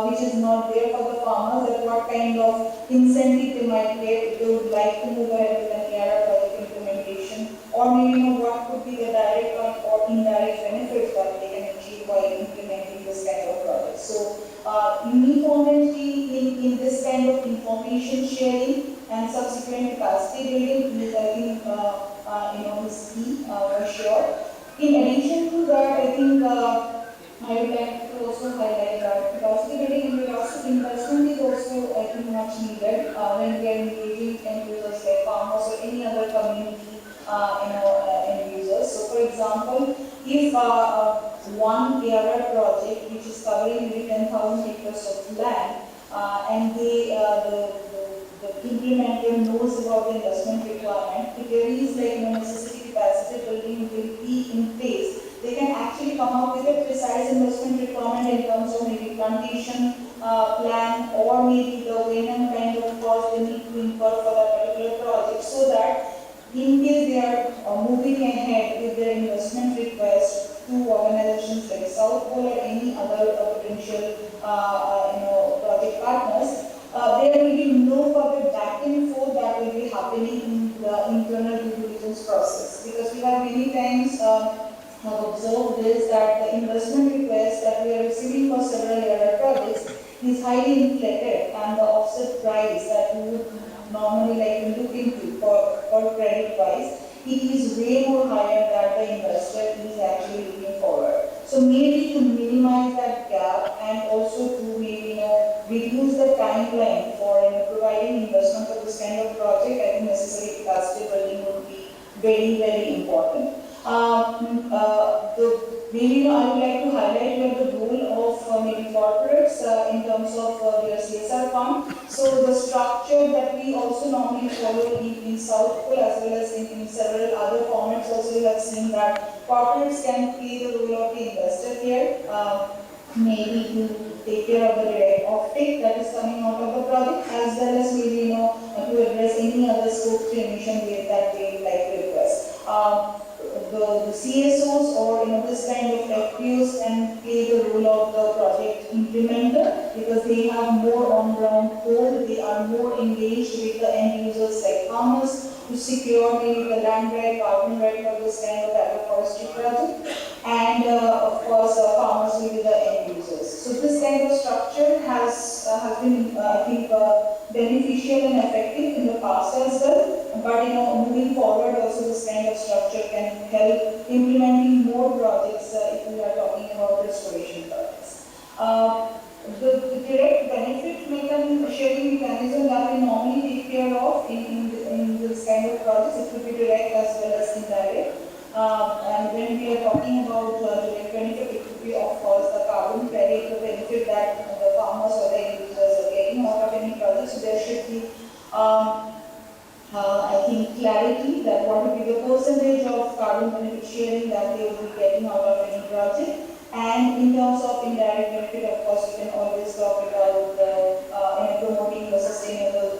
which is not there for the farmers, that what kind of incentive they might get if they would like to move ahead with an ARR project implementation, or maybe what could be the direct or indirect benefits that they can achieve while implementing this kind of project. So uniformity in this kind of information sharing and subsequent capacity building is, I think, is key for sure. In addition to that, I think I would like to also highlight that capacity building in regards to investment is also, I think, much needed when we are engaging end users like farmers or any other community end users. So, for example, if one ARR project which is covering maybe 10,000 acres of land, and the implementer knows about the investment requirement, if there is necessity capacity building will be in place, they can actually come up with a precise investment requirement in terms of maybe plantation plan, or maybe the when kind of cost they need to incur for that particular project, so that in case they are moving ahead with their investment request to organizations like South Pole or any other potential project partners, there will be no further back and forth that will be happening in the internal due diligence process, because we have many times have observed is that the investment request that we are receiving for several ARR projects is highly inflated, and the offset price that we would normally like to look into for credit wise, it is way more higher that the investor is actually looking forward. So maybe to minimize that gap and also to maybe reduce the timeline for providing investment for this kind of project, I think necessary capacity building would be very, very important. Maybe I would like to highlight the role of maybe corporates in terms of their CSR fund. So the structure that we also normally follow in South Pole as well as in several other formats, also we have seen that corporates can play the role of the investor here, maybe to take care of the direct offtake that is coming out of the project, as well as maybe to address any other scope 3 emission that they would like to request. The CSOs or this kind of FPOs can play the role of the project implementer, because they have more on-ground hold, they are more engaged with the end users like farmers to secure maybe the land right, carbon right for this kind of agroforestry project, and of course farmers will be the end users. So this kind of structure has been, I think, beneficial and effective in the past as well. But moving forward, also this kind of structure can help implementing more projects if we are talking about restoration projects. The direct benefit sharing mechanism that we normally take care of in this kind of projects, it could be direct as well as indirect. And when we are talking about direct benefit, it could be, of course, the carbon credit, the benefit that the farmers or the end users are getting out of any project. So there should be I think clarity that what would be the percentage of carbon benefit sharing that they will be getting out of any project. And in terms of indirect benefit, of course, we can always talk about promoting the sustainable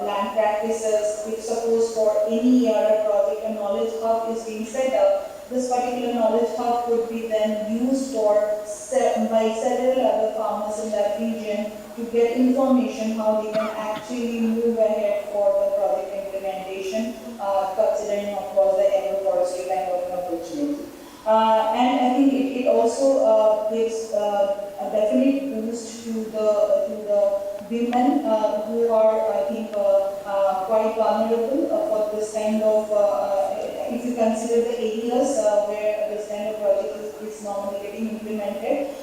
land practices. If suppose for any project a knowledge hub is being set up, this particular knowledge hub could be then used by several other farmers in that region to get information how they can actually move ahead for the project implementation, considering of course the agroforestry kind of an opportunity. And I think it also gives a definite boost to the women who are, I think, quite vulnerable for this kind of, if you consider the areas where this kind of project is normally getting implemented.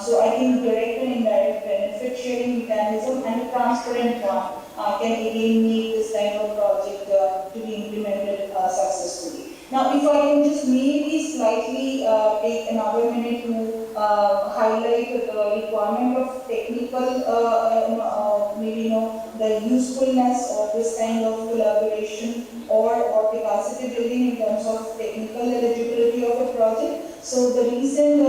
So I think direct and indirect benefit sharing mechanism and a transparent one can again make this kind of project to be implemented successfully. Now, if I can just maybe slightly take another minute to highlight the requirement of technical, the usefulness of this kind of collaboration or capacity building in terms of technical eligibility of a project. So the recent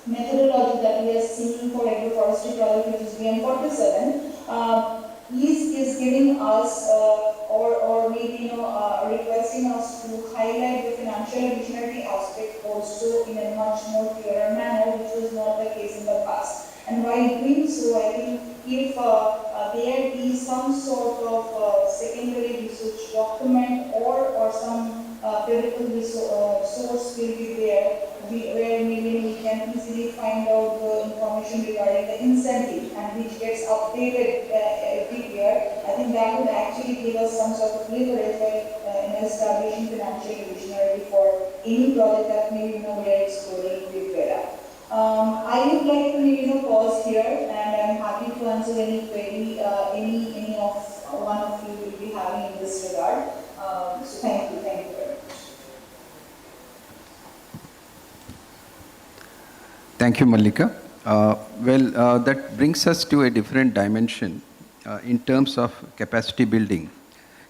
methodology that we are seeing for agroforestry project, which is BM47, is giving us or maybe requesting us to highlight the financial additionality aspect also in a much more clearer manner, which was not the case in the past. And while doing so, I think if there is some sort of secondary research document or some critical source will be there, where maybe we can easily find out the information regarding the incentive and which gets updated every year. I think that would actually give us some sort of leverage in establishing financial additionality for any project that maybe where it's going with Vera. I would like to pause here, and I'm happy to answer any query any of one of you will be having in this regard. So thank you very much. Thank you, Mallika. That brings us to a different dimension in terms of capacity building.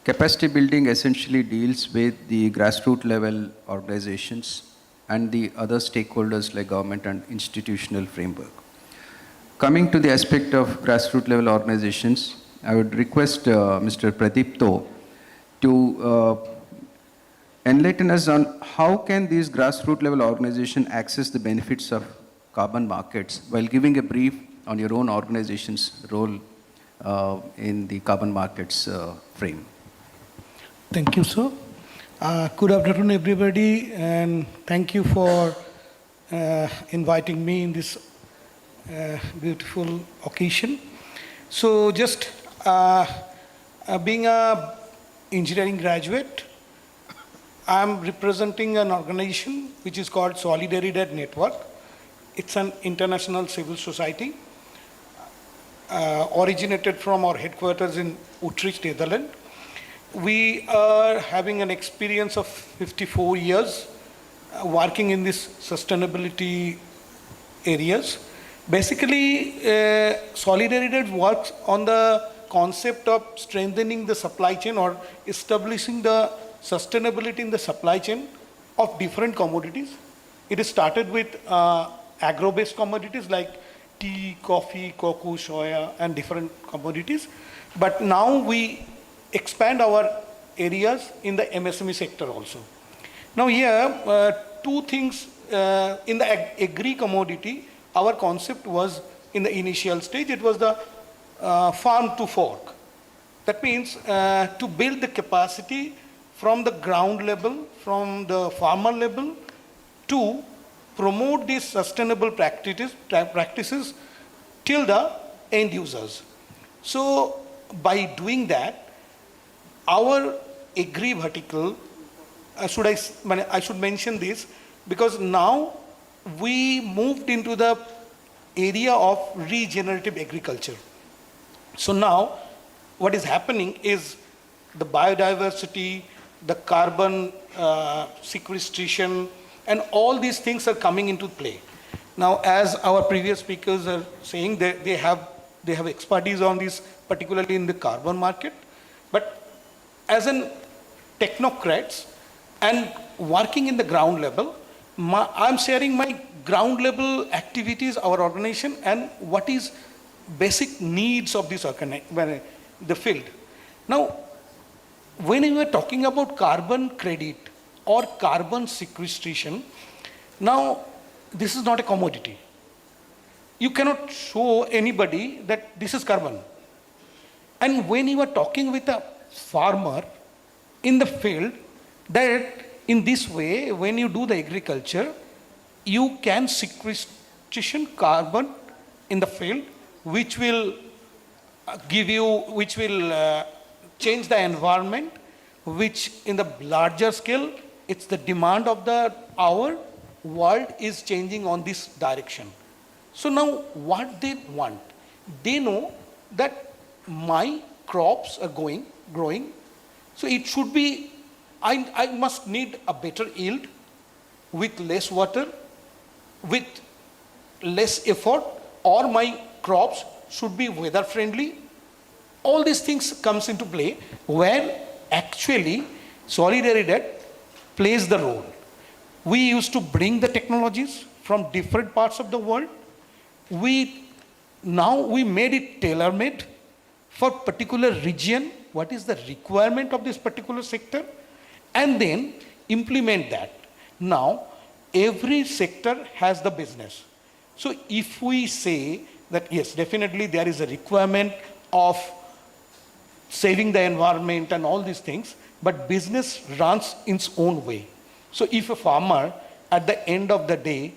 Capacity building essentially deals with the grassroots level organizations and the other stakeholders like government and institutional framework. Coming to the aspect of grassroots level organizations, I would request Mr. Pradipto to enlighten us on how can these grassroots level organizations access the benefits of carbon markets while giving a brief on your own organization's role in the carbon markets frame. Thank you, sir. Good afternoon, everybody, and thank you for inviting me in this beautiful occasion. So just being an engineering graduate, I'm representing an organization which is called Solidaridad Network. It's an international civil society originated from our headquarters in Utrecht, Netherlands. We are having an experience of 54 years working in these sustainability areas. Basically, Solidaridad works on the concept of strengthening the supply chain or establishing the sustainability in the supply chain of different commodities. It started with agro-based commodities like tea, coffee, cocoa, soya, and different commodities. But now we expand our areas in the MSME sector also. Now here, two things in the agri-commodity, our concept was in the initial stage, it was the farm to fork. That means to build the capacity from the ground level, from the farmer level, to promote these sustainable practices till the end users. So by doing that, our agri vertical, I should mention this because now we moved into the area of regenerative agriculture. So now what is happening is the biodiversity, the carbon sequestration, and all these things are coming into play. Now, as our previous speakers are saying, they have expertise on this, particularly in the carbon market. But as an technocrats, and working in the ground level, I'm sharing my ground level activities, our organization, and what is basic needs of this the field. Now, when we were talking about carbon credit or carbon sequestration, now this is not a commodity. You cannot show anybody that this is carbon. And when you are talking with a farmer in the field, that in this way, when you do the agriculture, you can sequestration carbon in the field, which will change the environment, which in the larger scale, it's the demand of our world is changing on this direction. So now what they want, they know that my crops are growing, so it should be, I must need a better yield with less water, with less effort, or my crops should be weather friendly. All these things comes into play where actually solidarity debt plays the role. We used to bring the technologies from different parts of the world. Now we made it tailor-made for particular region, what is the requirement of this particular sector, and then implement that. Now, every sector has the business. So if we say that yes, definitely there is a requirement of saving the environment and all these things, but business runs in its own way. So if a farmer at the end of the day,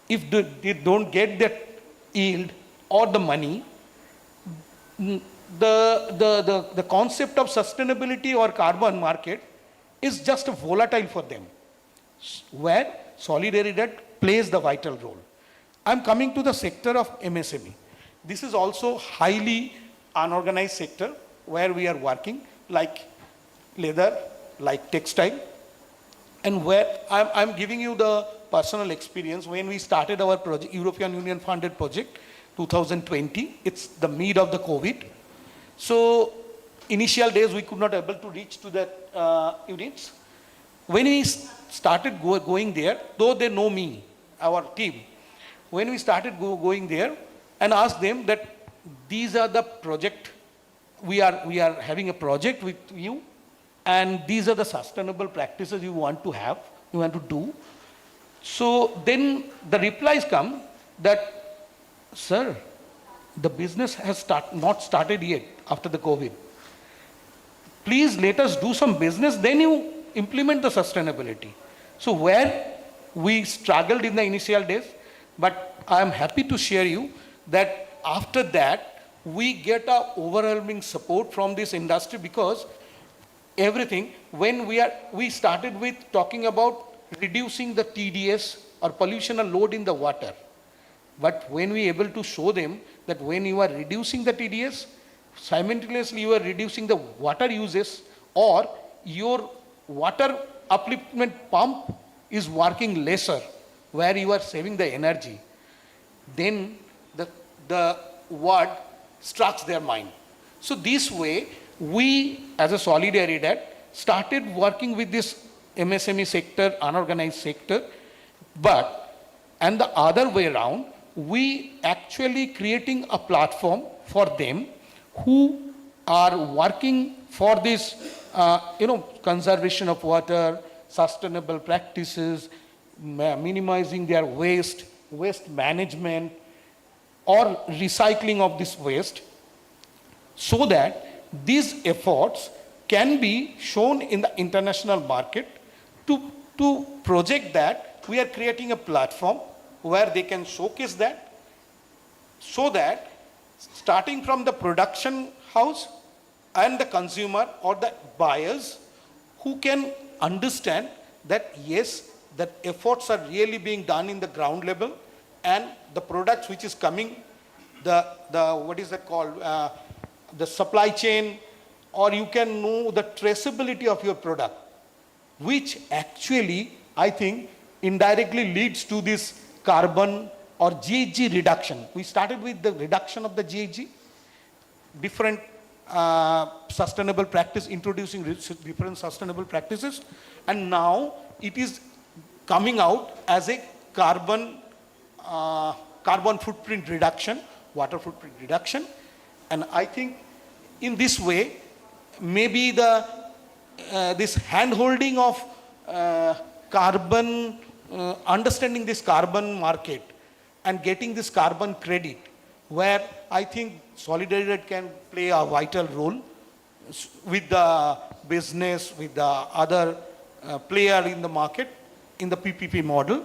if they don't get that yield or the money, the concept of sustainability or carbon market is just volatile for them, where solidarity debt plays the vital role. I'm coming to the sector of MSME. This is also highly unorganized sector where we are working, like leather, like textile, and where I'm giving you the personal experience. When we started our project, European Union funded project, 2020, it's the mid of the COVID. So initial days we could not able to reach to that units. When we started going there, though they know me, our team, when we started going there and asked them that these are the project, we are having a project with you, and these are the sustainable practices you want to have, you want to do. So then the replies come that, sir, the business has not started yet after the COVID. Please let us do some business, then you implement the sustainability. So where we struggled in the initial days, but I am happy to share you that after that, we get a overwhelming support from this industry, because everything, when we started with talking about reducing the TDS or pollutional load in the water. But when we able to show them that when you are reducing the TDS, simultaneously you are reducing the water uses, or your water upliftment pump is working lesser, where you are saving the energy, then the word strikes their mind. So this way, we as a solidarity debt started working with this MSME sector, unorganized sector, and the other way around, we actually creating a platform for them who are working for this, conservation of water, sustainable practices, minimizing their waste management, or recycling of this waste, so that these efforts can be shown in the international market to project that we are creating a platform where they can showcase that, so that starting from the production house and the consumer or the buyers who can understand that yes, that efforts are really being done in the ground level, and the products which is coming, what is that called, the supply chain, or you can know the traceability of your product, which actually, I think, indirectly leads to this carbon or GHG reduction. We started with the reduction of the GHG, different sustainable practice, introducing different sustainable practices, and now it is coming out as a carbon footprint reduction, water footprint reduction. And I think in this way, maybe this hand-holding of carbon, understanding this carbon market and getting this carbon credit, where I think Solidarity can play a vital role with the business, with the other player in the market, in the PPP model.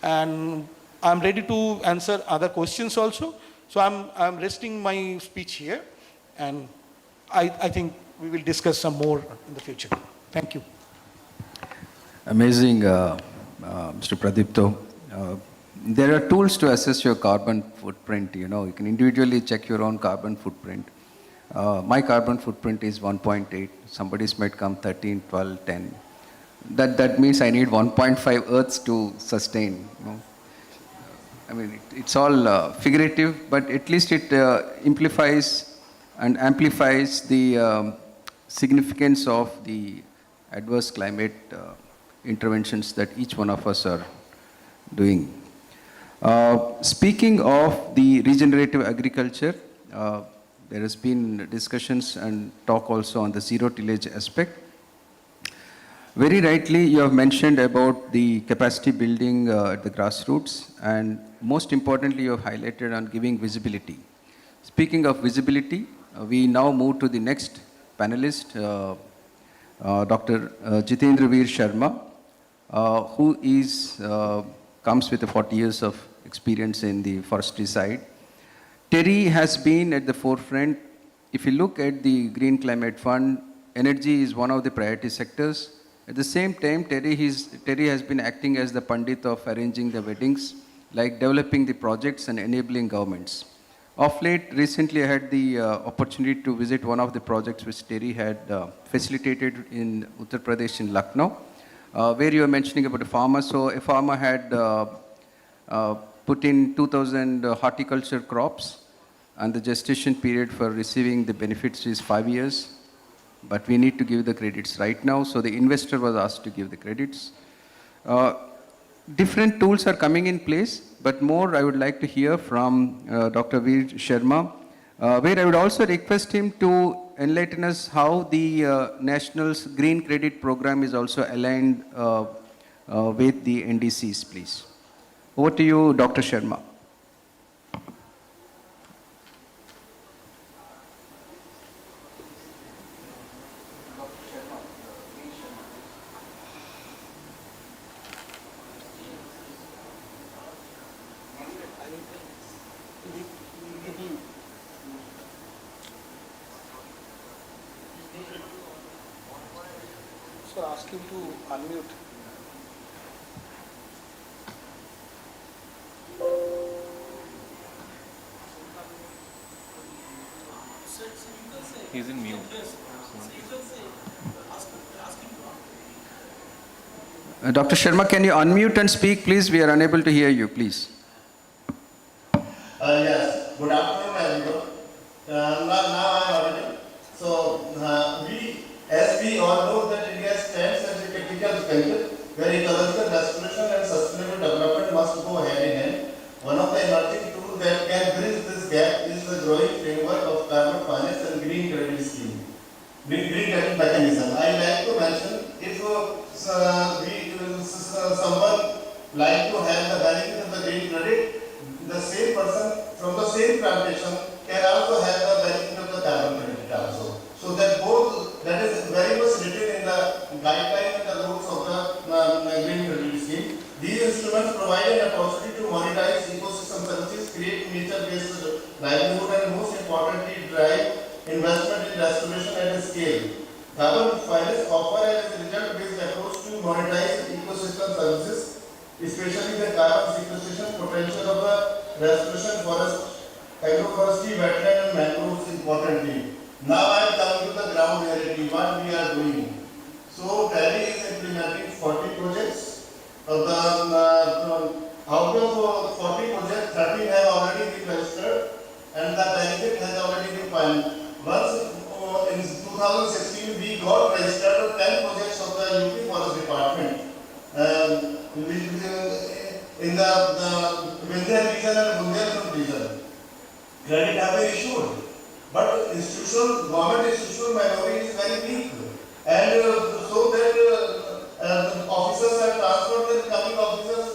And I'm ready to answer other questions also. So I'm resting my speech here, and I think we will discuss some more in the future. Thank you. Amazing, Mr. Pradipto. There are tools to assess your carbon footprint. You know, you can individually check your own carbon footprint. My carbon footprint is 1.8. Somebody's might come 13, 12, 10. That means I need 1.5 Earths to sustain. You know? I mean, it's all figurative, but at least it amplifies the significance of the adverse climate interventions that each one of us are doing. Speaking of the regenerative agriculture, there has been discussions and talk also on the zero tillage aspect. Very rightly, you have mentioned about the capacity building at the grassroots, and most importantly, you have highlighted on giving visibility. Speaking of visibility, we now move to the next panelist, Dr. Jitendra Veer Sharma, who is comes with 40 years of experience in the forestry side. Terry has been at the forefront. If you look at the Green Climate Fund, energy is one of the priority sectors. At the same time, Terry has been acting as the Pandit of arranging the weddings, like developing the projects and enabling governments. Of late, recently I had the opportunity to visit one of the projects which Terry had facilitated in Uttar Pradesh in Lucknow, where you were mentioning about a farmer. So a farmer had put in 2,000 horticulture crops, and the gestation period for receiving the benefits is 5 years. But we need to give the credits right now, so the investor was asked to give the credits. Different tools are coming in place, but more I would like to hear from Dr. Veer Sharma, where I would also request him to enlighten us how the National's Green Credit Program is also aligned with the NDCs, please. Over to you, Dr. Sharma. So ask him to unmute. He's in mute. Dr. Sharma, can you unmute and speak, please? We are unable to hear you, please. Yes, good afternoon, everyone. Now I am audible. So, as we all know that India stands as a critical center where ecological restoration and sustainable development must go hand in hand. One of the emerging tools that can bridge this gap is the growing framework of carbon finance and green credit scheme. Green credit mechanism. I like to mention if someone like to have the benefit of the green credit, the same person from the same plantation can also have the benefit of the carbon credit also. So that both, that is very much written in the guideline and the rules of the green credit scheme. These instruments provide an opportunity to monetize ecosystem services, create nature-based livelihood, and most importantly, drive investment in restoration at a scale. Carbon finance offer a result-based approach to monetize ecosystem services, especially the carbon sequestration potential of the restoration forest, agroforestry, wetland, and mangroves importantly. Now I am coming to the ground reality, what we are doing. So Taal is implementing 40 projects. Out of 40 projects, 13 have already been registered and the benefit has already been filed. Once 2016 we got registered 10 projects of the UP Forest Department in the Vindhyan region and Bundelkhand region. Credit have been issued, but government institutional memory is very weak, and so that officers are transferred, the coming officers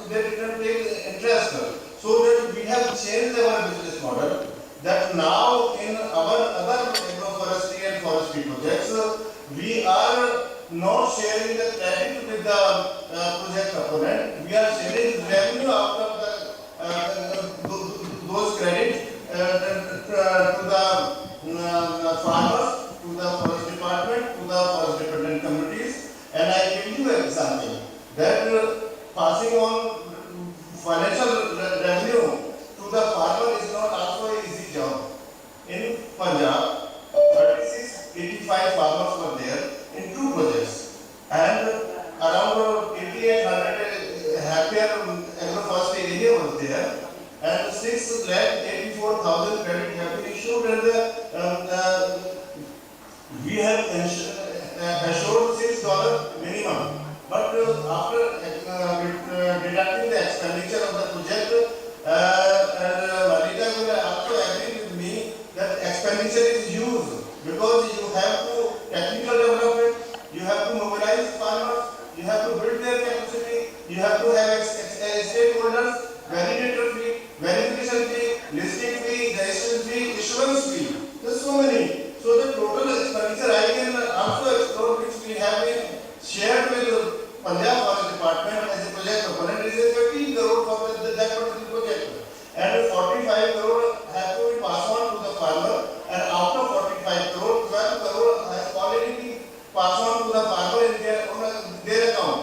they didn't take interest. So that we have changed our business model. That now in our other agroforestry and forestry projects, we are not sharing the credit with the project opponent. We are sharing revenue out of those credits to the farmers, to the forest department, to the forest dependent communities. And I give you an example that passing on financial revenue to the farmer is not also an easy job. In Punjab, 3685 farmers were there in 2 projects, and around 8800 hectare agroforestry area was there, and 6,84,000 credit have been issued, and we have assured $6 minimum. But after deducting the expenditure of the project, and Malika will also agree with me that expenditure is huge, because you have to technical development, you have to mobilize farmers, you have to build their capacity, you have to have stakeholders, validator fee, verification fee, listing fee, registration fee, issuance fee. There's so many. So the total expenditure I can also explore, which we have been shared with Punjab Forest Department as a project opponent, is a 15 crore for that particular project. And 45 crore have to be passed on to the farmer, and out of 45 crore, 12 crore has already been passed on to the farmer in their account.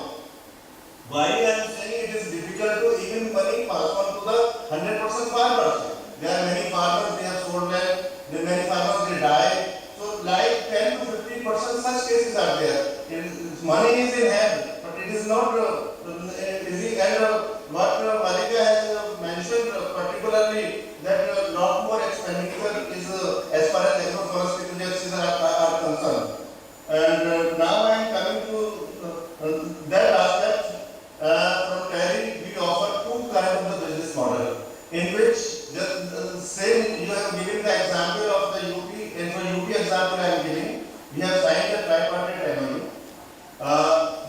Why I am saying it is difficult to even money pass on to the 100% farmers. There are many farmers, they have sold land, there are many farmers, they die. So like 10 to 15% such cases are there. Money is in hand, but it is not easy. And what Malika has mentioned particularly, that a lot more expenditure is as far as agroforestry projects are concerned. And now I am coming to that aspect. From Tally, we offer 2 kinds of the business model, in which the same, you have given the example of the UP, and for UP example I am giving, we have signed a tripartite MOU.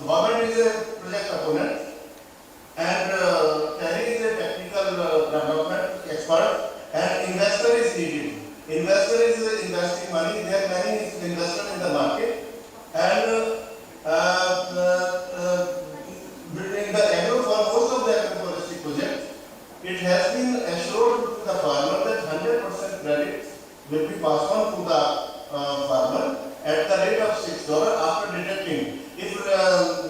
Government is a project opponent, and Tally is a technical development expert, and investor is needed. Investor is investing money, there are many investors in the market, and in the agro, for most of the agroforestry projects, it has been assured to the farmer that 100% credit will be passed on to the farmer at the rate of $6 after deducting. If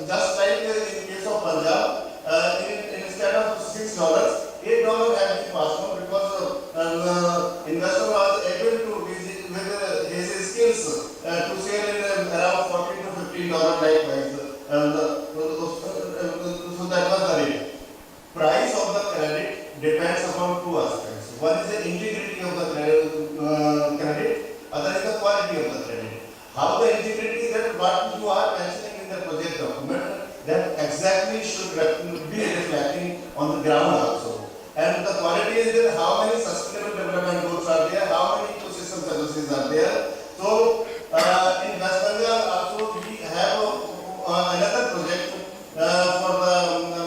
just like in case of Punjab, instead of $6, $8 has been passed on, because investor was able to, with his skills, to sell in around $14 to $15 likewise. So that was the rate. Price of the credit depends upon 2 aspects. One is the integrity of the credit, other is the quality of the credit. How the integrity, that what you are mentioning in the project document, that exactly should be reflecting on the ground also. And the quality is that how many sustainable development goals are there, how many ecosystem services are there. So in West Bengal also we have another project for the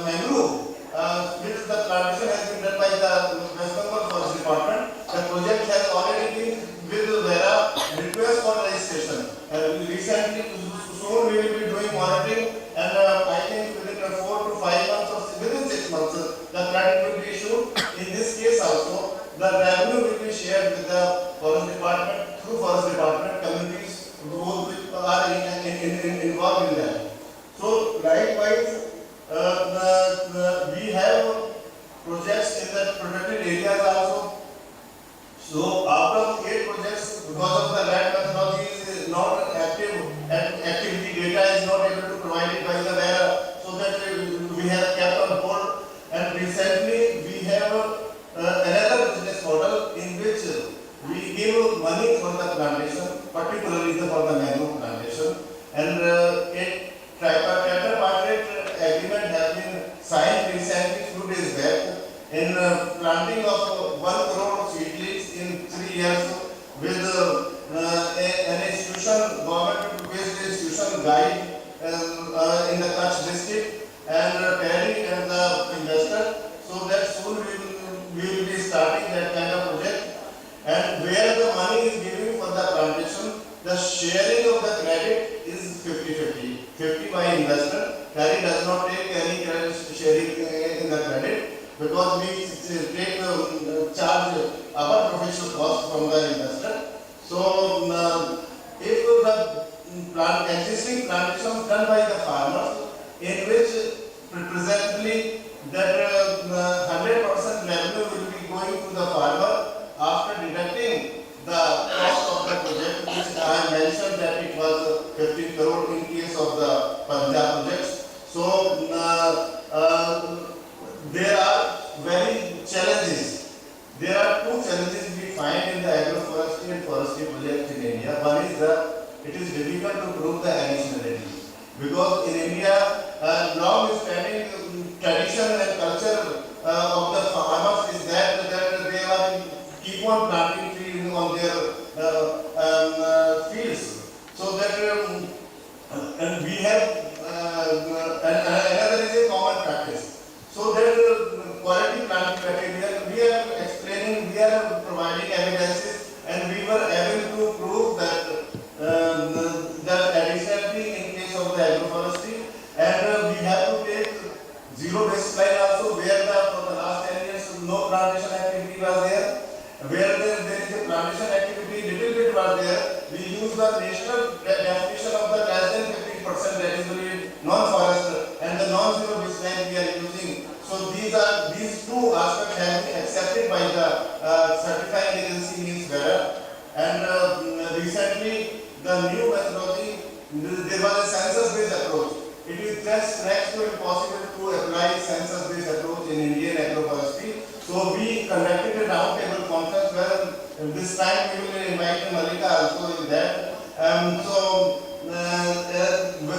mangrove, which the plantation has been done by the West Bengal Forest Department. The project has already been with Vera request for registration. Recently, soon we will be doing monitoring, and I think within 4 to 5 months or within 6 months, the credit will be issued. In this case also, the revenue will be shared with the Forest Department, through Forest Department communities who are involved in that. So likewise, we have projects in the protected areas also. So out of 8 projects, because of the land methodology is not active and activity data is not able to provide it by the wearer, so that we have kept on hold. And recently we have another business model agreement has been signed recently, few days back, in planting of 1 crore seedlings in 3 years with an institution, government-based institution guide in the Kutch district and Terry and the investor, so that soon we will be starting that kind of project. And where the money is given for the plantation, the sharing of the credit is 50-50. 50 by investor. Terry does not take any credit sharing in the credit because we take charge our professional cost from the investor. So if the existing plantations done by the farmers, in which presently that 100% revenue will be going to the farmer after deducting the cost of the project, which I mentioned that it was 15 crore in case of the Punjab projects. So there are very challenges. There are 2 challenges we find in the agroforestry and forestry projects in India. One is that it is difficult to prove the additionality because in India, long-standing tradition and culture of the farmers is that they are keep on planting trees on their fields. So that and we have another is a common practice. So that quality planting criteria we are explaining, we are providing evidences, and we were able to prove that that additionality in case of the agroforestry, and we have to take zero baseline also where for the last 10 years no plantation activity was there. Where there is a plantation activity, little bit was there, we use the national definition of the less than 15% that is really non-forest, and the non-zero baseline we are using. So these 2 aspects have been accepted by the certifying agency means better. And recently the new methodology, there was a census-based approach. It is just next to impossible to apply census-based approach in Indian agroforestry. So we conducted a roundtable conference where this time we will invite Malika also in that. So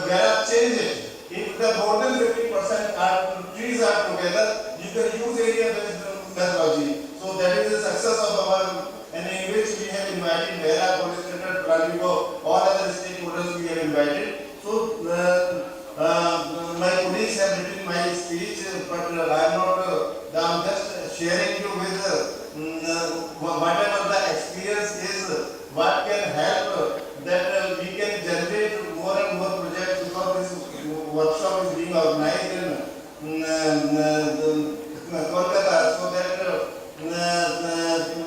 there are changes. If the more than 50% trees are together, you can use area-based methodology. So that is the success of our, and in which we have invited Vera, Police, Planetary, all other stakeholders we have invited. So my colleagues have written my speech, but I am not. I'm just sharing you with whatever the experience is, what can help that we can generate more and more projects, because this workshop is being organized in Kolkata, so that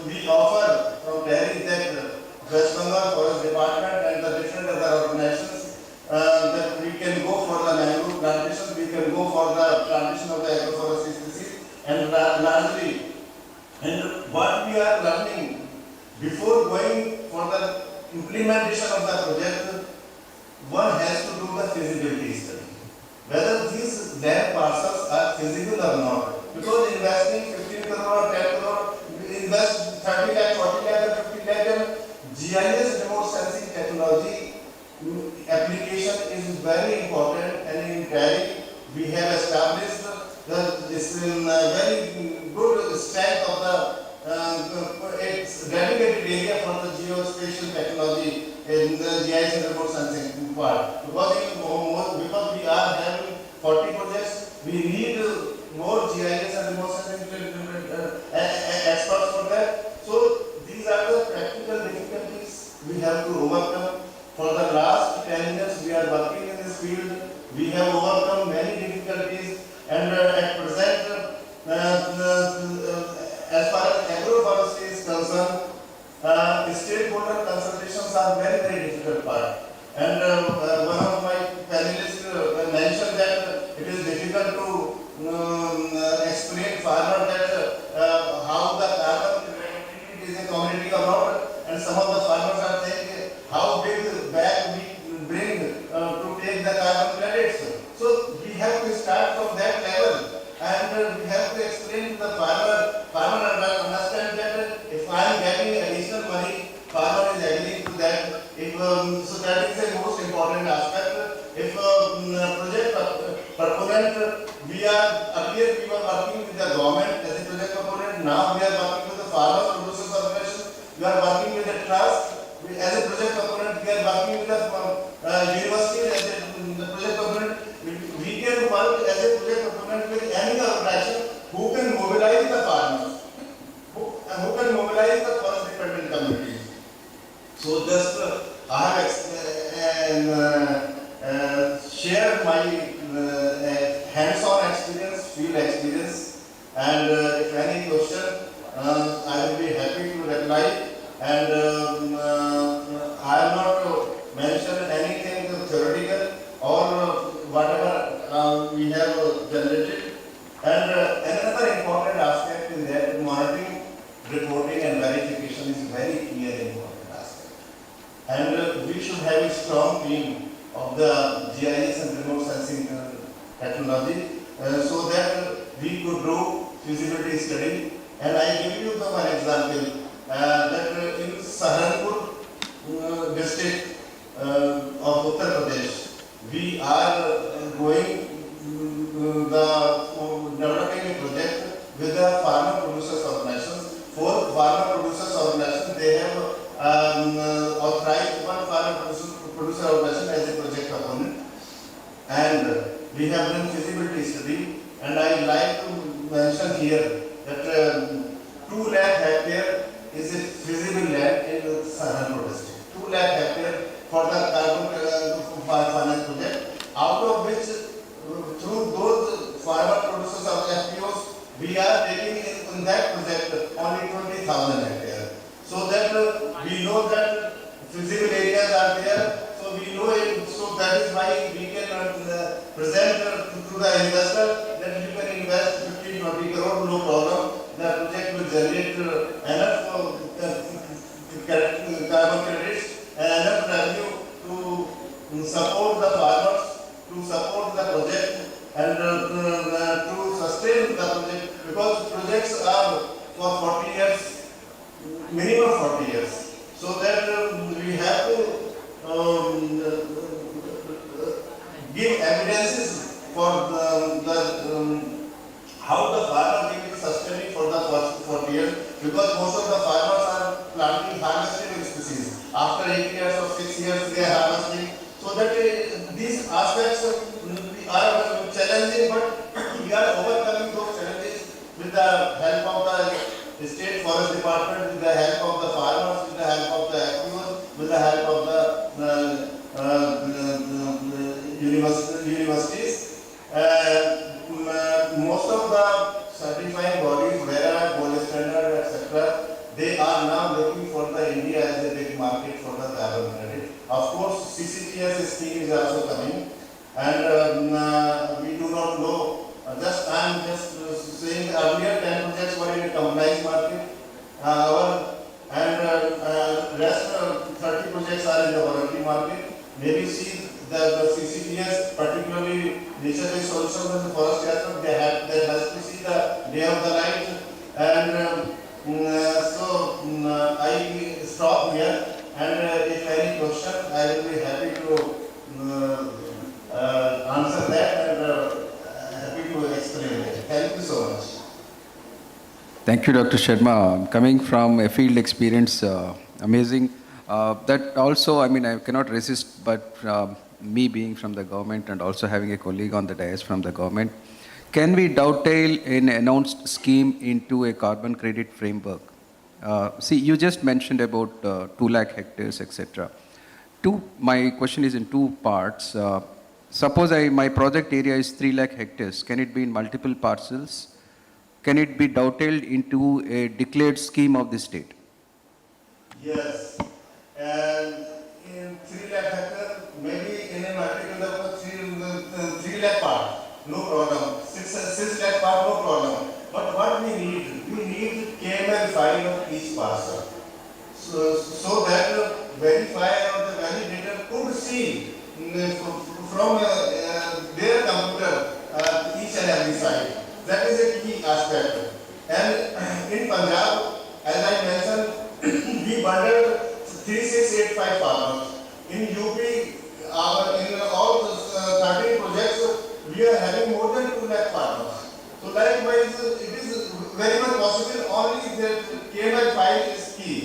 we offer from Delhi that West Bengal Forest Department and the different other organizations that we can go for the mangrove plantation, we can go for the plantation of the agroforestry species, and largely, and what we are learning before going for the implementation of the project, one has to do the feasibility study. Whether these land parcels are feasible or not. Because investing 15 crore or 10 crore, invest 30 lakh, 40 lakh, or 50 lakh, GIS remote sensing technology application is very important, and in Delhi we have established this very good strength of the dedicated area for the geospatial technology in the GIS and remote sensing part. Because we are having 40 projects, we need more GIS and remote sensing experts for that. So these are the practical difficulties we have to overcome. For the last 10 years we are working in this field. We have overcome many difficulties, and at present, as far as agroforestry is concerned, stakeholder consultations are very, very difficult part. And one of my panelists mentioned that it is difficult to explain farmer that how the carbon credit is a commodity or not, and some of the farmers are saying how big bag we bring to take the carbon credits. So we have to start from that level, and we have to explain to the farmer understand that if I am getting additional money, farmer is agreeing to that. If, so that is the most important aspect. If project proponent earlier we were working with the government as a project component. Now we are working with the farmers, producers organization. We are working with the trust. As a project component, we are working with the university as a project component. We can work as a project component with any organization who can mobilize the farmers, who can mobilize the forest dependent communities. So just I have shared my hands-on experience, field experience, and if any question, I will be happy to reply. And I have not mentioned anything theoretical or whatever we have generated. And another important aspect is that monitoring, reporting, and verification is very clear and important aspect. And we should have a strong team of the GIS and remote sensing technology so that we could do feasibility study. And I give you the one example that in Saharanpur district of Uttar Pradesh, we are going developing a project with the farmer producers organizations. 4 farmer producers organizations, they have authorized one farmer producer organization as a project component, and we have done feasibility study. And I like to mention here that 2 lakh hectare is a feasible land in Saharanpur district. 2 lakh hectare for the carbon finance project, out of which through those farmer producers of FPOs, we are taking in that project only 20,000 hectares. So that we know that feasible areas are there. So we know it. So that is why we can present to the investor that you can invest 15-20 crore, no problem. The project will generate enough carbon credits and enough revenue to support the farmers, to support the project, and to sustain the project, because projects are for 40 years, minimum 40 years. So that we have to give evidences for how the farmer will be sustaining for the first 40 years, because most of the farmers are planting harvesting species. After 8 years or 6 years they are harvesting. So that these aspects are challenging, but we are overcoming those challenges with the help of the state forest department, with the help of the farmers, with the help of the FPOs, with the help of the universities. Most of the certifying bodies, where gold standard, etc., they are now looking for the India as a big market for the carbon credit. Of course, CCTS scheme is also coming, and we do not know. I am just saying earlier 10 projects were in a compliance market, and rest 30 projects are in the voluntary market. Maybe see the CCTS, particularly nature-based solutions and the forest aspect, they have to see the day of the light. And so I stop here, and if any question, I will be happy to answer that, and happy to explain it. Thank you so much. Thank you, Dr. Sharma. Coming from a field experience, amazing. That also, I mean, I cannot resist, but me being from the government and also having a colleague on the dais from the government, can we dovetail an announced scheme into a carbon credit framework? See, you just mentioned about 2 lakh hectares, etc. My question is in 2 parts. Suppose my project area is 3 lakh hectares. Can it be in multiple parcels? Can it be dovetailed into a declared scheme of the state? Yes. And in 3 lakh hectares, maybe in a multiple 3 lakh part, no problem. 6 lakh part, no problem. But what we need KML file of each parcel. So that verifier or the validator could see from their computer each and every site. That is a key aspect. And in Punjab, as I mentioned, we bundled 3685 farmers. In UP, in all 13 projects, we we are having more than 2 lakh farmers. So likewise, it is very much possible only that KML file is key.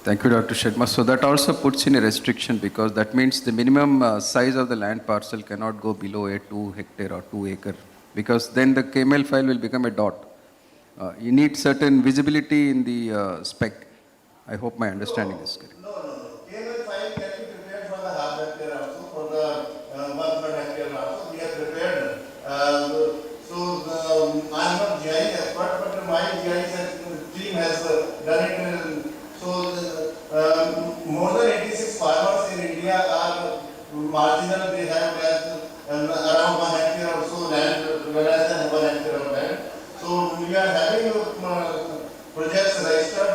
Thank you, Dr. Sharma. So that also puts in a restriction because that means the minimum size of the land parcel cannot go below a 2 hectare or 2 acre because then the KML file will become a dot. You need certain visibility in the spec. I hope my understanding is correct. No. KML file can be prepared for the half hectare also, for the 1/3 hectare also. We have prepared. I'm not GI expert, but my GI team has done it. More than 86 farmers in India are marginal. They have around 1 hectare or so land, less than 1 hectare of land. So we are having projects registered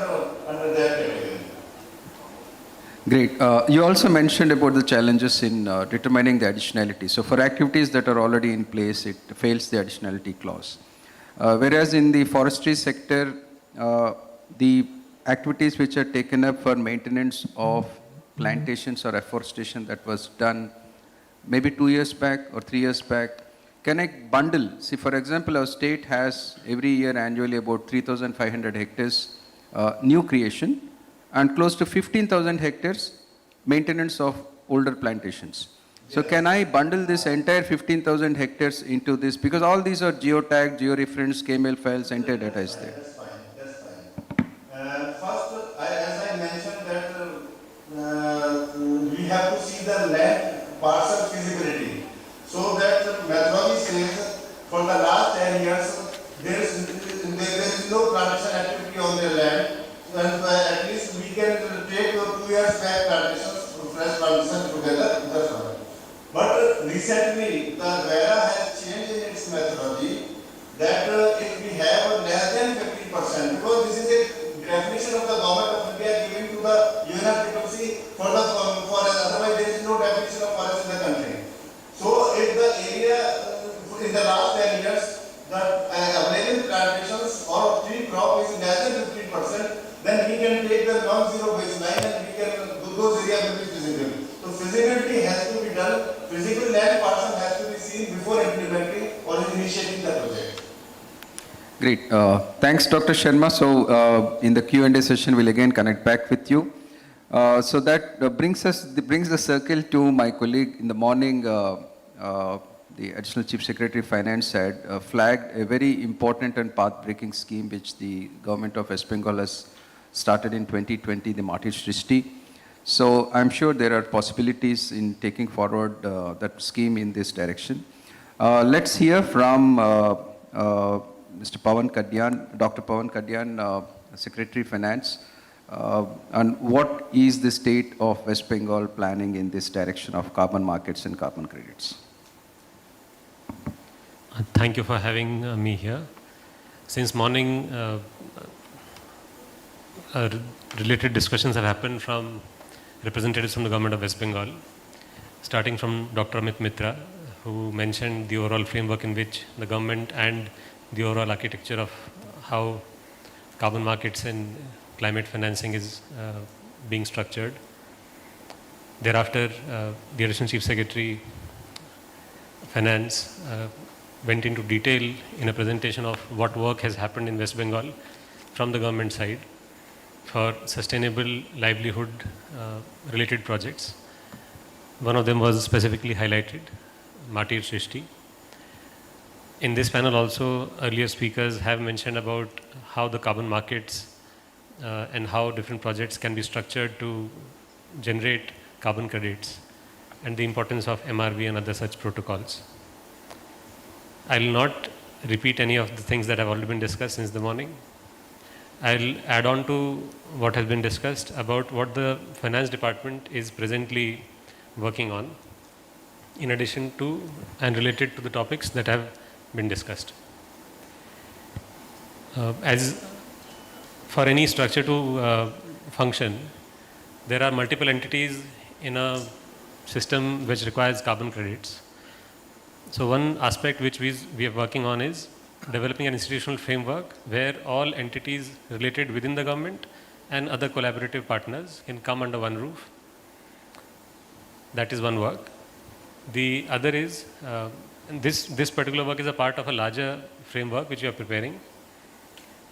under that category. Great. You also mentioned about the challenges in determining the additionality. So for activities that are already in place, it fails the additionality clause. Whereas in the forestry sector, the activities which are taken up for maintenance of plantations or afforestation that was done maybe 2 years back or 3 years back, can I bundle? See, for example, our state has every year annually about 3,500 hectares new creation and close to 15,000 hectares maintenance of older plantations. So can I bundle this entire 15,000 hectares into this? Because all these are geotagged, georeferenced, KML files, entire data is there. That's fine. First, as I mentioned that we have to see the land parcel feasibility. So that methodology says for the last 10 years, there is no plantation activity on their land. And at least we can take 2 years back plantations, fresh plantations together. That's all. But recently, the VERA has changed in its methodology that if we have less than 50%, because this is a definition of the government of India given to the UNFCCC for the forest, otherwise there is no definition of forest in the country. So if the area in the last 10 years, the available plantations or tree crop is less than 15%, then we can take the non-zero baseline and we can do those areas will be feasible. So feasibility has to be done. Physical land parcel has to be seen before implementing or initiating the project. Great. Thanks, Dr. Sharma. So in the Q&A session, we'll again connect back with you. So that brings the circle to my colleague in the morning. The Additional Chief Secretary of Finance had flagged a very important and path-breaking scheme which the government of West Bengal has started in 2020, the Mati Srishti. So I'm sure there are possibilities in taking forward that scheme in this direction. Let's hear from Mr. Pawan Kadyan, Dr. Pawan Kadyan, Secretary of Finance, and what is the state of West Bengal planning in this direction of carbon markets and carbon credits? Thank you for having me here. Since morning, related discussions have happened from representatives from the government of West Bengal, starting from Dr. Amit Mitra, who mentioned the overall framework in which the government and the overall architecture of how carbon markets and climate financing is being structured. Thereafter, the Additional Chief Secretary Finance went into detail in a presentation of what work has happened in West Bengal from the government side for sustainable livelihood related projects. One of them was specifically highlighted, Mati Srishti. In this panel also, earlier speakers have mentioned about how the carbon markets and how different projects can be structured to generate carbon credits and the importance of MRV and other such protocols. I will not repeat any of the things that have already been discussed since the morning. I'll add on to what has been discussed about what the finance department is presently working on, in addition to and related to the topics that have been discussed. As for any structure to function, there are multiple entities in a system which requires carbon credits. So one aspect which we are working on is developing an institutional framework where all entities related within the government and other collaborative partners can come under one roof. That is one work. The other is, this particular work is a part of a larger framework which we are preparing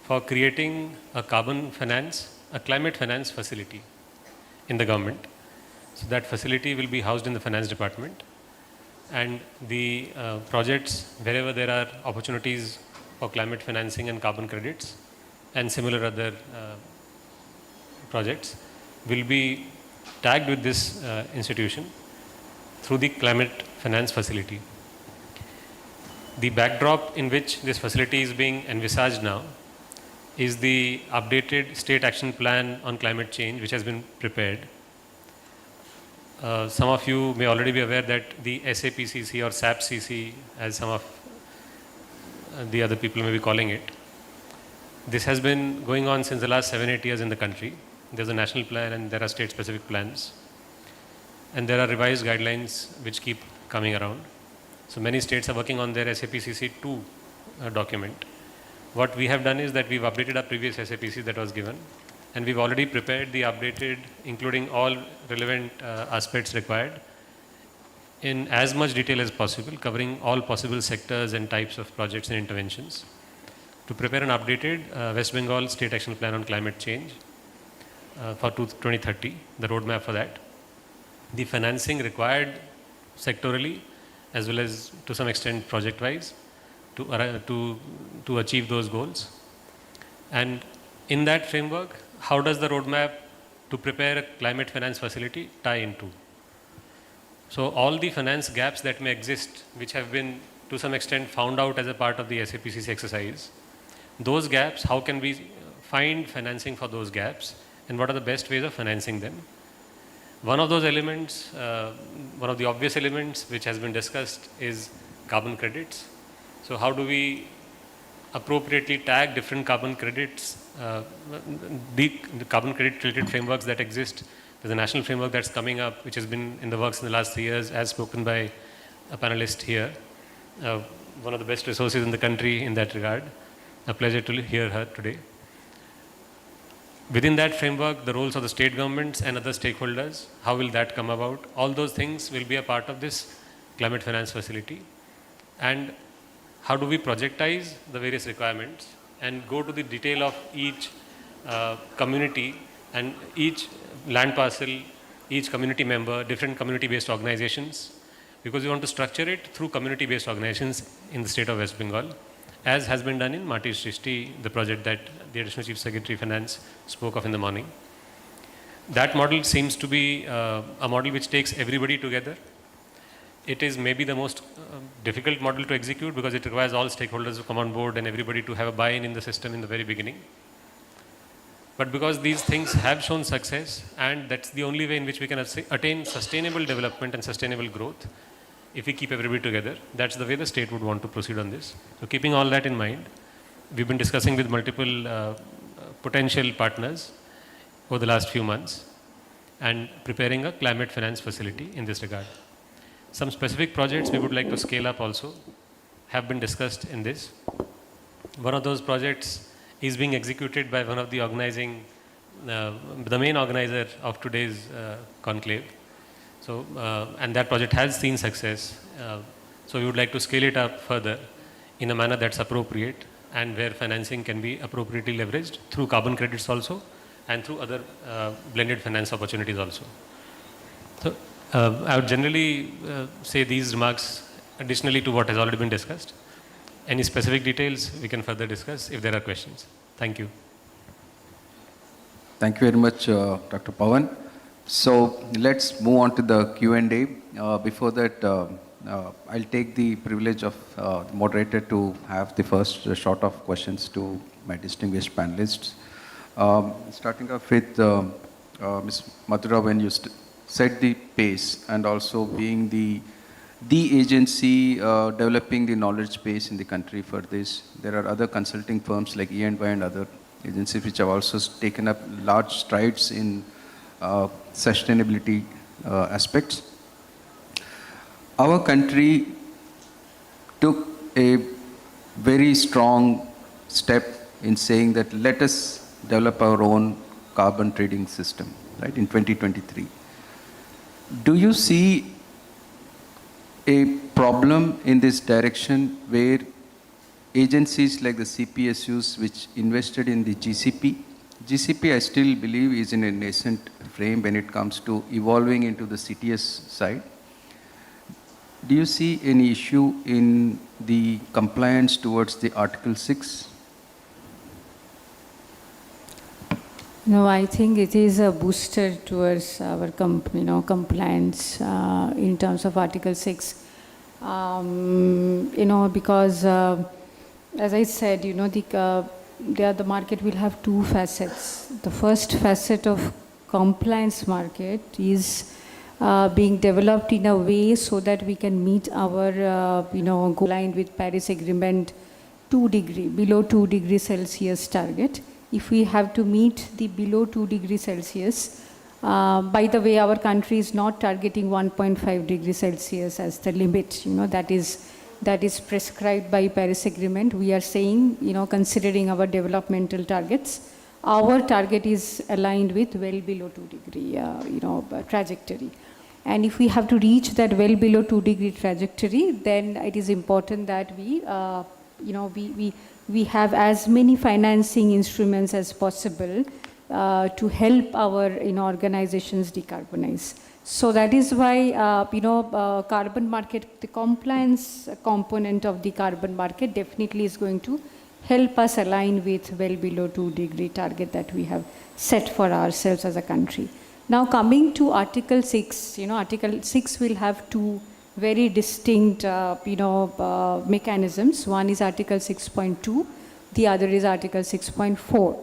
for creating a carbon finance, a climate finance facility in the government. So that facility will be housed in the finance department, and the projects wherever there are opportunities for climate financing and carbon credits and similar other projects will be tagged with this institution through the climate finance facility. The backdrop in which this facility is being envisaged now is the updated state action plan on climate change which has been prepared. Some of you may already be aware that the SAPCC or SAPCC, as some of the other people may be calling it, this has been going on since the last 7-8 years in the country. There's a national plan and there are state specific plans, and there are revised guidelines which keep coming around. So many states are working on their SAPCC 2 document. What we have done is that we've updated our previous SAPC that was given, and we've already prepared the updated, including all relevant aspects required in as much detail as possible, covering all possible sectors and types of projects and interventions, to prepare an updated West Bengal State Action Plan on Climate Change for 2030, the roadmap for that. The financing required sectorally as well as to some extent project-wise to achieve those goals. And in that framework, how does the roadmap to prepare a climate finance facility tie into? So all the finance gaps that may exist, which have been to some extent found out as a part of the SAPCC exercise, those gaps, how can we find financing for those gaps, and what are the best ways of financing them? One of those elements, one of the obvious elements which has been discussed is carbon credits. So how do we appropriately tag different carbon credits, the carbon credit related frameworks that exist? There's a national framework that's coming up, which has been in the works in the last 3 years, as spoken by a panelist here, one of the best resources in the country in that regard. A pleasure to hear her today. Within that framework, the roles of the state governments and other stakeholders, how will that come about? All those things will be a part of this climate finance facility. And how do we projectize the various requirements and go to the detail of each community and each land parcel, each community member, different community-based organizations, because we want to structure it through community-based organizations in the state of West Bengal, as has been done in Mati Srishti, the project that the Additional Chief Secretary Finance spoke of in the morning. That model seems to be a model which takes everybody together. It is maybe the most difficult model to execute because it requires all stakeholders to come on board and everybody to have a buy-in in the system in the very beginning. But because these things have shown success, and that's the only way in which we can attain sustainable development and sustainable growth, if we keep everybody together, that's the way the state would want to proceed on this. So keeping all that in mind, we've been discussing with multiple potential partners over the last few months and preparing a climate finance facility in this regard. Some specific projects we would like to scale up also have been discussed in this. One of those projects is being executed by one of the organizing, the main organizer of today's conclave. So, and that project has seen success. So we would like to scale it up further in a manner that's appropriate and where financing can be appropriately leveraged through carbon credits also and through other blended finance opportunities also. So I would generally say these remarks additionally to what has already been discussed. Any specific details we can further discuss if there are questions. Thank you. Thank you very much, Dr. Pawan. So let's move on to the Q&A. Before that, I'll take the privilege of the moderator to have the first shot of questions to my distinguished panelists. Starting off with Ms. Madhura, when you set the pace and also being the agency developing the knowledge base in the country for this, there are other consulting firms like E&Y and other agencies which have also taken up large strides in sustainability aspects. Our country took a very strong step in saying that let us develop our own carbon trading system, right, in 2023. Do you see a problem in this direction where agencies like the CPSUs which invested in the GCP I still believe is in a nascent frame when it comes to evolving into the CTS side. Do you see any issue in the compliance towards the Article 6? No, I think it is a booster towards our compliance in terms of Article 6. Because as I said, the market will have two facets. The first facet of compliance market is being developed in a way so that we can meet our, goal aligned with Paris Agreement 2 degree, below 2 degrees Celsius target. If we have to meet the below 2 degrees Celsius, by the way, our country is not targeting 1.5 degrees Celsius as the limit, that is prescribed by Paris Agreement. We are saying, considering our developmental targets, our target is aligned with well below 2 degree, trajectory. And if we have to reach that well below 2 degree trajectory, then it is important that we have as many financing instruments as possible to help our organizations decarbonize. So that is why carbon market, the compliance component of the carbon market definitely is going to help us align with well below 2 degree target that we have set for ourselves as a country. Now coming to Article 6, Article 6 will have two very distinct mechanisms. One is Article 6.2, the other is Article 6.4.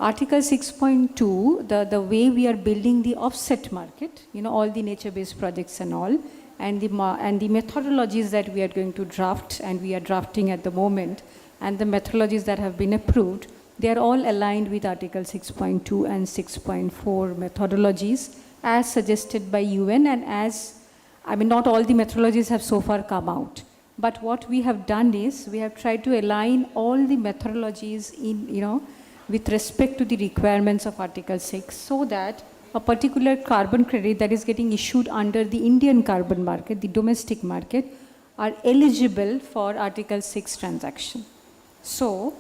Article 6.2, the way we are building the offset market, all the nature-based projects and all, and the methodologies that we are going to draft, and we are drafting at the moment, and the methodologies that have been approved, they are all aligned with Article 6.2 and 6.4 methodologies as suggested by UN, and not all the methodologies have so far come out. But what we have done is, we have tried to align all the methodologies with respect to the requirements of Article 6, so that a particular carbon credit that is getting issued under the Indian carbon market, the domestic market, are eligible for Article 6 transaction. So,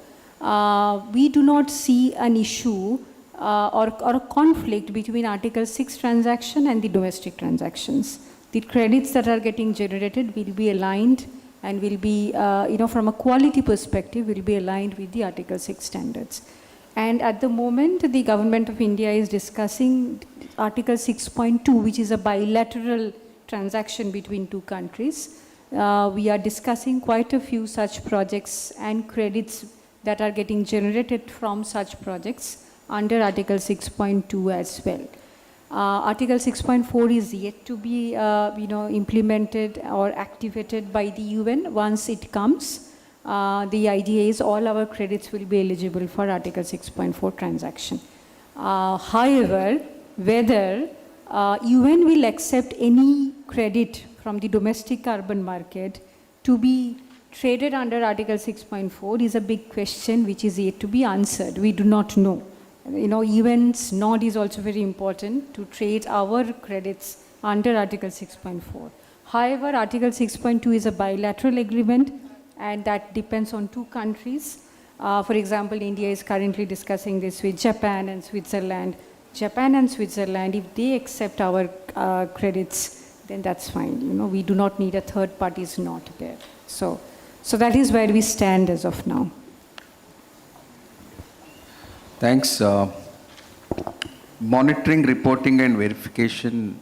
we do not see an issue or a conflict between Article 6 transaction and the domestic transactions. The credits that are getting generated will be aligned and will be, from a quality perspective, will be aligned with the Article 6 standards. And at the moment, the Government of India is discussing Article 6.2, which is a bilateral transaction between two countries. We are discussing quite a few such projects and credits that are getting generated from such projects under Article 6.2 as well. Article 6.4 is yet to be implemented or activated by the UN. Once it comes, the idea is all our credits will be eligible for Article 6.4 transaction. However, whether UN will accept any credit from the domestic carbon market to be traded under Article 6.4 is a big question which is yet to be answered. We do not know. UN's nod is also very important to trade our credits under Article 6.4. However, Article 6.2 is a bilateral agreement, and that depends on two countries. For example, India is currently discussing this with Japan and Switzerland. Japan and Switzerland, if they accept our credits, then that's fine. We do not need a third party's nod there. So that is where we stand as of now. Thanks. Monitoring, reporting, and verification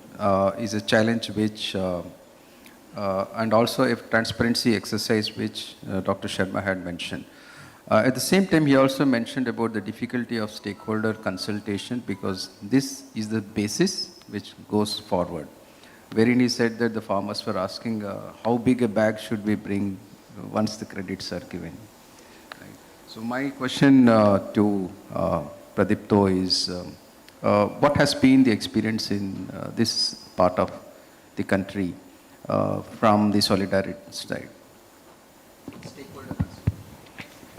is a challenge which, and also a transparency exercise which Dr. Sharma had mentioned. At the same time, he also mentioned about the difficulty of stakeholder consultation, because this is the basis which goes forward. Wherein he said that the farmers were asking how big a bag should we bring once the credits are given. So my question to Pradipto is, what has been the experience in this part of the country from the solidarity side?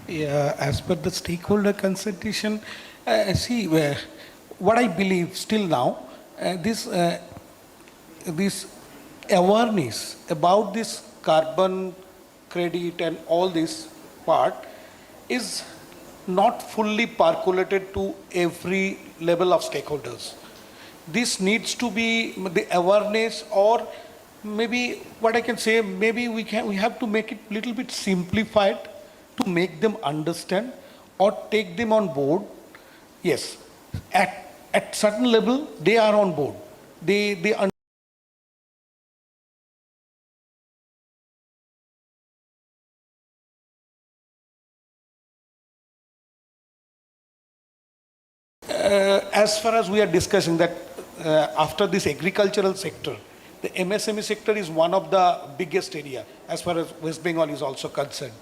Yeah, as per the stakeholder consultation, see, what I believe still now, this awareness about this carbon credit and all this part is not fully percolated to every level of stakeholders. This needs to be the awareness, or maybe what I can say, maybe we have to make it a little bit simplified to make them understand or take them on board. Yes, at certain level they are on board. They as far as we are discussing that after this agricultural sector, the MSME sector is one of the biggest area as far as West Bengal is also concerned.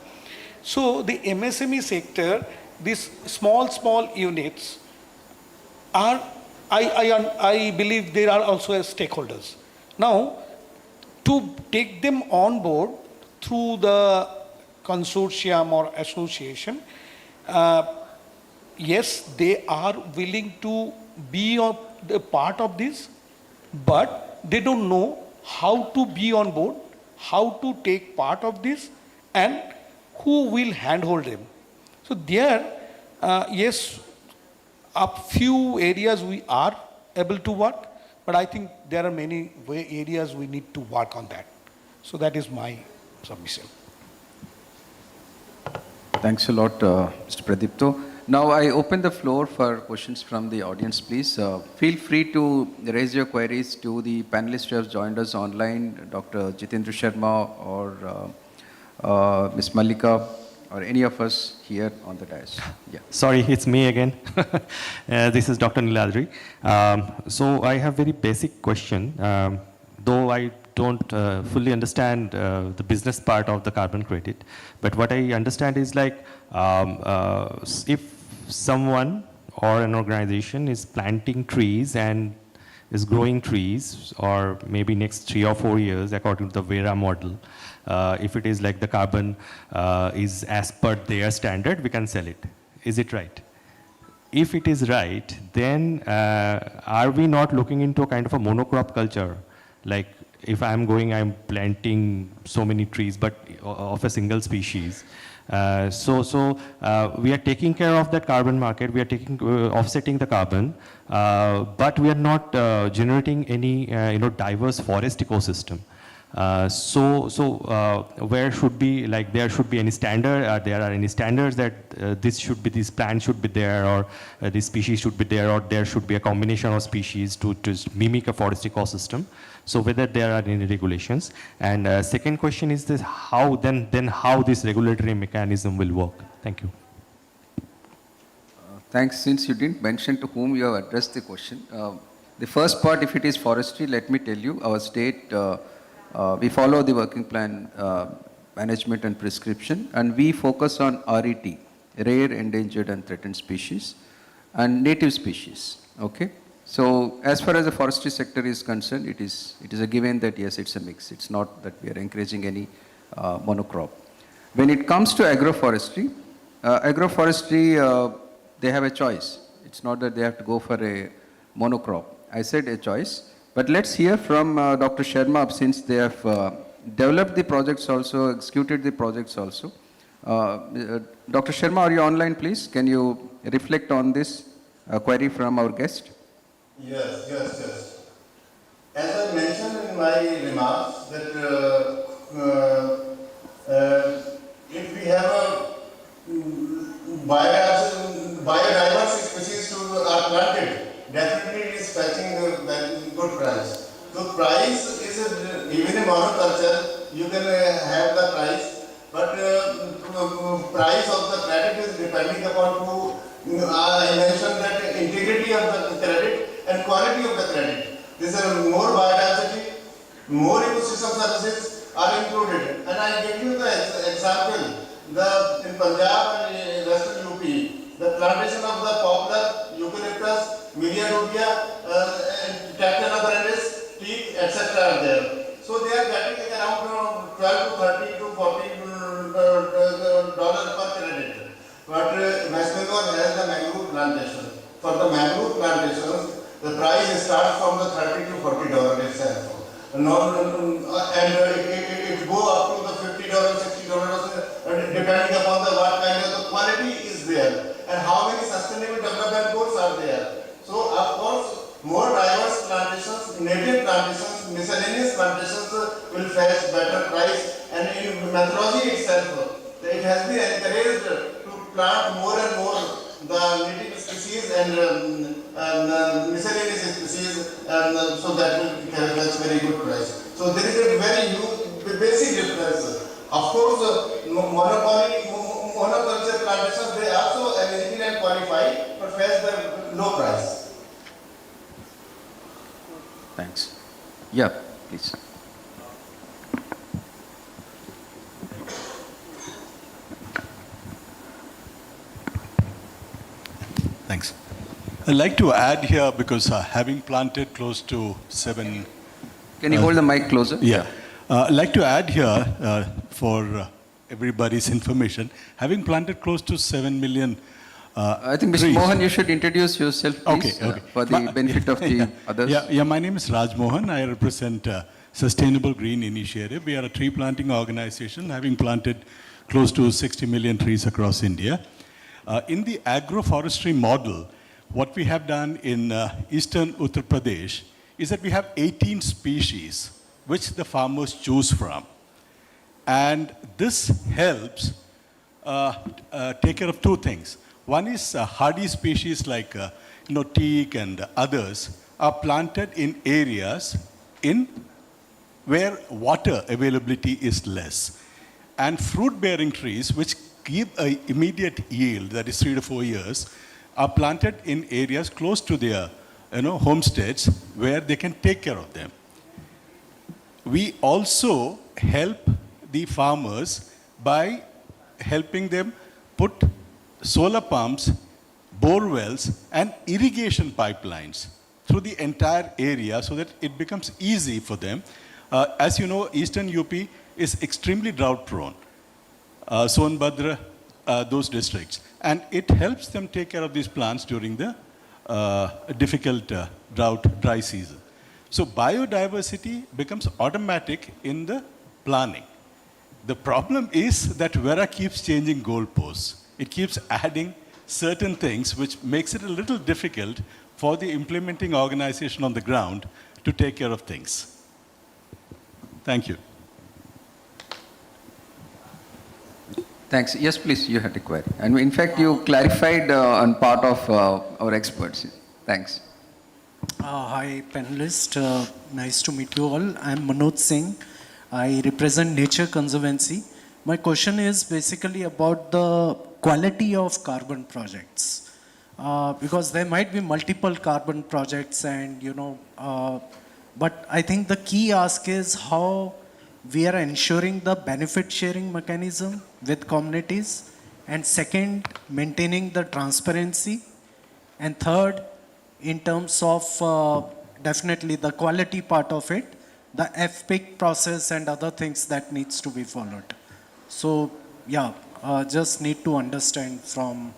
So the MSME sector, these small units are, I believe they are also as stakeholders. Now, to take them on board through the consortium or association, yes, they are willing to be a part of this, but they don't know how to be on board, how to take part of this, and who will handhold them. So there, yes, a few areas we are able to work, but I think there are many areas we need to work on that. So that is my submission. Thanks a lot, Mr. Pradipto. Now I open the floor for questions from the audience, please. Feel free to raise your queries to the panelists who have joined us online, Dr. Jitendra Sharma or Ms. Mallika, or any of us here on the dais. Yeah. Sorry, it's me again. This is Dr. Niladri. So I have very basic question. Though I don't fully understand the business part of the carbon credit, but what I understand is like if someone or an organization is planting trees and is growing trees, or maybe next 3 or 4 years according to the Vera model, if it is like the carbon is as per their standard, we can sell it. Is it right? If it is right, then are we not looking into a kind of a monocrop culture? Like if I'm planting so many trees, but of a single species. So we are taking care of that carbon market. We are offsetting the carbon, but we are not generating any diverse forest ecosystem. Where should be like there should be any standard? There are any standards that this plant should be there, or this species should be there, or there should be a combination of species to mimic a forest ecosystem. So whether there are any regulations. And second question is this: how then how this regulatory mechanism will work? Thank you. Thanks. Since you didn't mention to whom you have addressed the question, the first part, if it is forestry, let me tell you, our state. We follow the working plan management and prescription, and we focus on RET, rare, endangered and threatened species, and native species. Okay. So as far as the forestry sector is concerned, it is a given that yes, it's a mix. It's not that we are encouraging any monocrop. When it comes to agroforestry, they have a choice. It's not that they have to go for a monocrop. I said a choice. But let's hear from Dr. Sharma, since they have developed the projects also, executed the projects also. Dr. Sharma, are you online, please? Can you reflect on this query from our guest? Yes. As I mentioned in my remarks, that if we have a biodiversity species are planted, definitely it is fetching a good price. So price is even in monoculture you can have the price, but price of the credit is depending upon I mentioned that integrity of the credit and quality of the credit. This is more biodiversity, more ecosystem services are included. And I give you the example, in Punjab and Western UP, the plantation of the poplar, eucalyptus, Myriadodia, Tactina branches, teak, etc. are there. So they are getting around 12 to 30 to 40 dollars per credit. But West Bengal has the mangrove plantation. For the mangrove plantations, the price starts from the 30 to 40 dollars itself. it has been encouraged to plant more and more the native species and miscellaneous species, and so that will have a very good price. So there is a very huge, basic difference. Of course, monoculture plantations, they also eligible and qualify, but face the low price. Thanks. Yeah, please. Thanks. I'd like to add here, because having planted close to 7... Can you hold the mic closer? Yeah. I'd like to add here, for everybody's information, having planted close to 7 million I think, Mr. trees. Mohan, you should introduce yourself, please, Okay. for the benefit of the others. Yeah, my name is Raj Mohan. I represent Sustainable Green Initiative. We are a tree planting organization, having planted close to 60 million trees across India. In the agroforestry model, what we have done in eastern Uttar Pradesh is that we have 18 species which the farmers choose from. And this helps take care of two things. One is hardy species like teak and others are planted in areas where water availability is less. And fruit-bearing trees, which give an immediate yield, that is 3 to 4 years, are planted in areas close to their homesteads where they can take care of them. We also help the farmers by helping them put solar pumps, bore wells, and irrigation pipelines through the entire area so that it becomes easy for them. As you know, Eastern UP is extremely drought prone. Sonbhadra, those districts. And it helps them take care of these plants during the difficult dry season. So biodiversity becomes automatic in the planning. The problem is that Vera keeps changing goalposts. It keeps adding certain things which makes it a little difficult for the implementing organization on the ground to take care of things. Thank you. Thanks. Yes, please, you had a query. And in fact, you clarified on part of our experts. Thanks. Hi, panelists. Nice to meet you all. I'm Manoj Singh. I represent Nature Conservancy. My question is basically about the quality of carbon projects. Because there might be multiple carbon projects and, but I think the key ask is how we are ensuring the benefit sharing mechanism with communities, and second, maintaining the transparency, and third, in terms of definitely the quality part of it, the FPIC process and other things that needs to be followed. So yeah, just need to understand from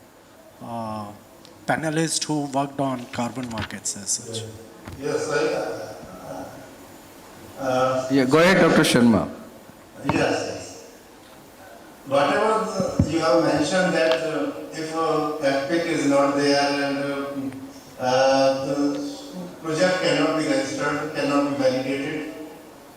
panelists who worked on carbon markets as such. Yes, yeah, go ahead, Dr. Sharma. Yes. Whatever you have mentioned that if FPIC is not there and the project cannot be registered, cannot be validated,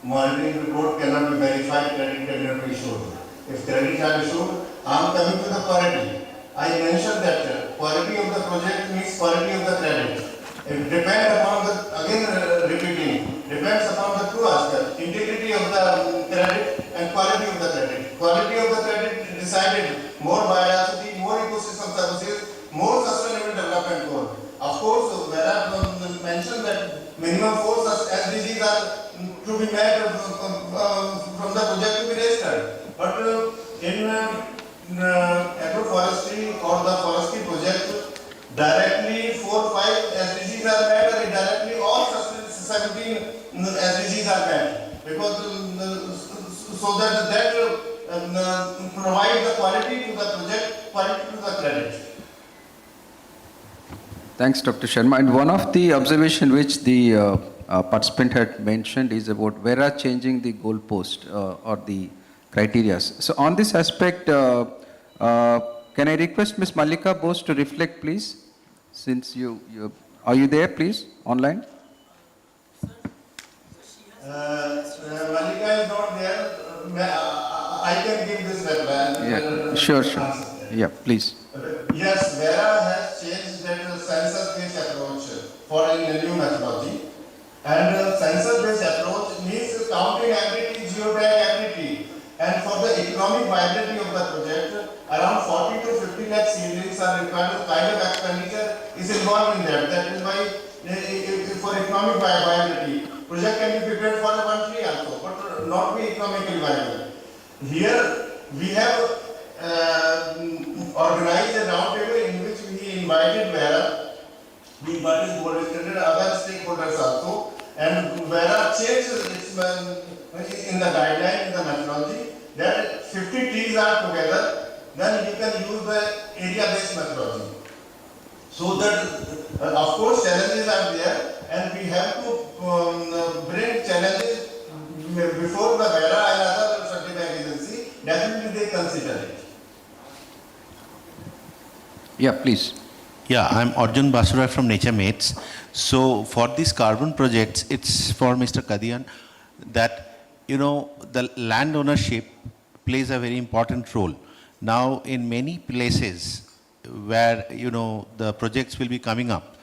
monitoring report cannot be verified, credit cannot be issued. If credit are issued, I am coming to the quality. I mentioned that quality of the project means quality of the credit. It depends upon the, again repeating, depends upon the two aspects, integrity of the credit and quality of the credit. Quality of the credit decided more biodiversity, more ecosystem services, more sustainable development goal. Of course, where I mentioned that minimum 4 SDGs are to be met from the project to be registered. But in agroforestry or the forestry project, directly 4 or 5 SDGs are met, or indirectly all 17 SDGs are met. Because so that provide the quality to the project, quality to the credit. Thanks, Dr. Sharma. And one of the observation which the participant had mentioned is about Vera changing the goalpost or the criteria. So on this aspect, can I request Ms. Mallika Bose to reflect, please? Since are you there, please, online? Mallika is not there. I can give this wetland. Yeah, sure. Yeah, please. Yes, Vera has changed that sensor-based approach for a new methodology. And sensor-based approach means counting every tree, geotag every tree. And for the economic viability of the project, around 40 to 50 lakh seedlings are required. Kind of expenditure is involved in that. That is why for economic viability, project can be prepared for one tree also, but not be economically viable. Here we have organized a roundtable in which we invited Vera, we invited board standard other stakeholders also, and Vera changed its in the guideline, in the methodology, that 50 trees are together, then you can use the area-based methodology. So that, of course, challenges are there, and we have to bring challenges before the Vera and other certifying agency. Definitely they consider it. Yeah, please. Yeah, I'm Arjun Basura from Nature Mates. So for these carbon projects, it's for Mr. Kadian that, you know, the land ownership plays a very important role. Now, in many places where, you know, the projects will be coming up,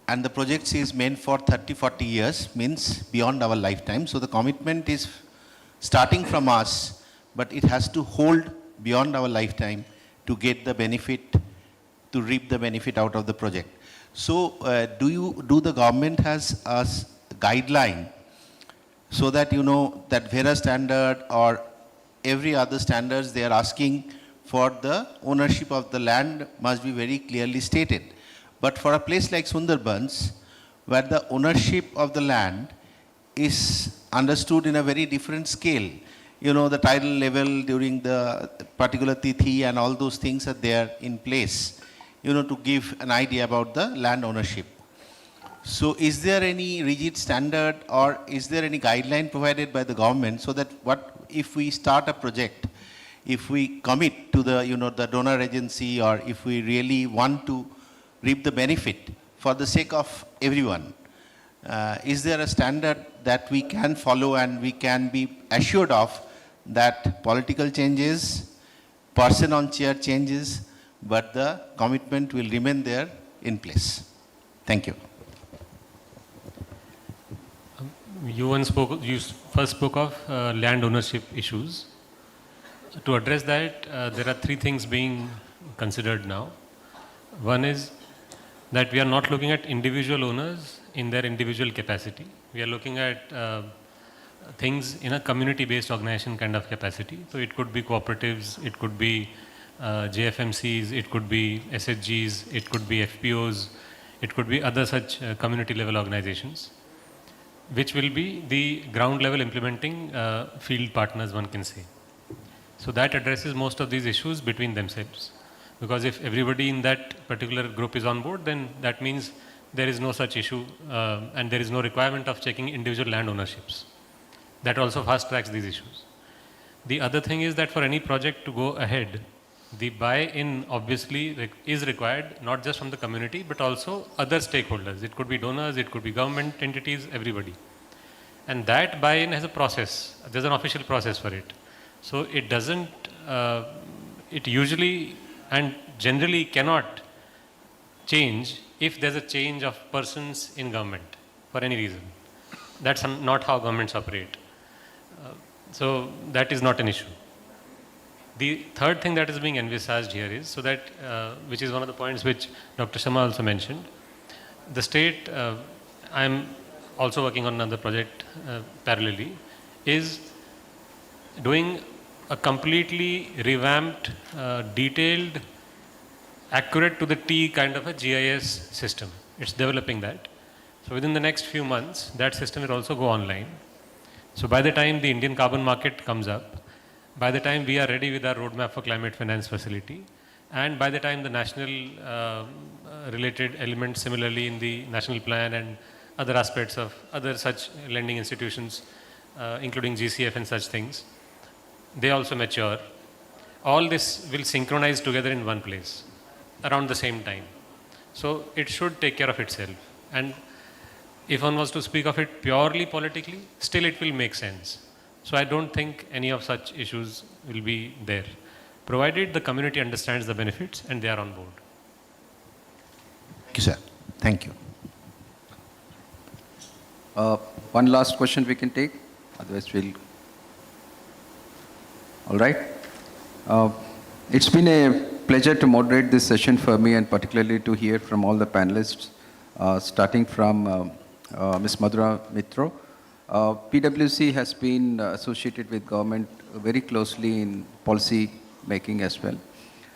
and the projects is meant for 30, 40 years, means beyond our lifetime. So the commitment is starting from us, but it has to hold beyond our lifetime to get the benefit, to reap the benefit out of the project. So do the government has a guideline so that, you know, that Vera standard or every other standards they are asking for the ownership of the land must be very clearly stated. But for a place like Sundarbans, where the ownership of the land is understood in a very different scale, you know, the tidal level during the particular tithi and all those things are there in place, you know, to give an idea about the land ownership. So is there any rigid standard or is there any guideline provided by the government so that what if we start a project, if we commit to the, you know, the donor agency, or if we really want to reap the benefit for the sake of everyone, is there a standard that we can follow and we can be assured of that political changes, person on chair changes, but the commitment will remain there in place? Thank you. You first spoke of land ownership issues. To address that, there are three things being considered now. One is that we are not looking at individual owners in their individual capacity. We are looking at things in a community-based organization kind of capacity. So it could be cooperatives, it could be JFMCs, it could be SHGs, it could be FPOs, it could be other such community level organizations, which will be the ground level implementing field partners, one can say. So that addresses most of these issues between themselves. Because if everybody in that particular group is on board, then that means there is no such issue and there is no requirement of checking individual land ownerships. That also fast tracks these issues. The other thing is that for any project to go ahead, the buy-in obviously is required, not just from the community, but also other stakeholders. It could be donors, it could be government entities, everybody. And that buy-in has a process. There's an official process for it. So it doesn't, it usually and generally cannot change if there's a change of persons in government for any reason. That's not how governments operate. So that is not an issue. The third thing that is being envisaged here is, so that, which is one of the points which Dr. Sharma also mentioned, the state, I'm also working on another project parallelly, is doing a completely revamped, detailed, accurate to the T kind of a GIS system. It's developing that. So within the next few months, that system will also go online. So by the time the Indian carbon market comes up, by the time we are ready with our roadmap for climate finance facility, and by the time the national related elements similarly in the national plan and other aspects of other such lending institutions, including GCF and such things, they also mature. All this will synchronize together in one place around the same time. So it should take care of itself. And if one was to speak of it purely politically, still it will make sense. So I don't think any of such issues will be there, provided the community understands the benefits and they are on board. Thank you, sir. Thank you. One last question we can take, otherwise we'll. All right. It's been a pleasure to moderate this session for me, and particularly to hear from all the panelists, starting from Ms. Madhura Mitro. PwC has been associated with government very closely in policy making as well.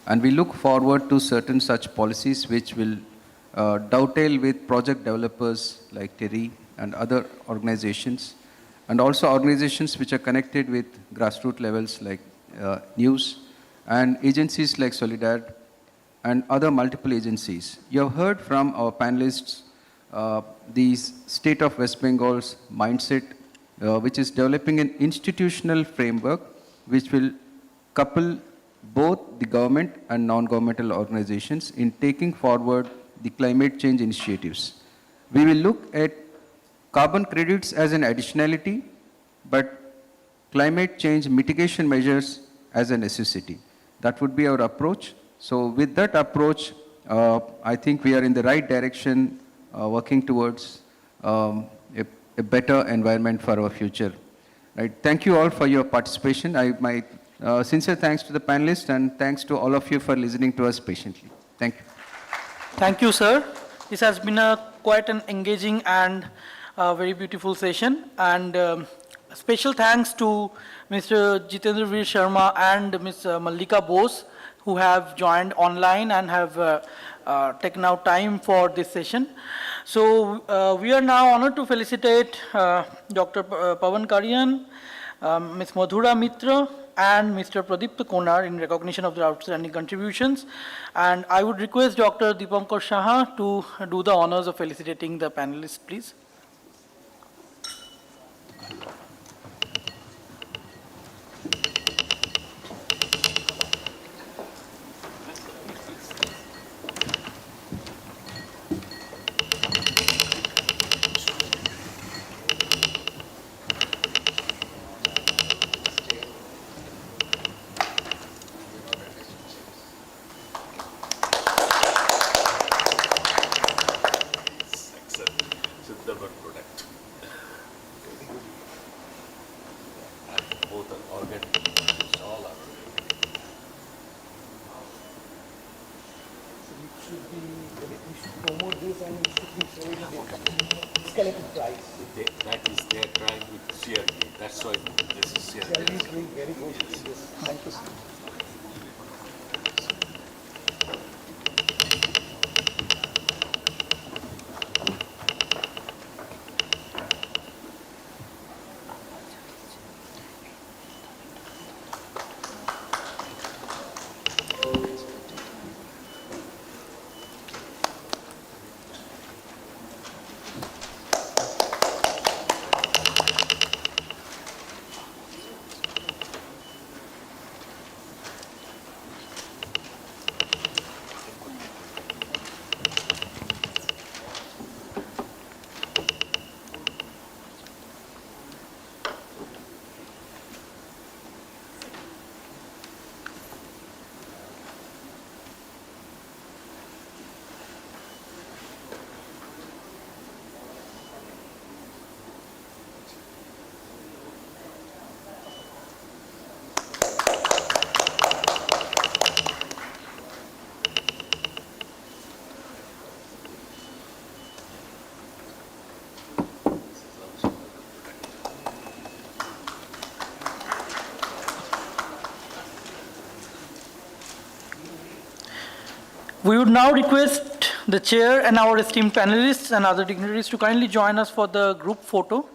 And we look forward to certain such policies which will dovetail with project developers like TERI and other organizations, and also organizations which are connected with grassroots levels like News, and agencies like Solidar and other multiple agencies. You have heard from our panelists the state of West Bengal's mindset, which is developing an institutional framework which will couple both the government and non-governmental organizations in taking forward the climate change initiatives. We will look at carbon credits as an additionality, but climate change mitigation measures as a necessity. That would be our approach. So with that approach, I think we are in the right direction, working towards a better environment for our future. Right. Thank you all for your participation. My sincere thanks to the panelists, and thanks to all of you for listening to us patiently. Thank you. Thank you, sir. This has been quite an engaging and very beautiful session. And special thanks to Mr. Jitendra Veer Sharma and Ms. Mallika Bose, who have joined online and have taken out time for this session. So we are now honored to felicitate Dr. Pawan Karian, Ms. Madhura Mitra, and Mr. Pradipta Konar in recognition of their outstanding contributions. And I would request Dr. Dipankar Saha to do the honors of felicitating the panelists, please. That is, they are trying with CRP. That's why this is CRP. CRP is doing very good. Yes. Thank you, sir. We would now request the chair and our esteemed panelists and other dignitaries to kindly join us for the group photo.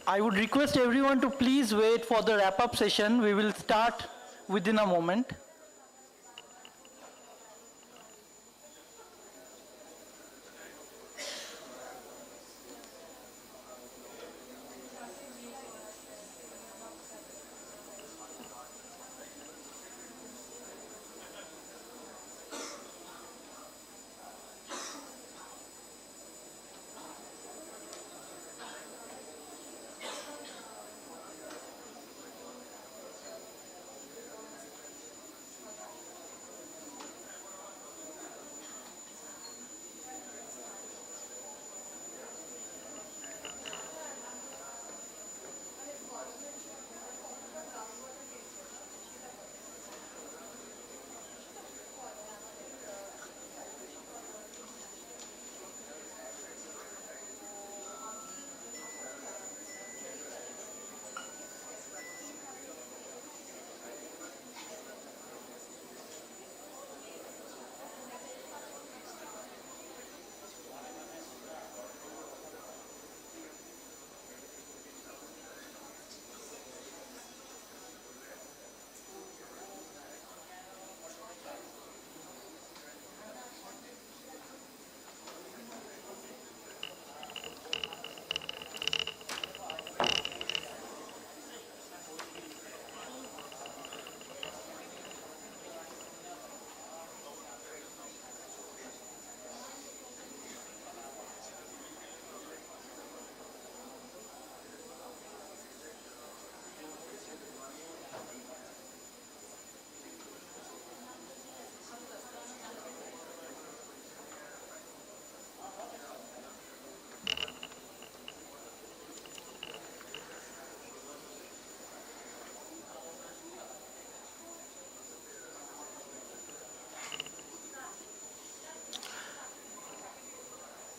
I would request everyone to please wait for the wrap-up session. We will start within a moment.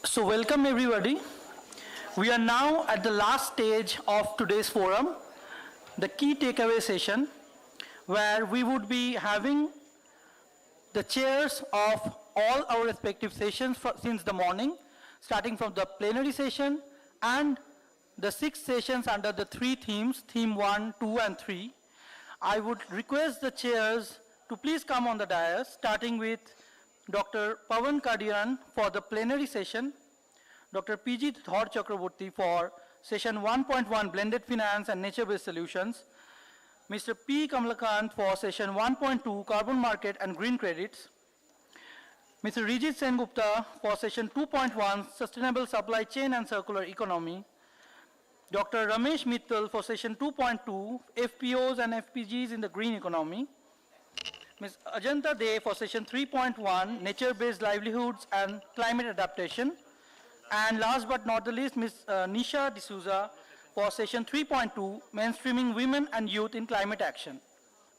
So welcome everybody. We are now at the last stage of today's forum, the key takeaway session, where we would be having the chairs of all our respective sessions since the morning, starting from the plenary session and the 6 sessions under the 3 themes, theme 1, 2 and 3. I would request the chairs to please come on the dais, starting with Dr. Pawan Kadiran for the plenary session, Dr. PG Thor Chakraborty for session 1.1 Blended Finance and Nature-Based Solutions, Mr. P. Kamalakant for session 1.2 Carbon Market and Green Credits, Mr. Rijit Sengupta for session 2.1 Sustainable Supply Chain and Circular Economy, Dr. Ramesh Mittal for session 2.2 FPOs and FPGs in the Green Economy, Ms. Ajanta De for session 3.1 Nature-Based Livelihoods and Climate Adaptation, and last but not the least, Ms. Nisha D'Souza for session 3.2 Mainstreaming Women and Youth in Climate Action.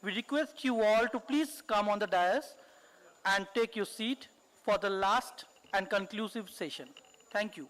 We request you all to please come on the dais and take your seat for the last and conclusive session. Thank you.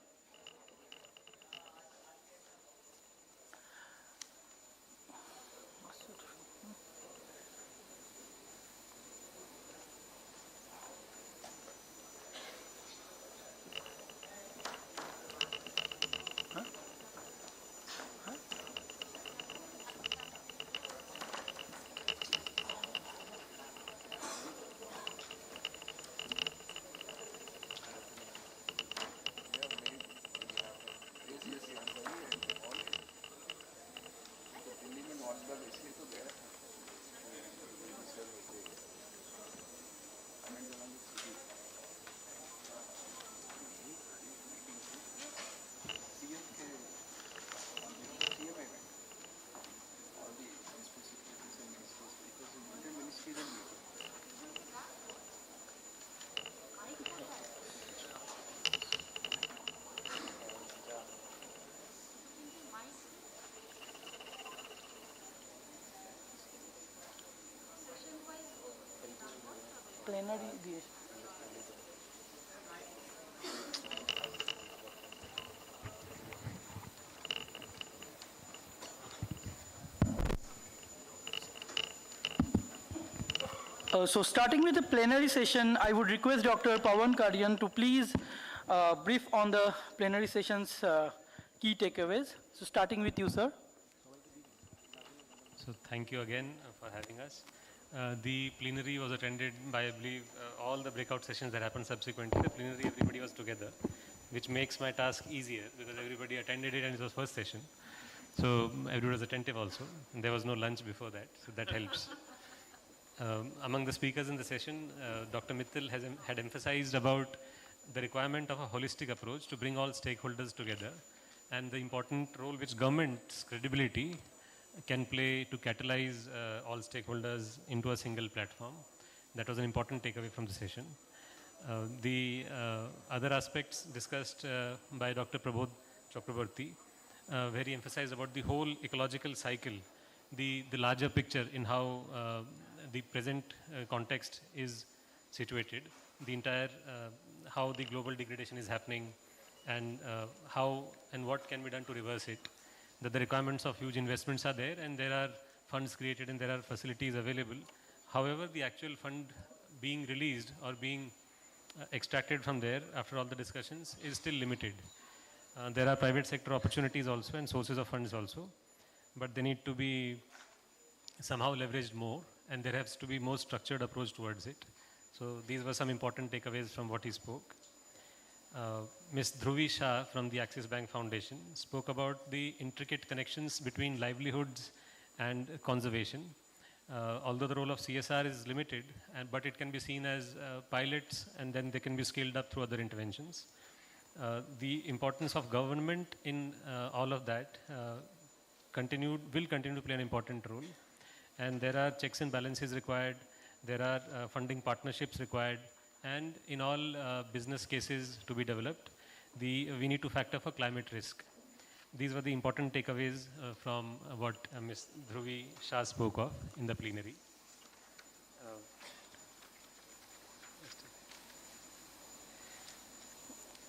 Plenary दिए. So starting with the plenary session, I would request Dr. Pawan Kadian to please brief on the plenary session's key takeaways. So starting with you, sir. So thank you again for having us. The plenary was attended by, I believe, all the breakout sessions that happened subsequently. The plenary, everybody was together, which makes my task easier because everybody attended it and it was first session. So everybody was attentive also. And there was no lunch before that, so that helps. Among the speakers in the session, Dr. Mittal had emphasized about the requirement of a holistic approach to bring all stakeholders together and the important role which government's credibility can play to catalyze all stakeholders into a single platform. That was an important takeaway from the session. The other aspects discussed by Dr. Prabodh Chakraborty, where he emphasized about the whole ecological cycle, the larger picture in how the present context is situated, the entire how the global degradation is happening, and how and what can be done to reverse it. That the requirements of huge investments are there, and there are funds created and there are facilities available. However, the actual fund being released or being extracted from there after all the discussions is still limited. There are private sector opportunities also and sources of funds also, but they need to be somehow leveraged more, and there has to be more structured approach towards it. So these were some important takeaways from what he spoke. Ms. Dhruvi Shah from the Axis Bank Foundation spoke about the intricate connections between livelihoods and conservation. Although the role of CSR is limited, but it can be seen as pilots and then they can be scaled up through other interventions. The importance of government in all of that will continue to play an important role. And there are checks and balances required, there are funding partnerships required, and in all business cases to be developed, we need to factor for climate risk. These were the important takeaways from what Ms. Dhruvi Shah spoke of in the plenary.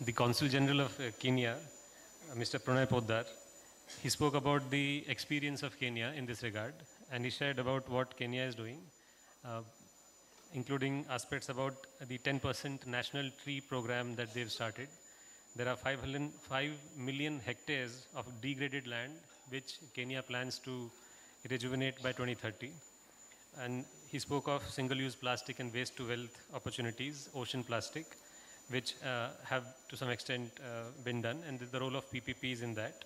The Consul General of Kenya, Mr. Pranay Poddar, he spoke about the experience of Kenya in this regard, and he shared about what Kenya is doing, including aspects about the 10% national tree program that they've started. There are 5 million hectares of degraded land which Kenya plans to rejuvenate by 2030. And he spoke of single-use plastic and waste-to-wealth opportunities, ocean plastic, which have to some extent been done, and the role of PPPs in that.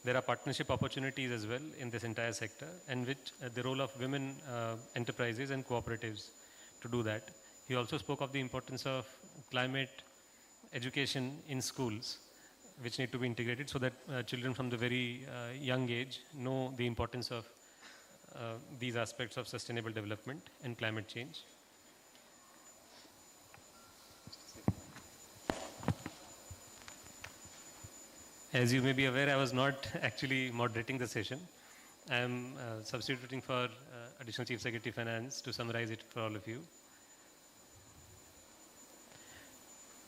There are partnership opportunities as well in this entire sector, and which the role of women enterprises and cooperatives to do that. He also spoke of the importance of climate education in schools, which need to be integrated so that children from the very young age know the importance of these aspects of sustainable development and climate change. As you may be aware, I was not actually moderating the session. I am substituting for Additional Chief Secretary Finance to summarize it for all of you.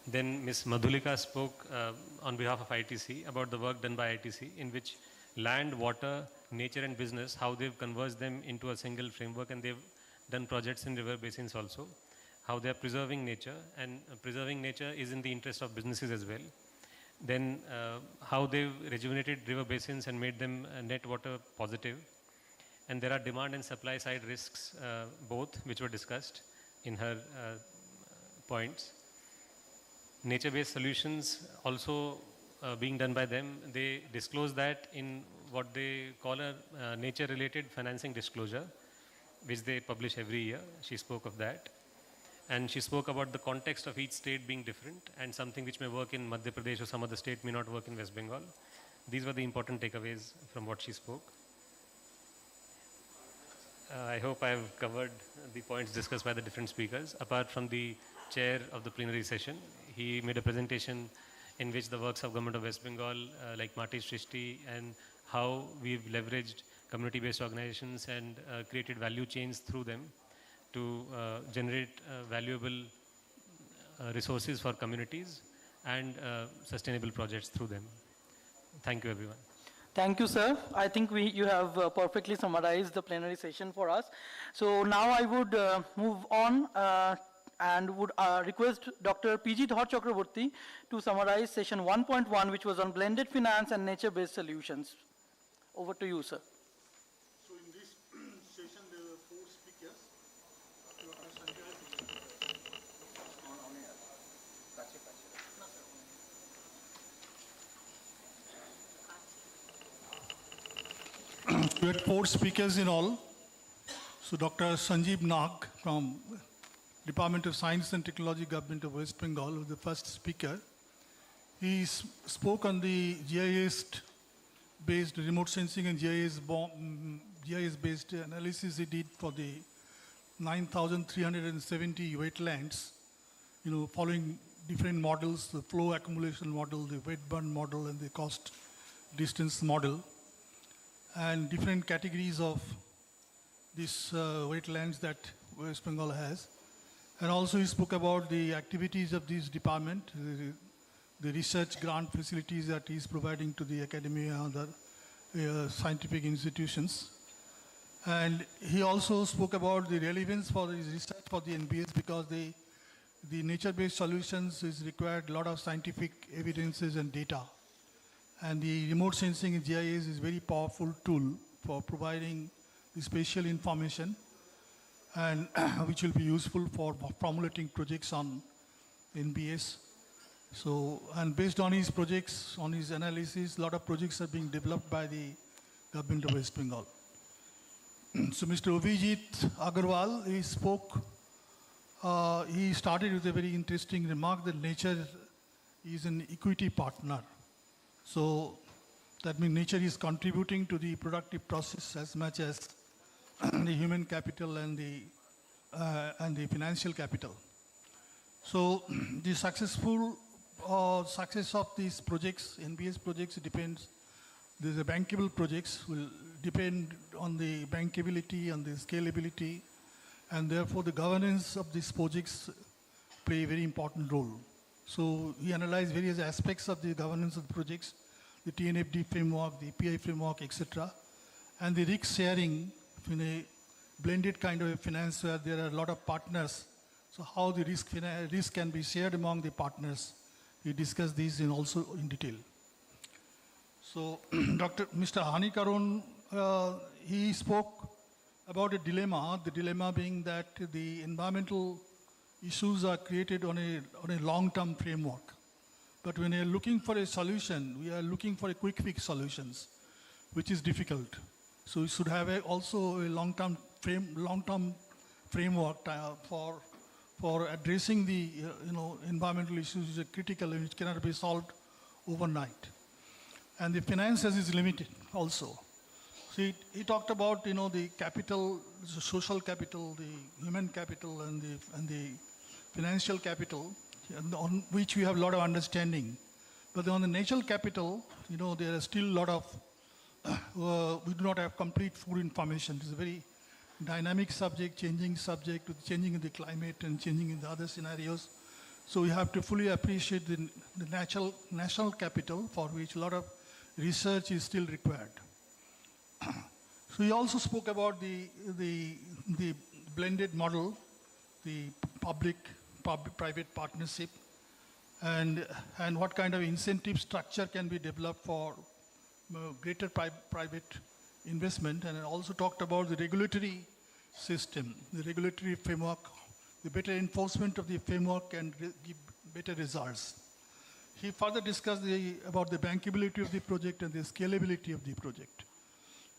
Then Ms. Madhulika spoke on behalf of ITC about the work done by ITC, in which land, water, nature and business, how they've converged them into a single framework, and they've done projects in river basins also, how they are preserving nature, and preserving nature is in the interest of businesses as well. Then how they've rejuvenated river basins and made them net water positive. And there are demand and supply side risks, both, which were discussed in her points. Nature-based solutions also being done by them. They disclose that in what they call a nature-related financing disclosure, which they publish every year. She spoke of that. And she spoke about the context of each state being different, and something which may work in Madhya Pradesh or some other state may not work in West Bengal. These were the important takeaways from what she spoke. I hope I have covered the points discussed by the different speakers. Apart from the chair of the plenary session, he made a presentation in which the works of Government of West Bengal, like Mati Srishti, and how we've leveraged community-based organizations and created value chains through them to generate valuable resources for communities and sustainable projects through them. Thank you, everyone. Thank you, sir. I think you have perfectly summarized the plenary session for us. So now I would move on and would request Dr. P.G. Dhar Chakraborty to summarize session 1.1, which was on blended finance and nature-based solutions. Over to you, sir. So in this session, there were 4 speakers. We had 4 speakers in all. So Dr. Sanjeev Nag from Department of Science and Technology, Government of West Bengal, was the first speaker. He spoke on the GIS-based remote sensing and GIS-based analysis he did for the 9,370 wetlands, following different models, the flow accumulation model, the wet burn model, and the cost distance model, and different categories of these wetlands that West Bengal has. And also he spoke about the activities of this department, the research grant facilities that he is providing to the academia and other scientific institutions. And he also spoke about the relevance for his research for the NBS, because the nature-based solutions is required a lot of scientific evidences and data. And the remote sensing in GIS is a very powerful tool for providing the spatial information, and which will be useful for formulating projects on NBS. So, and based on his projects, on his analysis, a lot of projects are being developed by the government of West Bengal. So Mr. Avijit Agarwal, he spoke, he started with a very interesting remark that nature is an equity partner. So that means nature is contributing to the productive process as much as the human capital and the financial capital. So the successful success of these projects, NBS projects, depends. The bankable projects will depend on the bankability and the scalability, and therefore the governance of these projects play a very important role. So he analyzed various aspects of the governance of the projects, the TNFD framework, the PI framework, etc., and the risk sharing in a blended kind of a finance where there are a lot of partners. So how the risk can be shared among the partners. We discussed these also in detail. So Mr. Hani Karun, he spoke about a dilemma, the dilemma being that the environmental issues are created on a long-term framework. But when you're looking for a solution, we are looking for a quick fix solutions, which is difficult. So we should have also a long-term framework for addressing the environmental issues which are critical and which cannot be solved overnight. And the finances is limited also. So he talked about the capital, the social capital, the human capital, and the financial capital, on which we have a lot of understanding. But on the natural capital, there are still a lot of we do not have complete full information. It's a very dynamic subject, changing subject, with changing in the climate and changing in the other scenarios. So we have to fully appreciate the national capital, for which a lot of research is still required. So he also spoke about the blended model, the public-private partnership, and what kind of incentive structure can be developed for greater private investment, and also talked about the regulatory system, the regulatory framework, the better enforcement of the framework can give better results. He further discussed about the bankability of the project and the scalability of the project.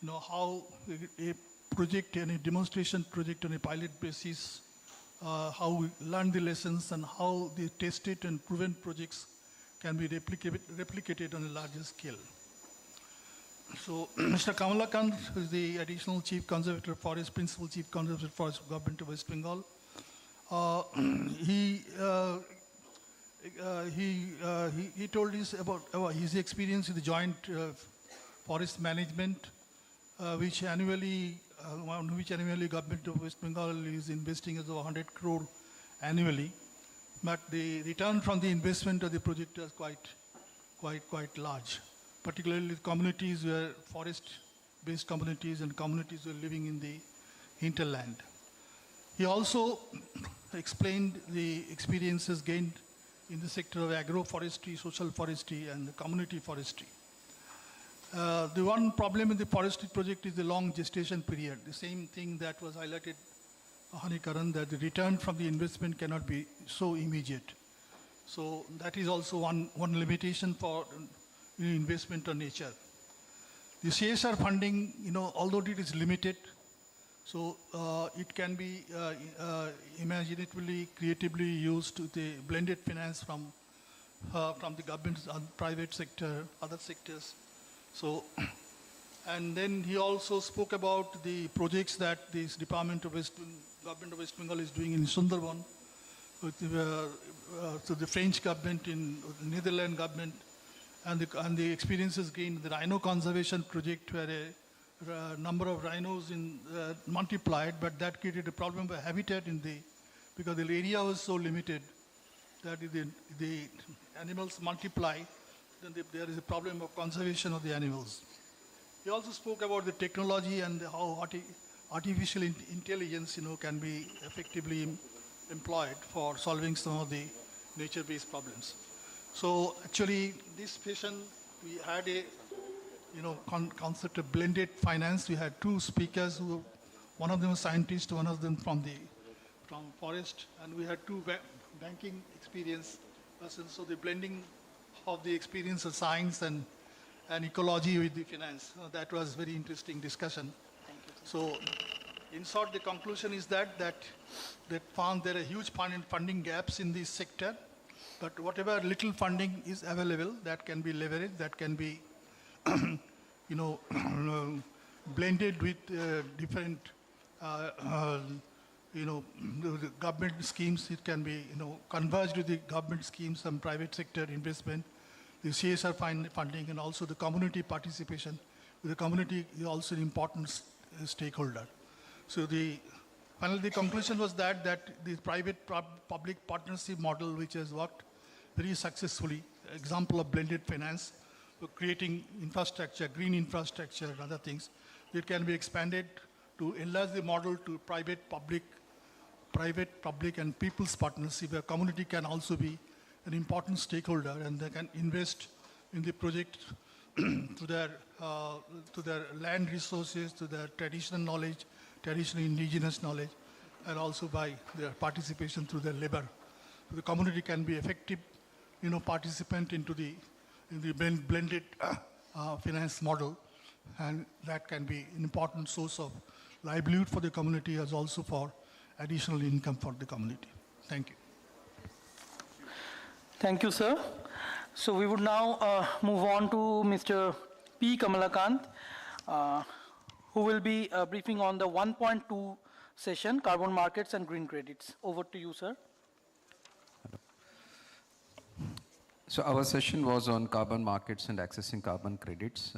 How a project and a demonstration project on a pilot basis, how we learn the lessons and how the tested and proven projects can be replicated on a larger scale. So Mr. Kamalakant is the additional Chief Conservator of Forest, Principal Chief Conservator of Forest, Government of West Bengal. He told us about his experience with the joint forest management, which annually Government of West Bengal is investing as 100 crore annually. But the return from the investment of the project is quite large, particularly communities where forest-based communities and communities who are living in the hinterland. He also explained the experiences gained in the sector of agroforestry, social forestry, and community forestry. The one problem in the forestry project is the long gestation period. The same thing that was highlighted, Hanikaran, that the return from the investment cannot be so immediate. So that is also one limitation for investment on nature. The CSR funding, although it is limited, so it can be imaginatively, creatively used to the blended finance from the government, private sector, other sectors. So, and then he also spoke about the projects that this Government of West Bengal is doing in Sundarban, with to the French government, in the Netherlands government, and the experiences gained in the rhino conservation project, where a number of rhinos multiplied, but that created a problem for habitat because the area was so limited that if the animals multiply, then there is a problem of conservation of the animals. He also spoke about the technology and how artificial intelligence can be effectively employed for solving some of the nature-based problems. So actually, this session, we had a concept of blended finance. We had two speakers, one of them was scientist, one of them from forest, and we had two banking experience persons. So the blending of the experience of science and ecology with the finance. That was very interesting discussion. Thank you. So in short, the conclusion is that found there are huge funding gaps in this sector, but whatever little funding is available, that can be leveraged, that can be blended with different the government schemes. It can be converged with the government schemes, some private sector investment, the CSR funding, and also the community participation. The community is also an important stakeholder. So finally the conclusion was that the private-public partnership model, which has worked very successfully, example of blended finance, for creating infrastructure, green infrastructure and other things, it can be expanded to enlarge the model to private, public, and people's partnership, where community can also be an important stakeholder, and they can invest in the project to their land resources, to their traditional knowledge, traditional indigenous knowledge, and also by their participation through their labor. So the community can be effective, participant in the blended finance model, and that can be an important source of livelihood for the community, as also for additional income for the community. Thank you. Thank you, sir. So we would now move on to Mr. P. Kamalakant, who will be briefing on the 1.2 session, carbon markets and green credits. Over to you, sir. So our session was on carbon markets and accessing carbon credits.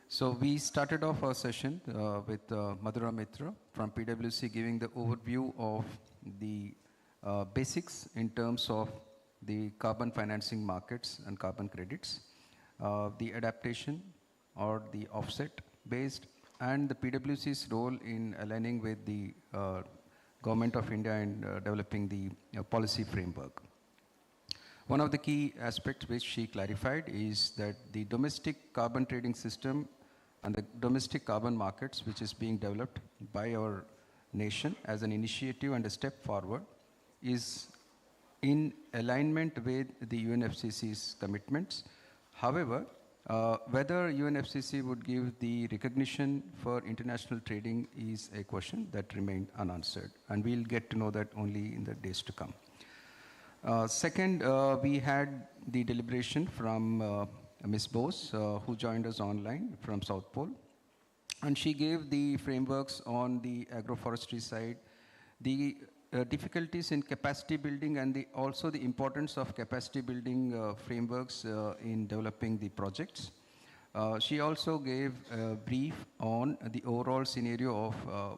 So we started off our session with Madhura Mitra from PwC giving the overview of the basics in terms of the carbon financing markets and carbon credits, the adaptation or the offset based, and the PwC's role in aligning with the Government of India in developing the policy framework. One of the key aspects which she clarified is that the domestic carbon trading system and the domestic carbon markets, which is being developed by our nation as an initiative and a step forward, is in alignment with the UNFCCC's commitments. However, whether UNFCCC would give the recognition for international trading is a question that remained unanswered, and we'll get to know that only in the days to come. Second, we had the deliberation from Ms. Bose, who joined us online from South Pole, and she gave the frameworks on the agroforestry side, the difficulties in capacity building, and also the importance of capacity building frameworks in developing the projects. She also gave a brief on the overall scenario of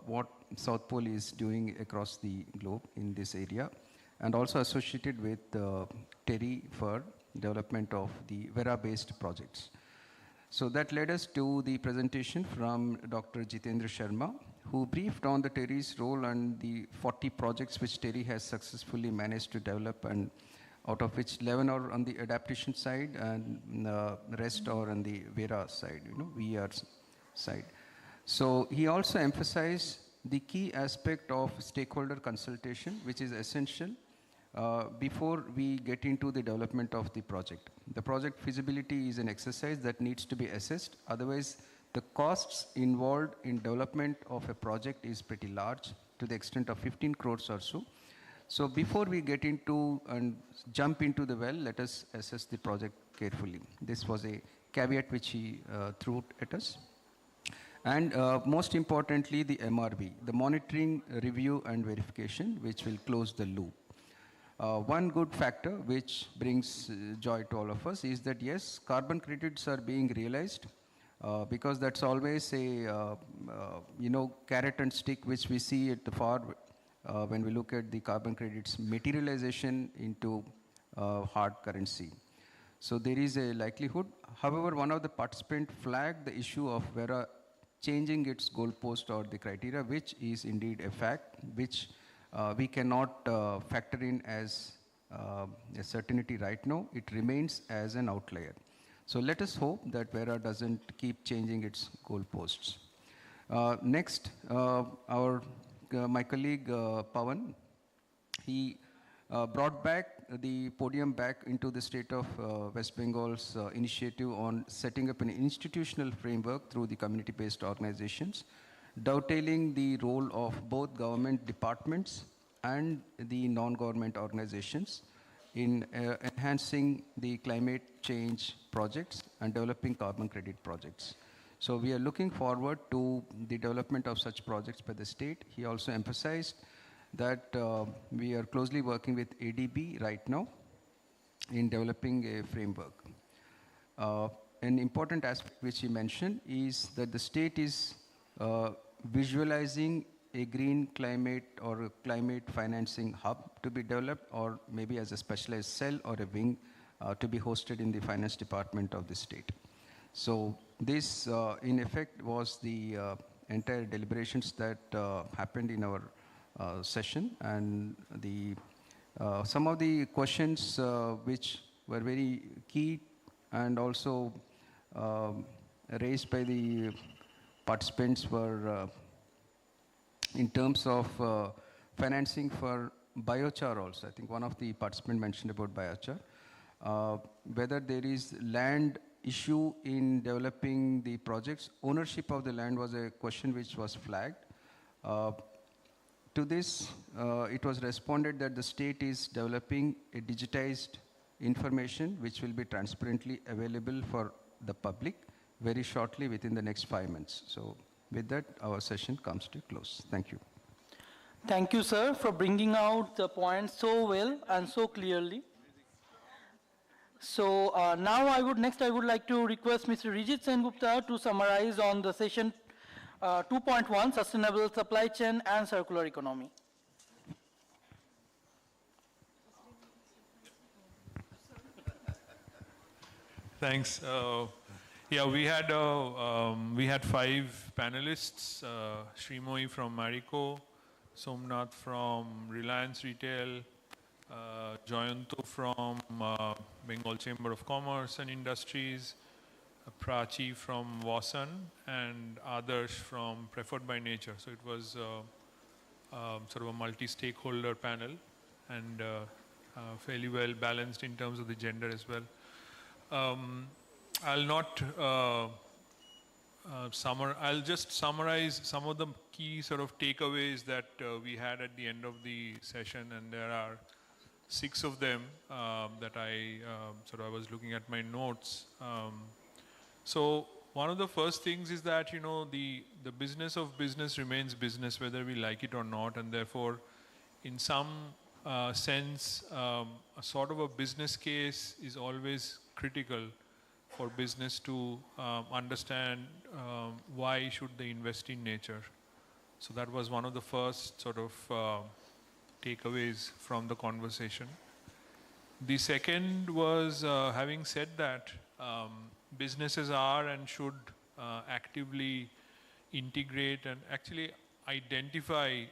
what South Pole is doing across the globe in this area, and also associated with TERI for development of the Vera-based projects. So that led us to the presentation from Dr. Jitendra Sharma who briefed on the Terry's role and the 40 projects which Terry has successfully managed to develop, and out of which 11 are on the adaptation side and the rest are on the Vera side, VR side. So he also emphasized the key aspect of stakeholder consultation, which is essential before we get into the development of the project. The project feasibility is an exercise that needs to be assessed. Otherwise, the costs involved in development of a project is pretty large, to the extent of 15 crores or so. So before we get into and jump into the well, let us assess the project carefully. This was a caveat which he threw at us. And most importantly, the MRV, the monitoring, review, and verification, which will close the loop. One good factor which brings joy to all of us is that yes, carbon credits are being realized, because that's always a carrot and stick which we see at the far when we look at the carbon credits materialization into hard currency. So there is a likelihood. However, one of the participants flagged the issue of Vera changing its goalpost or the criteria, which is indeed a fact, which we cannot factor in as a certainty right now. It remains as an outlier. So let us hope that Vera doesn't keep changing its goalposts. Next, my colleague Pawan, he brought back the podium back into the state of West Bengal's initiative on setting up an institutional framework through the community-based organizations, dovetailing the role of both government departments and the non-government organizations in enhancing the climate change projects and developing carbon credit projects. So we are looking forward to the development of such projects by the state. He also emphasized that we are closely working with ADB right now in developing a framework. An important aspect which he mentioned is that the state is visualizing a green climate or a climate financing hub to be developed, or maybe as a specialized cell or a wing to be hosted in the finance department of the state. So this, in effect, was the entire deliberations that happened in our session, and the some of the questions which were very key and also raised by the participants were in terms of financing for biochar also. I think one of the participants mentioned about biochar. Whether there is land issue in developing the projects. Ownership of the land was a question which was flagged. To this, it was responded that the state is developing a digitized information which will be transparently available for the public very shortly within the next 5 months. So with that, our session comes to close. Thank you. Thank you, sir, for bringing out the points so well and so clearly. So now I would like to request Mr. Rijit Sengupta to summarize on the session 2.1, Sustainable Supply Chain and Circular Economy. Thanks. Yeah, we had 5 panelists: Srimoy from Marico, Somnath from Reliance Retail, Joyanto from Bengal Chamber of Commerce and Industries, Prachi from Wasan, and Adarsh from Preferred by Nature. So it was sort of a multi-stakeholder panel and fairly well balanced in terms of the gender as well. I'll just summarize some of the key sort of takeaways that we had at the end of the session, and there are 6 of them that I was looking at my notes. So one of the first things is that, you know, the business of business remains business whether we like it or not, and therefore in some sense a sort of a business case is always critical for business to understand why should they invest in nature. So that was one of the first sort of takeaways from the conversation. The second was, having said that, businesses are and should actively integrate and actually identify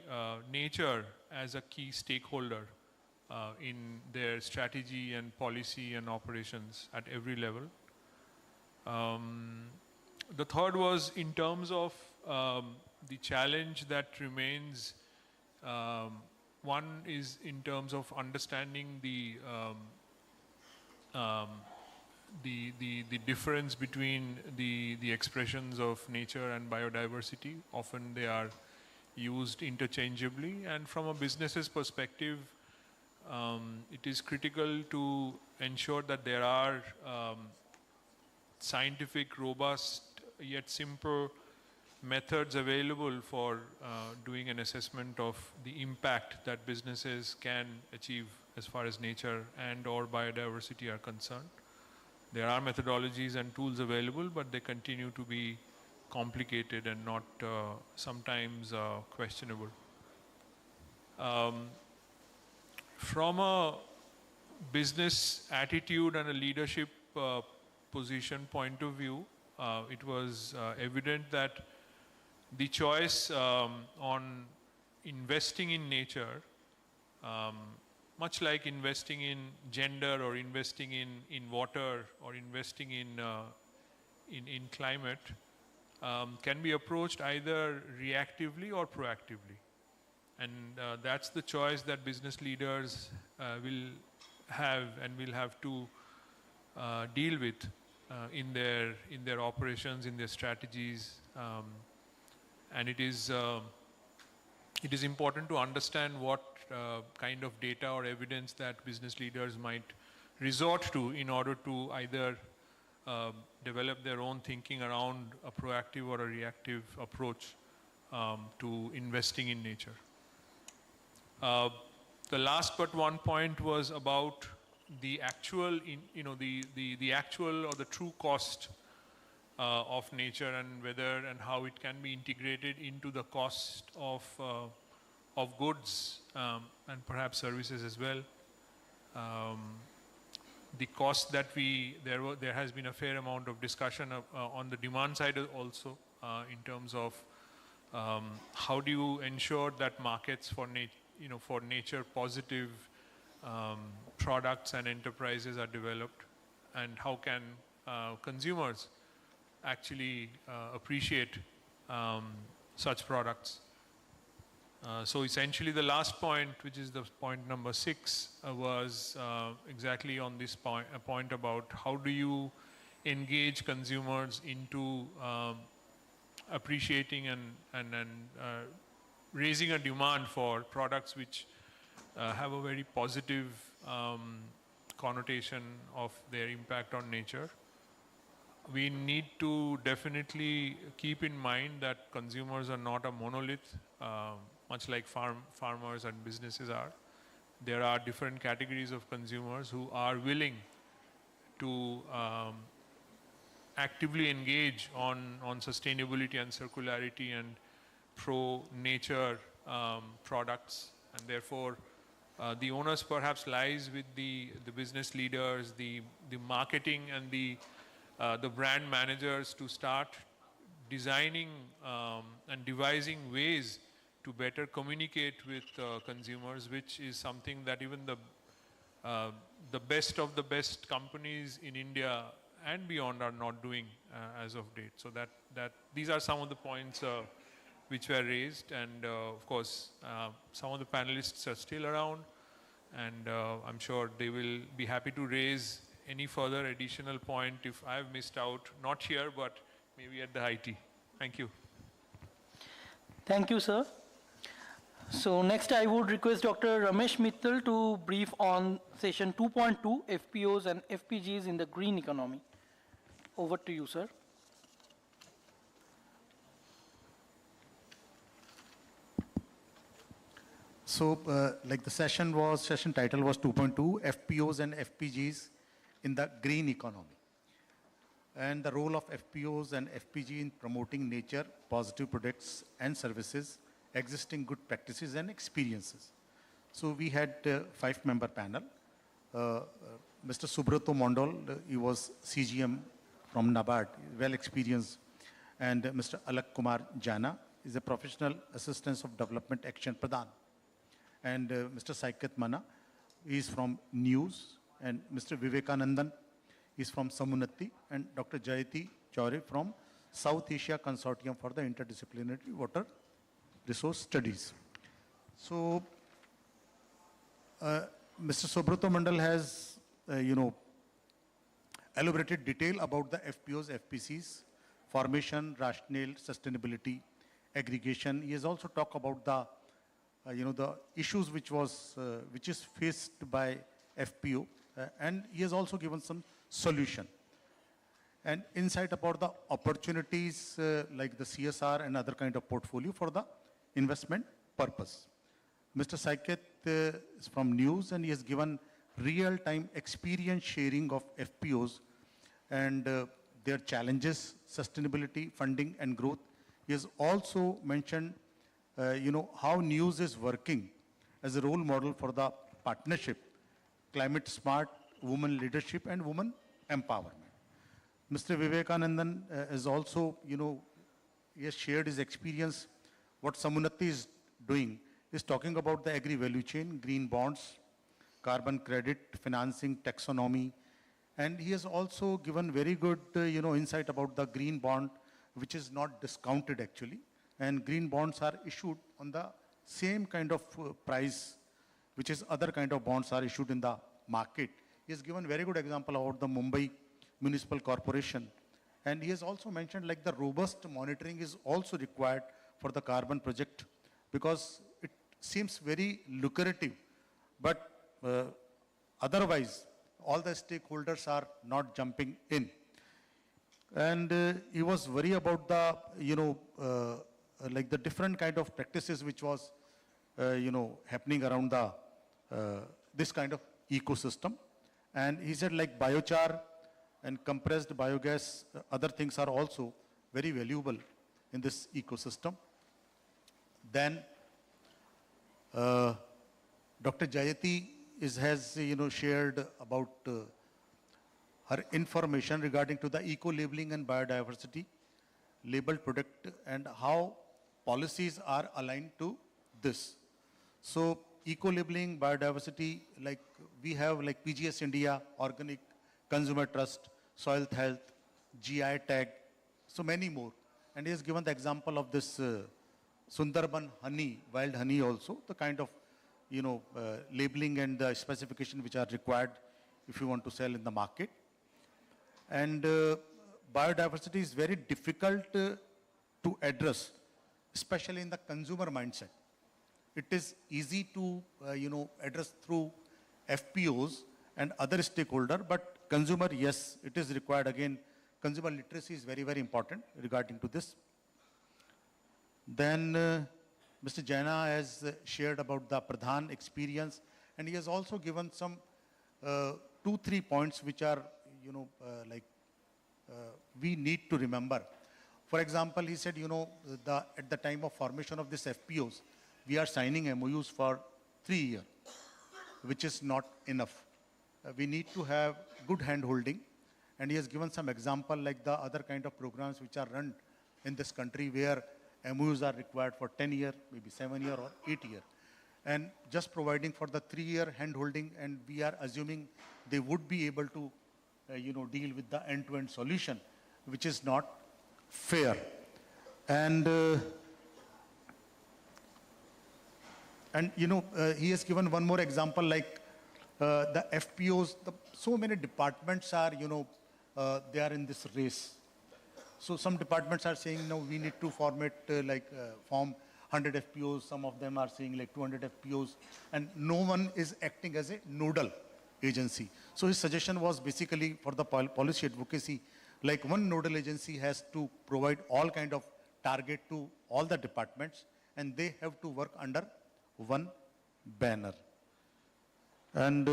nature as a key stakeholder in their strategy and policy and operations at every level. The third was in terms of the challenge that remains. One is in terms of understanding the difference between the expressions of nature and biodiversity. Often they are used interchangeably, and from a business's perspective, it is critical to ensure that there are scientific, robust, yet simple methods available for doing an assessment of the impact that businesses can achieve as far as nature and or biodiversity are concerned. There are methodologies and tools available, but they continue to be complicated and not sometimes questionable. From a business attitude and a leadership position point of view, it was evident that the choice on investing in nature, much like investing in gender or investing in water or investing in climate, can be approached either reactively or proactively. And that's the choice that business leaders will have and will have to deal with in their operations, in their strategies. And it is important to understand what kind of data or evidence that business leaders might resort to in order to either develop their own thinking around a proactive or a reactive approach to investing in nature. The last but one point was about the actual, the actual or the true cost of nature, and whether and how it can be integrated into the cost of goods and perhaps services as well. The cost that there has been a fair amount of discussion on the demand side also in terms of how do you ensure that markets for nature positive products and enterprises are developed, and how can consumers actually appreciate such products. So essentially the last point, which is the point number 6, was exactly on this point about how do you engage consumers into appreciating and raising a demand for products which have a very positive connotation of their impact on nature. We need to definitely keep in mind that consumers are not a monolith, much like farmers and businesses are. There are different categories of consumers who are willing to actively engage on sustainability and circularity and pro-nature products, and therefore the onus perhaps lies with the business leaders, the marketing and the brand managers to start designing and devising ways to better communicate with consumers, which is something that even the best of the best companies in India and beyond are not doing as of date. So that these are some of the points which were raised, and of course some of the panelists are still around, and I'm sure they will be happy to raise any further additional point if I have missed out, not here but maybe at the IT. Thank you. Thank you, sir. So next I would request Dr. Ramesh Mittal to brief on session 2.2, FPOs and FPGs in the green economy. Over to you, sir. So like the session title was 2.2, FPOs and FPGs in the green economy. And the role of FPOs and FPG in promoting nature, positive products and services, existing good practices and experiences. So we had a 5-member panel. Mr. Subrato Mondal, he was CGM from NABARD, well experienced, and Mr. Alak Kumar Jana, is a professional assistant of development action Pradhan. And Mr. Saikat Mana is from News, and Mr. Vivekanandan is from Samunati, and Dr. Jayati Chaure from South Asia Consortium for the Interdisciplinary Water Resource Studies. So, Mr. Subrato Mandal has, elaborated detail about the FPOs, FPCs, formation, rationale, sustainability, aggregation. He has also talked about the, the issues which is faced by FPO, and he has also given some solution and insight about the opportunities like the CSR and other kind of portfolio for the investment purpose. Mr. Saiket is from News, and he has given real-time experience sharing of FPOs and their challenges, sustainability, funding, and growth. He has also mentioned, how News is working as a role model for the partnership, climate smart, women leadership, and women empowerment. Mr. Vivekanandan is also, he has shared his experience. What Samunati is doing is talking about the agri-value chain, green bonds, carbon credit, financing, taxonomy, and he has also given very good, insight about the green bond, which is not discounted actually, and green bonds are issued on the same kind of price, which is other kind of bonds are issued in the market. He has given very good example about the Mumbai Municipal Corporation, and he has also mentioned like the robust monitoring is also required for the carbon project because it seems very lucrative, but otherwise all the stakeholders are not jumping in. And he was worried about the, like the different kind of practices which was, happening around the, this kind of ecosystem. And he said like biochar and compressed biogas, other things are also very valuable in this ecosystem. Then Dr. Jayati has shared about her information regarding to the eco-labeling and biodiversity labeled product and how policies are aligned to this. So eco-labeling, biodiversity, like we have like PGS India, Organic, Consumer Trust, Soil Health, GI tag, so many more. And he has given the example of this Sundarban honey, wild honey also, the kind of labeling and the specification which are required if you want to sell in the market. And biodiversity is very difficult to address, especially in the consumer mindset. It is easy to address through FPOs and other stakeholder, but consumer, yes, it is required. Again, consumer literacy is very, very important regarding to this. Then Mr. Jaina has shared about the Pradhan experience, and he has also given some 2-3 points which are, we need to remember. For example, he said, at the time of formation of this FPOs, we are signing MOUs for 3 years, which is not enough. We need to have good hand-holding, and he has given some example like the other kind of programs which are run in this country where MOUs are required for 10 years, maybe 7 years or 8 years. And just providing for the 3-year hand-holding, and we are assuming they would be able to, deal with the end-to-end solution, which is not fair. And he has given one more example like the FPOs, so many departments are, they are in this race. So some departments are saying, no, we need to form 100 FPOs. Some of them are saying like 200 FPOs, and no one is acting as a nodal agency. So his suggestion was basically for the policy advocacy, like one nodal agency has to provide all kind of target to all the departments, and they have to work under one banner. And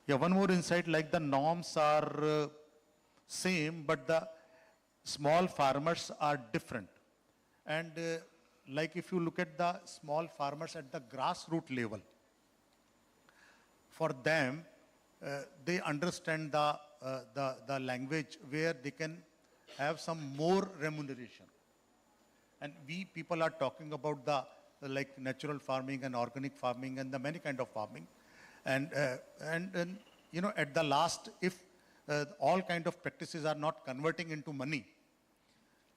one more insight, like the norms are same, but the small farmers are different. And like if you look at the small farmers at the grassroots level, for them, they understand the language where they can have some more remuneration. And we people are talking about the like natural farming and organic farming and the many kind of farming. And you know, at the last, if all kind of practices are not converting into money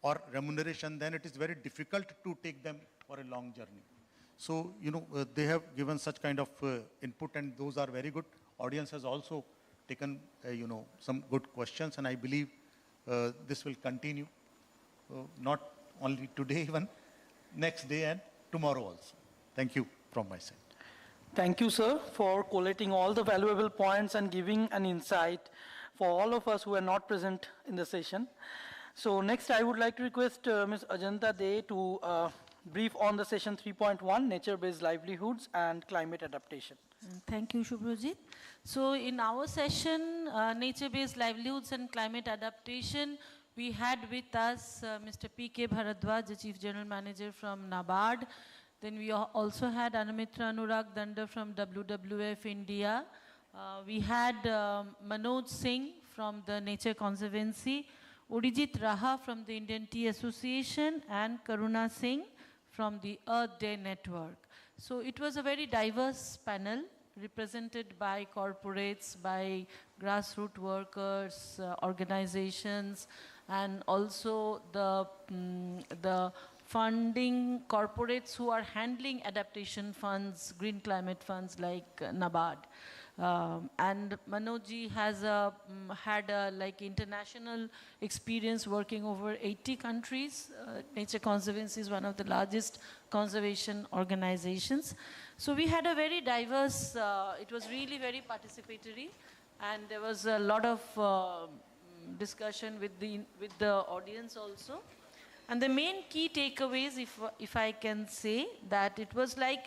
or remuneration, then it is very difficult to take them for a long journey. So, you know, they have given such kind of input, and those are very good. Audience has also taken, you know, some good questions, and I believe this will continue, not only today, even next day and tomorrow also. Thank you from my side. Thank you, sir, for collating all the valuable points and giving an insight for all of us who are not present in the session. So next, I would like to request Ms. Ajanta De to brief on the session 3.1, nature-based livelihoods and climate adaptation. Thank you, Shubhrojit. So in our session, nature-based livelihoods and climate adaptation, we had with us Mr. P.K. Bharadwaj, the Chief General Manager from NABARD. Then we also had Anumitra Anurag Danda from WWF India. We had Manoj Singh from the Nature Conservancy, Urijit Raha from the Indian Tea Association, and Karuna Singh from the Earth Day Network. So it was a very diverse panel represented by corporates, by grassroots workers, organizations, and also the funding corporates who are handling adaptation funds, green climate funds like NABARD. And Manojji has had a like international experience working over 80 countries. Nature Conservancy is one of the largest conservation organizations. So we had a very diverse, it was really very participatory, and there was a lot of discussion with the audience also. And the main key takeaways, if I can say, that it was like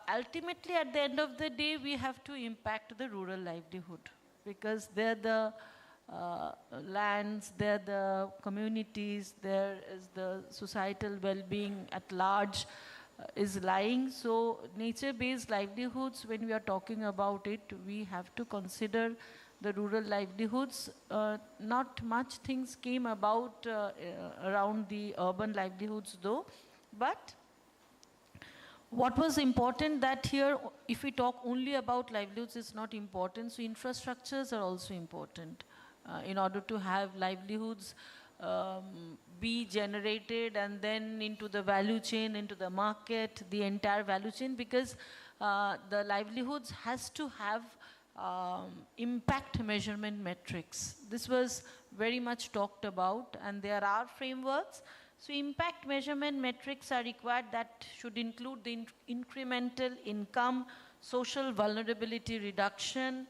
ultimately at the end of the day, we have to impact the rural livelihood, because they're the lands, they're the communities, there is the societal well-being at large is lying. So nature-based livelihoods, when we are talking about it, we have to consider the rural livelihoods. Not much things came about around the urban livelihoods though, but what was important that here, if we talk only about livelihoods, is not important, so infrastructures are also important in order to have livelihoods be generated and then into the value chain, into the market, the entire value chain, because the livelihoods has to have impact measurement metrics. This was very much talked about, and there are frameworks. So impact measurement metrics are required that should include the incremental income, social vulnerability reduction,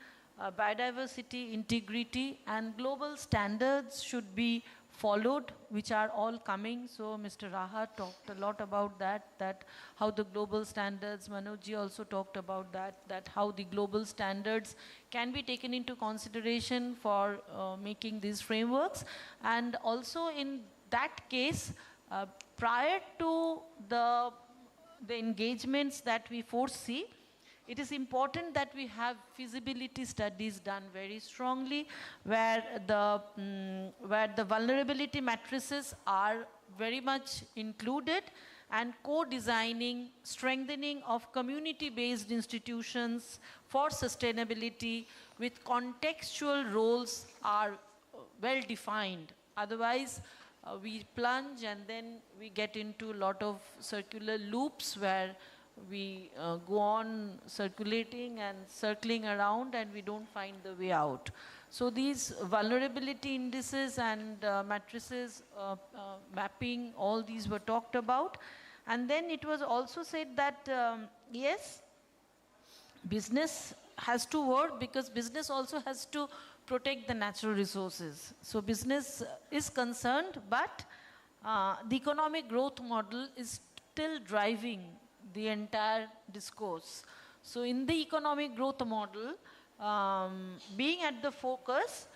biodiversity integrity, and global standards should be followed, which are all coming. So Mr. Raha talked a lot about that how the global standards, Manojji also talked about that how the global standards can be taken into consideration for making these frameworks. And also in that case, prior to the engagements that we foresee, it is important that we have feasibility studies done very strongly, where the vulnerability matrices are very much included, and co-designing, strengthening of community-based institutions for sustainability with contextual roles are well defined. Otherwise, we plunge and then we get into a lot of circular loops where we go on circulating and circling around and we don't find the way out. So these vulnerability indices and matrices mapping, all these were talked about. And then it was also said that yes, business has to work, because business also has to protect the natural resources. So business is concerned, but the economic growth model is still driving the entire discourse. So in the economic growth model, being at the focus,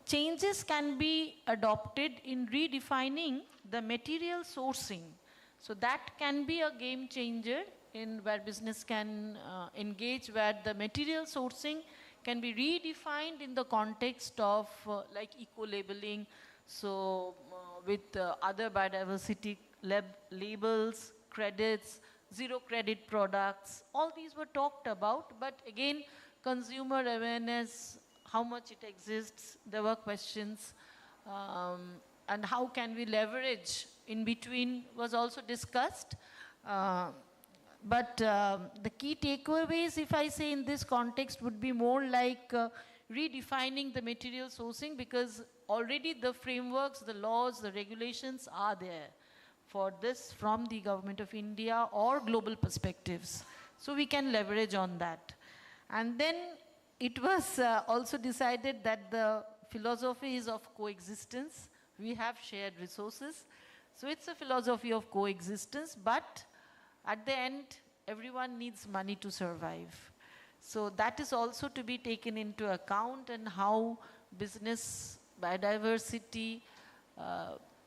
changes can be adopted in redefining the material sourcing. So that can be a game changer in where business can engage, where the material sourcing can be redefined in the context of like eco-labeling, So with other biodiversity labels, credits, zero credit products, all these were talked about, but again, consumer awareness, how much it exists, there were questions, and how can we leverage in between was also discussed. But the key takeaways, if I say in this context, would be more like redefining the material sourcing, because already the frameworks, the laws, the regulations are there for this from the Government of India or global perspectives. So we can leverage on that. And then it was also decided that the philosophy is of coexistence. We have shared resources. So it's a philosophy of coexistence, but at the end, everyone needs money to survive. So that is also to be taken into account, and how business, biodiversity,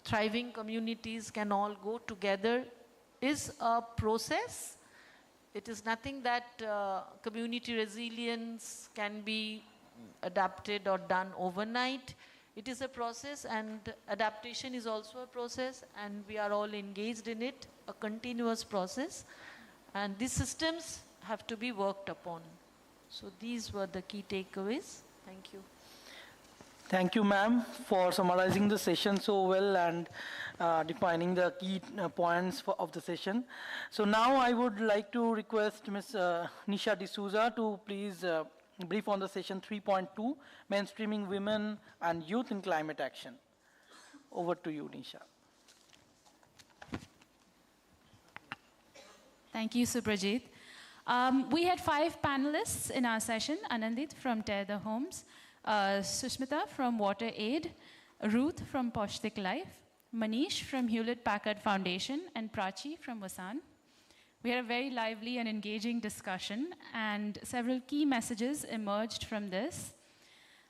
thriving communities can all go together is a process. It is nothing that community resilience can be adapted or done overnight. It is a process, and adaptation is also a process, and we are all engaged in it, a continuous process. And these systems have to be worked upon. So these were the key takeaways. Thank you. Thank you, ma'am, for summarizing the session so well and defining the key points of the session. So now I would like to request Ms. Nisha D'Souza to please brief on the session 3.2, mainstreaming women and youth in climate action. Over to you, Nisha. Thank you, Suprajit. We had 5 panelists in our session: Anandit from Tear the Homes, Sushmita from Water Aid, Ruth from Poshtik Life, Manish from Hewlett-Packard Foundation, and Prachi from Wasan. We had a very lively and engaging discussion, and several key messages emerged from this.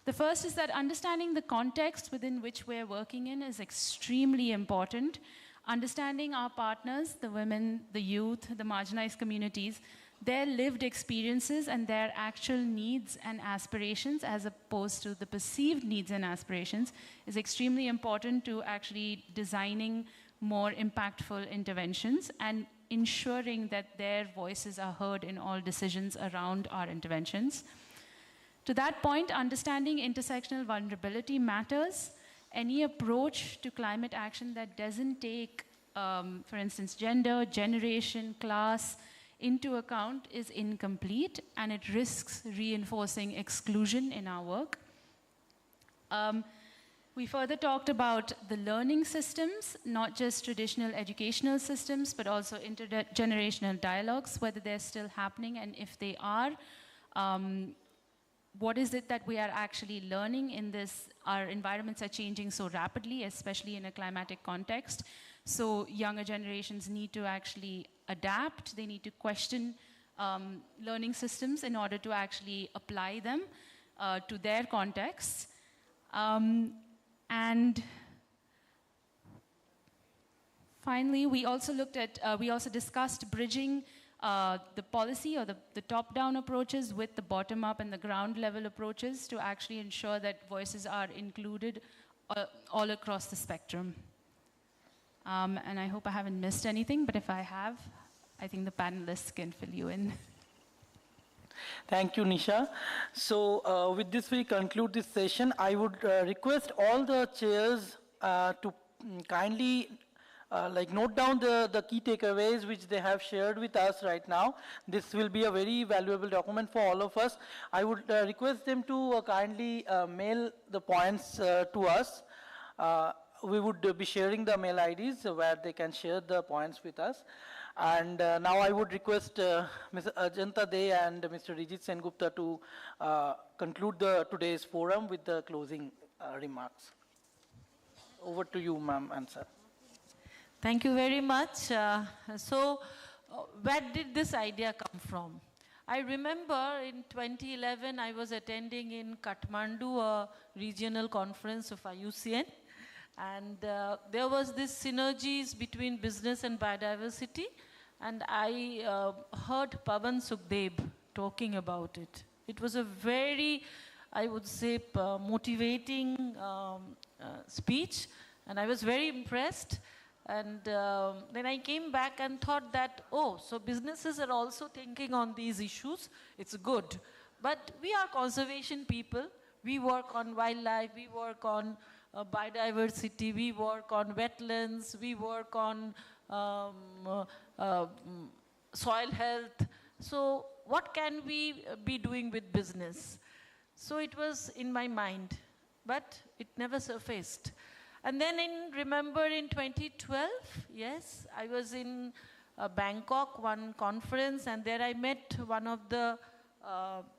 The first is that understanding the context within which we're working in is extremely important. Understanding our partners, the women, the youth, the marginalized communities, their lived experiences and their actual needs and aspirations, as opposed to the perceived needs and aspirations, is extremely important to actually designing more impactful interventions and ensuring that their voices are heard in all decisions around our interventions. To that point, understanding intersectional vulnerability matters. Any approach to climate action that doesn't take, for instance, gender, generation, class into account is incomplete, and it risks reinforcing exclusion in our work. We further talked about the learning systems, not just traditional educational systems, but also intergenerational dialogues, whether they're still happening, and if they are, what is it that we are actually learning in this? Our environments are changing so rapidly, especially in a climatic context. So younger generations need to actually adapt. They need to question learning systems in order to actually apply them to their contexts. And finally, we also looked at, we also discussed bridging the policy or the top-down approaches with the bottom-up and the ground-level approaches to actually ensure that voices are included all across the spectrum. And I hope I haven't missed anything, but if I have, I think the panelists can fill you in. Thank you, Nisha. So with this, we conclude this session. I would request all the chairs to kindly note down the key takeaways which they have shared with us right now. This will be a very valuable document for all of us. I would request them to kindly mail the points to us. We would be sharing the mail IDs where they can share the points with us. And now I would request Ms. Ajanta De and Mr. Rijit Sengupta to conclude today's forum with the closing remarks. Over to you, ma'am and sir. Thank you very much. Where did this idea come from? I remember in 2011, I was attending in Kathmandu a regional conference of IUCN. And there was this synergies between business and biodiversity. And I heard Pavan Sukhdev talking about it. It was a very I would say, motivating speech, and I was very impressed. And then I came back and thought that, oh, so businesses are also thinking on these issues. It's good. But we are conservation people. We work on wildlife, we work on biodiversity, we work on wetlands, we work on soil health. So what can we be doing with business? So it was in my mind, but it never surfaced. And then remember in 2012, yes, I was in Bangkok, one conference, and there I met one of the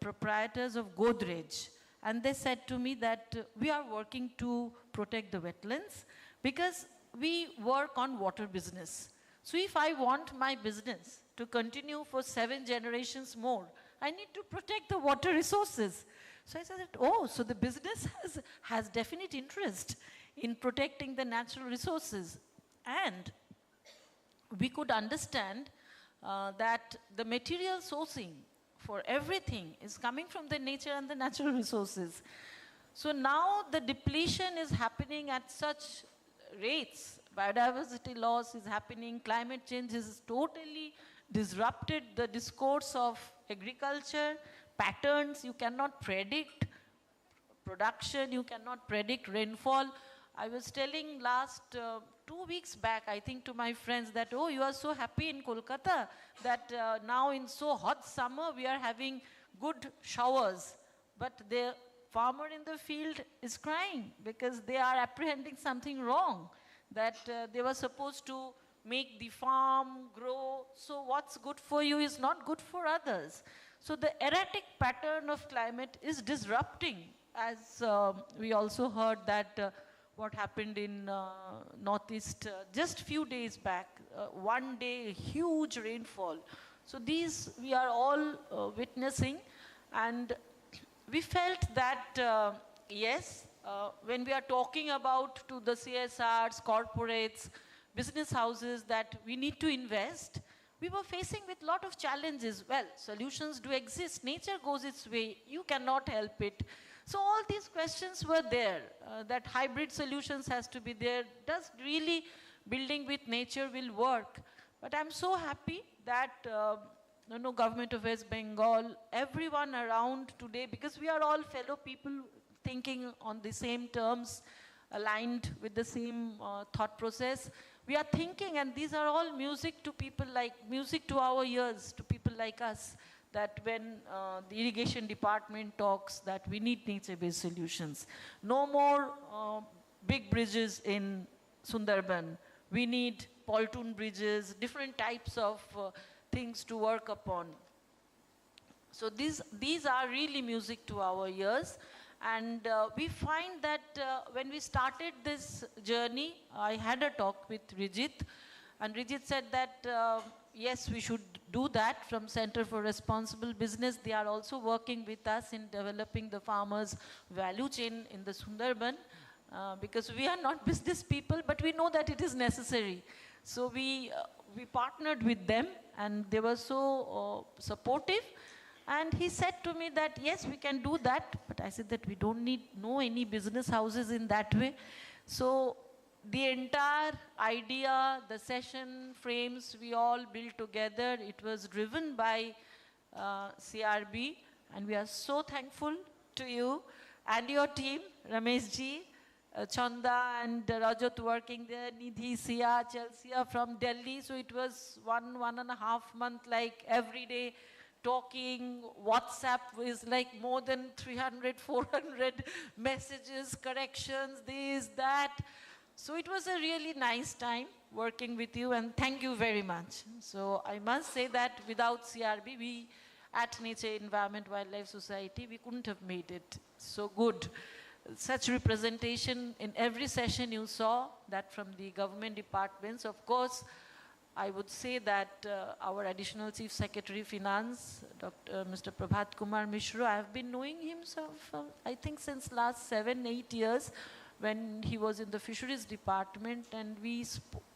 proprietors of Godrej. And they said to me that we are working to protect the wetlands because we work on water business. So if I want my business to continue for 7 generations more, I need to protect the water resources. So I said, oh, so the business has definite interest in protecting the natural resources. And we could understand that the material sourcing for everything is coming from the nature and the natural resources. So now the depletion is happening at such rates. Biodiversity loss is happening. Climate change has totally disrupted the discourse of agriculture, patterns you cannot predict, production you cannot predict, rainfall. I was telling last 2 weeks back, I think, to my friends that, oh, you are so happy in Kolkata that now in so hot summer we are having good showers. But the farmer in the field is crying because they are apprehending something wrong, that they were supposed to make the farm grow. So what's good for you is not good for others. So the erratic pattern of climate is disrupting, as we also heard that what happened in Northeast just few days back, one day, huge rainfall. So these we are all witnessing, and we felt that, yes, when we are talking about to the CSRs, corporates, business houses, that we need to invest, we were facing with a lot of challenges. Well, solutions do exist. Nature goes its way. You cannot help it. So all these questions were there, that hybrid solutions has to be there. Does really building with nature will work? But I'm so happy that Government of West Bengal, everyone around today, because we are all fellow people thinking on the same terms, aligned with the same thought process. We are thinking, and these are all music to people like, music to our ears, to people like us, that when the irrigation department talks that we need nature-based solutions. No more big bridges in Sundarban. We need pontoon bridges, different types of things to work upon. So these are really music to our ears. And we find that when we started this journey, I had a talk with Rijit, and Rijit said that, yes, we should do that from Center for Responsible Business. They are also working with us in developing the farmers' value chain in the Sundarban, because we are not business people, but we know that it is necessary. So we partnered with them, and they were so supportive. And he said to me that, yes, we can do that. But I said that we don't need any business houses in that way. So the entire idea, the session frames, we all built together. It was driven by CRB. And we are so thankful to you and your team, Ramesh ji, Chanda and Rajat working there, Nidhi, Sia, Chelsea from Delhi. So it was 1.5 months, like every day, talking. WhatsApp is like more than 300, 400 messages, corrections, this, that. So it was a really nice time working with you, and thank you very much. So I must say that without CRB, we at Nature Environment Wildlife Society, we couldn't have made it so good. Such representation in every session you saw, that from the government departments. Of course, I would say that our Additional Chief Secretary Finance, Mr. Prabhat Kumar Mishra, I have been knowing him, I think since last 7-8 years, when he was in the Fisheries Department, and we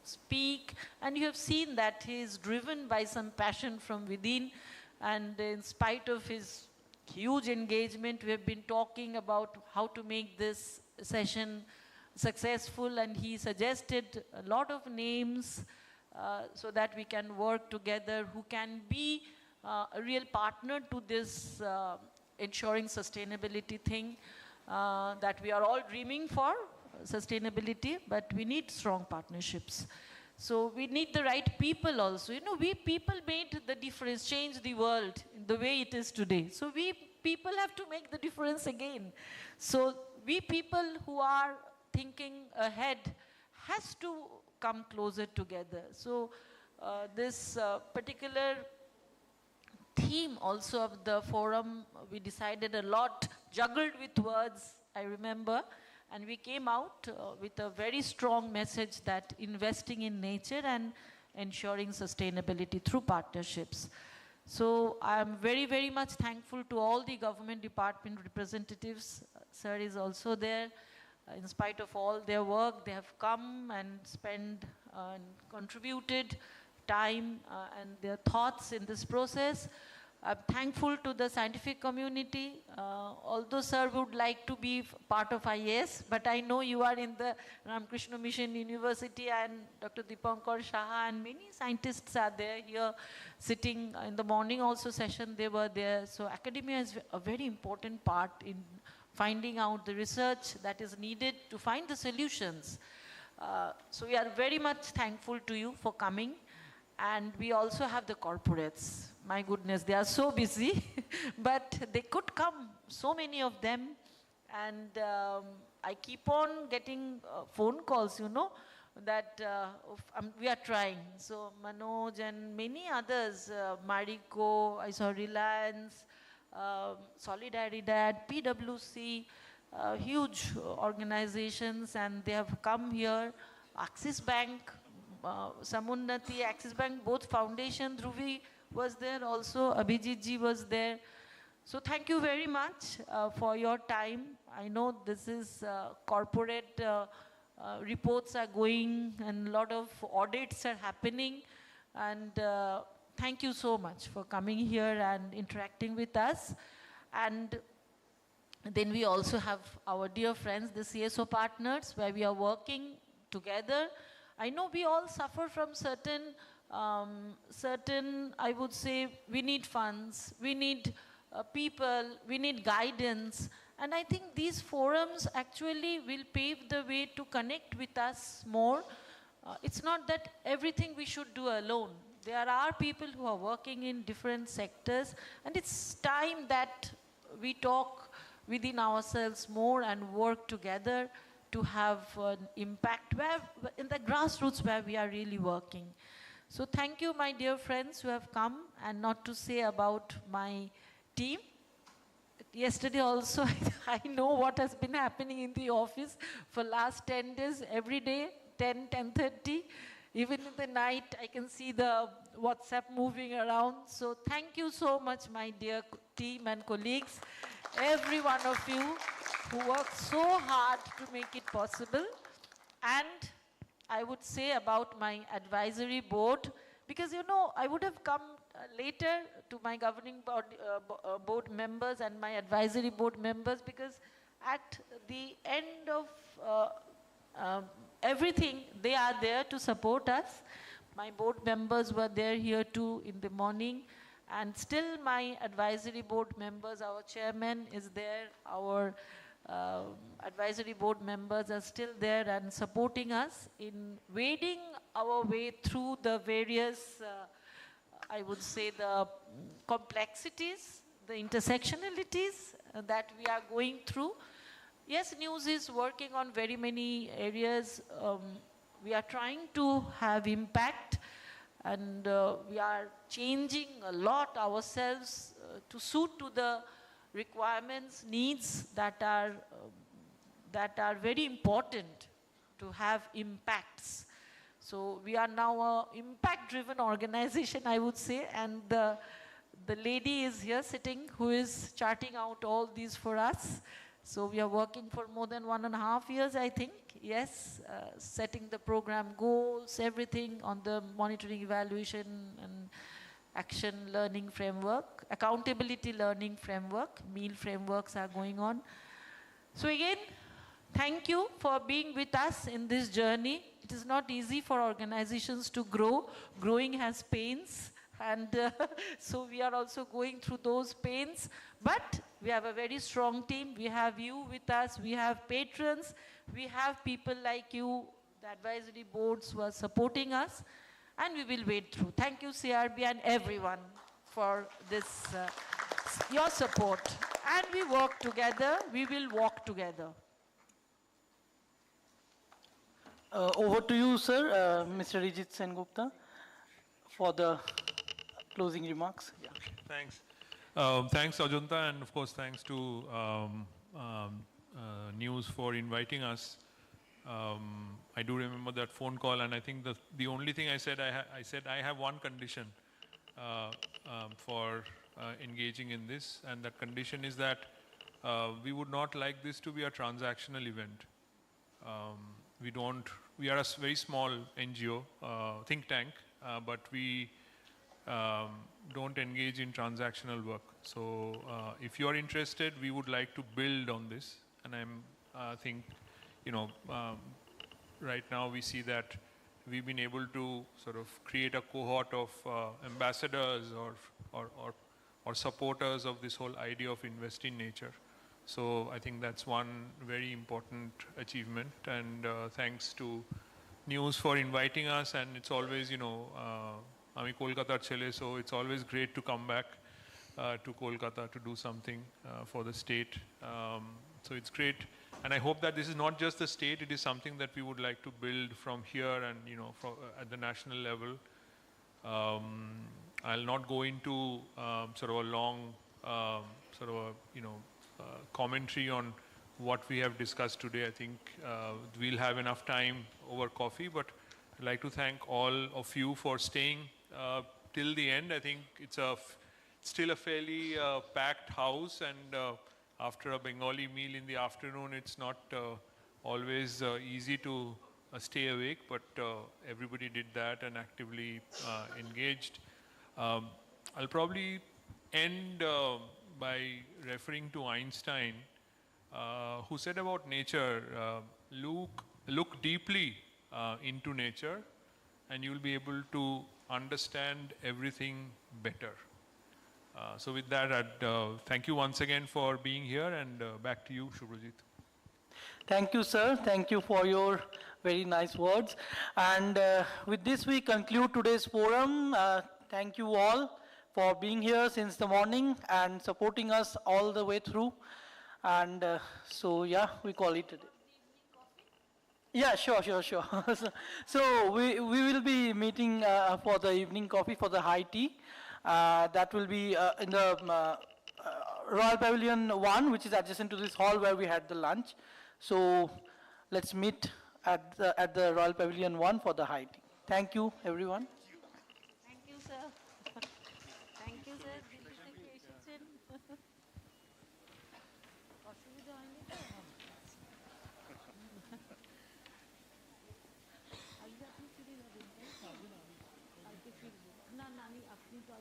speak, and you have seen that he is driven by some passion from within, and in spite of his huge engagement. We have been talking about how to make this session successful, and he suggested a lot of names so that we can work together, who can be a real partner to this ensuring sustainability thing that we are all dreaming for, sustainability, but we need strong partnerships. So we need the right people also. You know, we people made the difference, changed the world in the way it is today. So we people have to make the difference again. So we people who are thinking ahead has to come closer together. So this particular theme also of the forum, we decided a lot, juggled with words, I remember, and we came out with a very strong message that investing in nature and ensuring sustainability through partnerships. So I'm very, very much thankful to all the government department representatives. Sir is also there. In spite of all their work, they have come and spent and contributed time and their thoughts in this process. I'm thankful to the scientific community. Although sir would like to be part of IAS, but I know you are in the Ramakrishna Mission University, and Dr. Dipankar Shah and many scientists are there here sitting in the morning also session, they were there. So academia is a very important part in finding out the research that is needed to find the solutions. So we are very much thankful to you for coming. And we also have the corporates. My goodness, they are so busy, but they could come, so many of them. And I keep on getting phone calls, you know, that we are trying. So Manoj and many others, Marico, I saw Reliance, Solidaridad, PwC, huge organizations, and they have come here. Axis Bank, Samunnati, Axis Bank, both foundation, Dhruvi was there also, Abhijit ji was there. So thank you very much for your time. I know this is corporate reports are going and a lot of audits are happening, and thank you so much for coming here and interacting with us. And then we also have our dear friends, the CSO partners, where we are working together. I know we all suffer from certain, I would say, we need funds, we need people, we need guidance. And I think these forums actually will pave the way to connect with us more. It's not that everything we should do alone. There are people who are working in different sectors, and it's time that we talk within ourselves more and work together to have an impact where, in the grassroots where we are really working. So thank you, my dear friends who have come, and not to say about my team. Yesterday also, I know what has been happening in the office for last 10 days, every day, 10:30. Even in the night, I can see the WhatsApp moving around. So thank you so much, my dear team and colleagues, every one of you who worked so hard to make it possible. And I would say about my advisory board, because you know, I would have come later to my governing board members and my advisory board members, because at the end of everything, they are there to support us. My board members were there here too in the morning, and still my advisory board members, our chairman is there, our advisory board members are still there and supporting us in wading our way through the various, I would say, the complexities, the intersectionalities that we are going through. Yes, news is working on very many areas. We are trying to have impact, and we are changing a lot ourselves to suit to the requirements, needs that are very important to have impacts. So we are now an impact-driven organization, I would say, and the lady is here sitting who is charting out all these for us. So we are working for more than 1.5 years, I think, yes, setting the program goals, everything on the monitoring, evaluation, and action learning framework, accountability learning framework, meal frameworks are going on. So again, thank you for being with us in this journey. It is not easy for organizations to grow. Growing has pains, and so we are also going through those pains. But we have a very strong team. We have you with us. We have patrons. We have people like you, the advisory boards who are supporting us, and we will wait through. Thank you, CRB, and everyone for this, your support. And we work together. We will walk together. Over to you, sir, Mr. Rijit Sengupta, for the closing remarks. Yeah. Thanks. Thanks, Ajanta, and of course, thanks to News for inviting us. I do remember that phone call, and I think the only thing I said, I said I have one condition for engaging in this, and that condition is that we would not like this to be a transactional event. We are a very small NGO, think tank, but we don't engage in transactional work. So if you are interested, we would like to build on this, and I think, you know, right now we see that we've been able to sort of create a cohort of ambassadors or supporters of this whole idea of invest in nature. So I think that's one very important achievement, and thanks to News for inviting us. And it's always, you know, I'm Kolkata chele, so it's always great to come back to Kolkata to do something for the state. So it's great, and I hope that this is not just the state; it is something that we would like to build from here, and you know, at the national level. I'll not go into sort of a long commentary on what we have discussed today. I think we'll have enough time over coffee, but I'd like to thank all of you for staying till the end. I think it's still a fairly packed house, and after a Bengali meal in the afternoon, it's not always easy to stay awake, but everybody did that and actively engaged. I'll probably end by referring to Einstein, who said about nature, look deeply into nature, and you'll be able to understand everything better. So with that, I'd thank you once again for being here, and back to you, Shubhrajit. Thank you, sir. Thank you for your very nice words. And with this, we conclude today's forum. Thank you all for being here since the morning and supporting us all the way through. And so, yeah, we call it a day. Yeah, sure. So we will be meeting for the evening coffee, for the high tea. That will be in the Royal Pavilion 1, which is adjacent to this hall where we had the lunch. So let's meet at the Royal Pavilion 1 for the high tea. Thank you, everyone. Thank you, sir. Thank you, sir. অসুবিধা হয়নি তো? আজকে আপনি ফিরে যাবেন তাই তো? কালকে ফিরবো না, আমি আপনি তো